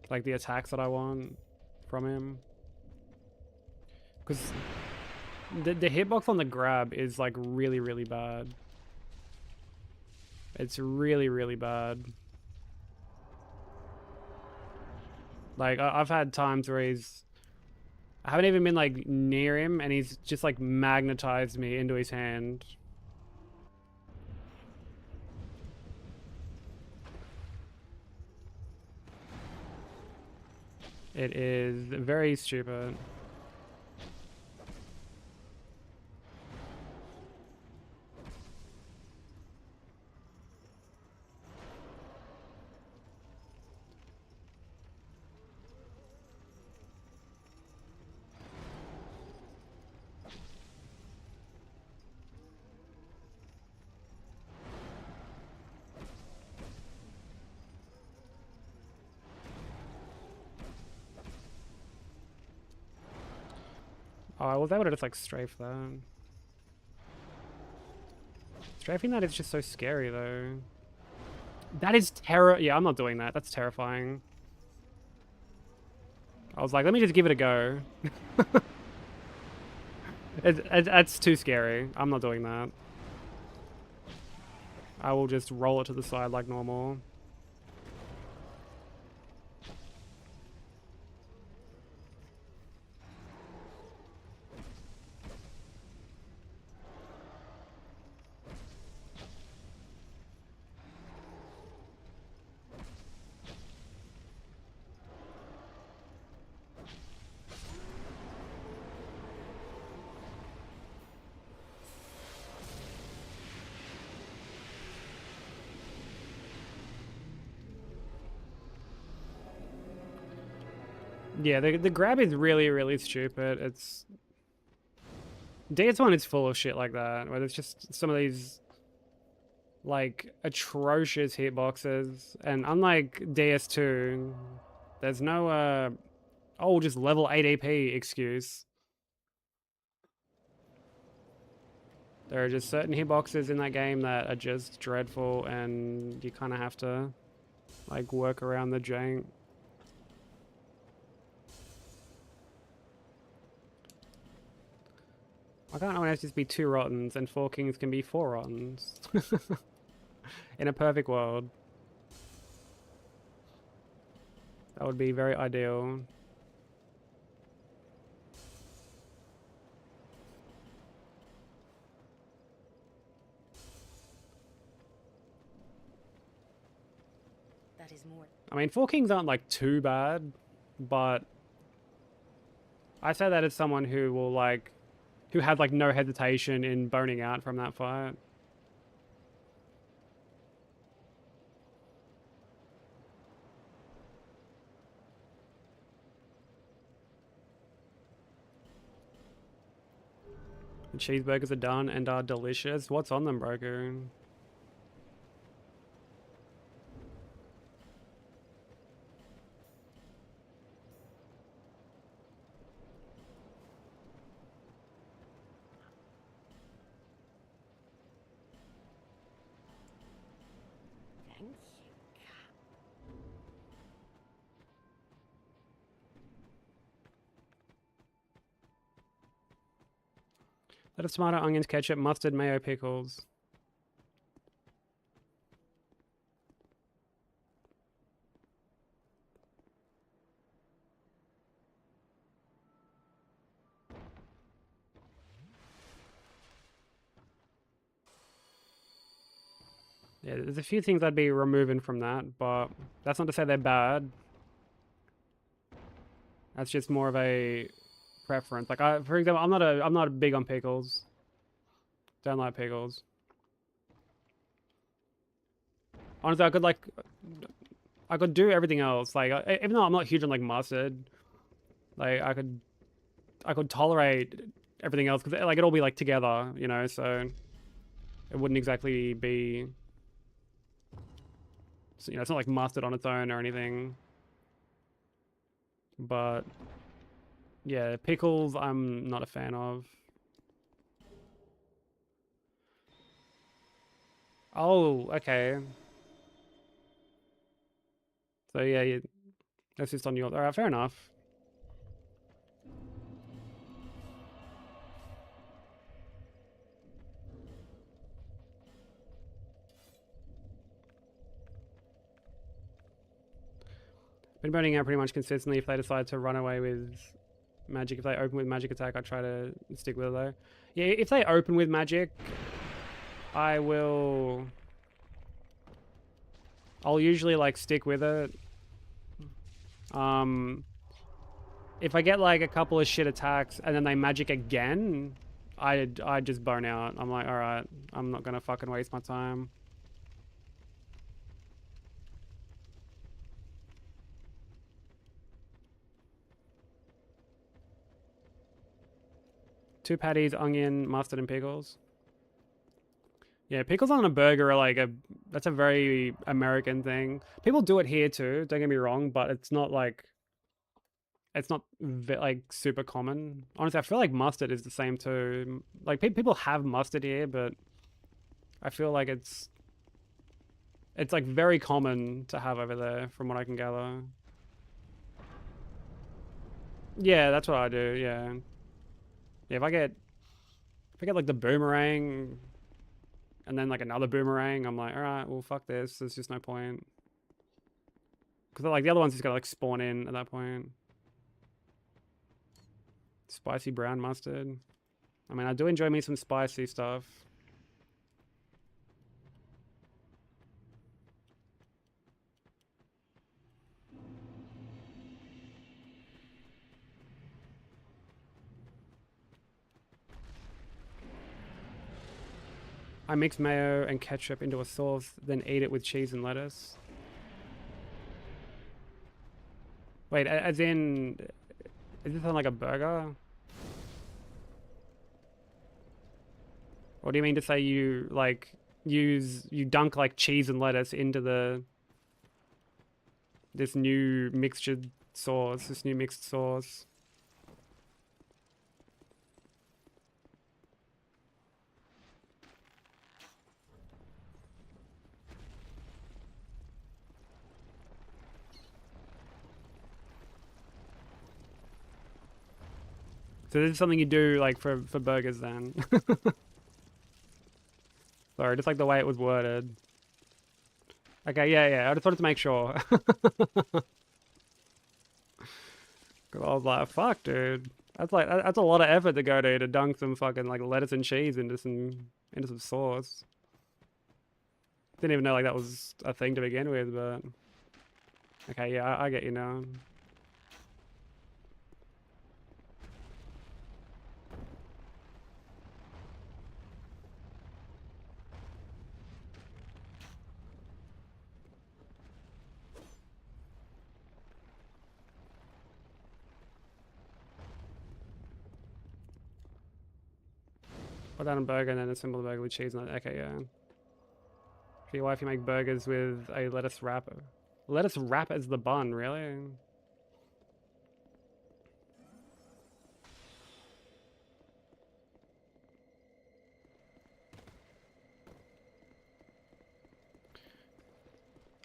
like the attacks that I want from him. Because the hitbox on the grab is like really, really bad. It's really, really bad. Like I've had times where I haven't even been like near him and he's just like magnetized me into his hand. It is very stupid. Oh, I was able to just like strafe that. Strafing that is just so scary though. That is yeah, I'm not doing that. That's terrifying. I was like, let me just give it a go. That's too scary. I'm not doing that. I will just roll it to the side like normal. Yeah, the grab is really, really stupid. It's... DS1 is full of shit like that, where there's just some of these, like, atrocious hitboxes. And unlike DS2, there's no, oh, just level 8 AP excuse. There are just certain hitboxes in that game that are just dreadful, and you kind of have to, like, work around the jank. Why can't one just be 2 Rottens and 4 Kings can be 4 Rottens? In a perfect world. That would be very ideal. That is more. I mean, 4 Kings aren't like too bad, but I say that as someone who will like, who had like no hesitation in boning out from that fight. The cheeseburgers are done and are delicious. What's on them, Broker? Lettuce, tomato, onions, ketchup, mustard, mayo, pickles. Yeah, there's a few things I'd be removing from that, but that's not to say they're bad. That's just more of a preference. Like, for example, I'm not big on pickles. Don't like pickles. Honestly, I could do everything else. Like, even though I'm not huge on like mustard, like I could tolerate everything else because like it'd all be like together, you know. So it wouldn't exactly be, you know, it's not like mustard on its own or anything. But yeah, pickles I'm not a fan of. Oh, okay. So yeah, that's just on your... Alright, fair enough. Been burning out pretty much consistently. If they decide to run away with magic, if they open with magic attack, I try to stick with it though. Yeah, if they open with magic, I'll usually like stick with it. If I get like a couple of shit attacks and then they magic again, I just burn out. I'm like, alright, I'm not gonna fucking waste my time. Two patties, onion, mustard, and pickles. Yeah, pickles on a burger are like that's a very American thing. People do it here too, don't get me wrong, but it's not like, it's not like super common. Honestly, I feel like mustard is the same too. Like people have mustard here, but I feel like it's like very common to have over there from what I can gather. Yeah, that's what I do, yeah. Yeah, if I get like the boomerang and then like another boomerang, I'm like, alright, well fuck this, there's just no point. Because like the other ones just gotta like spawn in at that point. Spicy brown mustard. I mean, I do enjoy me some spicy stuff. I mix mayo and ketchup into a sauce, then eat it with cheese and lettuce. Wait, as in, is this on like a burger? Or do you mean to say you like you dunk like cheese and lettuce into this new mixtured sauce, this new mixed sauce? So this is something you do like for burgers then. Sorry, just like the way it was worded. Okay, yeah. I just wanted to make sure. 'Cause I was like, fuck, dude. That's a lot of effort to go to dunk some fucking like lettuce and cheese into some sauce. Didn't even know like that was a thing to begin with, but okay, yeah, I get you now. Put down a burger and then assemble the burger with cheese on it. Okay, yeah. For your wife, you make burgers with a lettuce wrap. Lettuce wrap as the bun, really?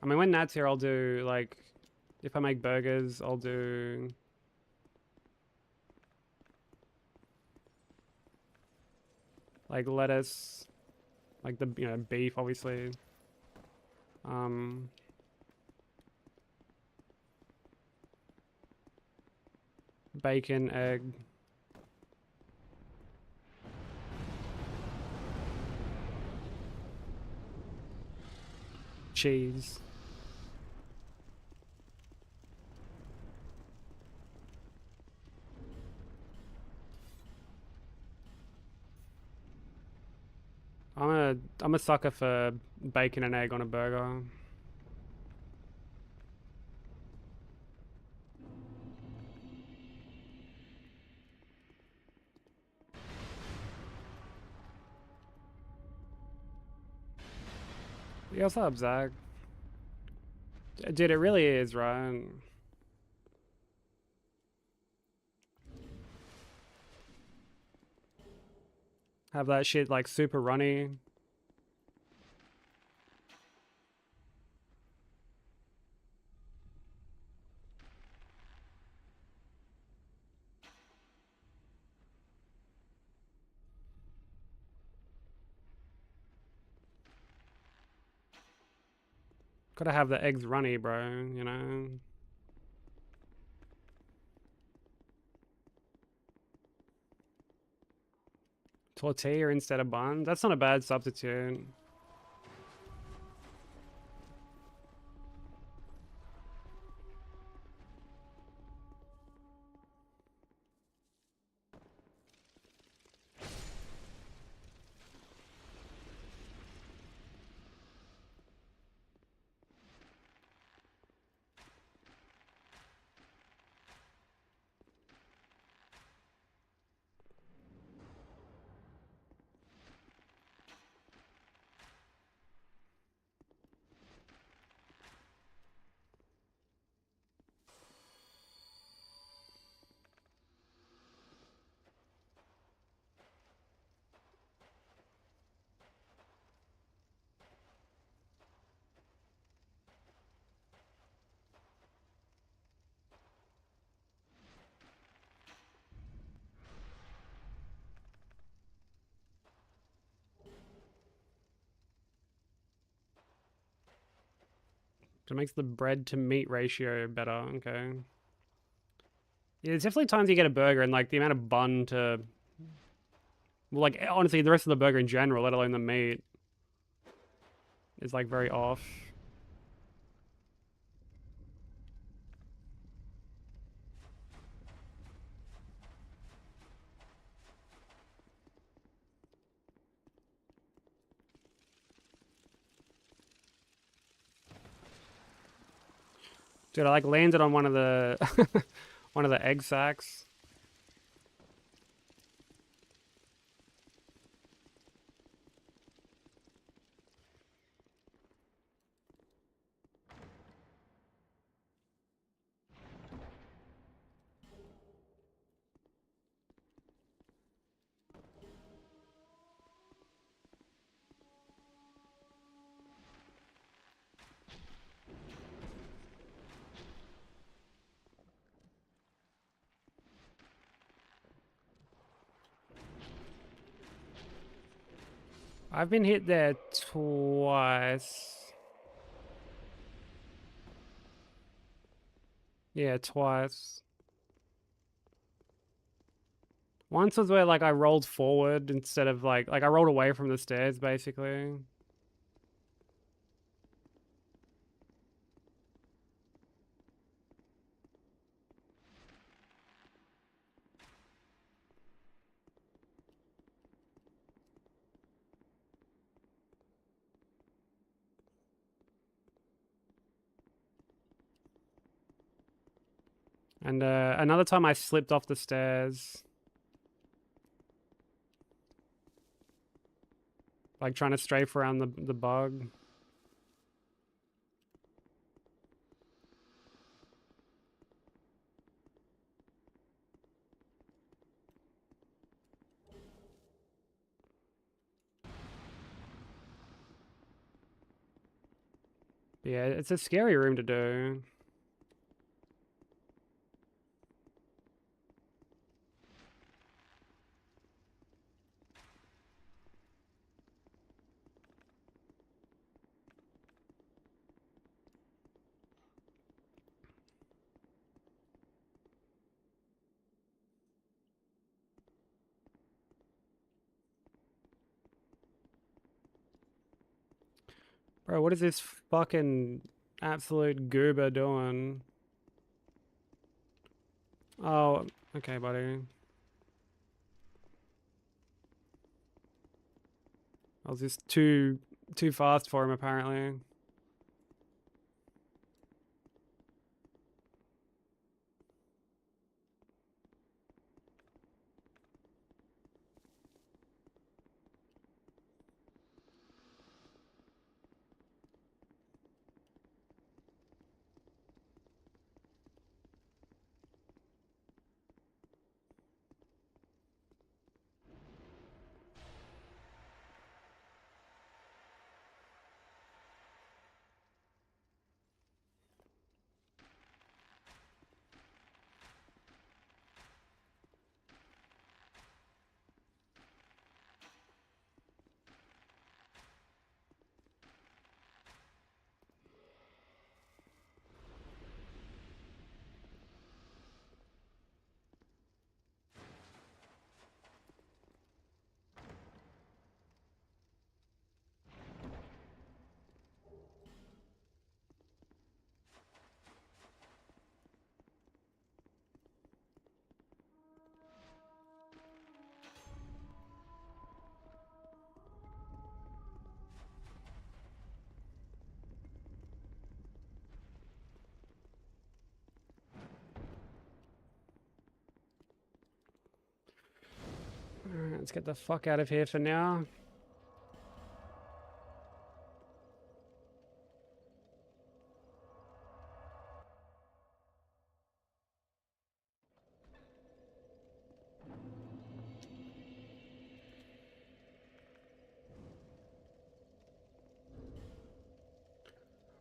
I mean, when Nat's here, I'll do, like, if I make burgers, I'll do... like, lettuce, like the, you know, beef, obviously. Bacon, egg. Cheese. I'm a sucker for bacon and egg on a burger. Yeah, what's up, Zach? Dude, it really is, right? Have that shit like super runny. Gotta have the eggs runny, bro, you know? Tortilla instead of bun? That's not a bad substitute. It makes the bread to meat ratio better, okay. Yeah, there's definitely times you get a burger and like the amount of bun to... well, like honestly, the rest of the burger in general, let alone the meat, is like very off. Dude, I like landed on one of the one of the egg sacs. I've been hit there twice. Yeah, twice. Once was where like I rolled forward instead of like I rolled away from the stairs basically. And another time I slipped off the stairs. Like trying to strafe around the bug. Yeah, it's a scary room to do. Bro, what is this fucking absolute goober doing? Oh, okay, buddy. I was just too fast for him apparently. Alright, let's get the fuck out of here for now.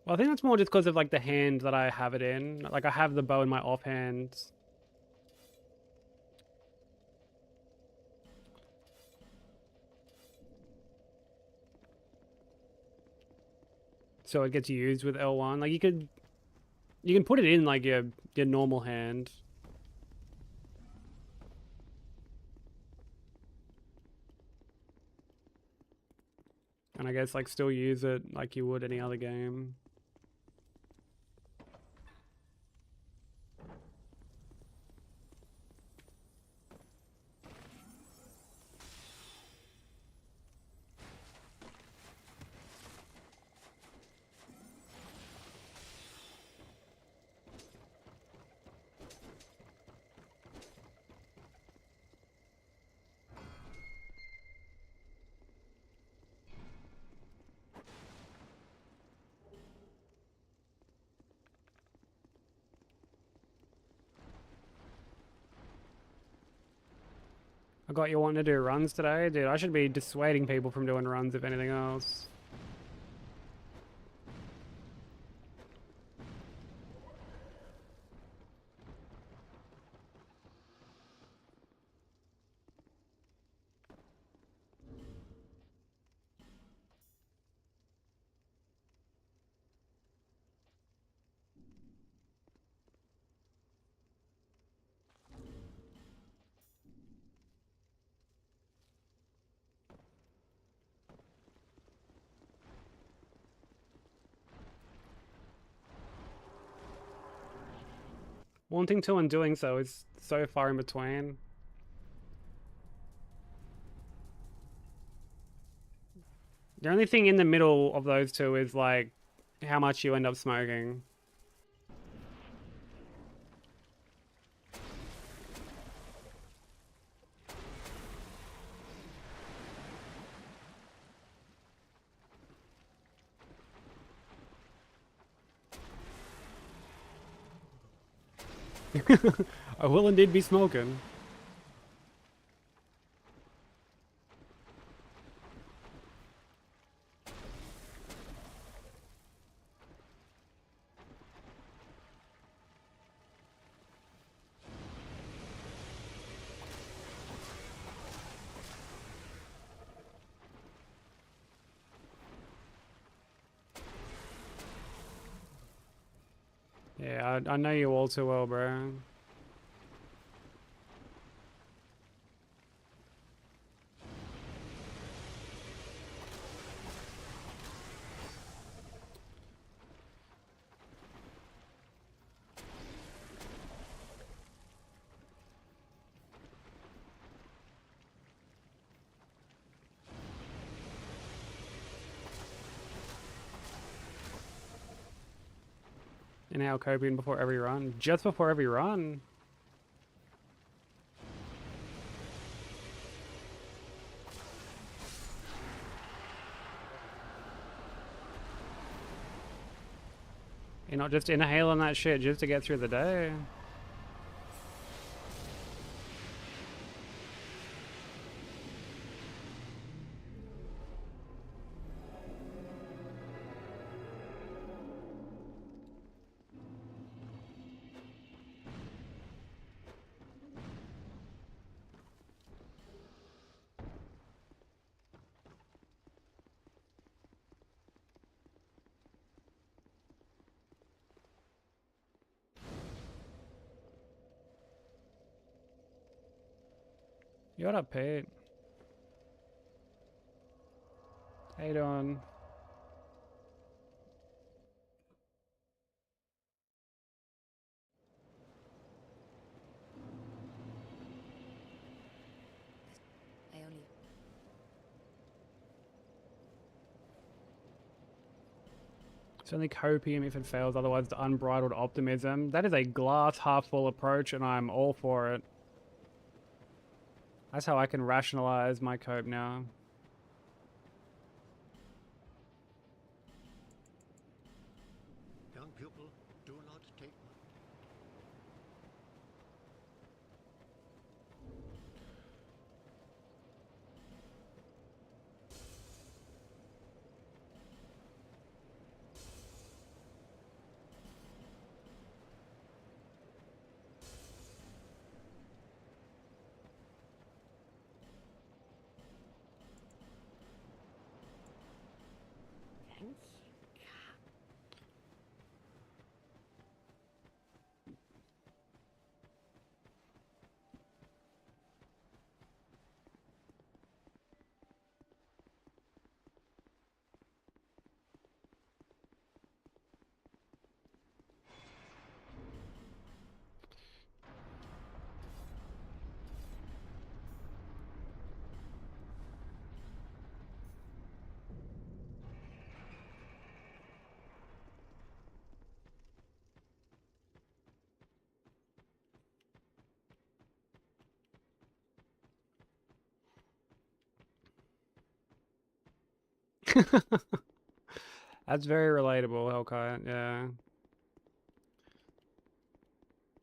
Well, I think that's more just because of like the hand that I have it in. Like I have the bow in my offhand. So it gets used with L1. Like you can put it in like your normal hand. And I guess like still use it like you would any other game. Forgot you wanted to do runs today? Dude, I should be dissuading people from doing runs if anything else. Wanting to and doing so is so far in between. The only thing in the middle of those two is like how much you end up smoking. I will indeed be smoking. Yeah, I know you all too well, bro. And how coping before every run? Just before every run? You're not just inhaling that shit just to get through the day. You what up, Pete? How you doing? I only... It's only copium if it fails, otherwise it's unbridled optimism. That is a glass half full approach and I'm all for it. That's how I can rationalize my cope now. Young people, do not take That's very relatable, Hellkite, yeah.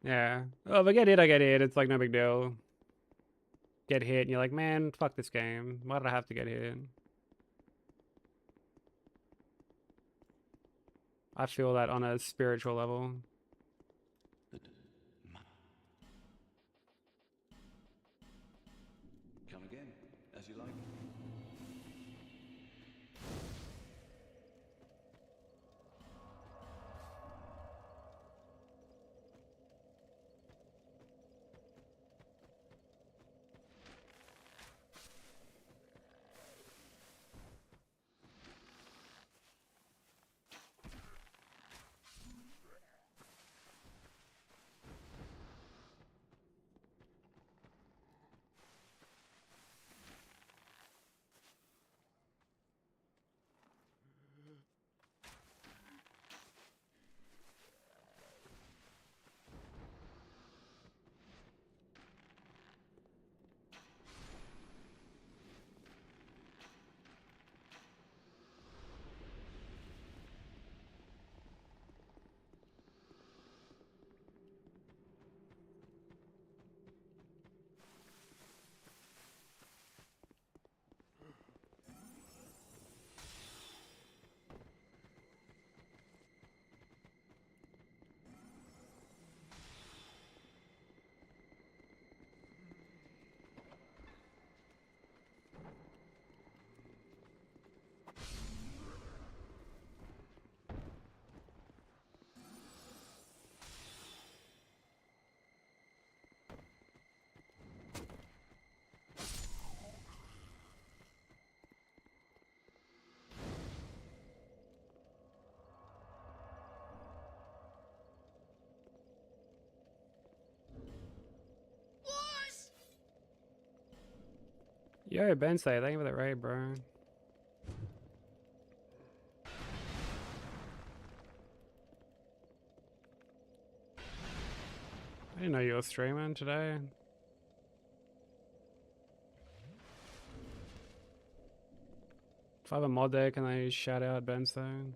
Yeah. Oh, if I get hit, I get hit. It's like no big deal. get hit and you're like, man, fuck this game. Why did I have to get hit? I feel that on a spiritual level. Come again, as you like. Yo, Bensei, thank you for the raid, bro. I didn't know you were streaming today. If I have a mod there, can I shout out Bensei?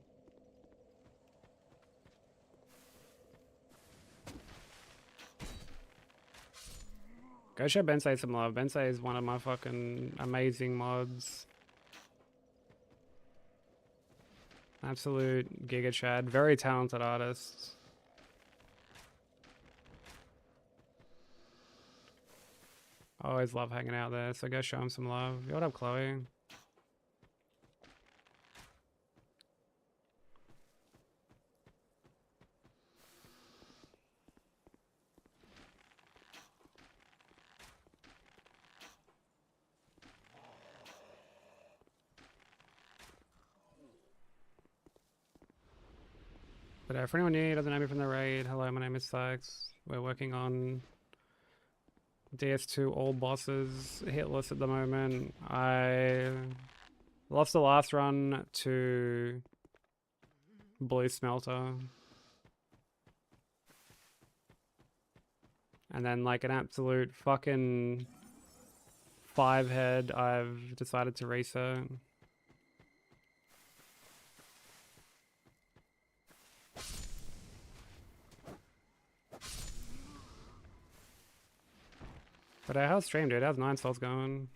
Go show Bensei some love. Bensei is one of my fucking amazing mods. Absolute Giga Chad. Very talented artist. I always love hanging out there, so go show him some love. Yo, what up, Chloe? But for anyone new who doesn't know me from the raid, hello, my name is Sykes. We're working on DS2 all bosses, Hitless at the moment. I lost the last run to Blue Smelter. And then like an absolute fucking 5-head, I've decided to reset. But how's stream, dude? How's 9 souls going?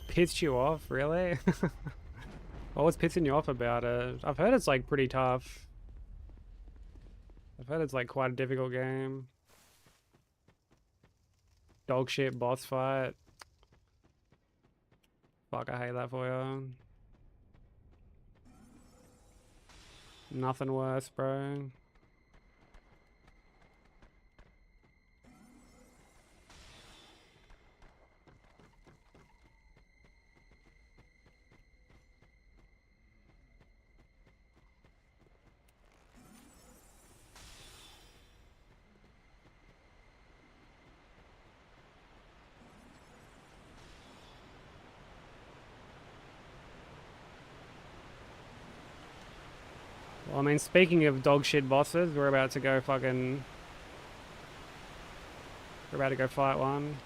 Pissed you off, really? What was pissing you off about it? I've heard it's like pretty tough. I've heard it's like quite a difficult game. Dog shit boss fight. Fuck, I hate that for you. Nothing worse, bro. I mean, speaking of dog shit bosses, we're about to go fucking... We're about to go fight one.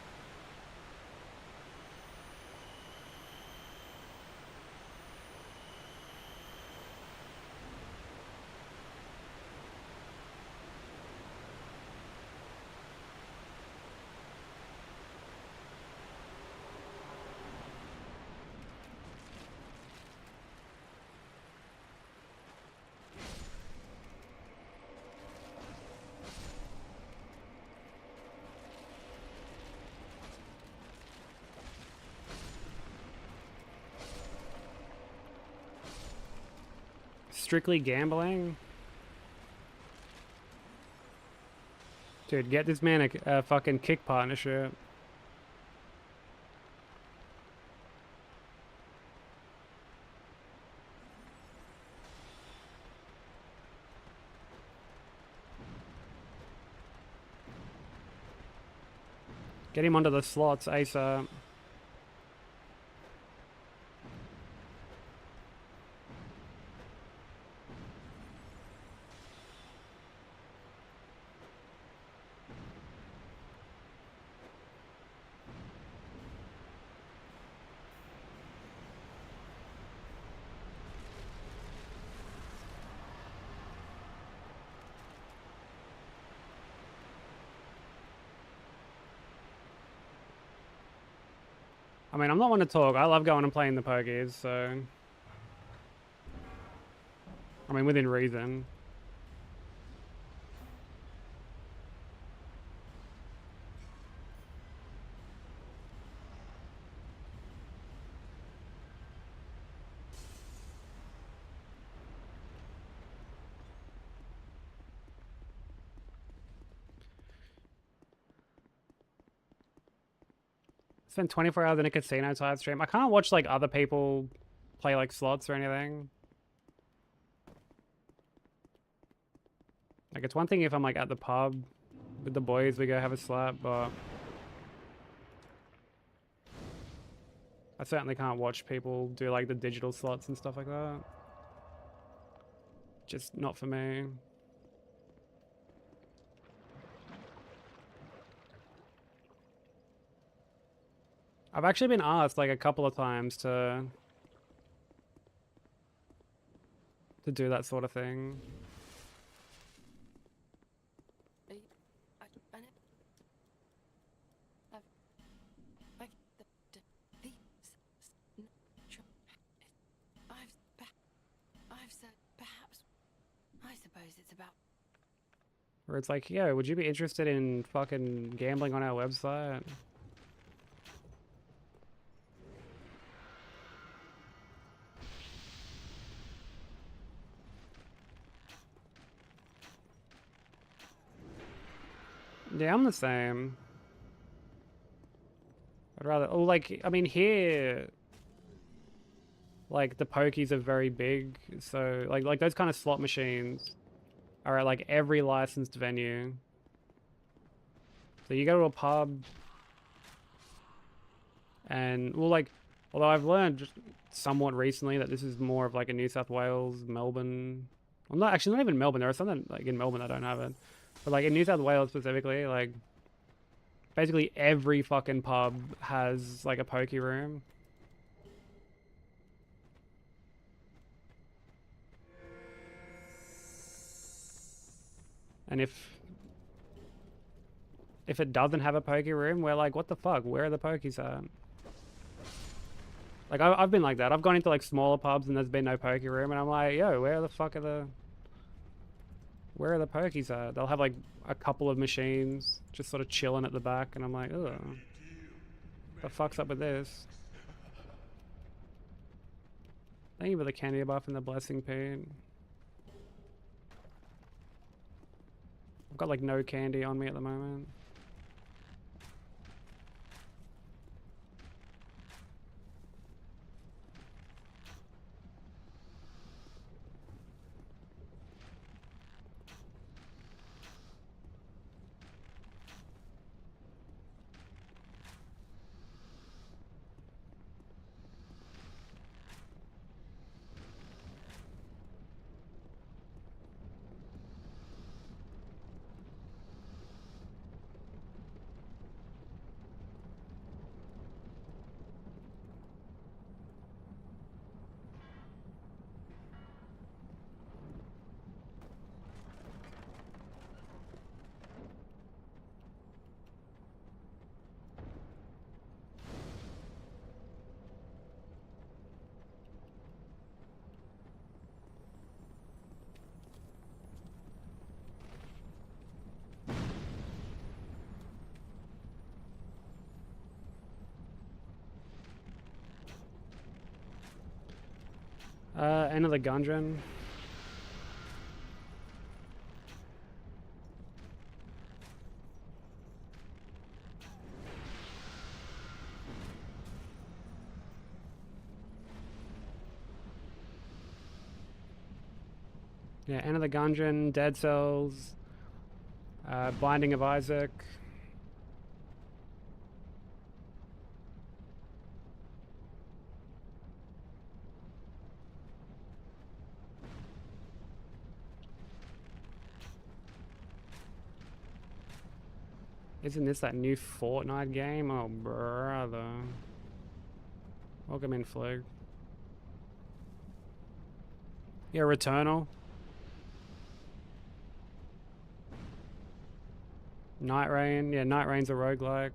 Strictly gambling? Dude, get this man a fucking kick partnership. Get him onto the slots ASAP. I mean, I'm not one to talk. I love going and playing the pokies, so... I mean, within reason. Spend 24 hours in a casino type stream. I can't watch like other people play like slots or anything. Like it's one thing if I'm like at the pub with the boys, we go have a slap, but I certainly can't watch people do like the digital slots and stuff like that. Just not for me. I've actually been asked like a couple of times to do that sort of thing. I've said perhaps. I suppose it's about. Where it's like, yo, would you be interested in fucking gambling on our website? Yeah, I'm the same. I'd rather, oh, like, I mean, here, like, the pokies are very big, so, like those kind of slot machines are at, like, every licensed venue. So you go to a pub, and, well, like, although I've learned just somewhat recently that this is more of, like, a New South Wales, Melbourne, well, not, actually, not even Melbourne, there are some that, like, in Melbourne that don't have it. But, like, in New South Wales specifically, like, basically every fucking pub has, like, a pokey room. And if it doesn't have a pokey room, we're like, what the fuck? Where are the pokies at? Like, I've been like that. I've gone into, like, smaller pubs and there's been no pokey room, and I'm like, yo, where the fuck are the... Where are the pokies at? They'll have, like, a couple of machines just sort of chilling at the back, and I'm like, ugh. The fuck's up with this? Thank you for the candy buff and the blessing, Pete. I've got, like, no candy on me at the moment. End of the Gungeon. Yeah, End of the Gungeon, Dead Cells, Binding of Isaac. Isn't this that new Fortnite game? Oh, brother. Welcome in, Flag. Yeah, Returnal. Night Rain. Yeah, Night Rain's a roguelike.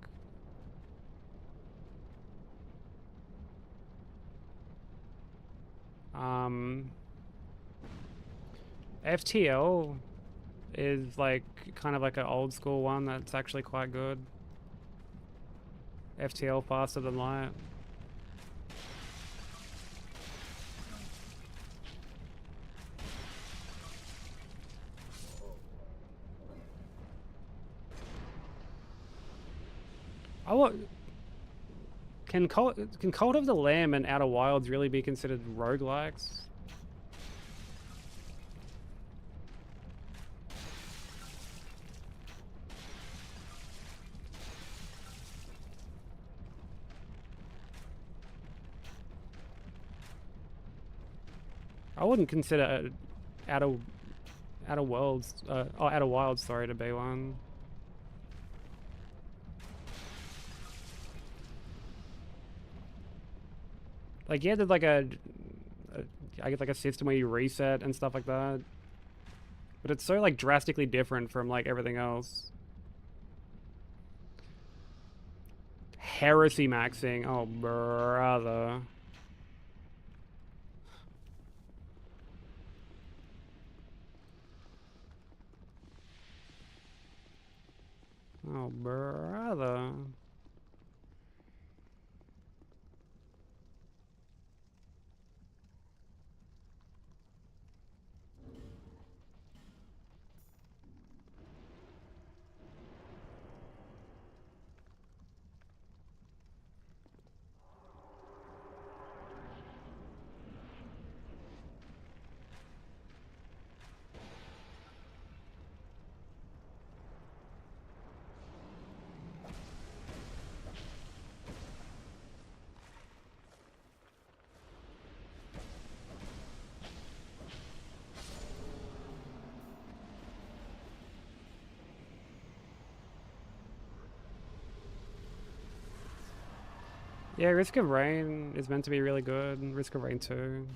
FTL is like kind of like an old school one that's actually quite good. FTL Faster Than Light. Oh, can Cult of the Lamb and Outer Wilds really be considered roguelikes? I wouldn't consider Outer Worlds, Outer Wilds, sorry, to be one. Like, yeah, there's like I guess like a system where you reset and stuff like that. But it's so like drastically different from like everything else. Heresy maxing, oh brother. Oh brother. Yeah, Risk of Rain is meant to be really good. Risk of Rain 2.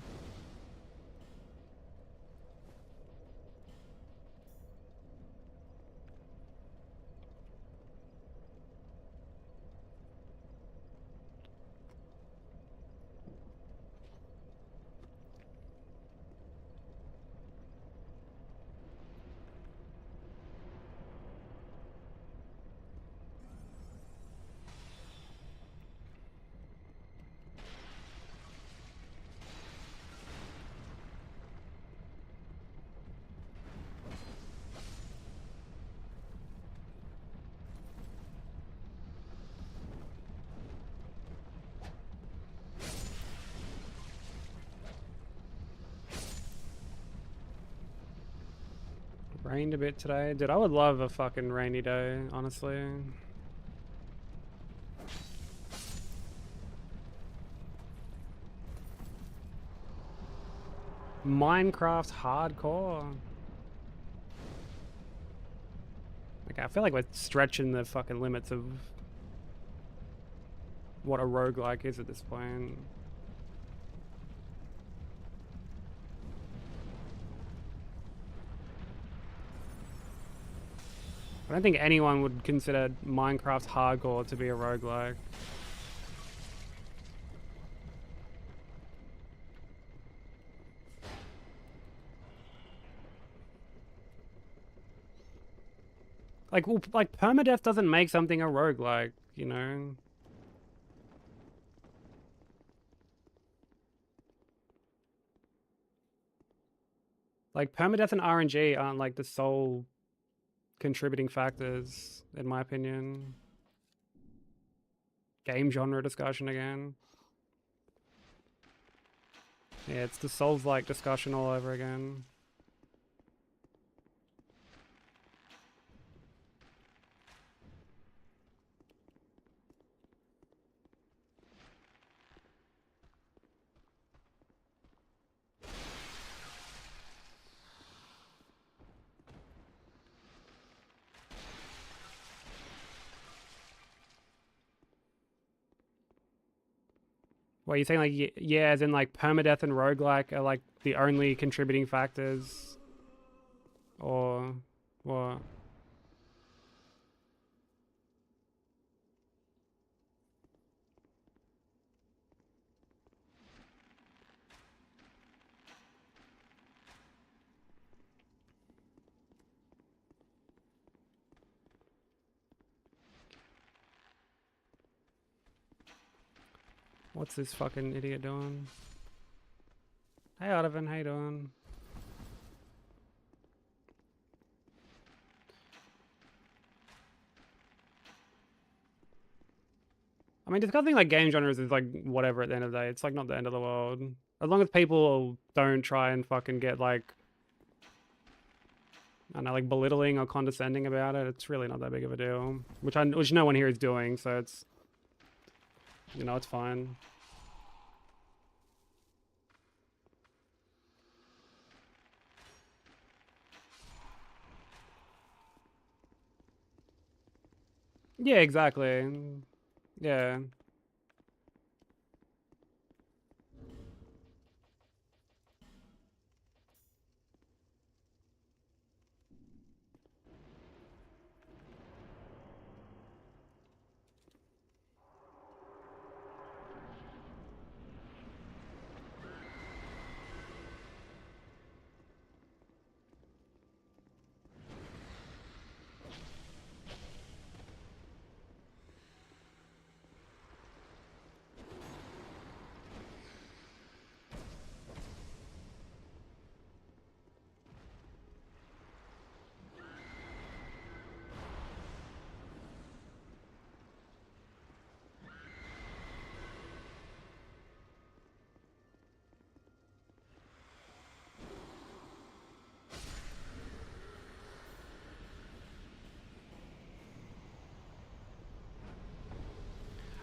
Rained a bit today. Dude, I would love a fucking rainy day, honestly. Minecraft hardcore. Like, I feel like we're stretching the fucking limits of what a roguelike is at this point. I don't think anyone would consider Minecraft hardcore to be a roguelike. Like, well, like permadeath doesn't make something a roguelike, you know? Like permadeath and RNG aren't like the sole contributing factors, in my opinion. Game genre discussion again. Yeah, it's the Souls-like discussion all over again. What are you saying? Like, yeah, as in like permadeath and roguelike are like the only contributing factors, or what? What's this fucking idiot doing? Hey, Artivan, how you doing? I mean, discussing like game genres is like whatever at the end of the day. It's like not the end of the world. As long as people don't try and fucking get like, I don't know, like belittling or condescending about it, it's really not that big of a deal. Which no one here is doing, so it's, you know, it's fine. Yeah, exactly. Yeah.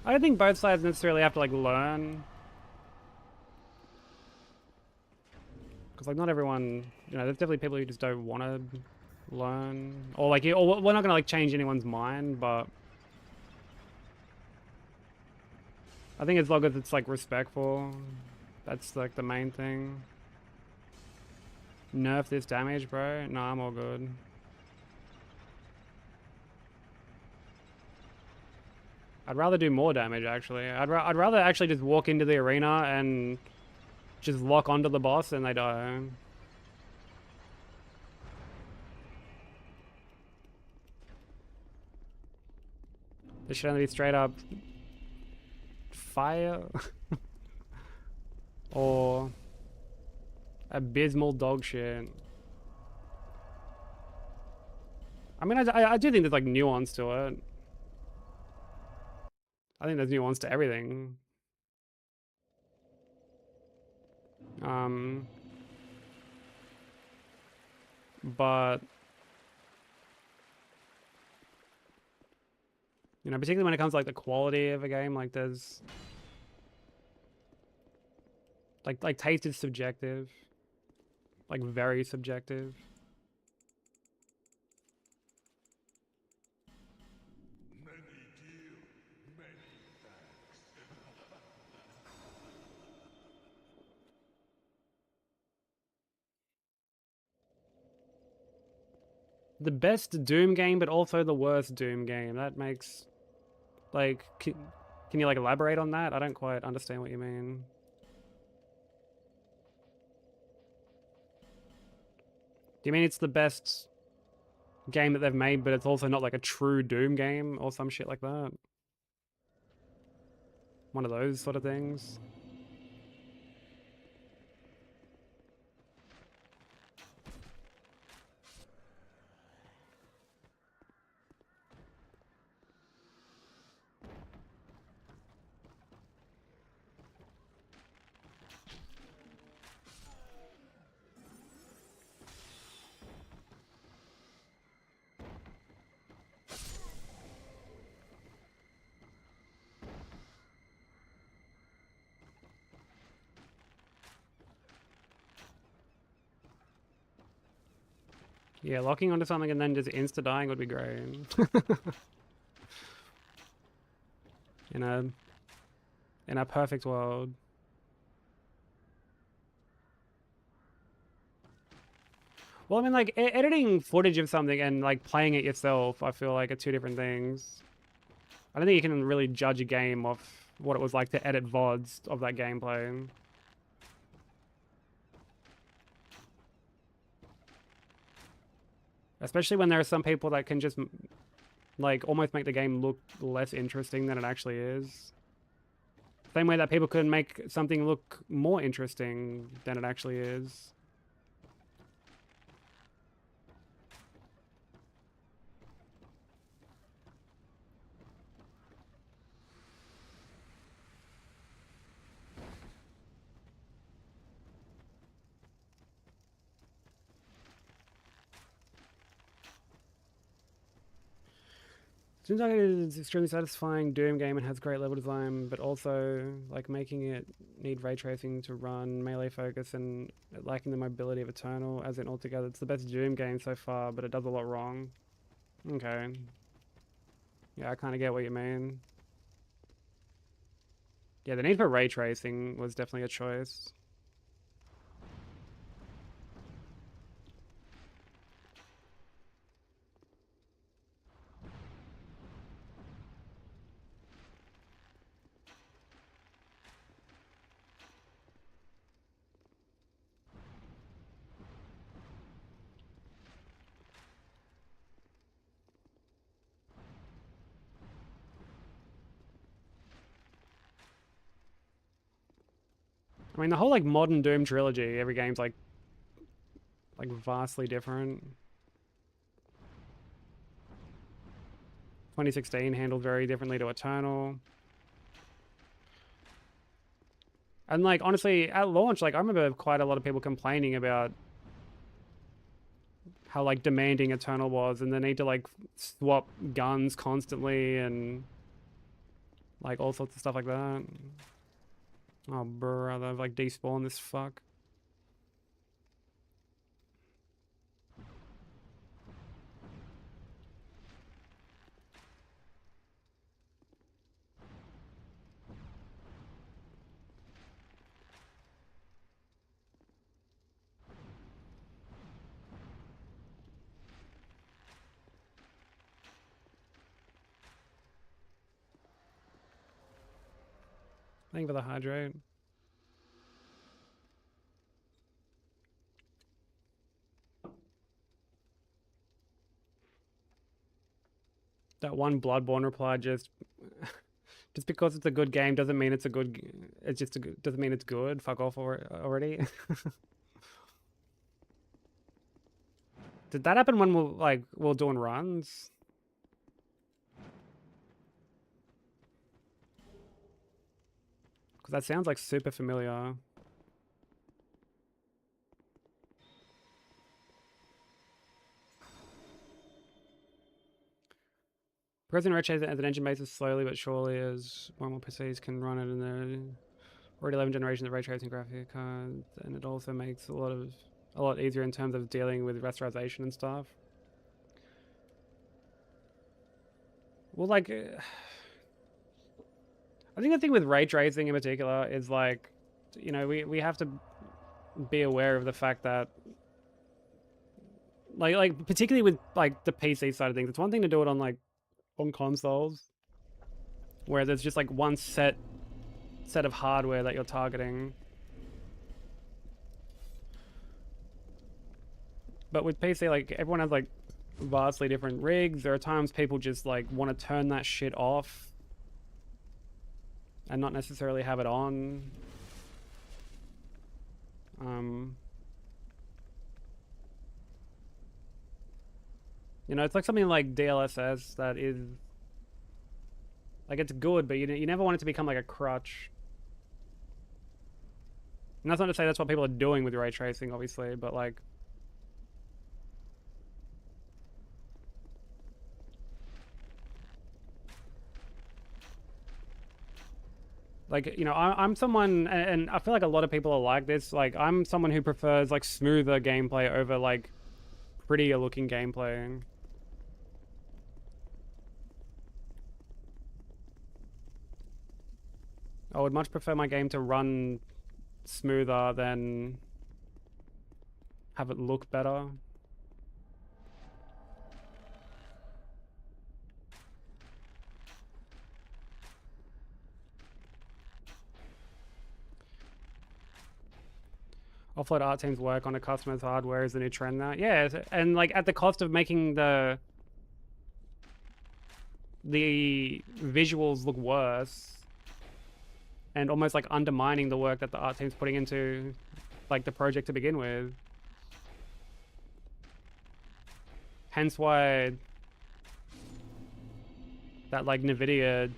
I don't think both sides necessarily have to like learn, because like not everyone, you know, there's definitely people who just don't want to learn, or like, or we're not gonna like change anyone's mind, but I think as long as it's like respectful, that's like the main thing. Nerf this damage, bro. No, I'm all good. I'd rather do more damage, actually. I'd rather actually just walk into the arena and just lock onto the boss and they die. This should only be straight up fire or abysmal dog shit. I mean, I do think there's like nuance to it. I think there's nuance to everything. But you know, particularly when it comes to like the quality of a game, like there's like taste is subjective, like very subjective. The best Doom game, but also the worst Doom game. That makes, like, can you like elaborate on that? I don't quite understand what you mean. Do you mean it's the best game that they've made, but it's also not like a true Doom game or some shit like that? One of those sort of things. Yeah, locking onto something and then just insta-dying would be great. in a perfect world. Well, I mean, like, editing footage of something and, like, playing it yourself, I feel like are two different things. I don't think you can really judge a game off what it was like to edit VODs of that gameplay. Especially when there are some people that can just, like, almost make the game look less interesting than it actually is. Same way that people could make something look more interesting than it actually is. Seems like it is extremely satisfying Doom game and has great level design, but also like making it need ray tracing to run, melee focus, and lacking the mobility of Eternal. As in altogether, it's the best Doom game so far, but it does a lot wrong. Okay. Yeah, I kind of get what you mean. Yeah, the need for ray tracing was definitely a choice. I mean, the whole like modern Doom trilogy, every game's like vastly different. 2016 handled very differently to Eternal. And like honestly, at launch, like I remember quite a lot of people complaining about how like demanding Eternal was and the need to like swap guns constantly and like all sorts of stuff like that. Oh brother, I've like despawned this fuck. Thank you for the hydrate. That one Bloodborne reply just because it's a good game doesn't mean it's a good. It's just doesn't mean it's good. Fuck off already. Did that happen when we're doing runs? Because that sounds like super familiar. President Red Chase as an engine basis slowly but surely as more and more PCs can run it in their already 11 generation of ray tracing graphic cards, and it also makes a lot easier in terms of dealing with rasterization and stuff. Well, like, I think the thing with ray tracing in particular is like, you know, we have to be aware of the fact that like particularly with like the PC side of things, it's one thing to do it on consoles where there's just like one set of hardware that you're targeting. But with PC, like everyone has like vastly different rigs. There are times people just like want to turn that shit off and not necessarily have it on. You know, it's like something like DLSS that is like, it's good, but you never want it to become like a crutch. And that's not to say that's what people are doing with ray tracing, obviously, but like, you know, I'm someone, and I feel like a lot of people are like this. Like, I'm someone who prefers like smoother gameplay over like prettier looking gameplay. I would much prefer my game to run smoother than have it look better. Offload art teams work on a customer's hardware is the new trend now. Yeah, and like at the cost of making the visuals look worse and almost like undermining the work that the art team's putting into like the project to begin with. Hence why that like NVIDIA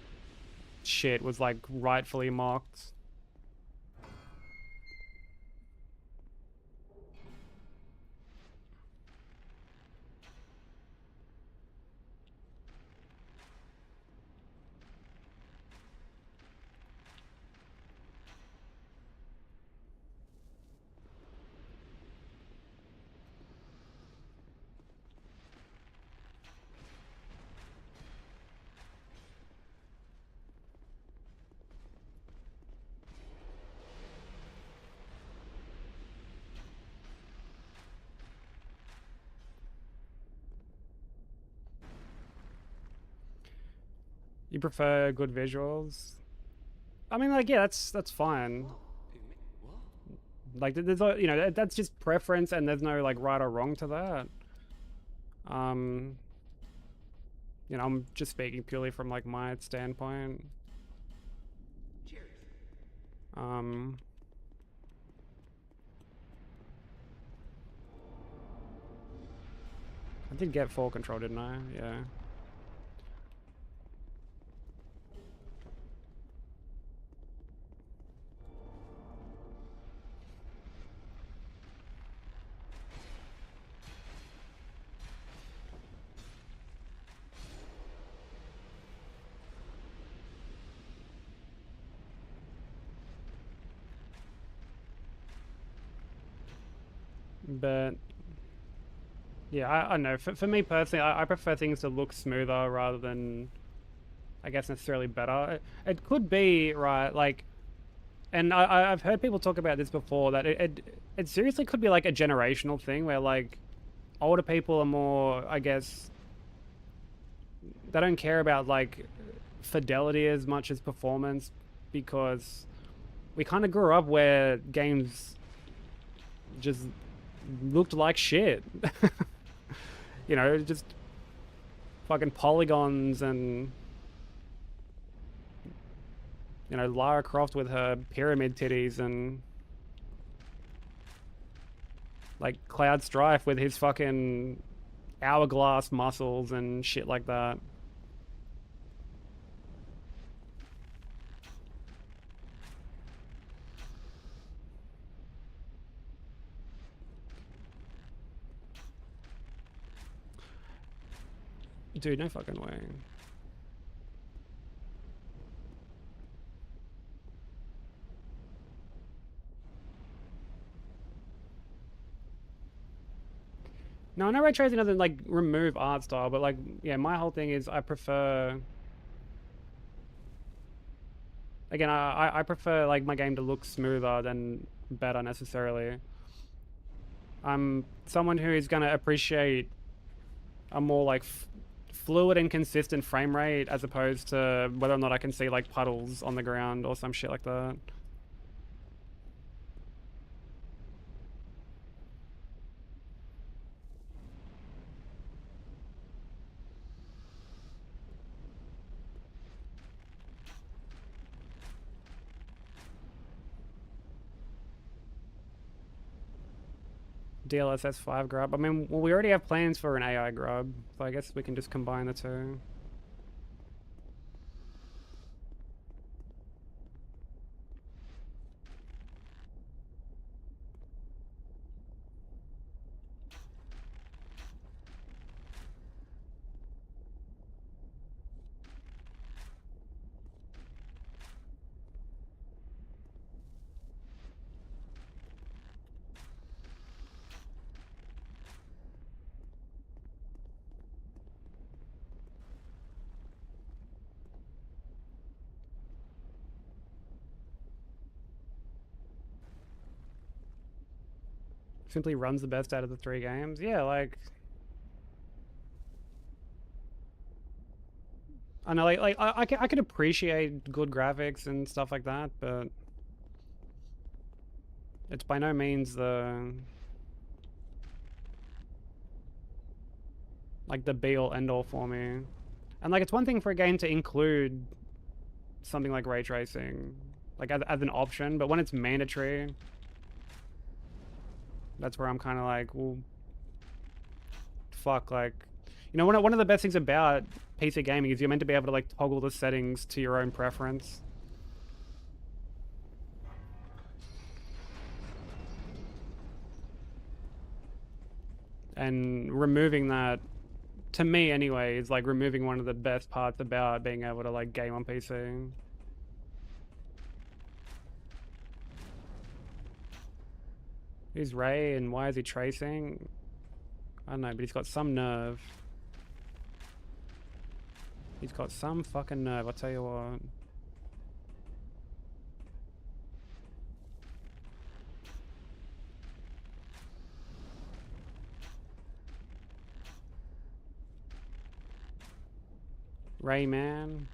shit was like rightfully mocked. You prefer good visuals? I mean, like, yeah, that's fine. Like, there's you know, that's just preference, and there's no like right or wrong to that. You know, I'm just speaking purely from like my standpoint. Cheers. I did get full control, didn't I? Yeah. But yeah, I don't know. For me personally, I prefer things to look smoother rather than, I guess, necessarily better. It could be, right, like, and I've heard people talk about this before, that it seriously could be like a generational thing where like older people are more, I guess, they don't care about like fidelity as much as performance, because we kind of grew up where games just looked like shit. You know, just fucking polygons and, you know, Lara Croft with her pyramid titties and like Cloud Strife with his fucking hourglass muscles and shit like that. Dude, no fucking way. No, no ray tracing doesn't like remove art style, but like, yeah, my whole thing is I prefer. Again, I prefer like my game to look smoother than better necessarily. I'm someone who is gonna appreciate a more like fluid and consistent frame rate as opposed to whether or not I can see like puddles on the ground or some shit like that. DLSS 5 grub. I mean, well, we already have plans for an AI grub, so I guess we can just combine the two. simply runs the best out of the 3 games. Yeah, like I know, I could appreciate good graphics and stuff like that, but it's by no means the like the be all end all for me. And like it's one thing for a game to include something like ray tracing, like as an option, but when it's mandatory, that's where I'm kind of like, well, fuck, like, you know, one of the best things about PC gaming is you're meant to be able to like toggle the settings to your own preference. And removing that, to me anyway, is like removing one of the best parts about being able to like game on PC. Who's Ray and why is he tracing? I don't know, but he's got some nerve. He's got some fucking nerve, I'll tell you what. Rayman.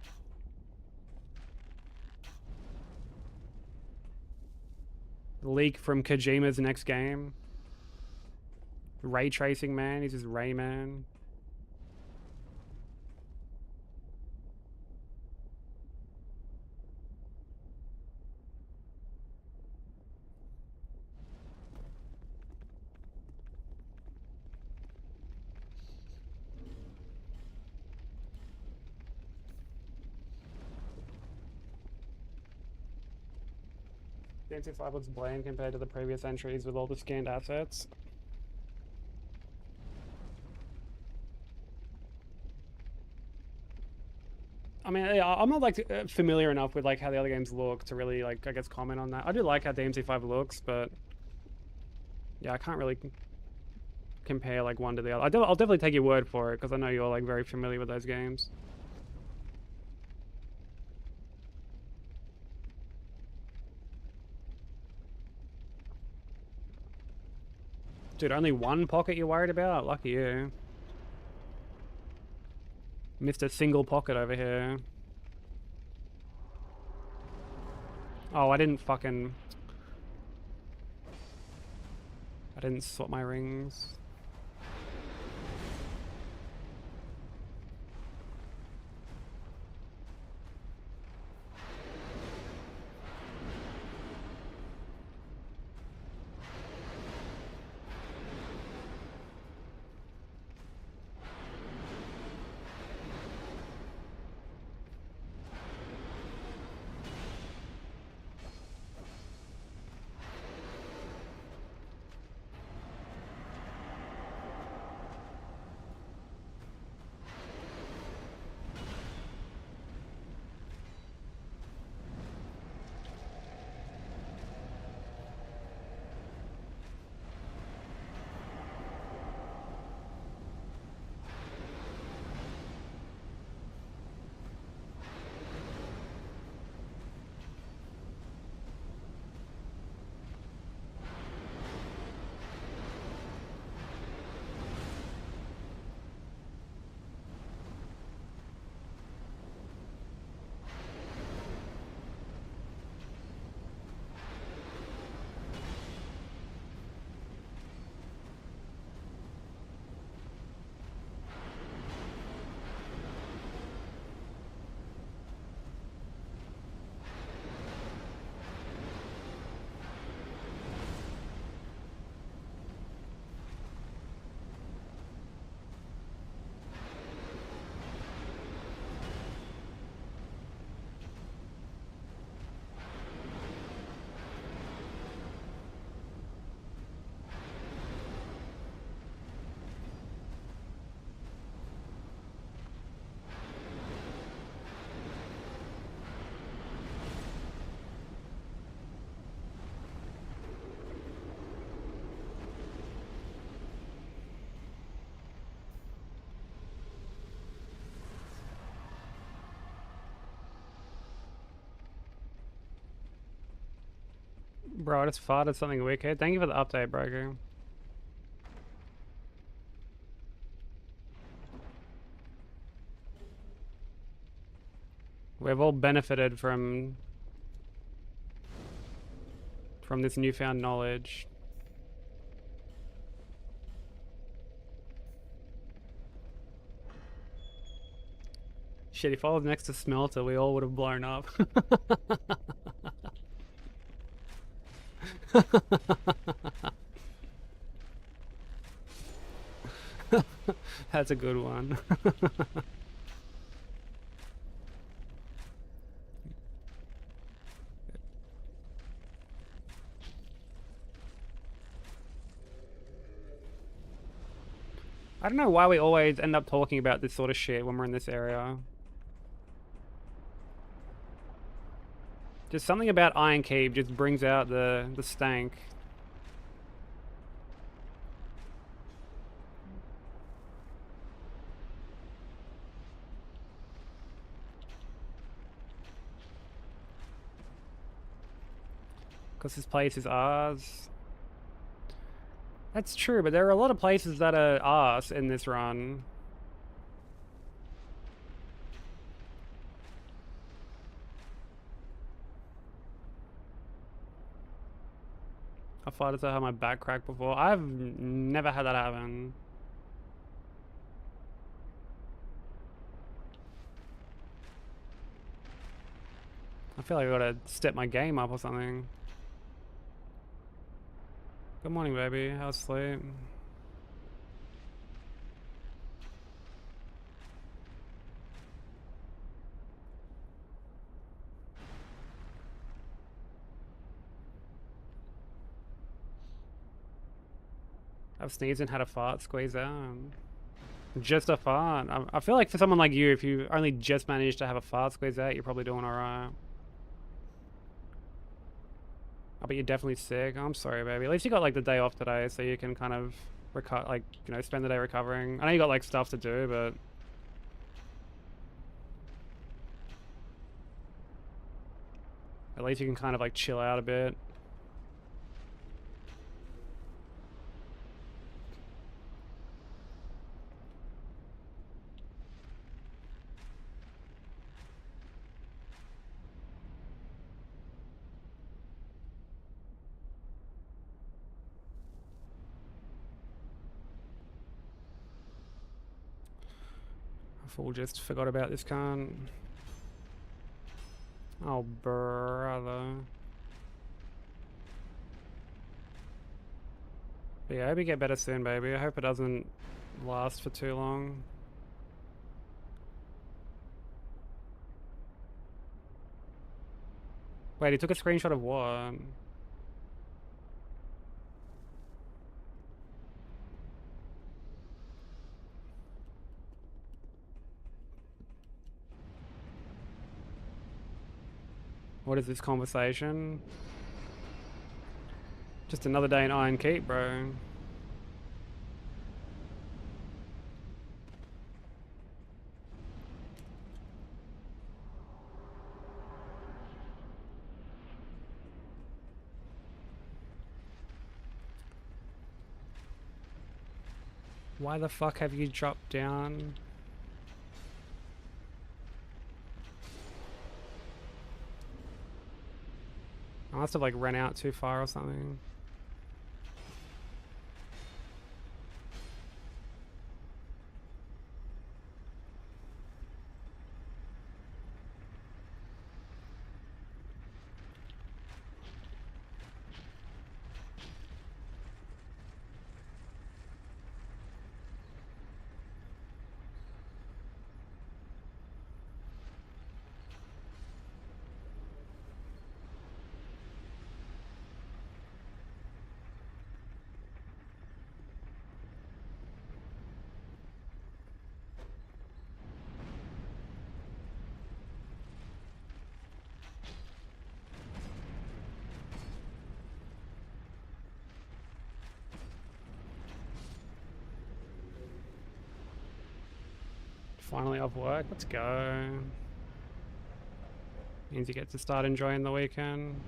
Leak from Kojima's next game. Ray tracing man, he's just Rayman. DMC5 looks bland compared to the previous entries with all the scanned assets. I mean, yeah, I'm not like familiar enough with like how the other games look to really like, I guess, comment on that. I do like how DMC5 looks, but yeah, I can't really compare like one to the other. I'll definitely take your word for it because I know you're like very familiar with those games. Dude, only one pocket you're worried about? Lucky you. Missed a single pocket over here. Oh, I didn't swap my rings. Bro, I just farted something wicked. Thank you for the update, bro. We've all benefited from this newfound knowledge. Shit, if I was next to Smelter, we all would have blown up. That's a good one. I don't know why we always end up talking about this sort of shit when we're in this area. Just something about Iron Keep just brings out the stank. Because this place is ours. That's true, but there are a lot of places that are ours in this run. How far does I have my back cracked before? I've never had that happen. I feel like I gotta step my game up or something. Good morning, baby. How's sleep? I've sneezed and had a fart squeeze out. Just a fart. I feel like for someone like you, if you only just managed to have a fart squeeze out, you're probably doing alright. I bet you're definitely sick. I'm sorry, baby. At least you got like the day off today, so you can kind of like, you know, spend the day recovering. I know you got like stuff to do, but at least you can kind of like chill out a bit. Fool just forgot about this cunt. Oh, brother. But yeah, I hope you get better soon, baby. I hope it doesn't last for too long. Wait, he took a screenshot of what? What is this conversation? Just another day in Iron Keep, bro. Why the fuck have you dropped down? I must have like run out too far or something. Finally off work, let's go. Means you get to start enjoying the weekend.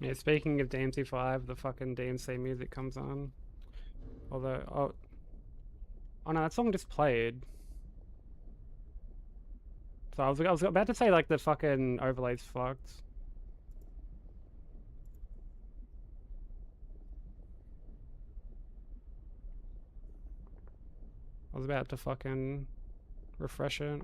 Yeah, speaking of DMC5, the fucking DMC music comes on. Although, oh no, that song just played. So I was about to say like the fucking overlay's fucked. I was about to fucking refresh it.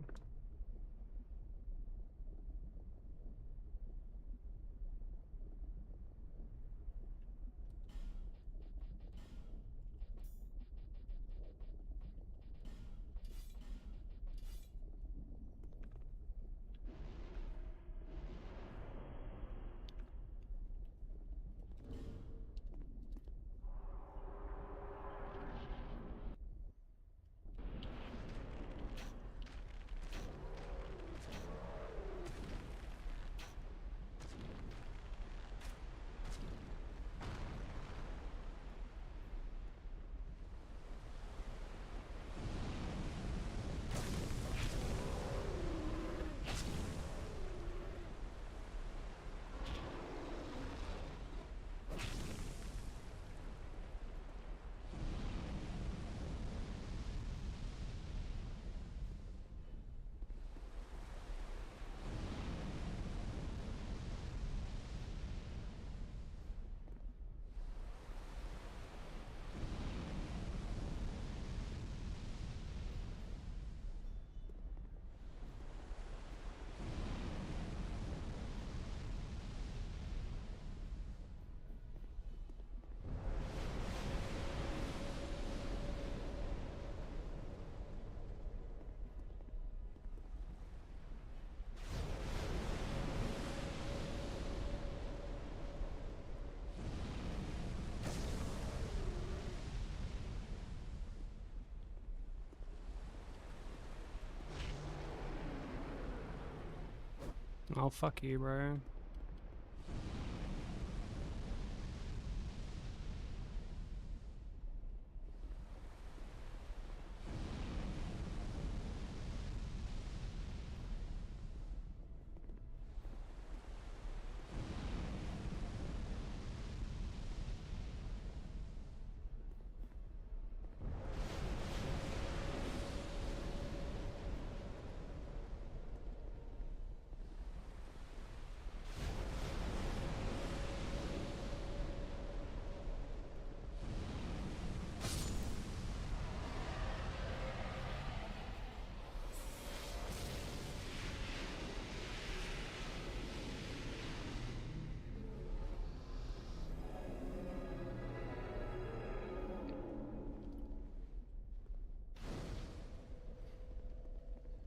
Oh, fuck you, bro.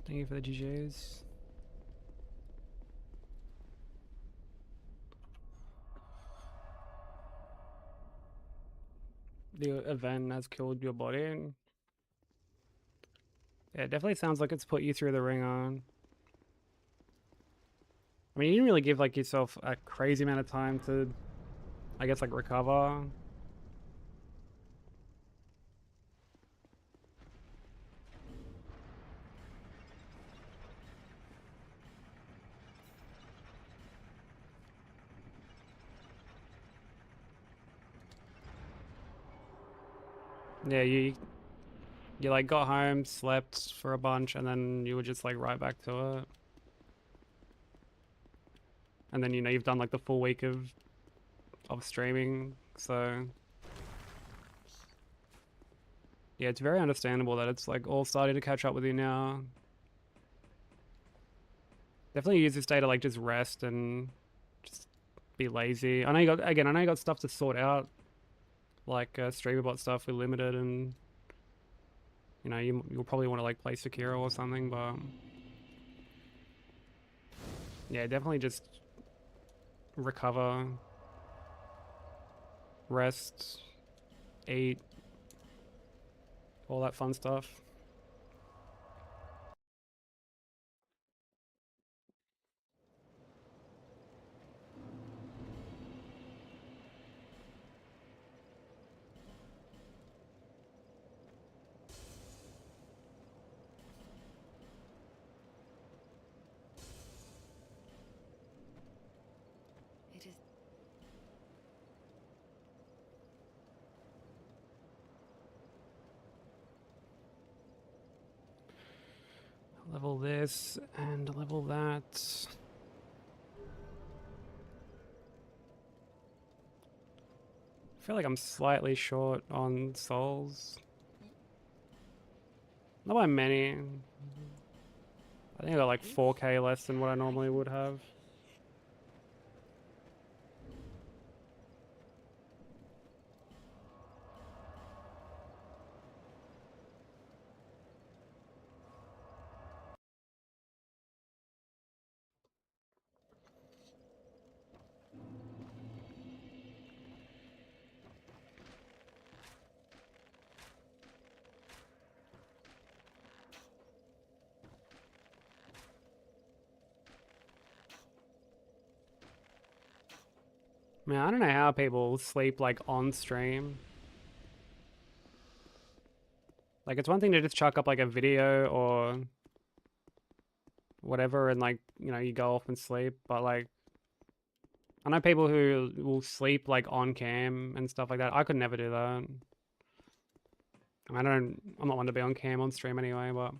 Thank you for the GGs. The event has killed your body. Yeah, it definitely sounds like it's put you through the ringer. I mean, you didn't really give like yourself a crazy amount of time to, I guess, like recover. Yeah, you like got home, slept for a bunch, and then you were just like right back to it. And then you've done like the full week of streaming, so yeah, it's very understandable that it's like all starting to catch up with you now. Definitely use this day to like just rest and just be lazy. I know you got stuff to sort out, like streamerbot stuff with limited, and you'll probably want to like play Sekiro or something, but yeah, definitely just recover, rest, eat, all that fun stuff. It is Level this and level that. I feel like I'm slightly short on souls. Not by many. I think I got like 4k less than what I normally would have. Man, I don't know how people sleep like on stream. Like it's one thing to just chuck up like a video or whatever and like, you know, you go off and sleep, but like I know people who will sleep like on cam and stuff like that. I could never do that. I mean, I'm not one to be on cam on stream anyway, but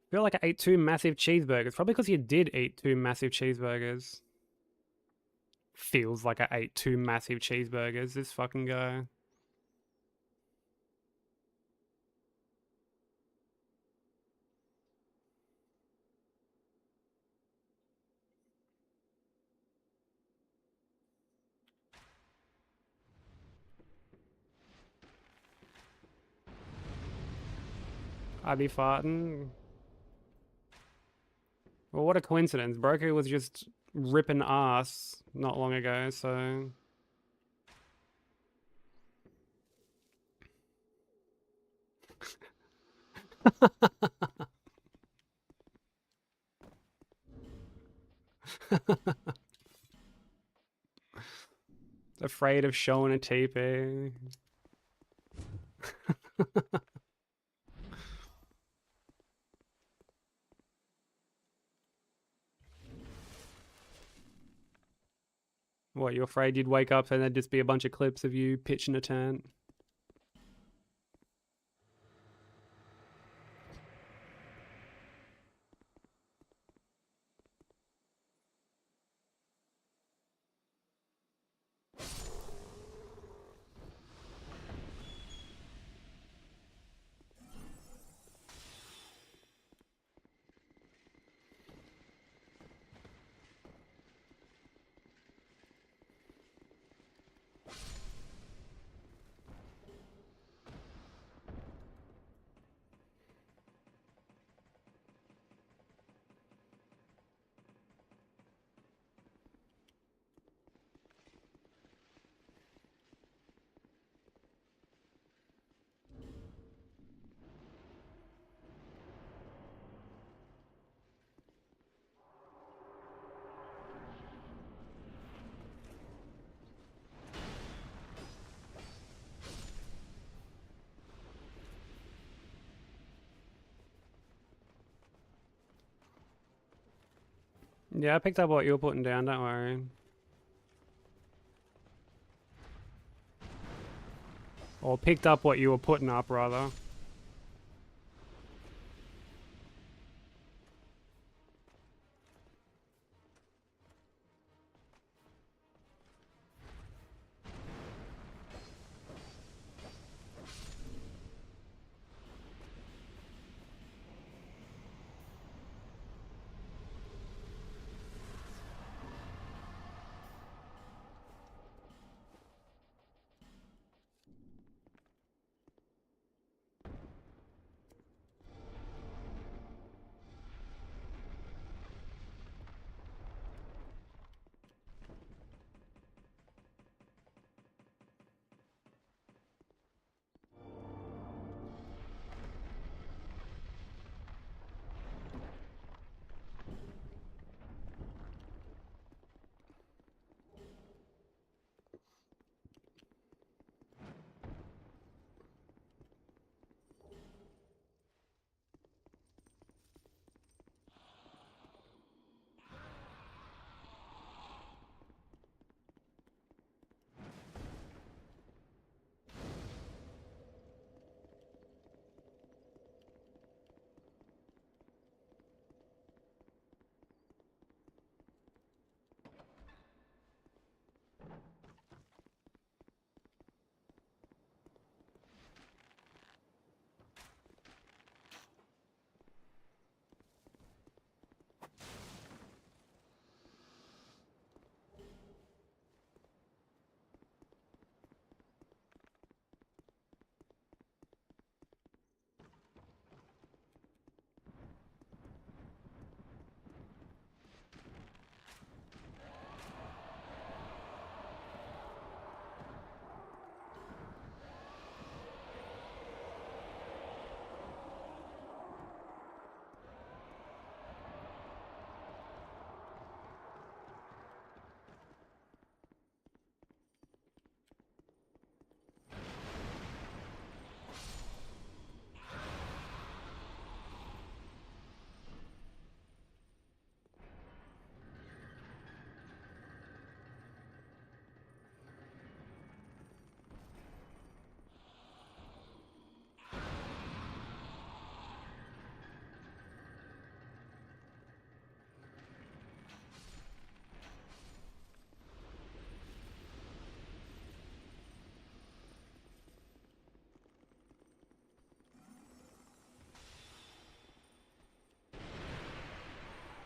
I feel like I ate 2 massive cheeseburgers. Probably because you did eat 2 massive cheeseburgers. Feels like I ate 2 massive cheeseburgers, this fucking guy. I'd be farting. Well, what a coincidence. Broker was just ripping ass not long ago, so... Afraid of showing a TP. What, you're afraid you'd wake up and there'd just be a bunch of clips of you pitching a tent? Yeah, I picked up what you were putting down, don't worry. Or picked up what you were putting up, rather.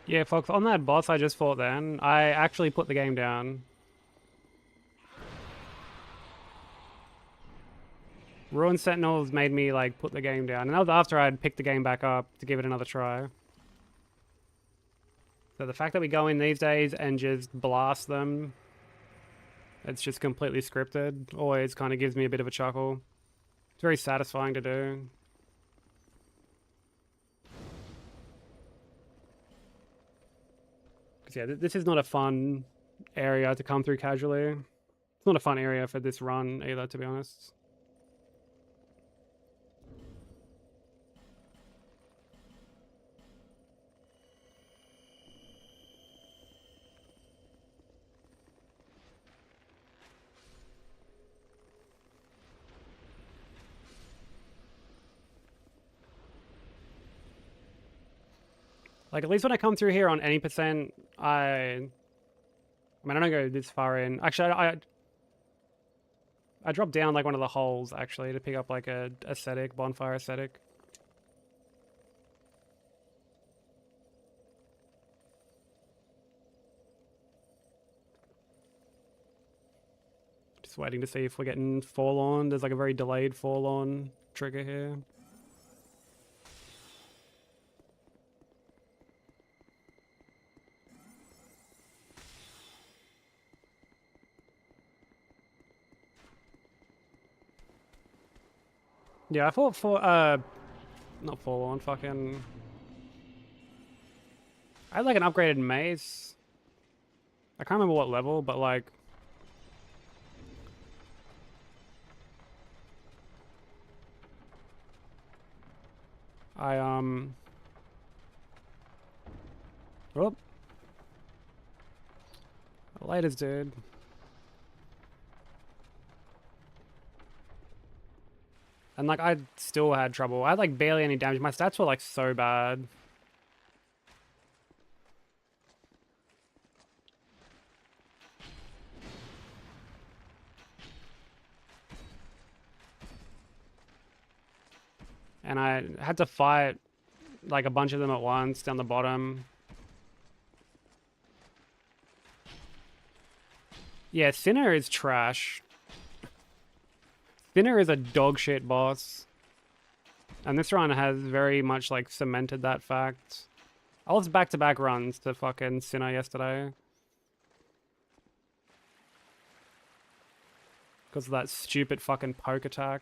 Yeah, Fox, on that boss I just fought then, I actually put the game down. Ruined Sentinels made me, like, put the game down. And that was after I'd picked the game back up to give it another try. So the fact that we go in these days and just blast them, it's just completely scripted, always kind of gives me a bit of a chuckle. It's very satisfying to do. Because yeah, this is not a fun area to come through casually. It's not a fun area for this run either, to be honest. Like, at least when I come through here on any percent, I mean, I don't go this far in. Actually, I dropped down, like, one of the holes, actually, to pick up, like, a aesthetic, bonfire aesthetic. Just waiting to see if we're getting Forlorn. There's, like, a very delayed Forlorn trigger here. Yeah, I thought not Forlorn, fucking... I had, like, an upgraded mace. I can't remember what level, but, like... Oh. Laters, dude. And, like, I still had trouble. I had, like, barely any damage. My stats were, like, so bad. And I had to fight, like, a bunch of them at once down the bottom. Yeah, Sinner is trash. Sinner is a dog shit boss. And this run has very much, like, cemented that fact. I was back-to-back runs to fucking Sinner yesterday. Because of that stupid fucking poke attack.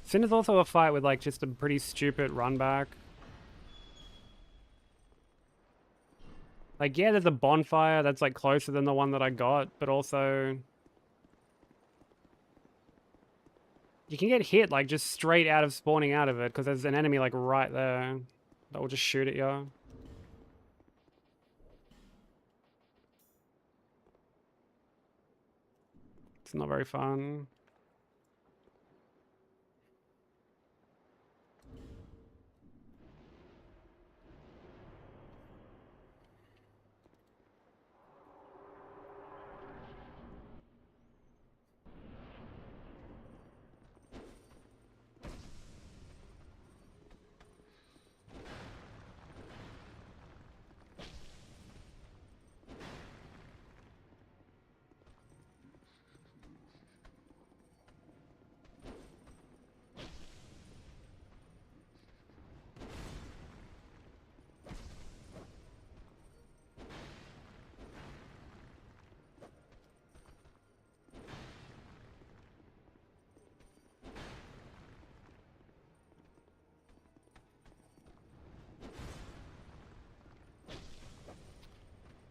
Sin is also a fight with, like, just a pretty stupid run back. Like, yeah, there's a bonfire that's, like, closer than the one that I got, but also... You can get hit, like, just straight out of spawning out of it, because there's an enemy, like, right there that will just shoot at you. It's not very fun.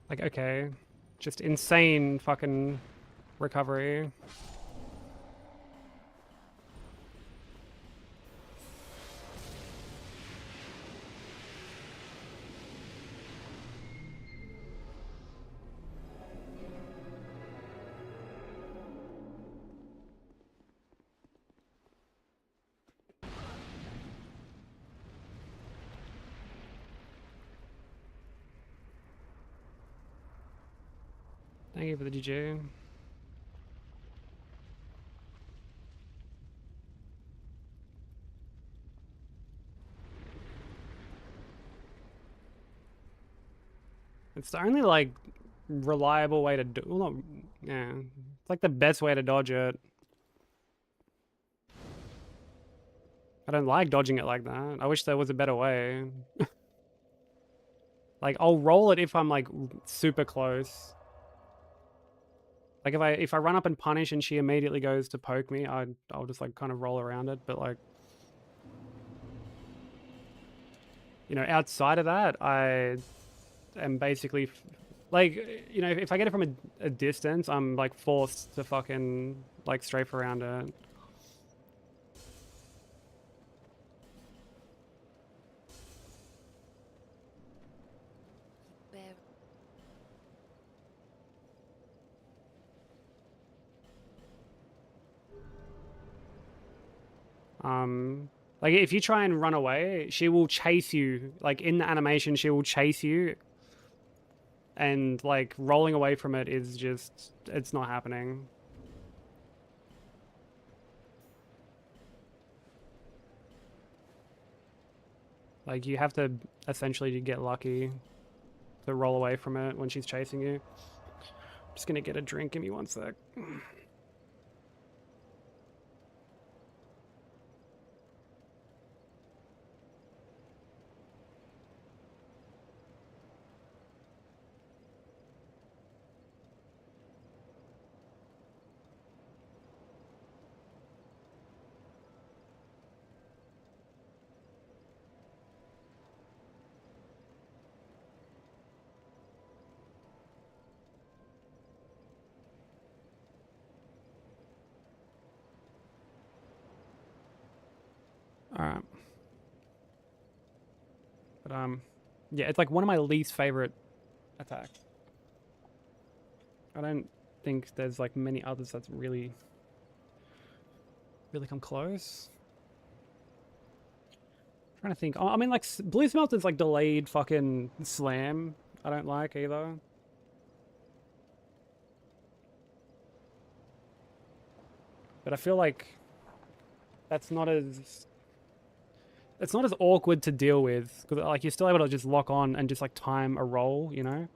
Like, okay. Just insane fucking recovery. Thank you for the GG. It's the only like reliable way to do. Well, not, yeah, it's like the best way to dodge it. I don't like dodging it like that. I wish there was a better way. Like I'll roll it if I'm like super close. Like if I run up and punish and she immediately goes to poke me, I'll just like kind of roll around it. But like, you know, outside of that, I am basically like, you know, if I get it from a distance, I'm like forced to fucking like strafe around it. Like if you try and run away, she will chase you. Like in the animation, she will chase you. And like rolling away from it is just, it's not happening. Like you have to essentially get lucky to roll away from it when she's chasing you. I'm just gonna get a drink, give me one sec. Alright. But yeah, it's like one of my least favorite attacks. I don't think there's like many others that's really come close. I'm trying to think. Oh, I mean, like Blue Smelter's like delayed fucking slam. I don't like either. But I feel like that's not as, it's not as awkward to deal with because like you're still able to just lock on and just like time a roll, you know?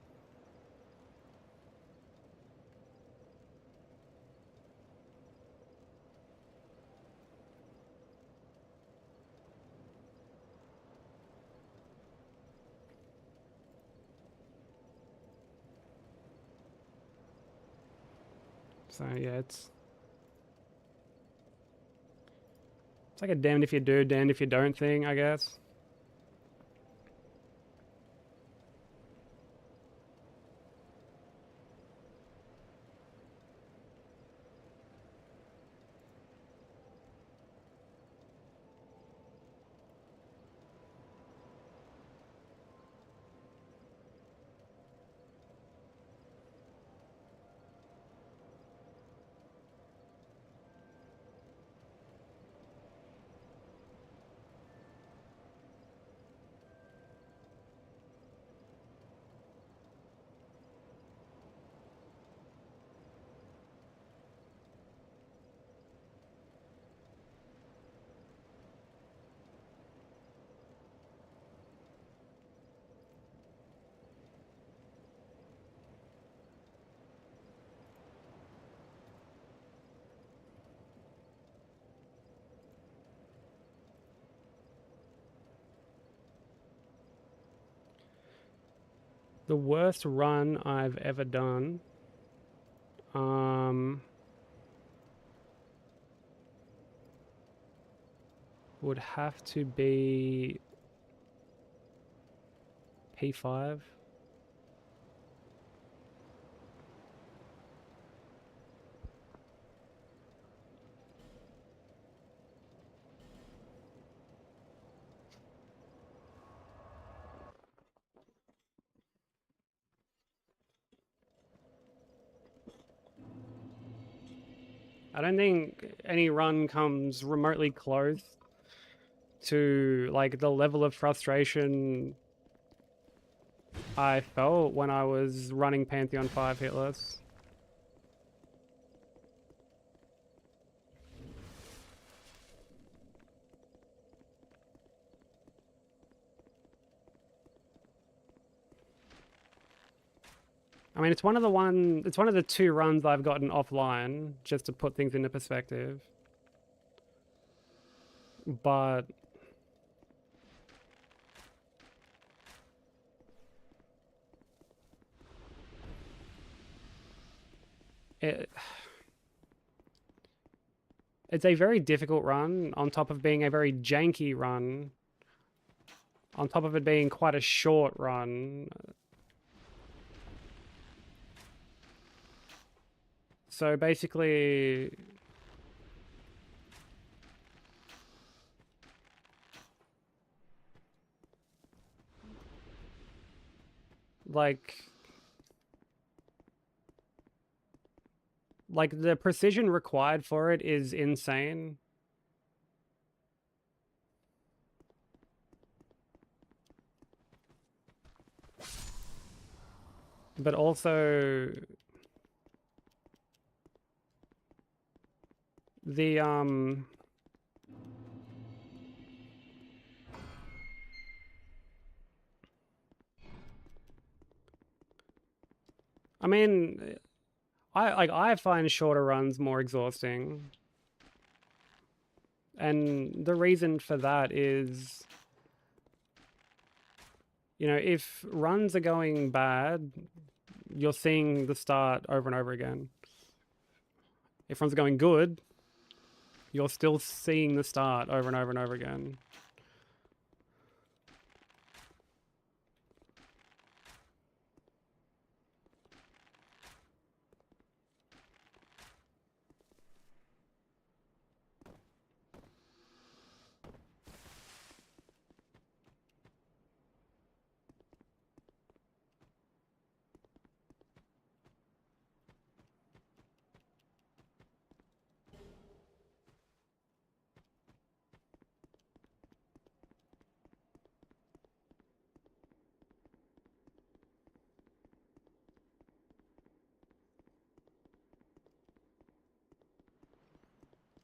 So yeah, it's like a damned if you do, damned if you don't thing, I guess. The worst run I've ever done. Would have to be P5. I don't think any run comes remotely close to like the level of frustration I felt when I was running Pantheon 5 Hitless. I mean, it's one of the two runs I've gotten offline, just to put things into perspective. But it's a very difficult run, on top of being a very janky run, on top of it being quite a short run. So basically, like the precision required for it is insane. But also the I mean, I find shorter runs more exhausting. And the reason for that is, you know, if runs are going bad, you're seeing the start over and over again. If runs are going good, you're still seeing the start over and over and over again.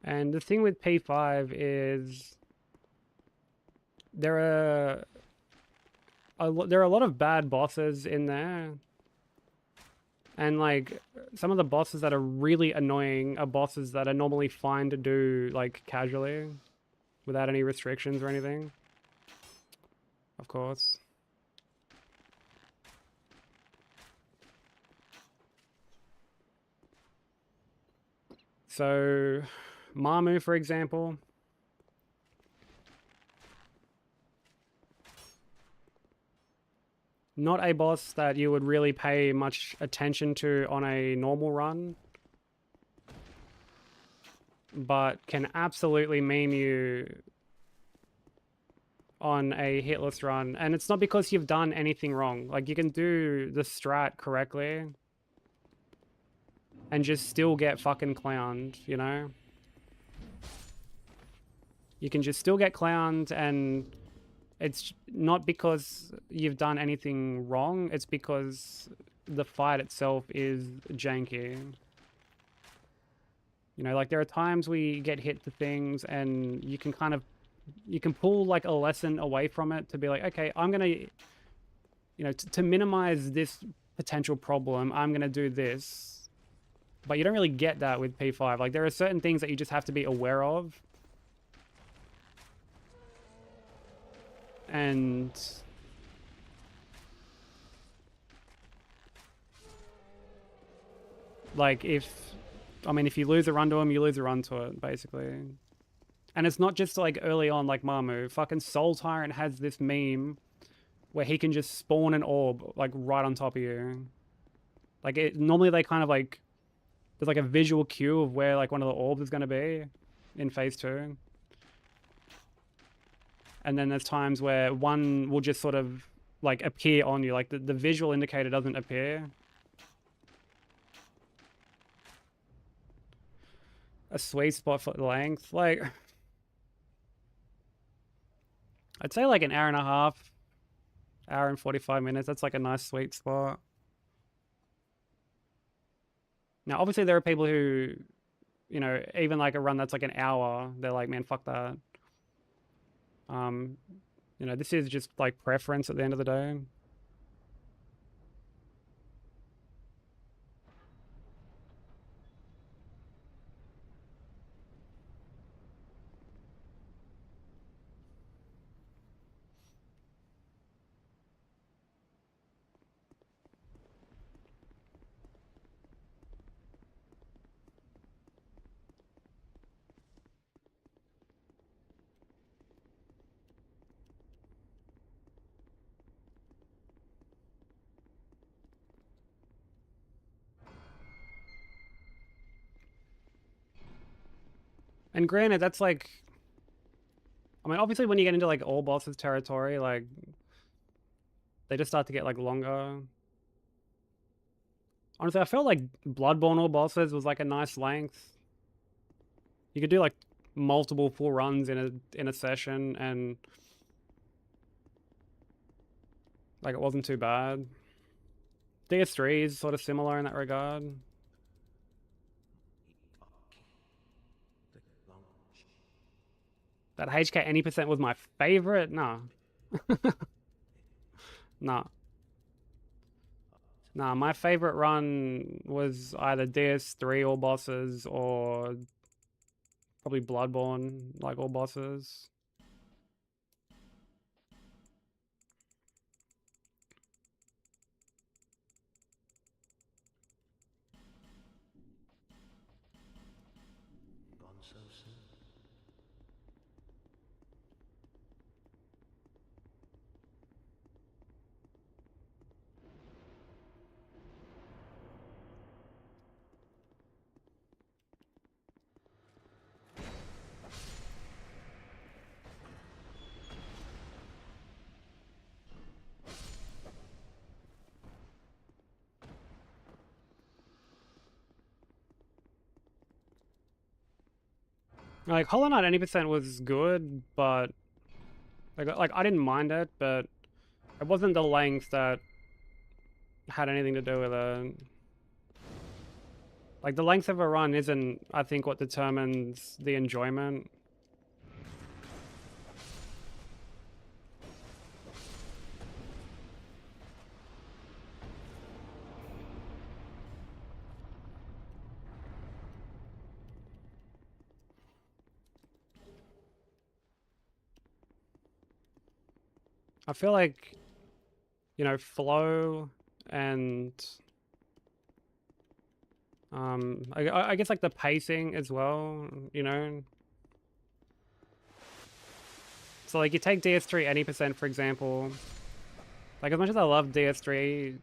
And the thing with P5 is there are a lot of bad bosses in there. And like some of the bosses that are really annoying are bosses that are normally fine to do like casually without any restrictions or anything. Of course. So Mamu, for example, not a boss that you would really pay much attention to on a normal run, but can absolutely meme you on a hitless run. And it's not because you've done anything wrong. Like, you can do the strat correctly and just still get fucking clowned, you know? You can just still get clowned, and it's not because you've done anything wrong, it's because the fight itself is janky. You know, like there are times we get hit to things and you can kind of, you can pull like a lesson away from it to be like, okay, I'm gonna, you know, to minimize this potential problem, I'm gonna do this. But you don't really get that with P5. Like there are certain things that you just have to be aware of. And like if you lose a run to him, you lose a run to it, basically. And it's not just like early on like Mamu. Fucking Soul Tyrant has this meme where he can just spawn an orb like right on top of you. Like normally they kind of like, there's like a visual cue of where like one of the orbs is going to be in phase 2. And then there's times where one will just sort of like appear on you. Like the visual indicator doesn't appear. A sweet spot for length. Like, I'd say like an hour and a half, hour and 45 minutes. That's like a nice sweet spot. Now, obviously there are people who, you know, even like a run that's like an hour, they're like, man, fuck that. You know, this is just like preference at the end of the day. And granted, that's like, I mean, obviously when you get into like all bosses territory, like they just start to get like longer. Honestly, I felt like Bloodborne all bosses was like a nice length. You could do like multiple full runs in a session, and like it wasn't too bad. DS3 is sort of similar in that regard. That HK any percent was my favorite? Nah. Nah. Nah, my favorite run was either DS3 all bosses or probably Bloodborne, like all bosses. Like Hollow Knight any percent was good, but like I didn't mind it, but it wasn't the length that had anything to do with it. Like the length of a run isn't, I think, what determines the enjoyment. I feel like, you know, flow and I guess like the pacing as well, you know. So like you take DS3 any percent, for example. Like as much as I love DS3,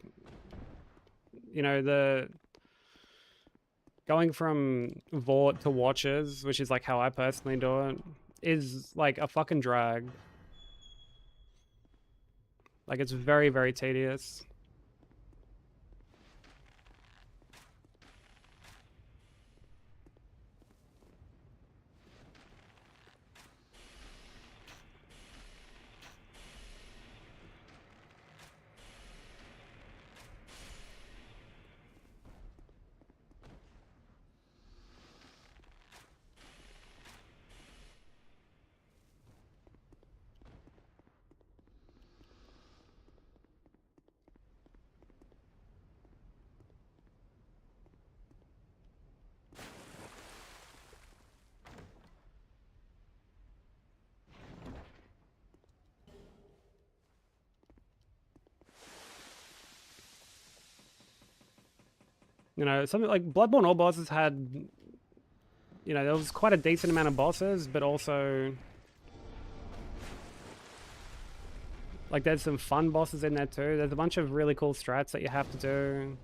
you know, the going from Vought to Watches, which is like how I personally do it, is like a fucking drag. Like it's very, very tedious. You know, something like Bloodborne all bosses had, you know, there was quite a decent amount of bosses, but also like there's some fun bosses in there too. There's a bunch of really cool strats that you have to do.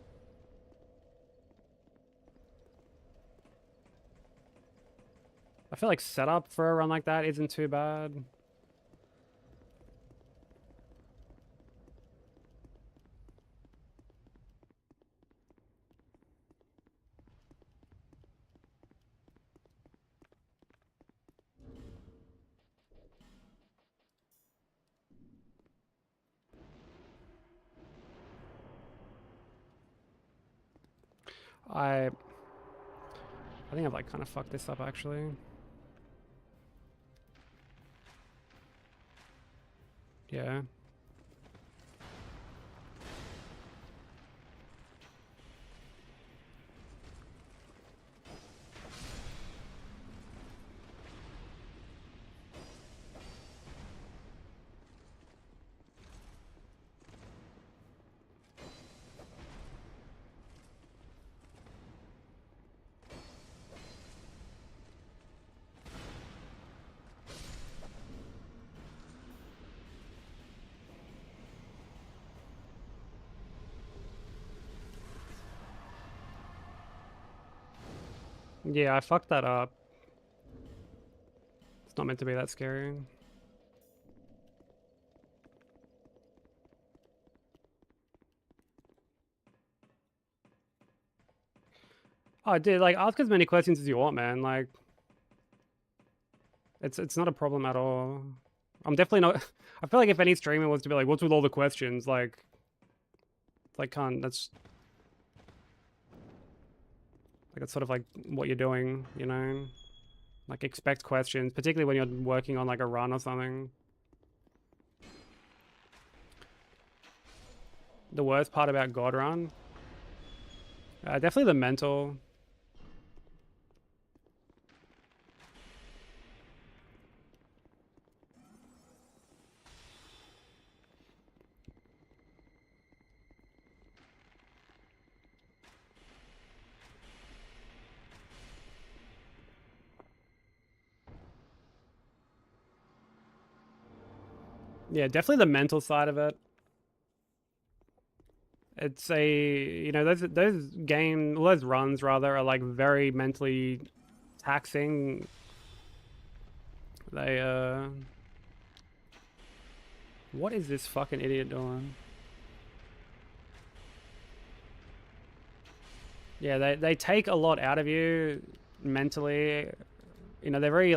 I feel like setup for a run like that isn't too bad. I think I've like kind of fucked this up actually. Yeah. Yeah, I fucked that up. not meant to be that scary. Oh, dude, like, ask as many questions as you want, man. Like, it's not a problem at all. I'm definitely not... I feel like if any streamer was to be like, what's with all the questions? Like, can't... That's... Like, it's sort of like what you're doing, you know? Like, expect questions, particularly when you're working on, like, a run or something. The worst part about God Run? Definitely the mental. Yeah, definitely the mental side of it. It's a, you know, those runs rather are like very mentally taxing. They, what is this fucking idiot doing? Yeah, they take a lot out of you mentally. You know, they're very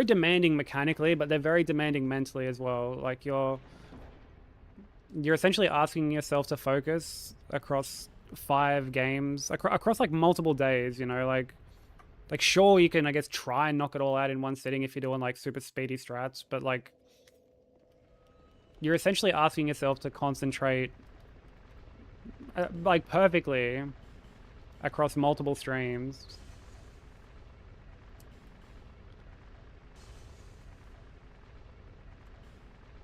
demanding mechanically, but they're very demanding mentally as well. Like you're essentially asking yourself to focus across 5 games, across like multiple days, you know, like sure you can, I guess, try and knock it all out in one sitting if you're doing like super speedy strats, but like you're essentially asking yourself to concentrate like perfectly across multiple streams.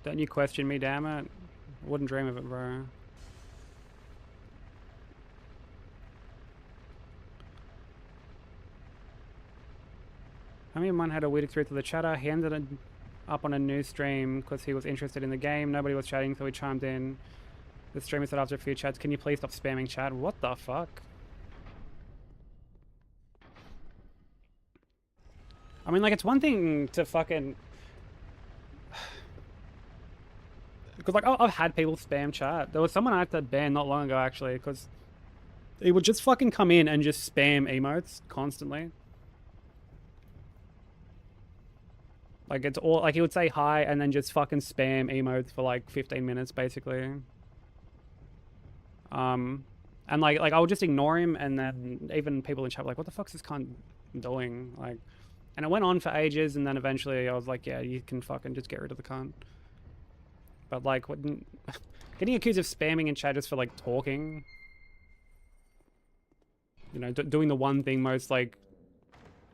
Don't you question me, damn it. I wouldn't dream of it, bro. How many of mine had a weird thread to the chatter? He ended up on a new stream because he was interested in the game. Nobody was chatting, so he chimed in. The streamer said after a few chats, can you please stop spamming chat? What the fuck? I mean, like, it's one thing to fucking... Because, like, I've had people spam chat. There was someone I had to ban not long ago, actually, because he would just fucking come in and just spam emotes constantly. Like, it's all... Like, he would say hi and then just fucking spam emotes for, like, 15 minutes, basically. And, like I would just ignore him, and then even people in chat were like, what the fuck's this cunt doing? Like... And it went on for ages, and then eventually I was like, yeah, you can fucking just get rid of the cunt. But, like, getting accused of spamming in chat just for, like, talking. You know, doing the one thing most, like,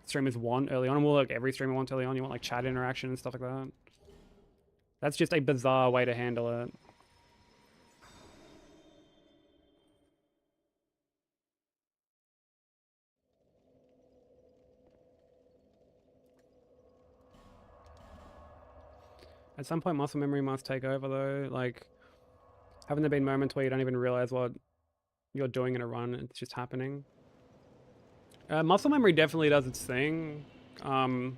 streamers want early on. And well, like, every streamer wants early on. You want, like, chat interaction and stuff like that. That's just a bizarre way to handle it. At some point, muscle memory must take over, though. Like, haven't there been moments where you don't even realize what you're doing in a run? It's just happening. Muscle memory definitely does its thing. You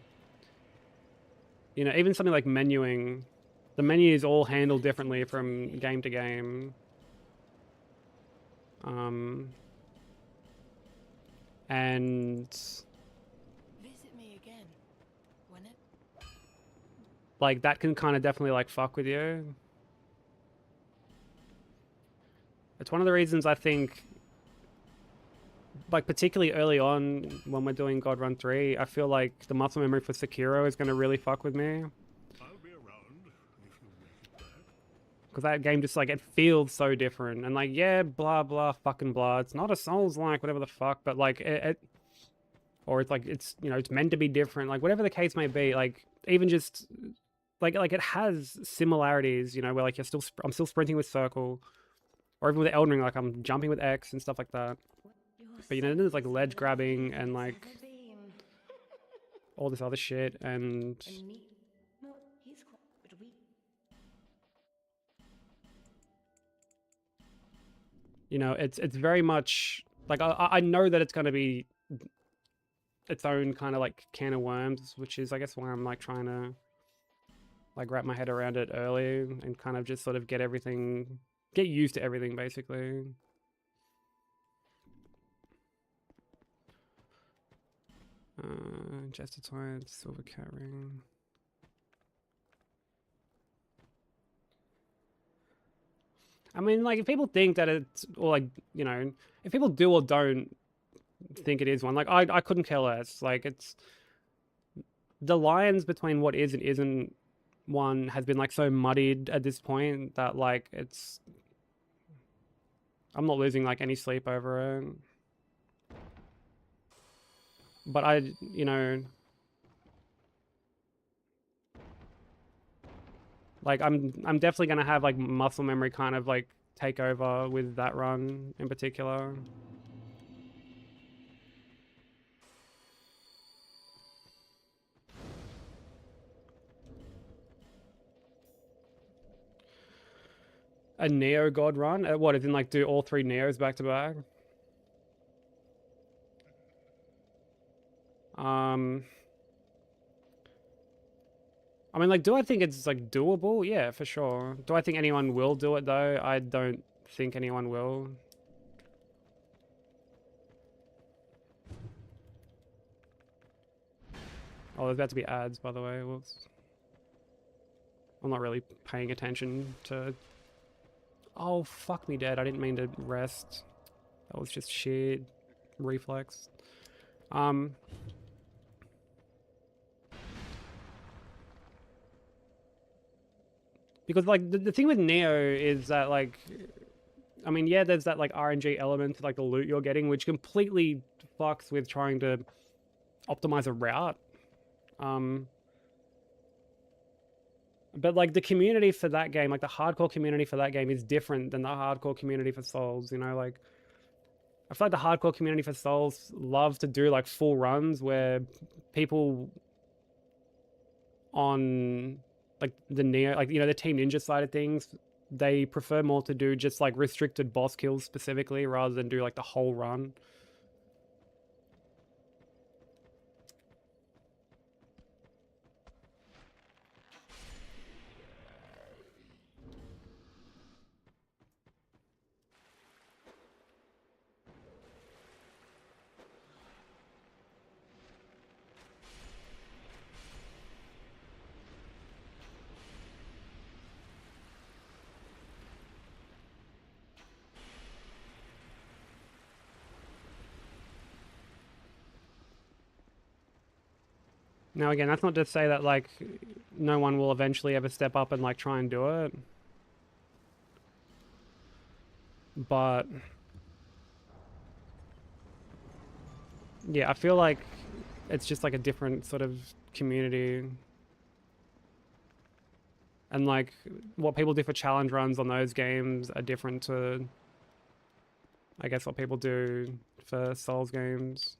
know, even something like menuing, the menus all handle differently from game to game. And Visit me again. When it... like that can kind of definitely like fuck with you. It's one of the reasons I think, like particularly early on when we're doing God Run 3, I feel like the muscle memory for Sekiro is going to really fuck with me. I'll be around if you make it back. Because that game just like, it feels so different. And like, yeah, blah, blah, fucking blah. It's not a Souls-like, whatever the fuck, but like or it's like, it's, you know, it's meant to be different. Like whatever the case may be, like even just, like it has similarities, you know, where like I'm still sprinting with circle. Or even with Elden Ring, like I'm jumping with X and stuff like that. But you know, there's like ledge grabbing and like all this other shit and you know, it's very much like I know that it's going to be its own kind of like can of worms, which is I guess why I'm like trying to like wrap my head around it early and kind of just sort of get used to everything basically. Jester Tide, Silver Cat Ring. I mean, like, if people think that it's, or like, you know, if people do or don't think it is one, like, I couldn't care less. Like, it's, the lines between what is and isn't one has been, like, so muddied at this point that, like, it's, I'm not losing, like, any sleep over it. But I, you know, like, I'm definitely gonna have, like, muscle memory kind of, like, take over with that run in particular. A Neo God run? What, as in, like, do all 3 Neos back to back? I mean, like, do I think it's, like, doable? Yeah, for sure. Do I think anyone will do it, though? I don't think anyone will. Oh, there's about to be ads, by the way. Whoops. I'm not really paying attention to... Oh, fuck me dead. I didn't mean to rest. That was just sheer reflex. Because, like, the thing with Neo is that, like... I mean, yeah, there's that, like, RNG element to, like, the loot you're getting, which completely fucks with trying to optimize a route. But, like, the community for that game, like, the hardcore community for that game is different than the hardcore community for Souls, you know? Like, I feel like the hardcore community for Souls love to do, like, full runs where people on, like, the Neo, like, you know, the Team Ninja side of things, they prefer more to do just, like, restricted boss kills specifically rather than do, like, the whole run. Now, again, that's not to say that, like, no one will eventually ever step up and, like, try and do it. But... yeah, I feel like it's just, like, a different sort of community. And, like, what people do for challenge runs on those games are different to, I guess, what people do for Souls games.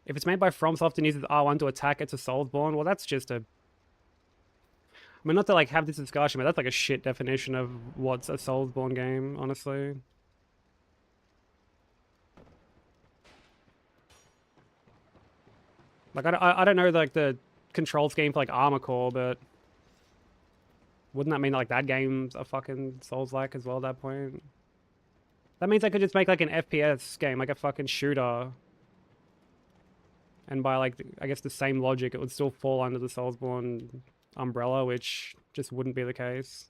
If it's made by FromSoft and uses R1 to attack, it's a Soulsborne. Well, that's just a... I mean, not to, like, have this discussion, but that's, like, a shit definition of what's a Soulsborne game, honestly. Like, I don't know, like, the control scheme for, like, Armor Core, but... wouldn't that mean, like, that game's a fucking Souls-like as well at that point? That means I could just make, like, an FPS game, like a fucking shooter. And by, like, I guess the same logic, it would still fall under the Soulsborne umbrella, which just wouldn't be the case.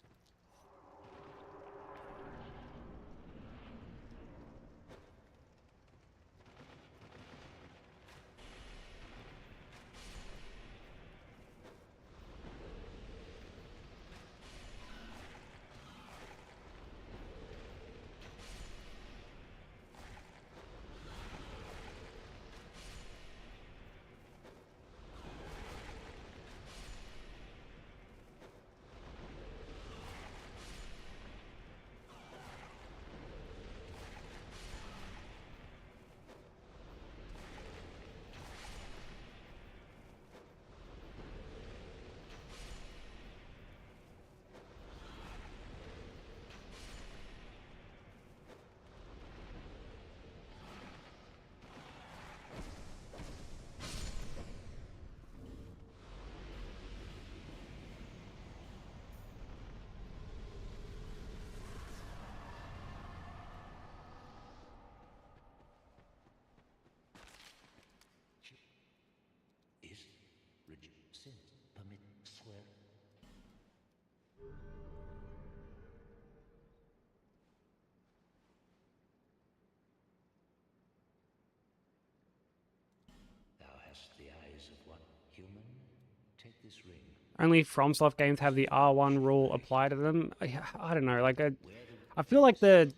Only FromSoft games have the R1 rule apply to them. I don't know, like I feel like the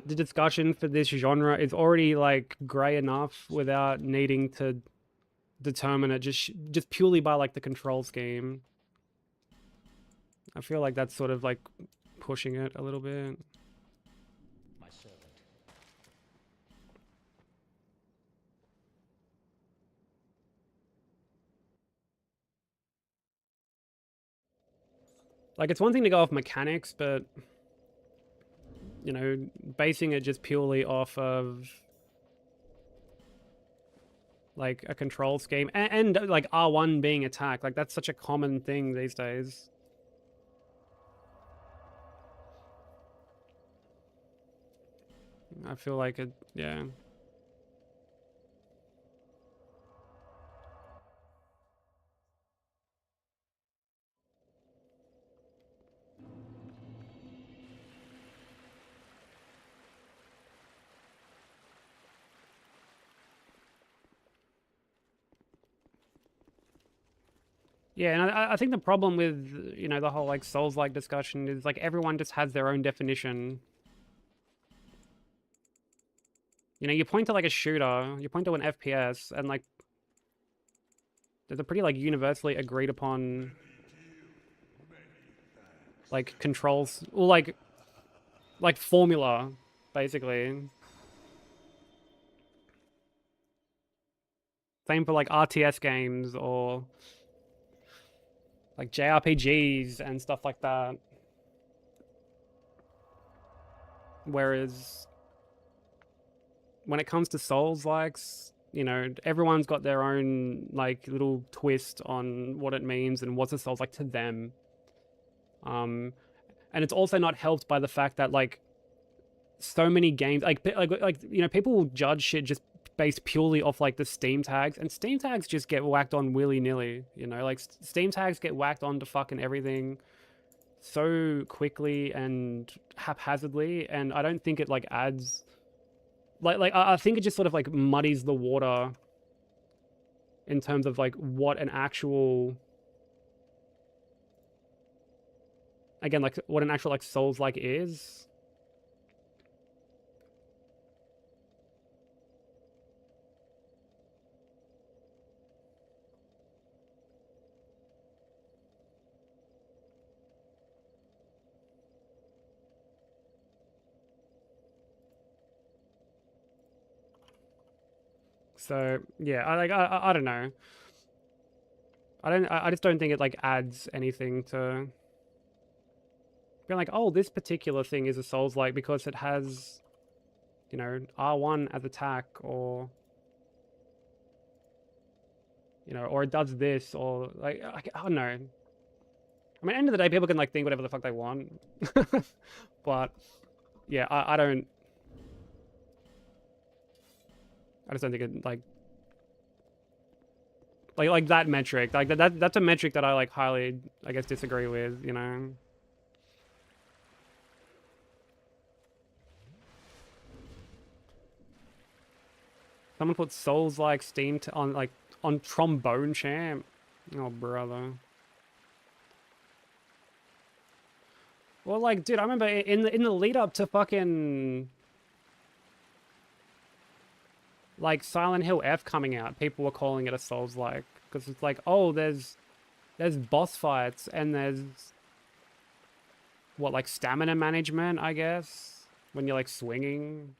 discussion for this genre is already like grey enough without needing to determine it just purely by like the control scheme. I feel like that's sort of like pushing it a little bit. Like, it's one thing to go off mechanics, but, you know, basing it just purely off of, like, a control scheme, and like, R1 being attack, like, that's such a common thing these days. I feel like it, yeah. Yeah, and I think the problem with, you know, the whole, like, Souls-like discussion is, like, everyone just has their own definition. You know, you point to, like, a shooter, you point to an FPS, and, like, there's a pretty, like, universally agreed upon, like, controls, or, like, formula, basically. Same for, like, RTS games, or like JRPGs and stuff like that. Whereas when it comes to Souls-likes, you know, everyone's got their own like little twist on what it means and what's a Souls-like to them. And it's also not helped by the fact that like so many games, like you know, people will judge shit just based purely off like the Steam tags, and Steam tags just get whacked on willy-nilly, you know, like Steam tags get whacked onto fucking everything so quickly and haphazardly, and I don't think it like adds like I think it just sort of like muddies the water in terms of like what an actual, again, like what an actual like Souls like is. So yeah, I don't know. I just don't think it like adds anything to being like, oh, this particular thing is a Souls like because it has, you know, R1 as attack, or you know, or it does this, or like I don't know. I mean, at the end of the day, people can like think whatever the fuck they want, but yeah, I don't. I just don't think it like that metric, like that's a metric that I like highly, I guess, disagree with, you know. Someone put Souls like Steam on like on Trombone Champ. Oh brother. Well, like, dude, I remember in the lead up to fucking like Silent Hill F coming out, people were calling it a Souls-like because it's like, oh, there's boss fights and there's what, like stamina management, I guess, when you're like swinging,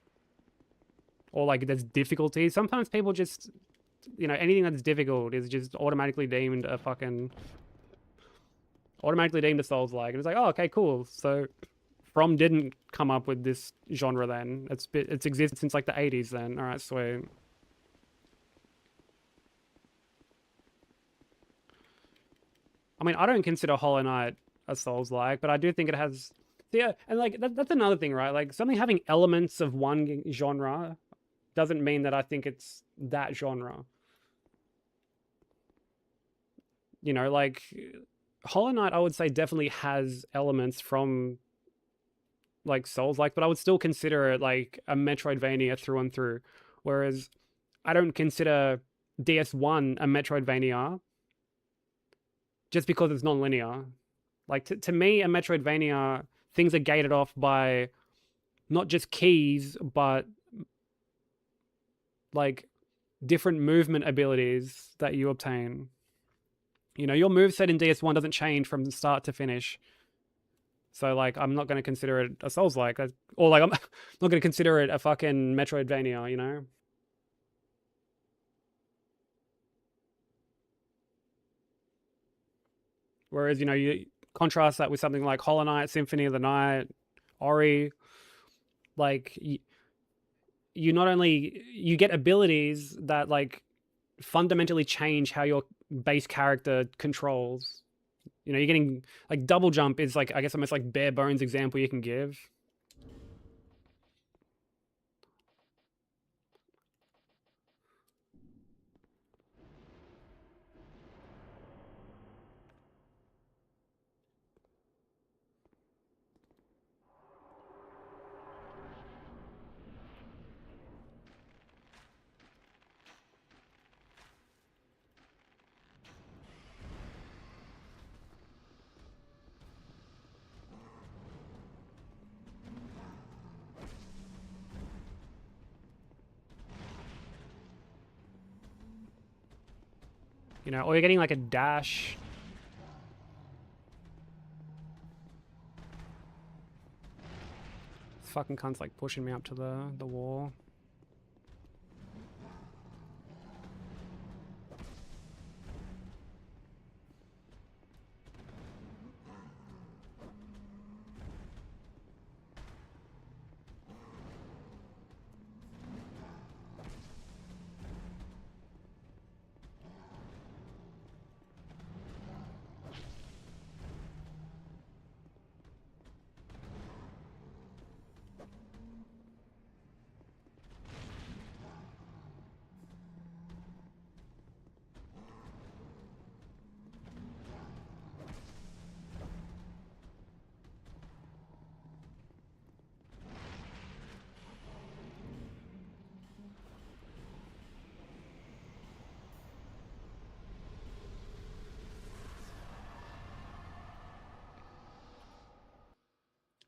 or like there's difficulty. Sometimes people just, you know, anything that's difficult is just automatically deemed a Souls-like, and it's like, oh, okay, cool. So From didn't come up with this genre then. It's existed since like the 80s then. All right, sweet. I mean, I don't consider Hollow Knight a Souls-like, but I do think it has... Yeah, and like that's another thing, right? Like something having elements of one genre doesn't mean that I think it's that genre. You know, like Hollow Knight, I would say definitely has elements from like Souls-like, but I would still consider it like a Metroidvania through and through. Whereas I don't consider DS1 a Metroidvania. just because it's non-linear. Like to me, a Metroidvania, things are gated off by not just keys, but like different movement abilities that you obtain. You know, your moveset in DS1 doesn't change from start to finish. So like, I'm not going to consider it a Souls-like, or like I'm not going to consider it a fucking Metroidvania, you know? Whereas, you know, you contrast that with something like Hollow Knight, Symphony of the Night, Ori, like you not only, you get abilities that like fundamentally change how your base character controls. You know, you're getting like double jump is like, I guess, the most like bare bones example you can give. You know, or you're getting like a dash. This fucking cunt's like pushing me up to the wall.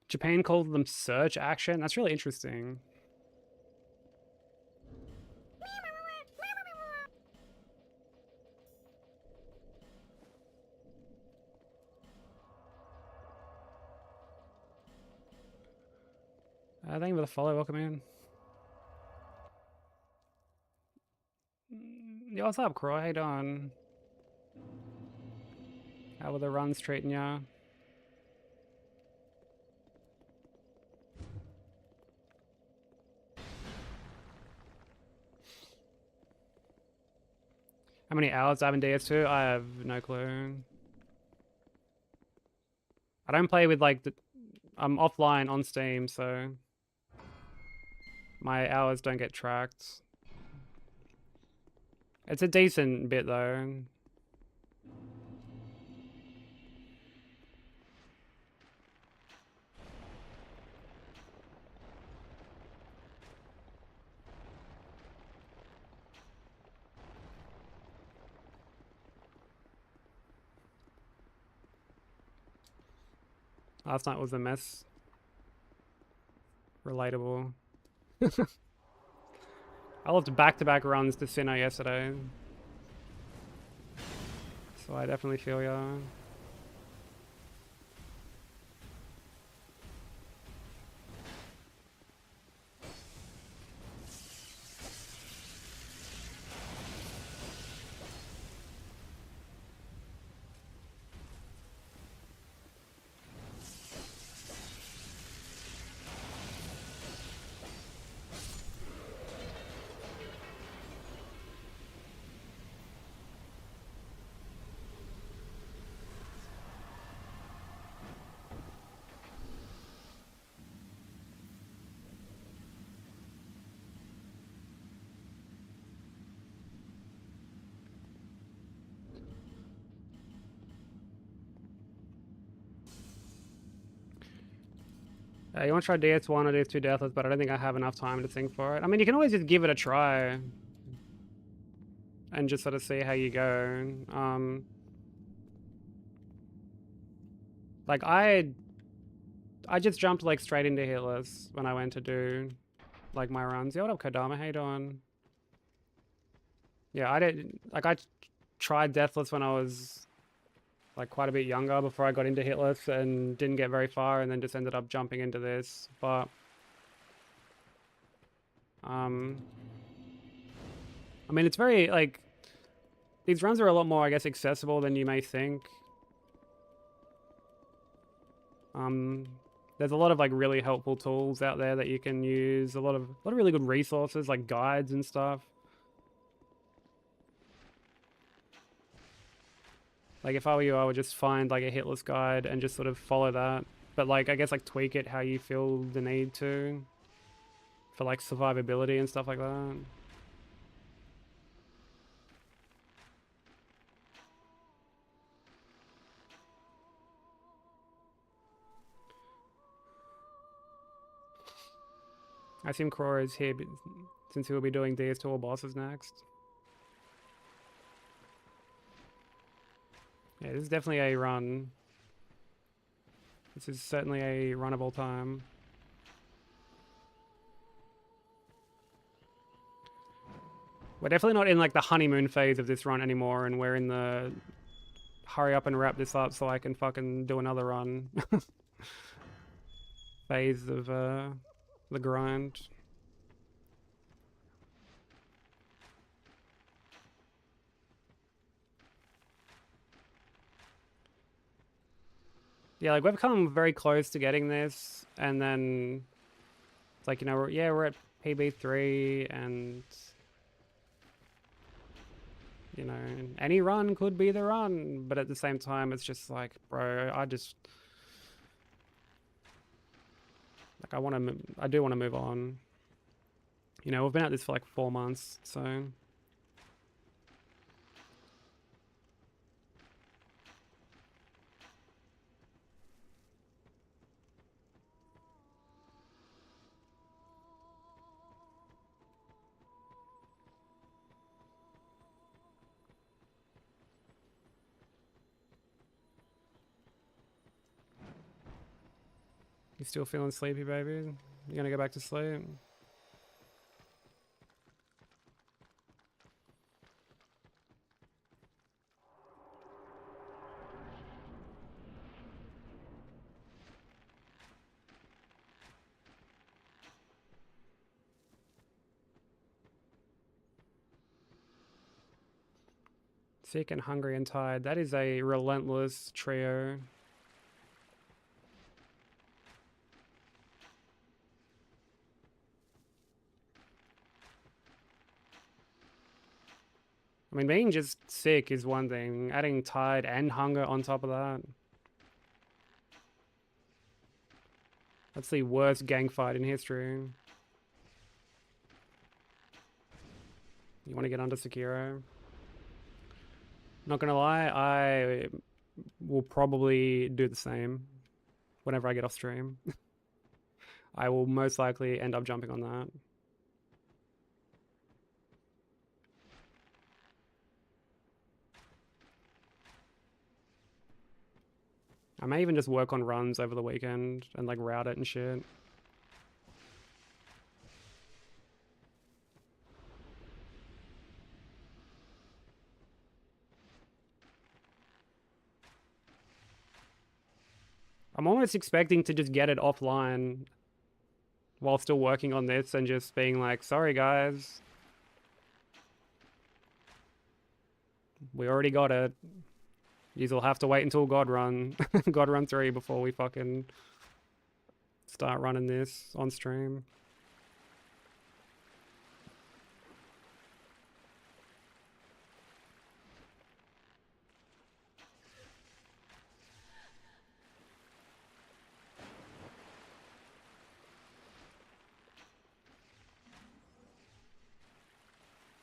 Japan called them search action. That's really interesting. Thank you for the follow. Welcome in. Yo, what's up, Croy? How you doing? How were the runs treating ya? How many hours I have in DS2? I have no clue. I don't play with like I'm offline on Steam, so my hours don't get tracked. It's a decent bit though. Last night was a mess. Relatable. I looked back-to-back runs to Sinner yesterday. So I definitely feel ya. You want to try DS1 or DS2 Deathless, but I don't think I have enough time to think for it. I mean, you can always just give it a try and just sort of see how you go. Like I just jumped like straight into Hitless when I went to do like my runs. Yeah, what up, Kodama? How you doing? Yeah, I tried Deathless when I was like quite a bit younger before I got into Hitless and didn't get very far, and then just ended up jumping into this. But I mean, it's very like these runs are a lot more, I guess, accessible than you may think. There's a lot of like really helpful tools out there that you can use. A lot of really good resources like guides and stuff. Like if I were you, I would just find like a Hitless guide and just sort of follow that. But like I guess like tweak it how you feel the need to for like survivability and stuff like that. I assume Krora is here since he will be doing DS2 all bosses next. Yeah, this is definitely a run. This is certainly a run of all time. We're definitely not in like the honeymoon phase of this run anymore, and we're in the hurry up and wrap this up so I can fucking do another run phase of the grind. Yeah, like we've come very close to getting this, and then it's like, you know, we're at PB3, and you know, any run could be the run, but at the same time, it's just like, bro, I do want to move on. You know, we've been at this for like 4 months, so. You still feeling sleepy, baby? You gonna go back to sleep? Sick and hungry and tired. That is a relentless trio. I mean, being just sick is one thing. Adding tired and hunger on top of that. That's the worst gang fight in history. You want to get under Sekiro? Not gonna lie, I will probably do the same whenever I get off stream. I will most likely end up jumping on that. I may even just work on runs over the weekend and like route it and shit. I'm almost expecting to just get it offline while still working on this and just being like, sorry guys, we already got it. You'll have to wait until God Run, God Run 3 before we fucking start running this on stream.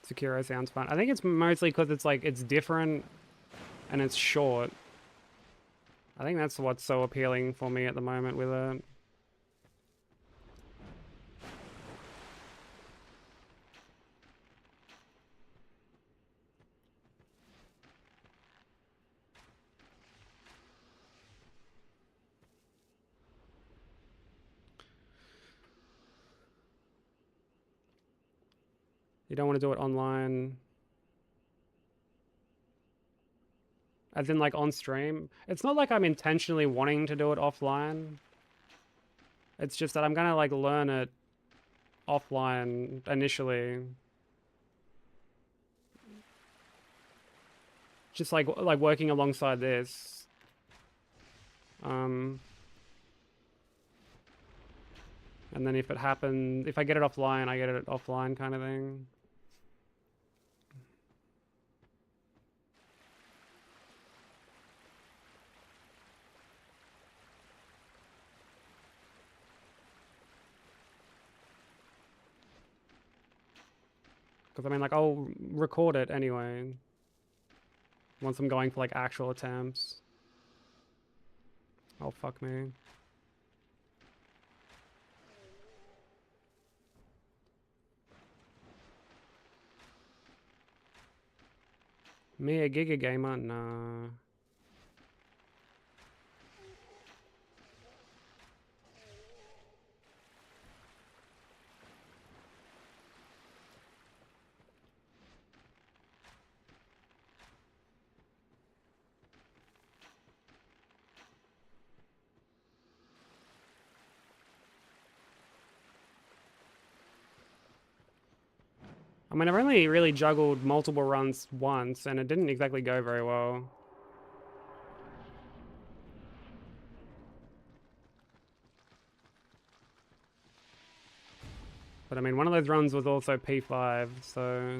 Sekiro sounds fun. I think it's mostly because it's like, it's different and it's short. I think that's what's so appealing for me at the moment with it. You don't want to do it online. As in, like, on stream. It's not like I'm intentionally wanting to do it offline. It's just that I'm gonna, like, learn it offline initially. Just like working alongside this. And then if it happens, if I get it offline, I get it offline kind of thing. Because I mean, like, I'll record it anyway. Once I'm going for, like, actual attempts. Oh, fuck me. Me, a Giga gamer? Nah. I mean, I've only really juggled multiple runs once, and it didn't exactly go very well. But I mean, one of those runs was also P5, so...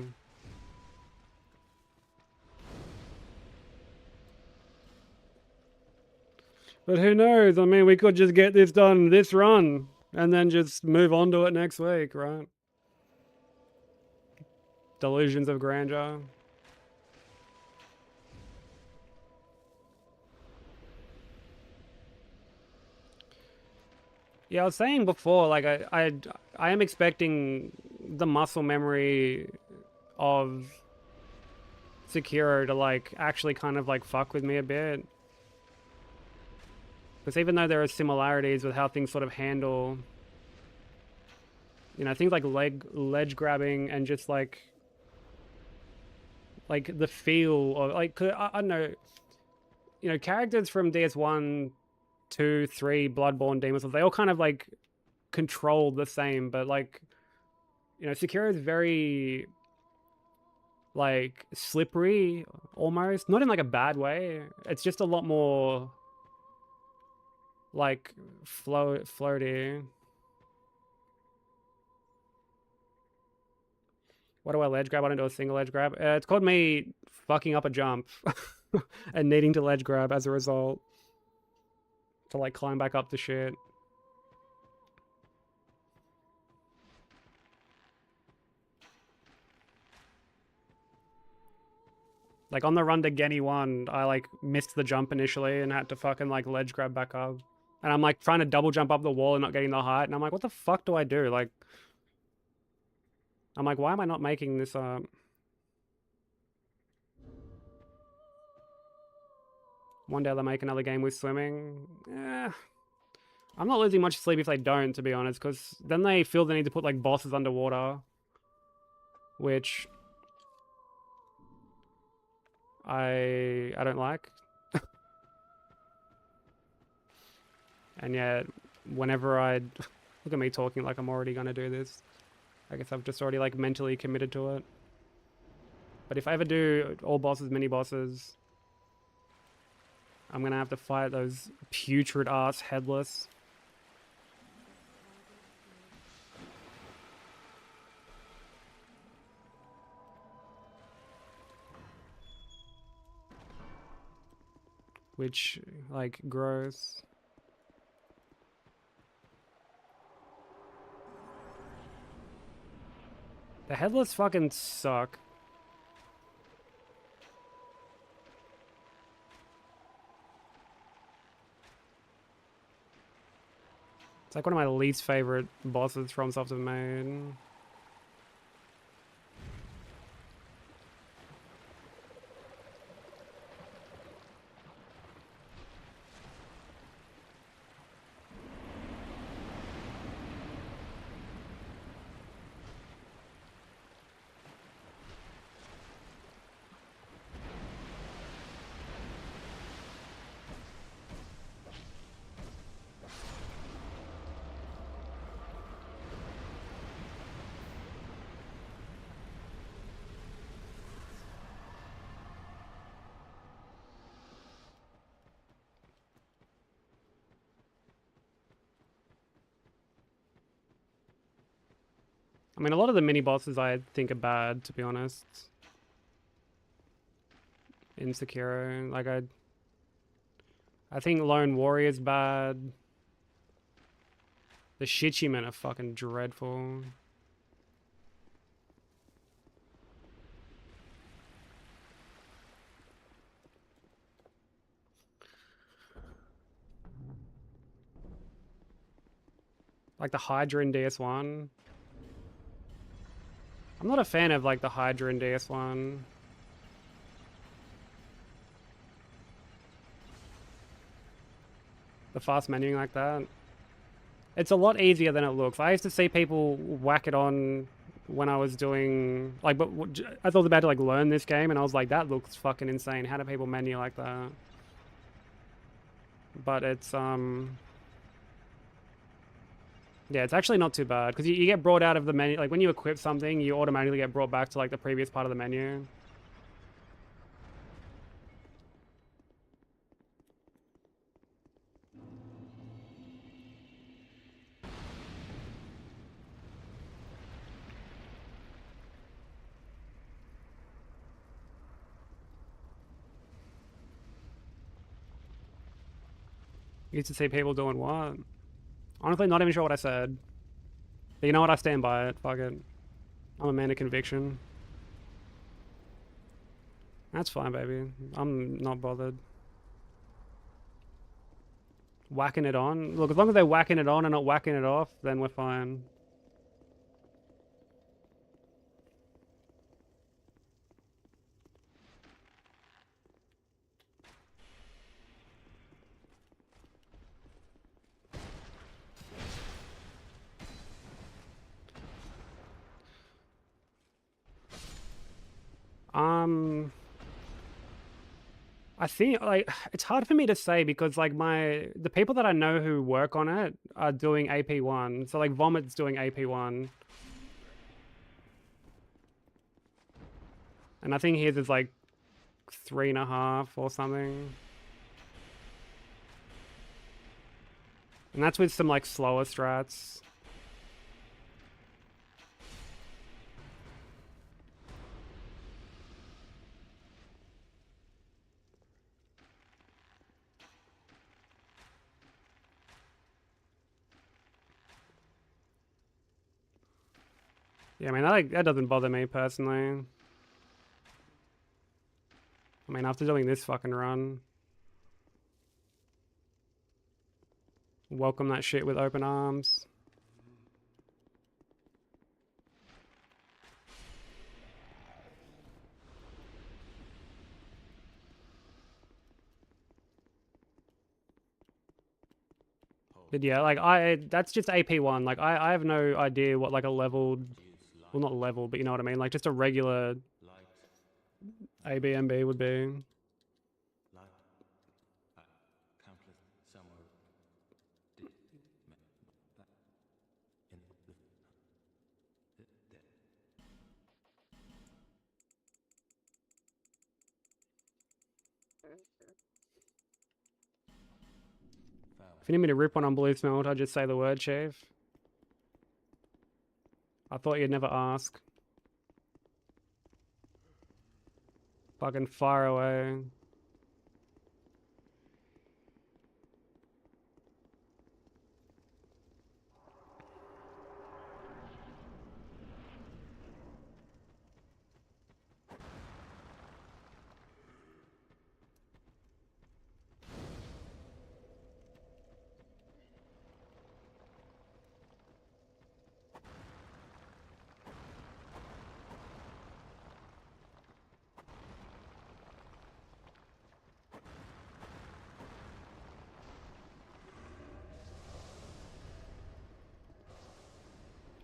But who knows? I mean, we could just get this done this run, and then just move on to it next week, right? Delusions of grandeur. Yeah, I was saying before, like, I am expecting the muscle memory of Sekiro to, like, actually kind of, like, fuck with me a bit. Because even though there are similarities with how things sort of handle, you know, things like ledge grabbing and just, like the feel of, like, I don't know, you know, characters from DS1, 2, 3, Bloodborne, Demon Souls, they all kind of, like, control the same, but, like, you know, Sekiro is very, like, slippery, almost. Not in, like, a bad way. It's just a lot more, like, floaty. What do I ledge grab? I don't do a single ledge grab. It's called me fucking up a jump and needing to ledge grab as a result to, like, climb back up the shit. Like, on the run to Genny 1, I, like, missed the jump initially and had to fucking, like, ledge grab back up. And I'm, like, trying to double jump up the wall and not getting the height. And I'm like, what the fuck do I do? Like, I'm like, why am I not making this up? One day they'll make another game with swimming. I'm not losing much sleep if they don't, to be honest, because then they feel the need to put, like, bosses underwater. Which I don't like. And yet, whenever I... Look at me talking like I'm already gonna do this. I guess I've just already, like, mentally committed to it. But if I ever do all bosses, mini-bosses, I'm gonna have to fight those putrid-ass Headless. Which, like, gross. The Headless fucking suck. It's like one of my least favorite bosses FromSoft have made. I mean, a lot of the mini bosses I think are bad, to be honest. In Sekiro, like I think Lone Warrior's bad. The Shichimen are fucking dreadful. Like the Hydra in DS1. I'm not a fan of like the Hydra in DS1. The fast menuing like that. It's a lot easier than it looks. I used to see people whack it on when I was doing like, but I thought about to like learn this game, and I was like, that looks fucking insane. How do people menu like that? But it's yeah, it's actually not too bad because you get brought out of the menu. Like when you equip something, you automatically get brought back to like the previous part of the menu. You used to see people doing what? Honestly, not even sure what I said. But you know what? I stand by it. Fuck it. I'm a man of conviction. That's fine, baby. I'm not bothered. Whacking it on? Look, as long as they're whacking it on and not whacking it off, then we're fine. I think like it's hard for me to say because like the people that I know who work on it are doing AP1. So like Vomit's doing AP1. And I think his is like 3.5 or something. And that's with some like slower strats. Yeah, I mean, that doesn't bother me personally. I mean, after doing this fucking run, welcome that shit with open arms. But yeah, like that's just AP1. Like I have no idea what like a leveled, well not level, but you know what I mean. Like just a regular ABMB would be. If you need me to rip one on Blue Smelt, I'll just say the word, Chief. I thought you'd never ask. Fucking fire away.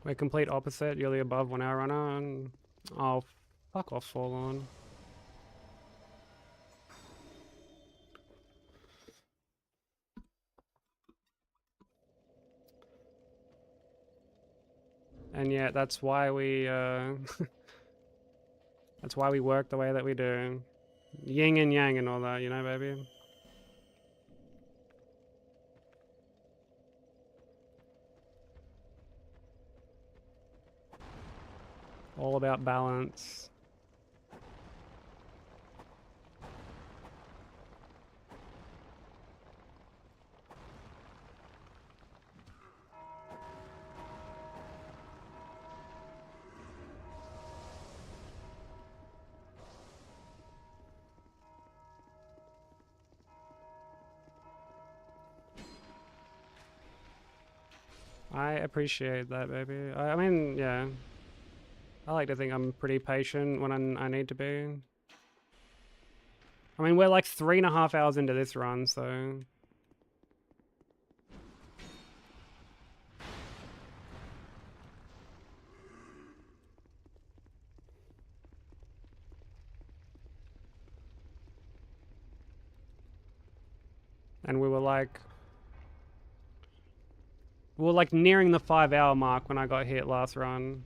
We're complete opposite. You're the above 1 hour runner, and oh, fuck off, Forlorn. And yeah, that's why we that's why we work the way that we do. Yin and yang and all that, you know, baby. All about balance. I appreciate that, baby. I mean, yeah. I like to think I'm pretty patient when I need to be. I mean, we're like 3.5 hours into this run, so... And we were like nearing the 5-hour mark when I got hit last run.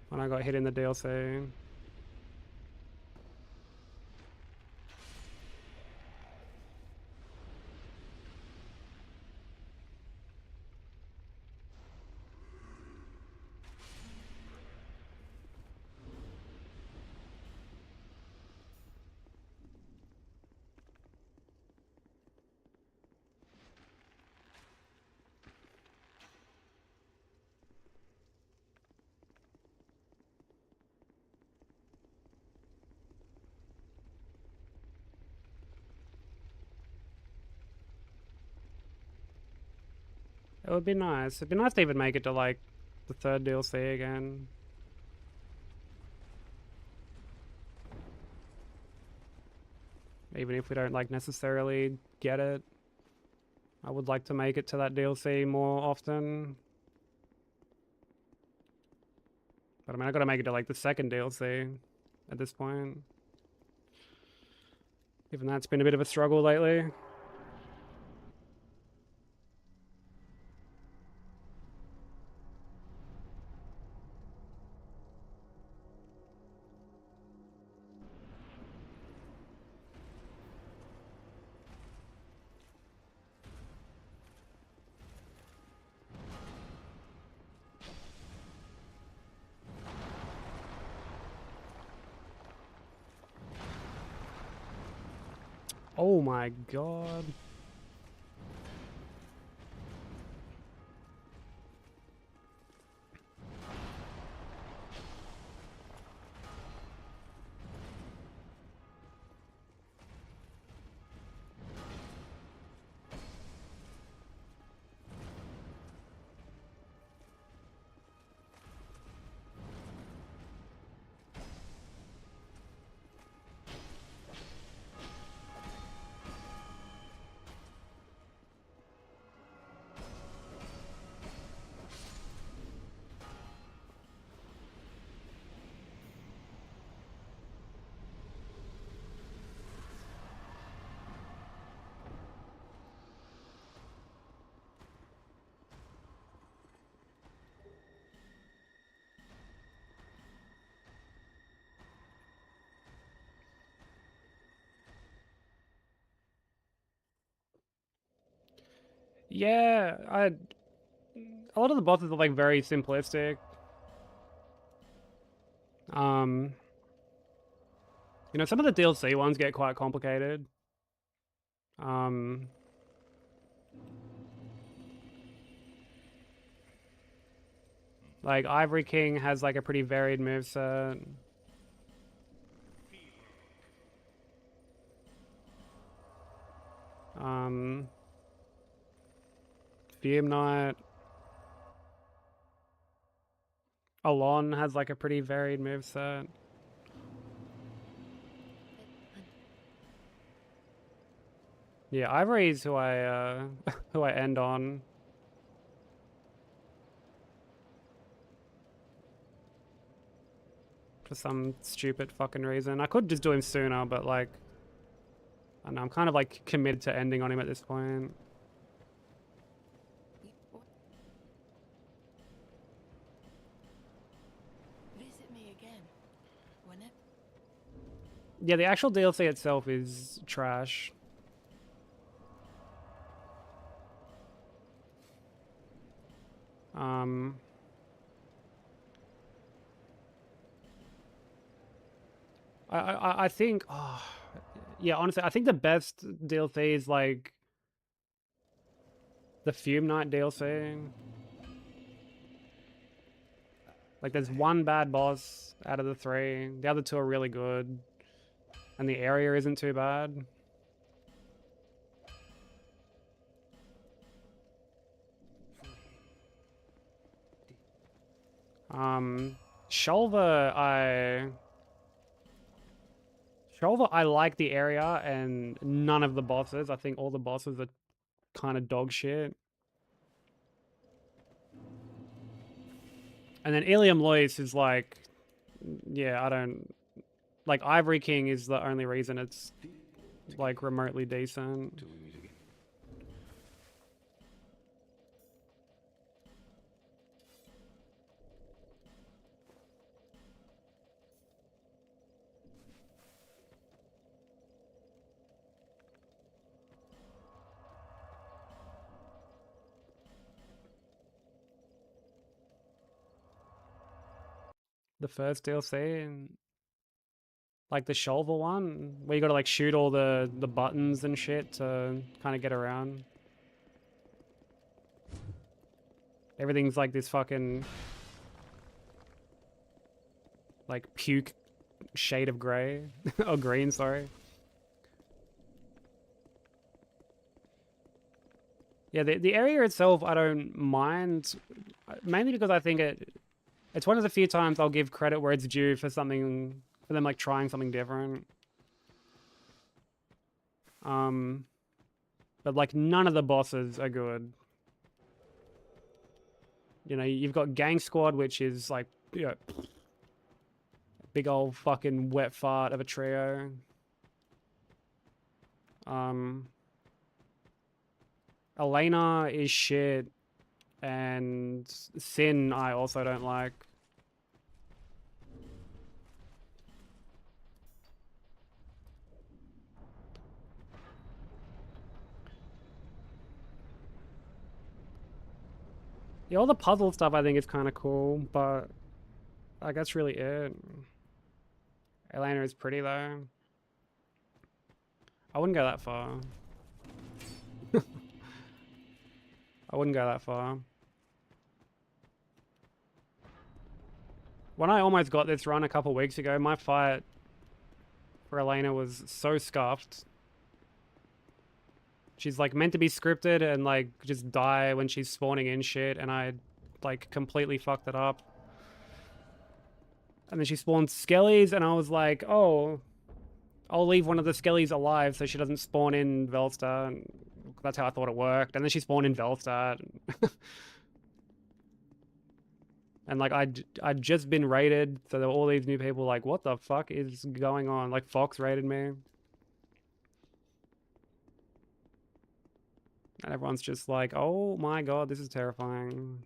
When I got hit in the DLC. It would be nice. It'd be nice to even make it to like the 3rd DLC again. Even if we don't like necessarily get it. I would like to make it to that DLC more often. But I mean, I gotta make it to like the 2nd DLC at this point. Even that's been a bit of a struggle lately. Oh my god. Yeah, a lot of the bosses are like very simplistic. You know, some of the DLC ones get quite complicated. Like Ivory King has like a pretty varied moveset. Fume Knight. Alon has like a pretty varied moveset. Yeah, Ivory's who I who I end on. For some stupid fucking reason. I could just do him sooner, but like I don't know, I'm kind of like committed to ending on him at this point. Visit me again. Whenever. Yeah, the actual DLC itself is trash. I think, oh, yeah, honestly, I think the best DLC is like the Fume Night DLC. Like, there's one bad boss out of the 3. The other 2 are really good. And the area isn't too bad. Shulver, I like the area and none of the bosses. I think all the bosses are kind of dog shit. And then Ilium Lois is like, yeah, I don't... Like, Ivory King is the only reason it's, like, remotely decent. Till we meet again. The first DLC, and like the Shulver one, where you gotta like shoot all the buttons and shit to kind of get around. Everything's like this fucking like puke shade of grey or green, sorry. Yeah, the area itself I don't mind, mainly because I think it's one of the few times I'll give credit where it's due for something, for them like trying something different. But like none of the bosses are good. You know, you've got Gang Squad, which is like, you know, big old fucking wet fart of a trio. Elena is shit, and Sin I also don't like. Yeah, all the puzzle stuff I think is kind of cool, but like that's really it. Elena is pretty though. I wouldn't go that far. I wouldn't go that far. When I almost got this run a couple weeks ago, my fight for Elena was so scuffed. She's like meant to be scripted and like just die when she's spawning in shit, and I like completely fucked it up. And then she spawned skellies, and I was like, oh, I'll leave one of the skellies alive so she doesn't spawn in Velsta. And that's how I thought it worked. And then she spawned in Velsta. And like I'd just been raided, so there were all these new people like, what the fuck is going on? Like Fox raided me. And everyone's just like, oh my god, this is terrifying.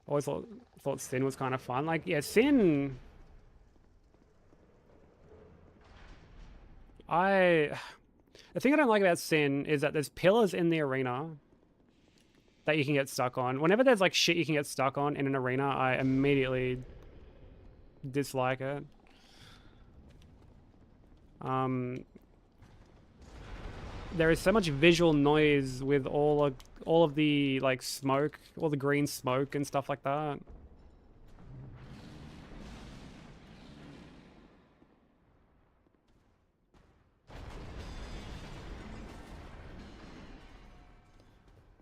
Always thought Sin was kind of fun. Like, yeah, Sin... The thing I don't like about Sin is that there's pillars in the arena that you can get stuck on. Whenever there's like shit you can get stuck on in an arena, I immediately dislike it. There is so much visual noise with all of the like smoke, all the green smoke and stuff like that.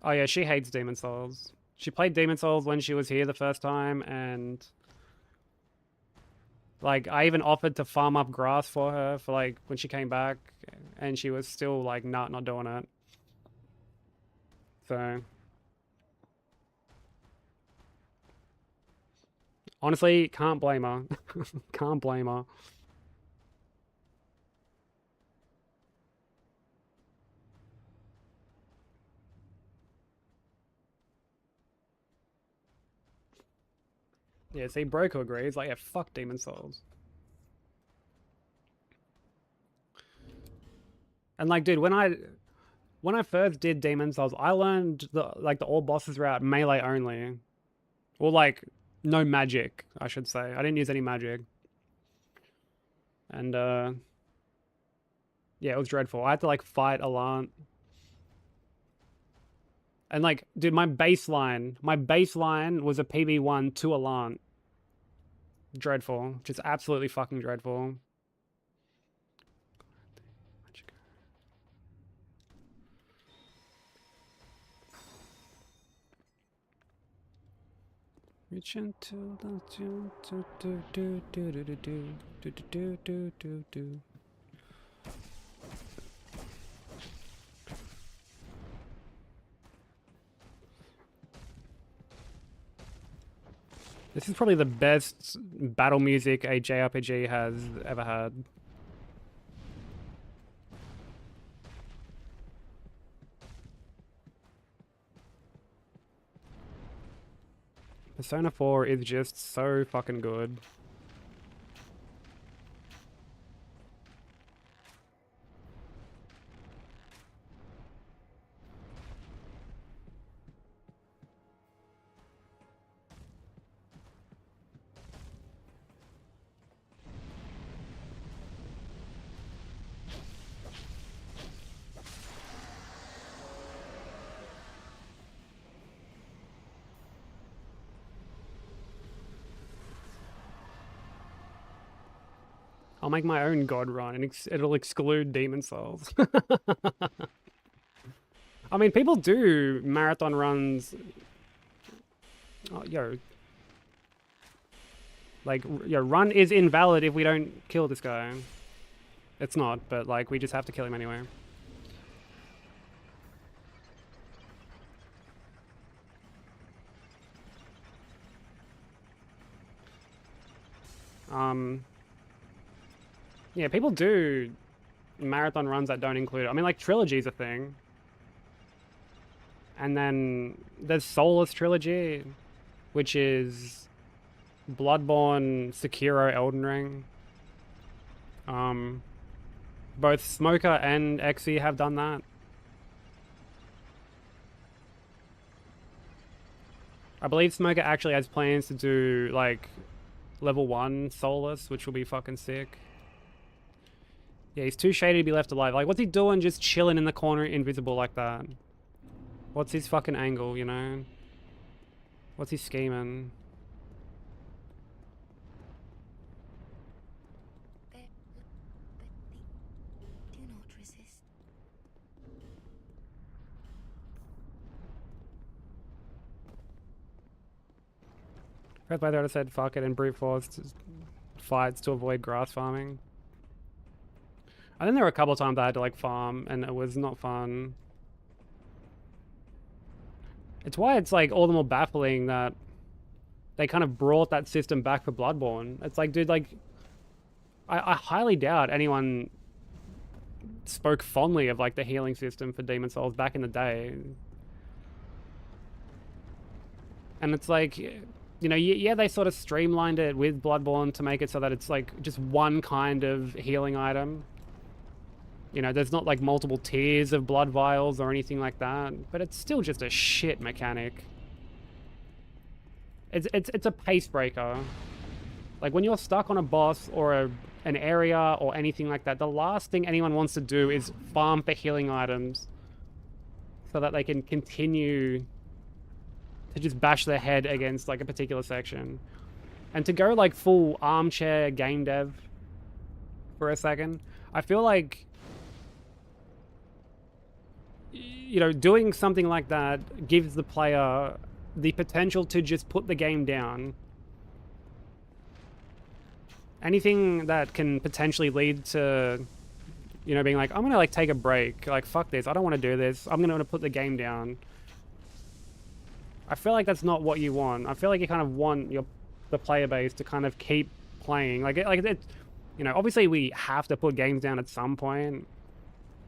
Oh yeah, she hates Demon Souls. She played Demon Souls when she was here the first time, and like I even offered to farm up grass for her for like when she came back, and she was still like, nah, not doing it. So honestly, can't blame her. Can't blame her. Yeah, see, Broco agrees. Like, yeah, fuck Demon Souls. And like, dude, when I When I first did Demon Souls, I learned the all bosses route melee only. Or like no magic, I should say. I didn't use any magic. And yeah, it was dreadful. I had to like fight Alant. And like, dude, my baseline was a PB1 to Alant. Dreadful. Just absolutely fucking dreadful. Reach into the do. This is probably the best battle music a JRPG has ever had. Persona 4 is just so fucking good. I'll make my own God run and it'll exclude Demon Souls. I mean, people do marathon runs. Oh, yo. Like, yo, run is invalid if we don't kill this guy. It's not, but like, we just have to kill him anyway. Yeah, people do marathon runs that don't include it. I mean, like, Trilogy's a thing. And then there's Soulless Trilogy, which is Bloodborne, Sekiro, Elden Ring. Both Smoker and Xe have done that. I believe Smoker actually has plans to do, like, level 1 Soulless, which will be fucking sick. Yeah, he's too shady to be left alive. Like, what's he doing just chilling in the corner invisible like that? What's his fucking angle, you know? What's he scheming? But they do not resist. Red by the said fuck it and brute force fights to avoid grass farming. I think there were a couple of times I had to like farm and it was not fun. It's why it's like all the more baffling that they kind of brought that system back for Bloodborne. It's like, dude, like, I highly doubt anyone spoke fondly of like the healing system for Demon Souls back in the day. And it's like, you know, yeah, they sort of streamlined it with Bloodborne to make it so that it's like just one kind of healing item. You know, there's not like multiple tiers of blood vials or anything like that, but it's still just a shit mechanic. It's a pace breaker. Like when you're stuck on a boss or an area or anything like that, the last thing anyone wants to do is farm for healing items so that they can continue to just bash their head against like a particular section. And to go like full armchair game dev for a second, I feel like, you know, doing something like that gives the player the potential to just put the game down. Anything that can potentially lead to, you know, being like, I'm gonna like take a break, like fuck this, I don't want to do this, I'm gonna put the game down. I feel like that's not what you want. I feel like you kind of want the player base to kind of keep playing. Like it, you know, obviously we have to put games down at some point.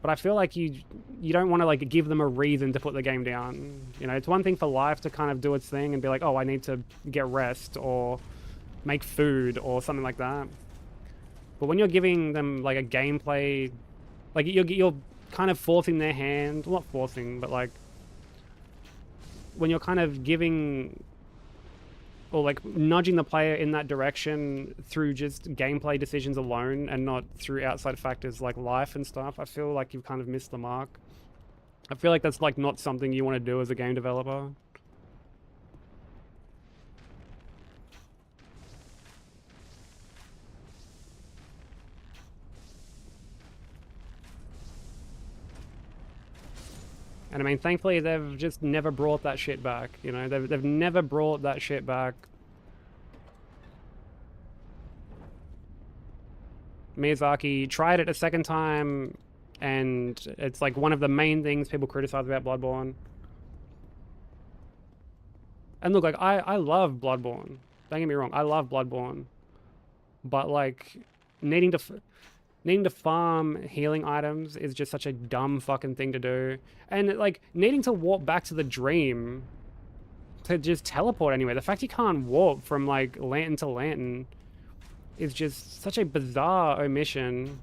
But I feel like you don't want to like give them a reason to put the game down. You know, it's one thing for life to kind of do its thing and be like, oh, I need to get rest or make food or something like that. But when you're giving them like a gameplay, like you're kind of forcing their hand, well, not forcing, but like when you're kind of giving or like nudging the player in that direction through just gameplay decisions alone and not through outside factors like life and stuff, I feel like you've kind of missed the mark. I feel like that's like not something you want to do as a game developer. And I mean, thankfully, they've just never brought that shit back. You know, they've never brought that shit back. Miyazaki tried it a second time, and it's like one of the main things people criticize about Bloodborne. And look, like, I love Bloodborne. Don't get me wrong, I love Bloodborne. But, like, needing to farm healing items is just such a dumb fucking thing to do. And, like, needing to warp back to the dream to just teleport anywhere. The fact you can't warp from, like, lantern to lantern is just such a bizarre omission.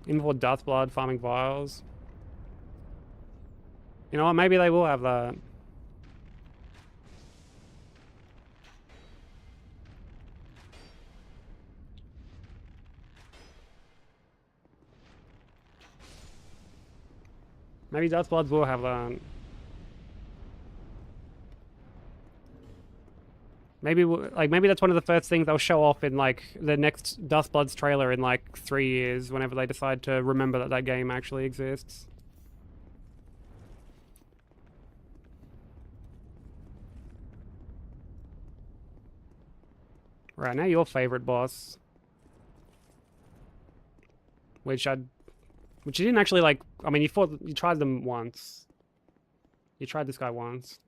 Even for Dustblood farming vials. You know what, maybe they will have that. Maybe Dustbloods will have that. Maybe, like, maybe that's one of the first things they'll show off in, like, the next Dustbloods trailer in, like, 3 years, whenever they decide to remember that that game actually exists. Right, now your favorite boss. Which you didn't actually, like, I mean, you tried them once. You tried this guy once.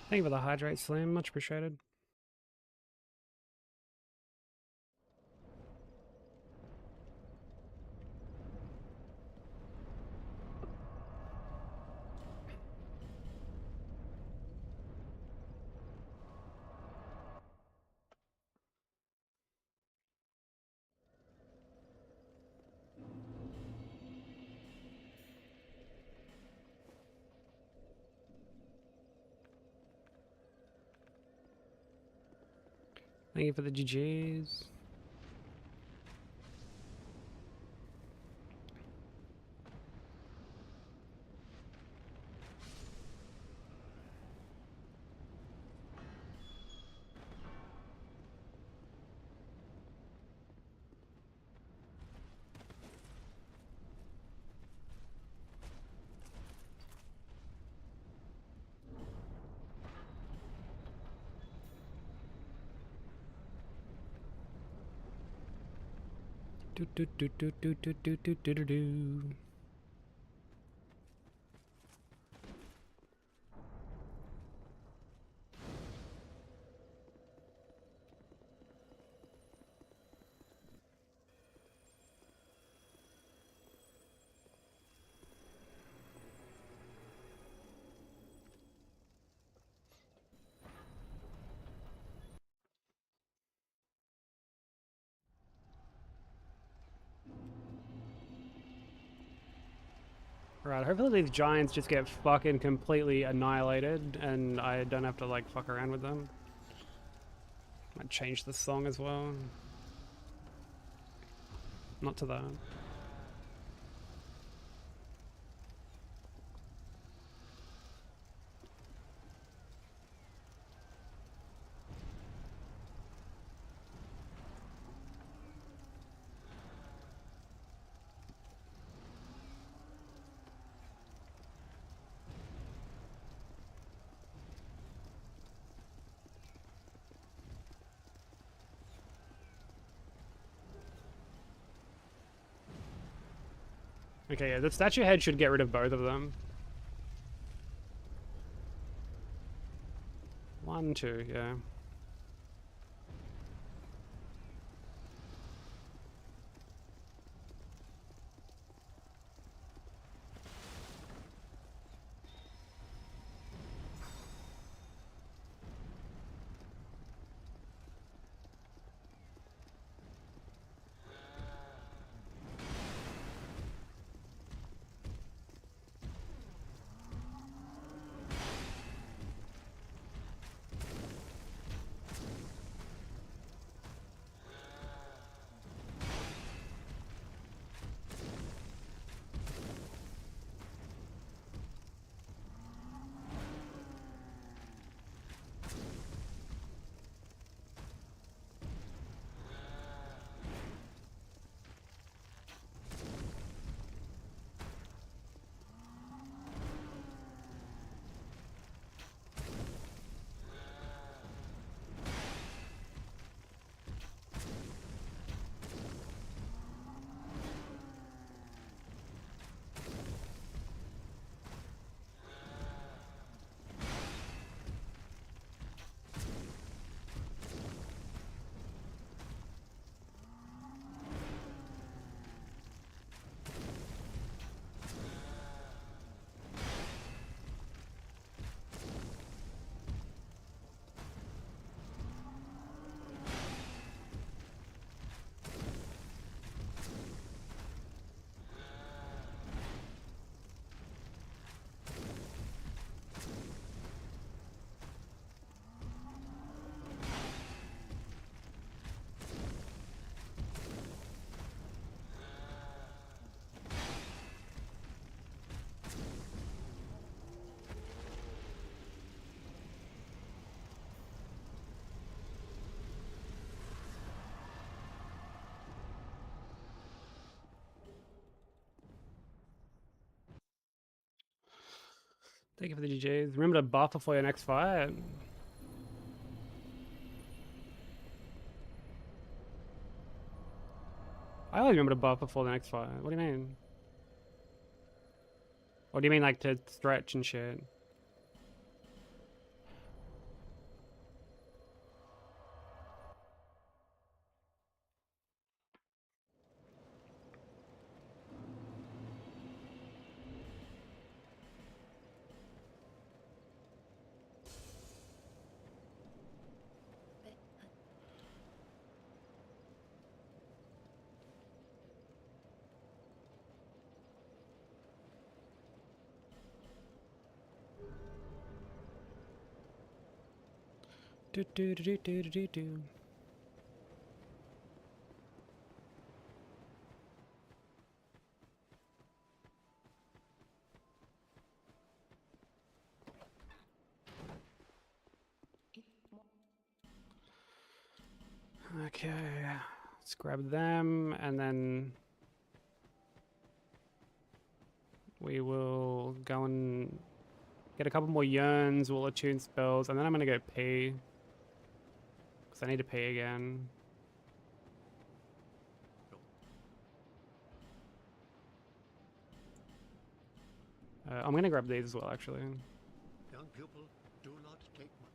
Thank you for the hydrate, Slim. Much appreciated. Thank you for the GGs. Do do do do do do do do do do do. Right, hopefully these giants just get fucking completely annihilated and I don't have to like fuck around with them. Might change the song as well. Not to that. Okay, yeah, the statue head should get rid of both of them. 1, 2, yeah. Thank you for the GJs. Remember to buff before your next fight. I always remember to buff before the next fight. What do you mean? Or do you mean like to stretch and shit? Do do do do do do do. Okay, let's grab them and then we will go and get a couple more yearns, we'll attune spells, and then I'm gonna go pee. Because I need to pee again. I'm gonna grab these as well, actually. Young pupil, do not take much.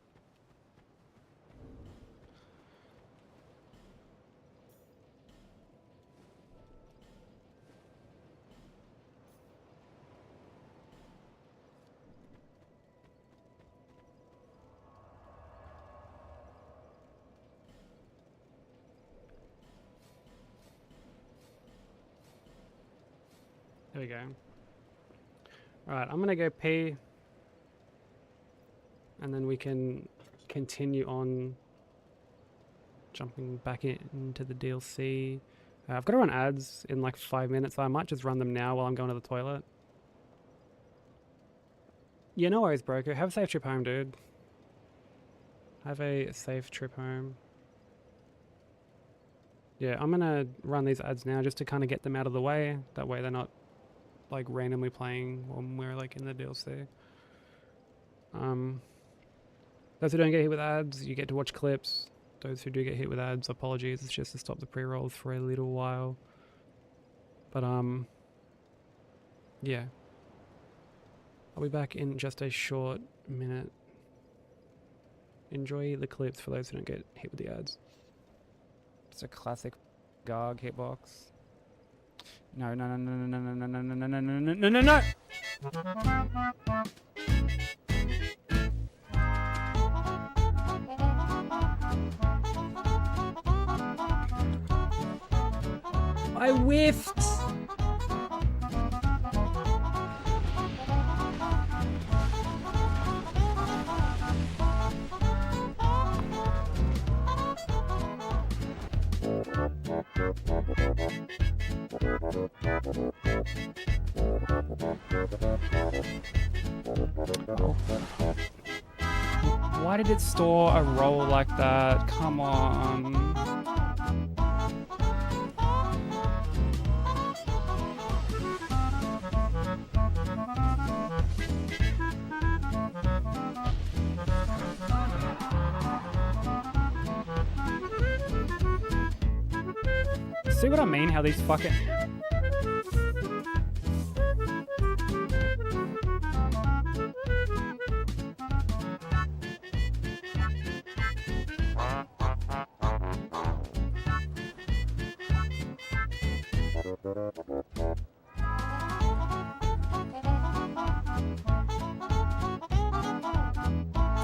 There we go. Alright, I'm gonna go pee. And then we can continue on jumping back into the DLC. I've got to run ads in like 5 minutes, so I might just run them now while I'm going to the toilet. Yeah, no worries, Broker. Have a safe trip home, dude. Have a safe trip home. Yeah, I'm gonna run these ads now just to kind of get them out of the way. That way they're not like randomly playing when we're like in the DLC. Those who don't get hit with ads, you get to watch clips. Those who do get hit with ads, apologies. It's just to stop the pre-rolls for a little while. But yeah. I'll be back in just a short minute. Enjoy the clips for those who don't get hit with the ads. It's a classic Garg hitbox. No, no, no, no, no, no, no, no, no, no, no, no, no, no, no! I whiffed! Why did it store a roll like that? Come on. See what I mean? How these fucking...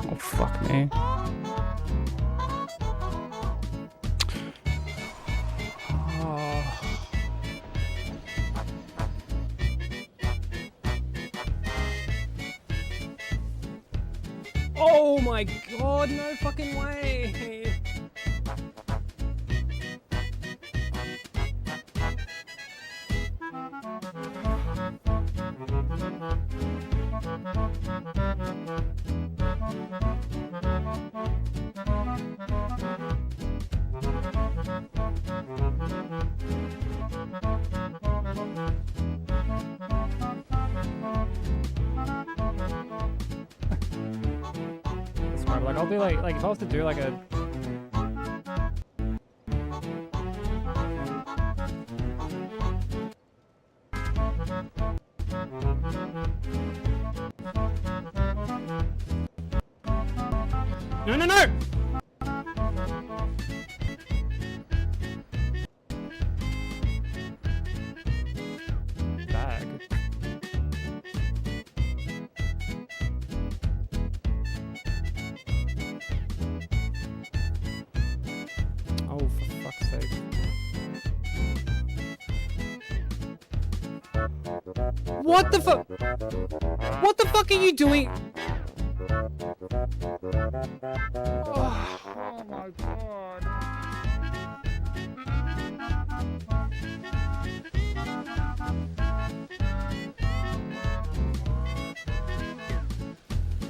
Oh, fuck me. Oh my god, no fucking way! Like I'll do like if I was to do like a No! Bag. Oh, for fuck's sake. What the fuck? What the fuck are you doing? Oh my god.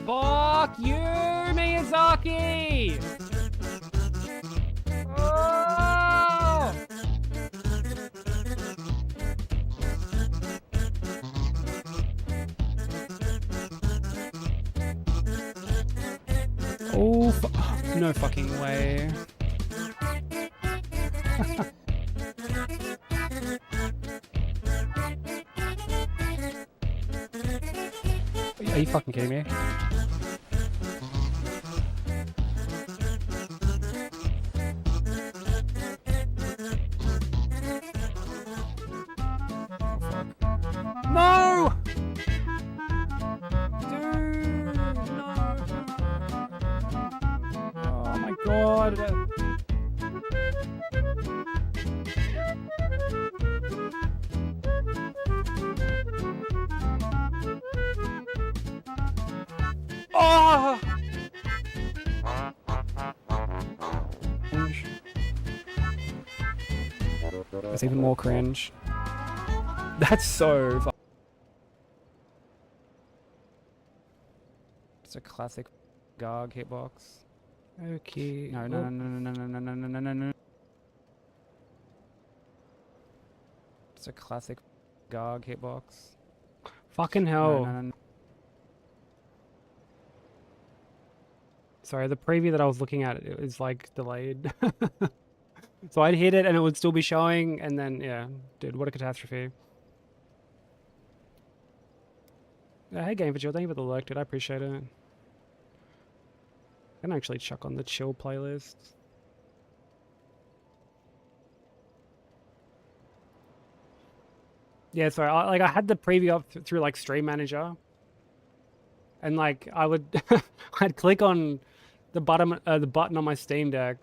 Fuck you, Miyazaki! Oh! Oh, no fucking way. Are you fucking kidding me? No! Dude, no. Oh my god. Oh! Cringe. That's even more cringe. That's so fu- It's a classic Garg hitbox. Okay. No, no, no, no, no, no, no, no, no, no, no. It's a classic Garg hitbox. Fucking hell. No, no, no. Sorry, the preview that I was looking at it is like delayed. So I'd hit it and it would still be showing, and then yeah, dude, what a catastrophe. Hey Game for Chill, thank you for the lurk, dude. I appreciate it. I can actually chuck on the chill playlist. Yeah, sorry, I had the preview up through like Stream Manager, and like I would, I'd click on the button on my Steam Deck,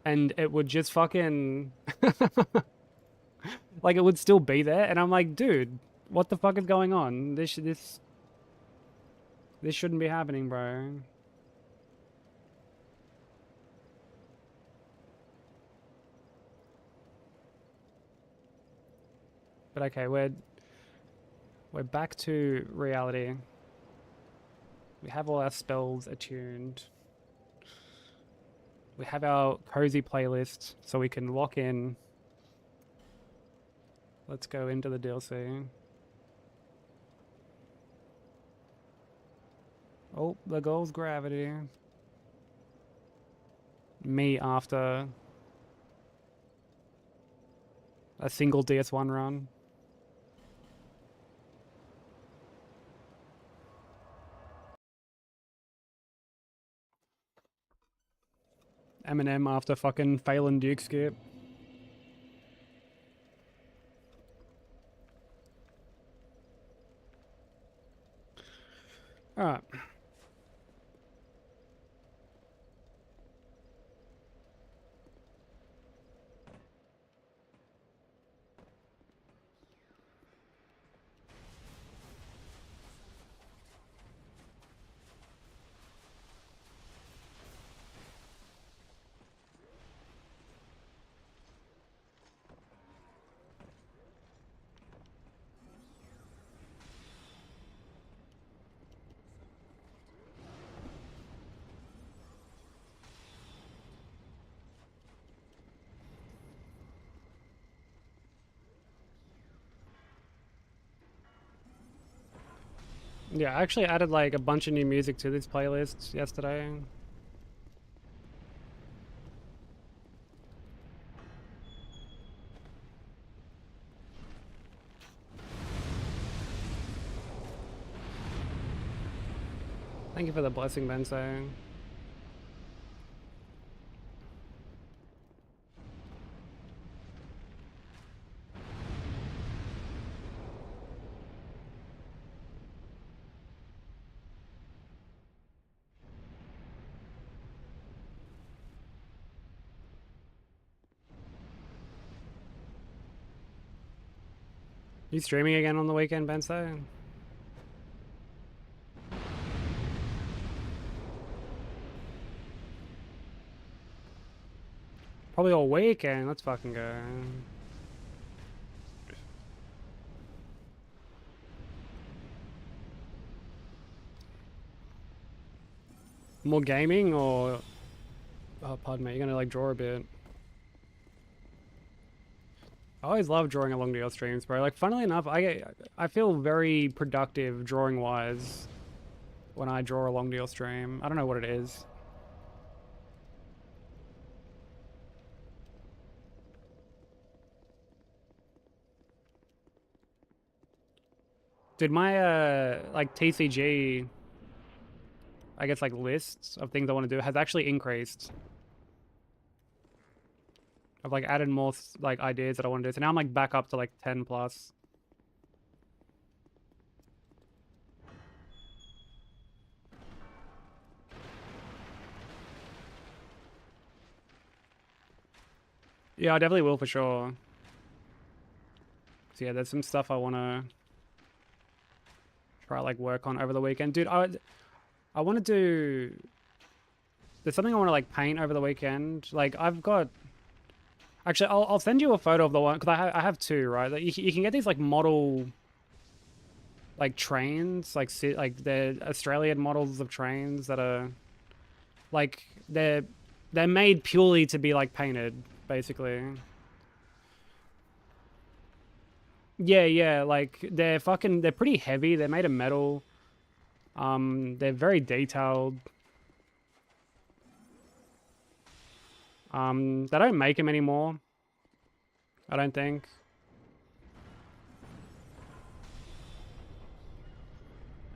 and it would just fucking, like it would still be there, and I'm like, dude, what the fuck is going on? This shouldn't be happening, bro. But okay, we're back to reality. We have all our spells attuned. We have our cozy playlist, so we can lock in. Let's go into the DLC. Oh, the goal's gravity. Me after a single DS1 run. Eminem after fucking Phelan Duke skip. Alright. Yeah, I actually added like a bunch of new music to this playlist yesterday. Thank you for the blessing, Benso. You streaming again on the weekend, Benso? Probably all weekend. Let's fucking go. More gaming or... Oh, pardon me. You're gonna like draw a bit. I always love drawing along to your streams, bro. Like, funnily enough, I feel very productive drawing-wise when I draw along to your stream. I don't know what it is. Did my, like, TCG, I guess, like, lists of things I want to do has actually increased. I've, like, added more, like, ideas that I want to do. So now I'm, like, back up to, like, 10 plus. Yeah, I definitely will for sure. So yeah, there's some stuff I want to try like work on over the weekend. Dude, I want to do... There's something I want to like paint over the weekend. Like I've got... Actually, I'll send you a photo of the one, because I have two, right? Like, you can get these like model... like trains, like they're Australian models of trains that are... Like, they're made purely to be like painted, basically. Yeah, like they're pretty heavy. They're made of metal. They're very detailed. They don't make them anymore, I don't think.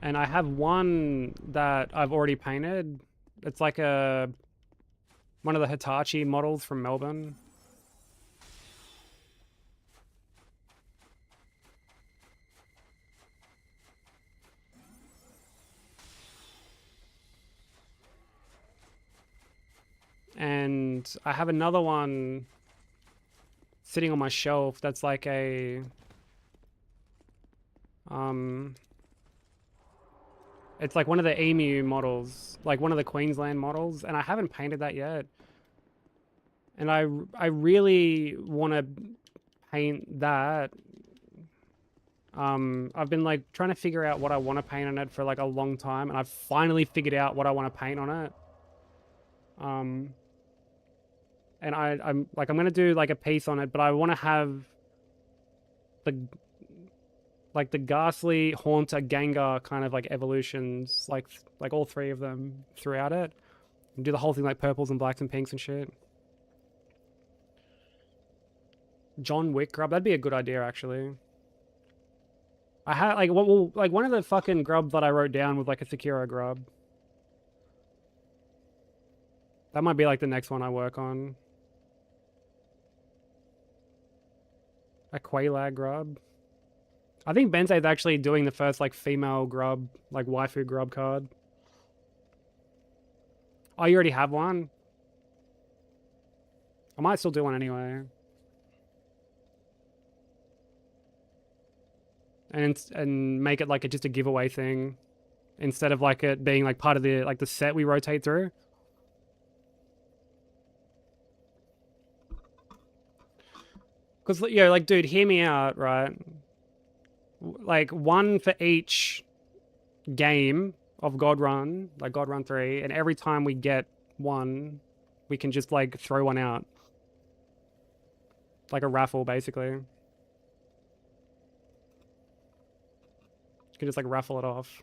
And I have one that I've already painted. It's like one of the Hitachi models from Melbourne. And I have another one sitting on my shelf that's like a... It's like one of the Emu models, like one of the Queensland models, and I haven't painted that yet. And I really want to paint that. I've been like trying to figure out what I want to paint on it for like a long time, and I've finally figured out what I want to paint on it. And I'm gonna do like a piece on it, but I want to have the Ghastly, Haunter, Gengar kind of like evolutions, like all three of them throughout it, and do the whole thing like purples and blacks and pinks and shit. John Wick grub, that'd be a good idea actually. I had like one of the fucking grubs that I wrote down was like a Sekiro grub. That might be like the next one I work on. A Quailag grub. I think Bensei's actually doing the first like female grub, like waifu grub card. Oh, you already have one? I might still do one anyway. And make it like just a giveaway thing, instead of like it being like part of the the set we rotate through. Because, you know, like, dude, hear me out, right? Like, one for each game of God Run, like God Run 3, and every time we get one, we can just, like, throw one out. Like a raffle, basically. You can just, like, raffle it off.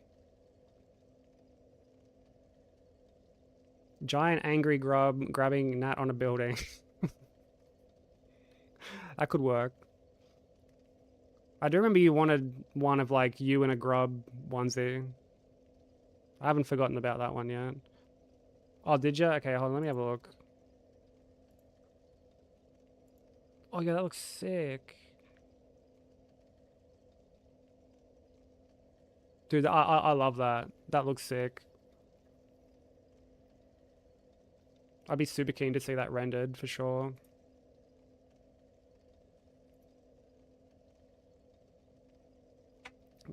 Giant angry grub grabbing gnat on a building. That could work. I do remember you wanted one of like you and a grub onesie. I haven't forgotten about that one yet. Oh, did you? Okay, hold on, let me have a look. Oh yeah, that looks sick. Dude, I love that. That looks sick. I'd be super keen to see that rendered for sure.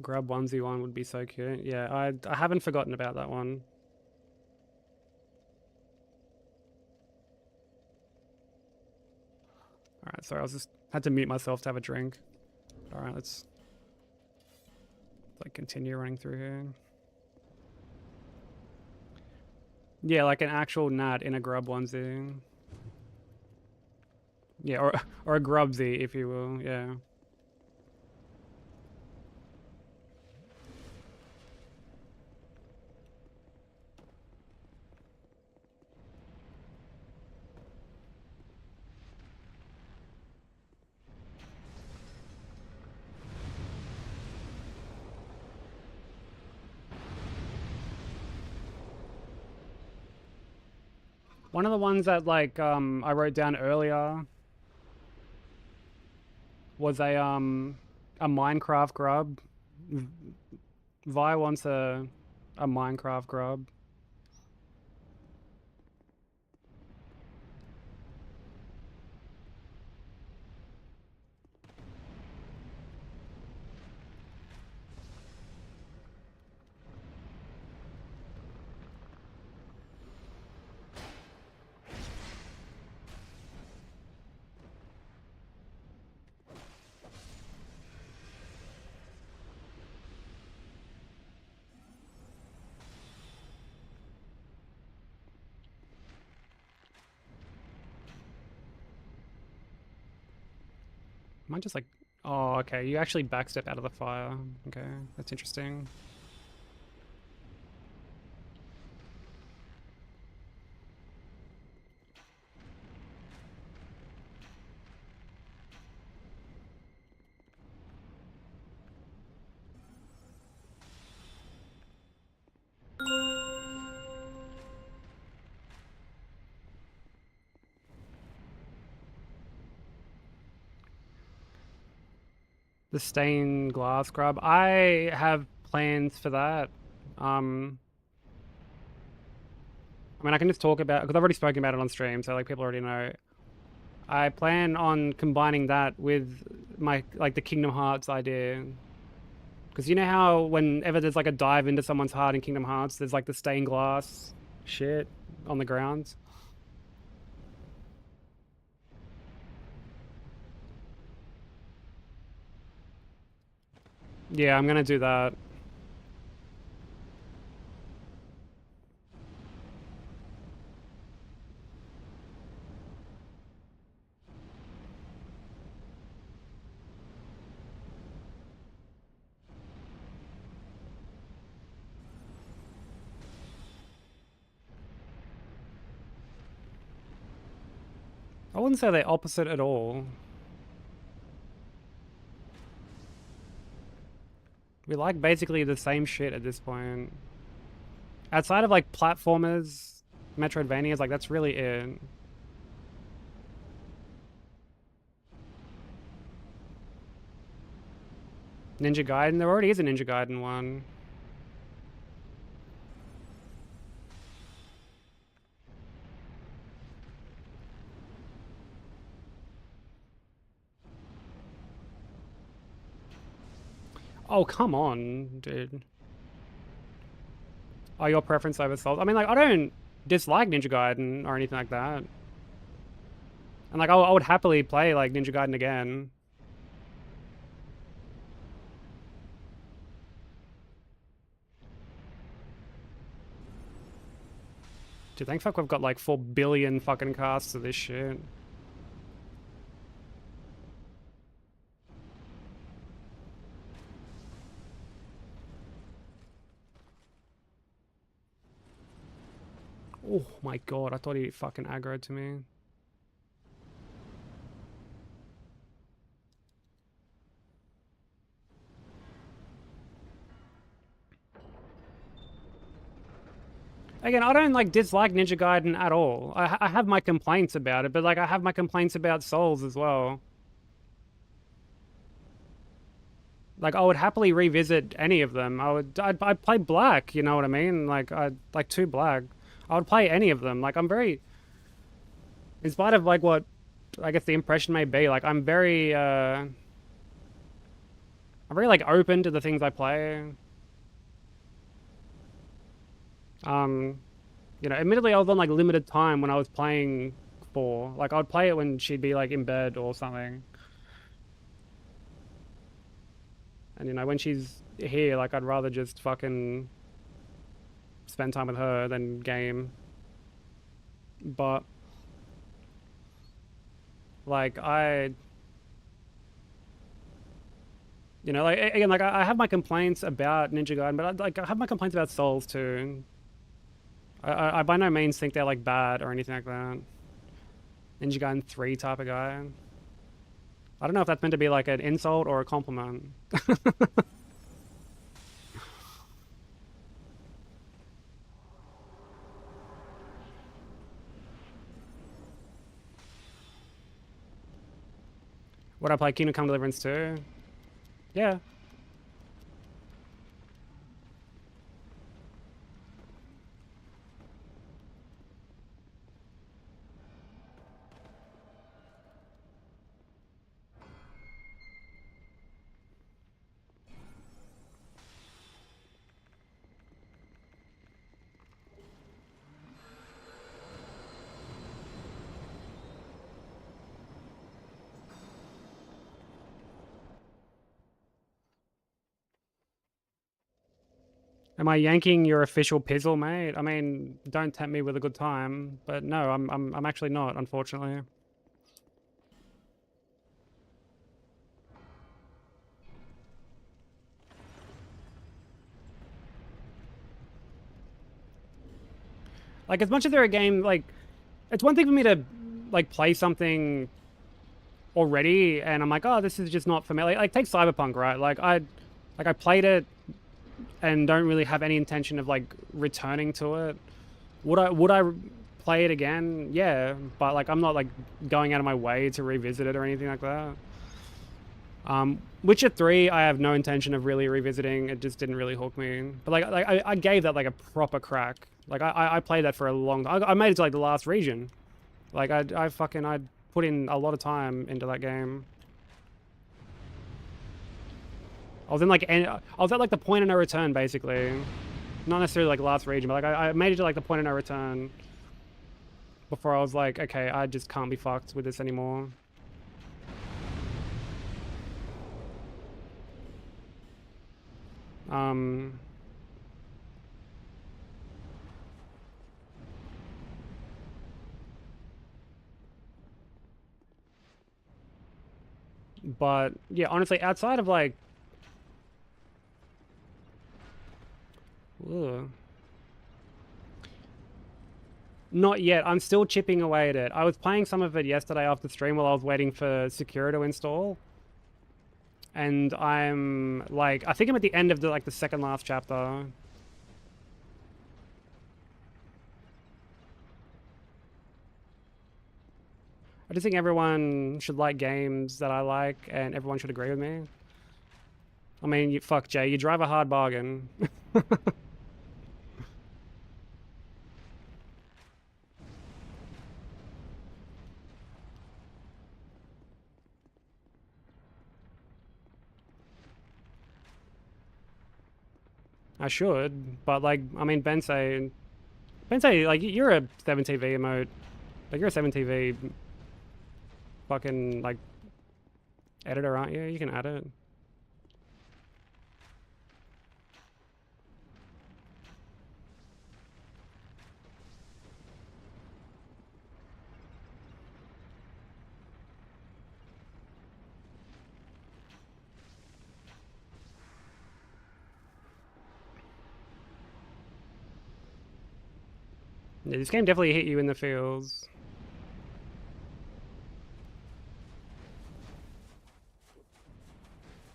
Grub onesie one would be so cute. Yeah, I haven't forgotten about that one. Alright, sorry, I just had to mute myself to have a drink. Alright, let's like continue running through here. Yeah, like an actual gnat in a grub onesie. Yeah, or a grubsie, if you will, yeah. One of the ones that like I wrote down earlier was a Minecraft grub. Vi wants a Minecraft grub. Am I just like... Oh, okay. You actually backstep out of the fire. Okay, that's interesting. The stained glass grub. I have plans for that. I mean, I can just talk about, because I've already spoken about it on stream, so like people already know. I plan on combining that with my, like, the Kingdom Hearts idea. Because you know how whenever there's like a dive into someone's heart in Kingdom Hearts, there's like the stained glass shit on the ground? Yeah, I'm gonna do that. I wouldn't say they're opposite at all. We like basically the same shit at this point. Outside of like platformers, Metroidvanias, like that's really it. Ninja Gaiden? There already is a Ninja Gaiden one. Oh, come on, dude. Oh, your preference over Souls? I mean, like, I don't dislike Ninja Gaiden or anything like that. And, like, I would happily play, like, Ninja Gaiden again. Dude, thank fuck we've got, like, 4 billion fucking casts of this shit. Oh my god, I thought he fucking aggroed to me. Again, I don't, like, dislike Ninja Gaiden at all. I have my complaints about it, but, like, I have my complaints about Souls as well. Like, I would happily revisit any of them. I'd play Black, you know what I mean? Like, I'd like 2 Black. I would play any of them. Like, I'm very, in spite of like what I guess the impression may be, like I'm very like open to the things I play. You know, admittedly I was on like limited time when I was playing 4. Like I'd play it when she'd be like in bed or something. And you know, when she's here, like I'd rather just fucking spend time with her than game. But like you know, like again, like I have my complaints about Ninja Gaiden, but I have my complaints about Souls too. I by no means think they're like bad or anything like that. Ninja Gaiden 3 type of guy. I don't know if that's meant to be like an insult or a compliment. Would I play Kingdom Come Deliverance 2? Yeah. Am I yanking your official pizzle, mate? I mean, don't tempt me with a good time, but no, I'm actually not, unfortunately. Like, as much as they're a game, like, it's one thing for me to, like, play something already, and I'm like, oh, this is just not for me. Like take Cyberpunk, right? Like, I played it and don't really have any intention of, like, returning to it. Would I play it again? Yeah, but, like, I'm not, like, going out of my way to revisit it or anything like that. Witcher 3, I have no intention of really revisiting. It just didn't really hook me. But, like I gave that, like, a proper crack. Like, I played that for a long time. I made it to, like, the last region. Like, I put in a lot of time into that game. I was in, like, I was at, like, the point of no return, basically. Not necessarily, like, last region, but, like, I made it to, like, the point of no return before I was like, okay, I just can't be fucked with this anymore. But yeah, honestly, outside of, like, ugh. Not yet. I'm still chipping away at it. I was playing some of it yesterday after stream while I was waiting for Secure to install. And I'm, like, I think I'm at the end of the, like, the second last chapter. I just think everyone should like games that I like, and everyone should agree with me. I mean, fuck, Jay, you drive a hard bargain. I should, but, like, I mean, Bensei, like, you're a 7TV emote. Like, you're a 7TV fucking, like, editor, aren't you? You can add it. Yeah, this game definitely hit you in the feels.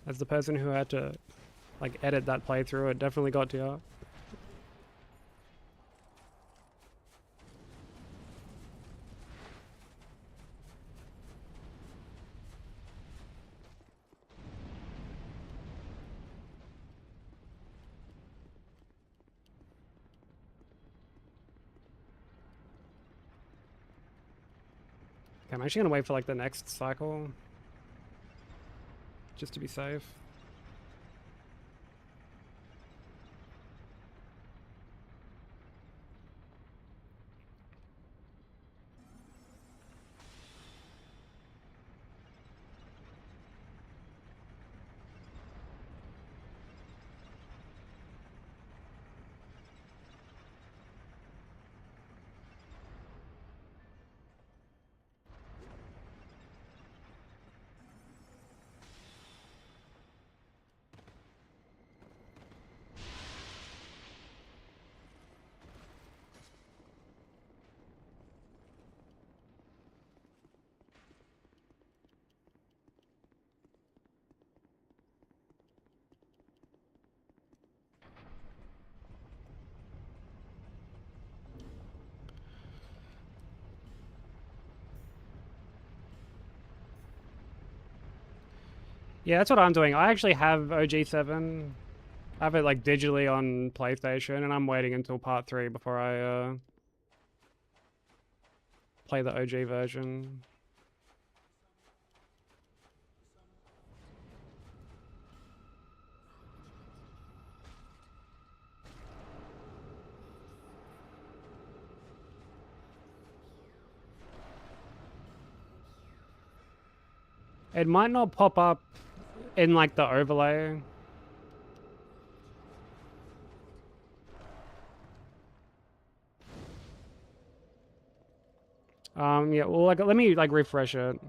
As the person who had to, like, edit that playthrough, it definitely got to you. Okay, I'm actually gonna wait for, like, the next cycle. Just to be safe. Yeah, that's what I'm doing. I actually have OG7. I have it, like, digitally on PlayStation, and I'm waiting until part 3 before I play the OG version. It might not pop up in, like, the overlay. Yeah, well, like, let me, like, refresh it.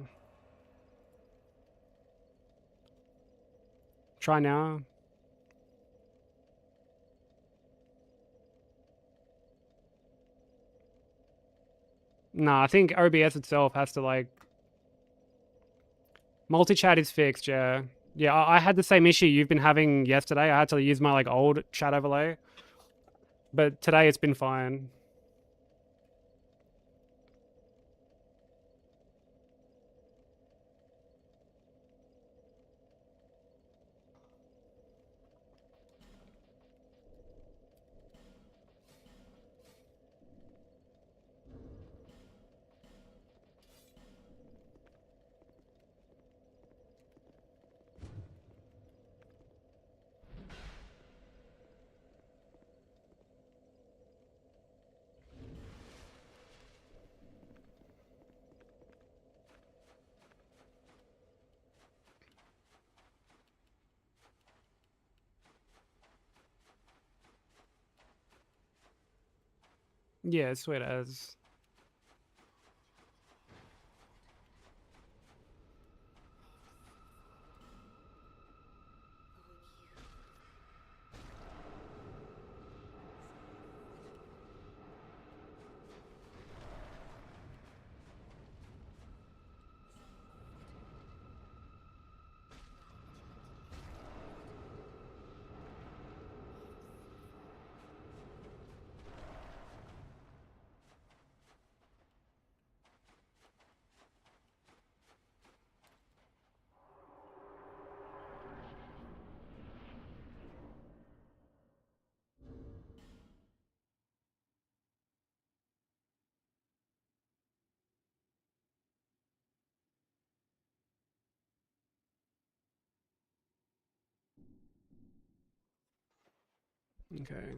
Try now. Nah, I think OBS itself has to like multi-chat is fixed. Yeah, yeah. I had the same issue you've been having yesterday. I had to use my like old chat overlay, but today it's been fine. Yeah, sweet as. Okay.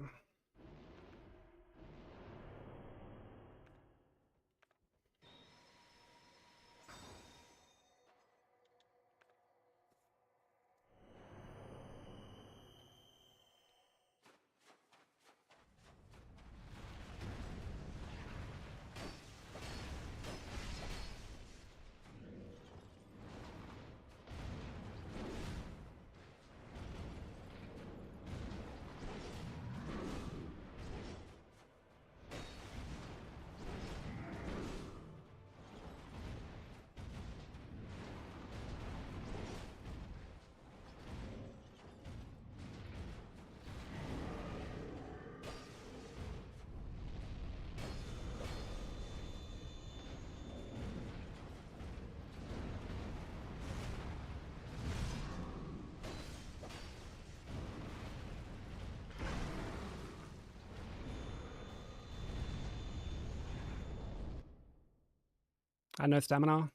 I had no stamina.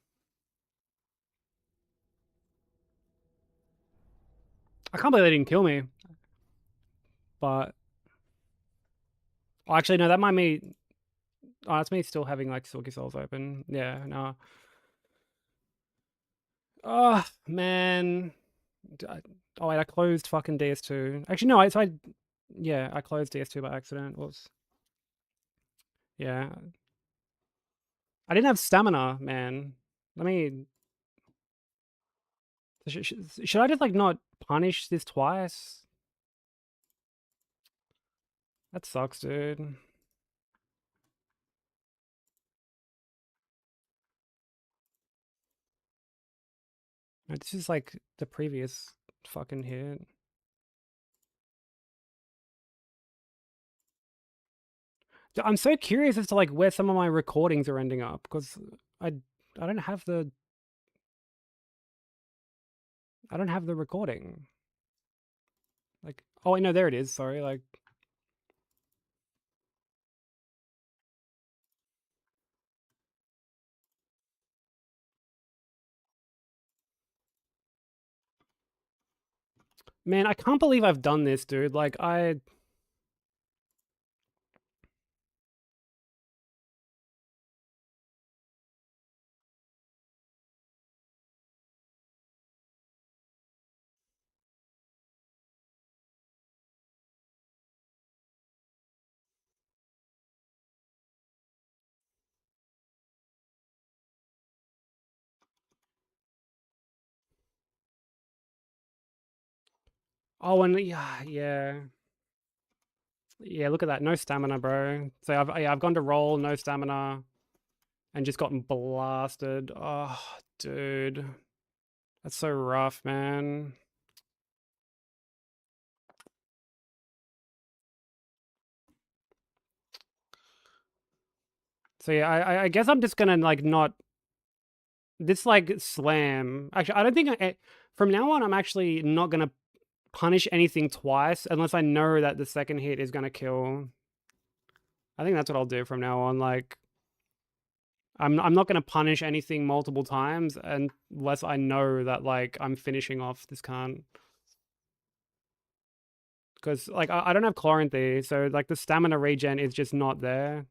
I can't believe they didn't kill me. But oh, actually, no, that might be. Oh, that's me still having like Silky Souls open. Yeah, no. Oh man. Oh wait, I closed fucking DS2. Actually, no, yeah, I closed DS2 by accident. Whoops. Yeah, I didn't have stamina, man. Let me. Should I just like not punish this twice? That sucks, dude. No, this is like the previous fucking hit. I'm so curious as to like where some of my recordings are ending up because I I don't have the I don't have the recording. Like, oh, wait, no, there it is. Sorry. Like, man, I can't believe I've done this, dude. Like, oh, and yeah. Look at that, no stamina, bro. So yeah, I've gone to roll, no stamina. and just gotten blasted. Oh, dude. That's so rough, man. So yeah, I guess I'm just gonna like not this like slam. Actually, I don't think from now on I'm actually not gonna punish anything twice unless I know that the second hit is gonna kill. I think that's what I'll do from now on. Like, I'm not gonna punish anything multiple times unless I know that like I'm finishing off this cunt. Because like I don't have Chloranthy, so like the stamina regen is just not there.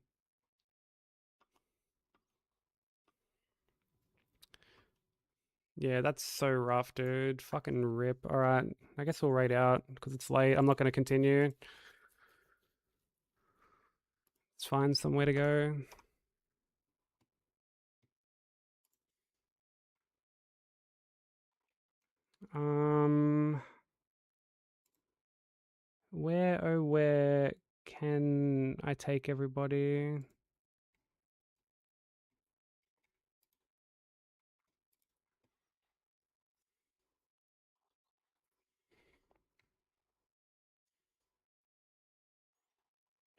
Yeah, that's so rough, dude. Fucking rip. All right, I guess we'll raid out because it's late. I'm not gonna continue. Let's find somewhere to go. Where, oh, where can I take everybody?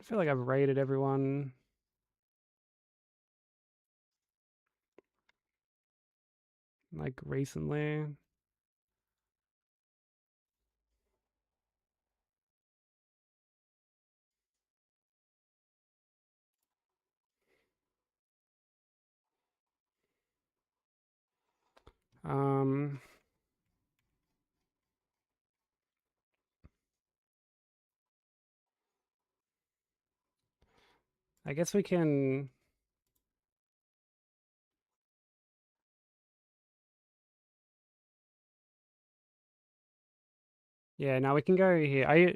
I feel like I've raided everyone. Like recently. Um, I guess we can. Yeah, now we can go here.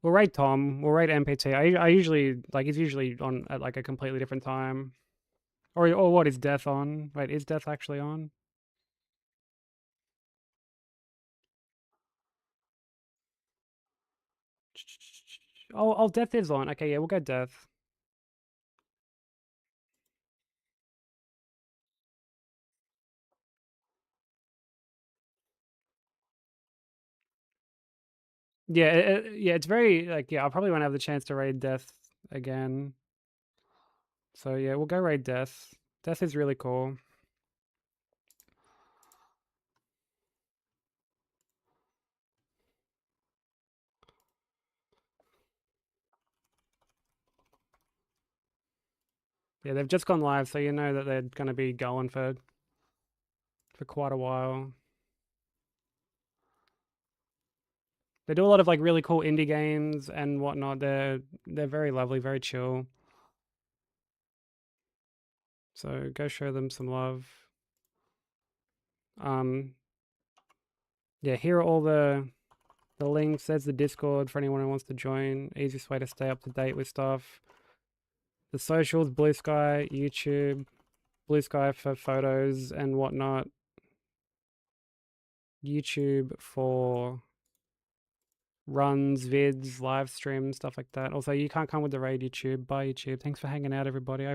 We'll raid Tom. We'll raid MPT. I usually like he's usually on at like a completely different time. Or what is Death on? Wait, is Death actually on? Oh, Death is on. Okay, yeah, we'll go Death. Yeah, yeah, it's very like I probably won't have the chance to raid Death again. So yeah, we'll go raid Death. Death is really cool. Yeah, they've just gone live, so you know that they're going to be going for quite a while. They do a lot of like really cool indie games and whatnot. They're very lovely, very chill. So go show them some love. Yeah, here are all the links. There's the Discord for anyone who wants to join. Easiest way to stay up to date with stuff. The socials, Blue Sky, YouTube, Blue Sky for photos and whatnot. YouTube for runs, vids, live streams, stuff like that. Also, you can't come with the raid YouTube. Bye, YouTube. Thanks for hanging out, everybody.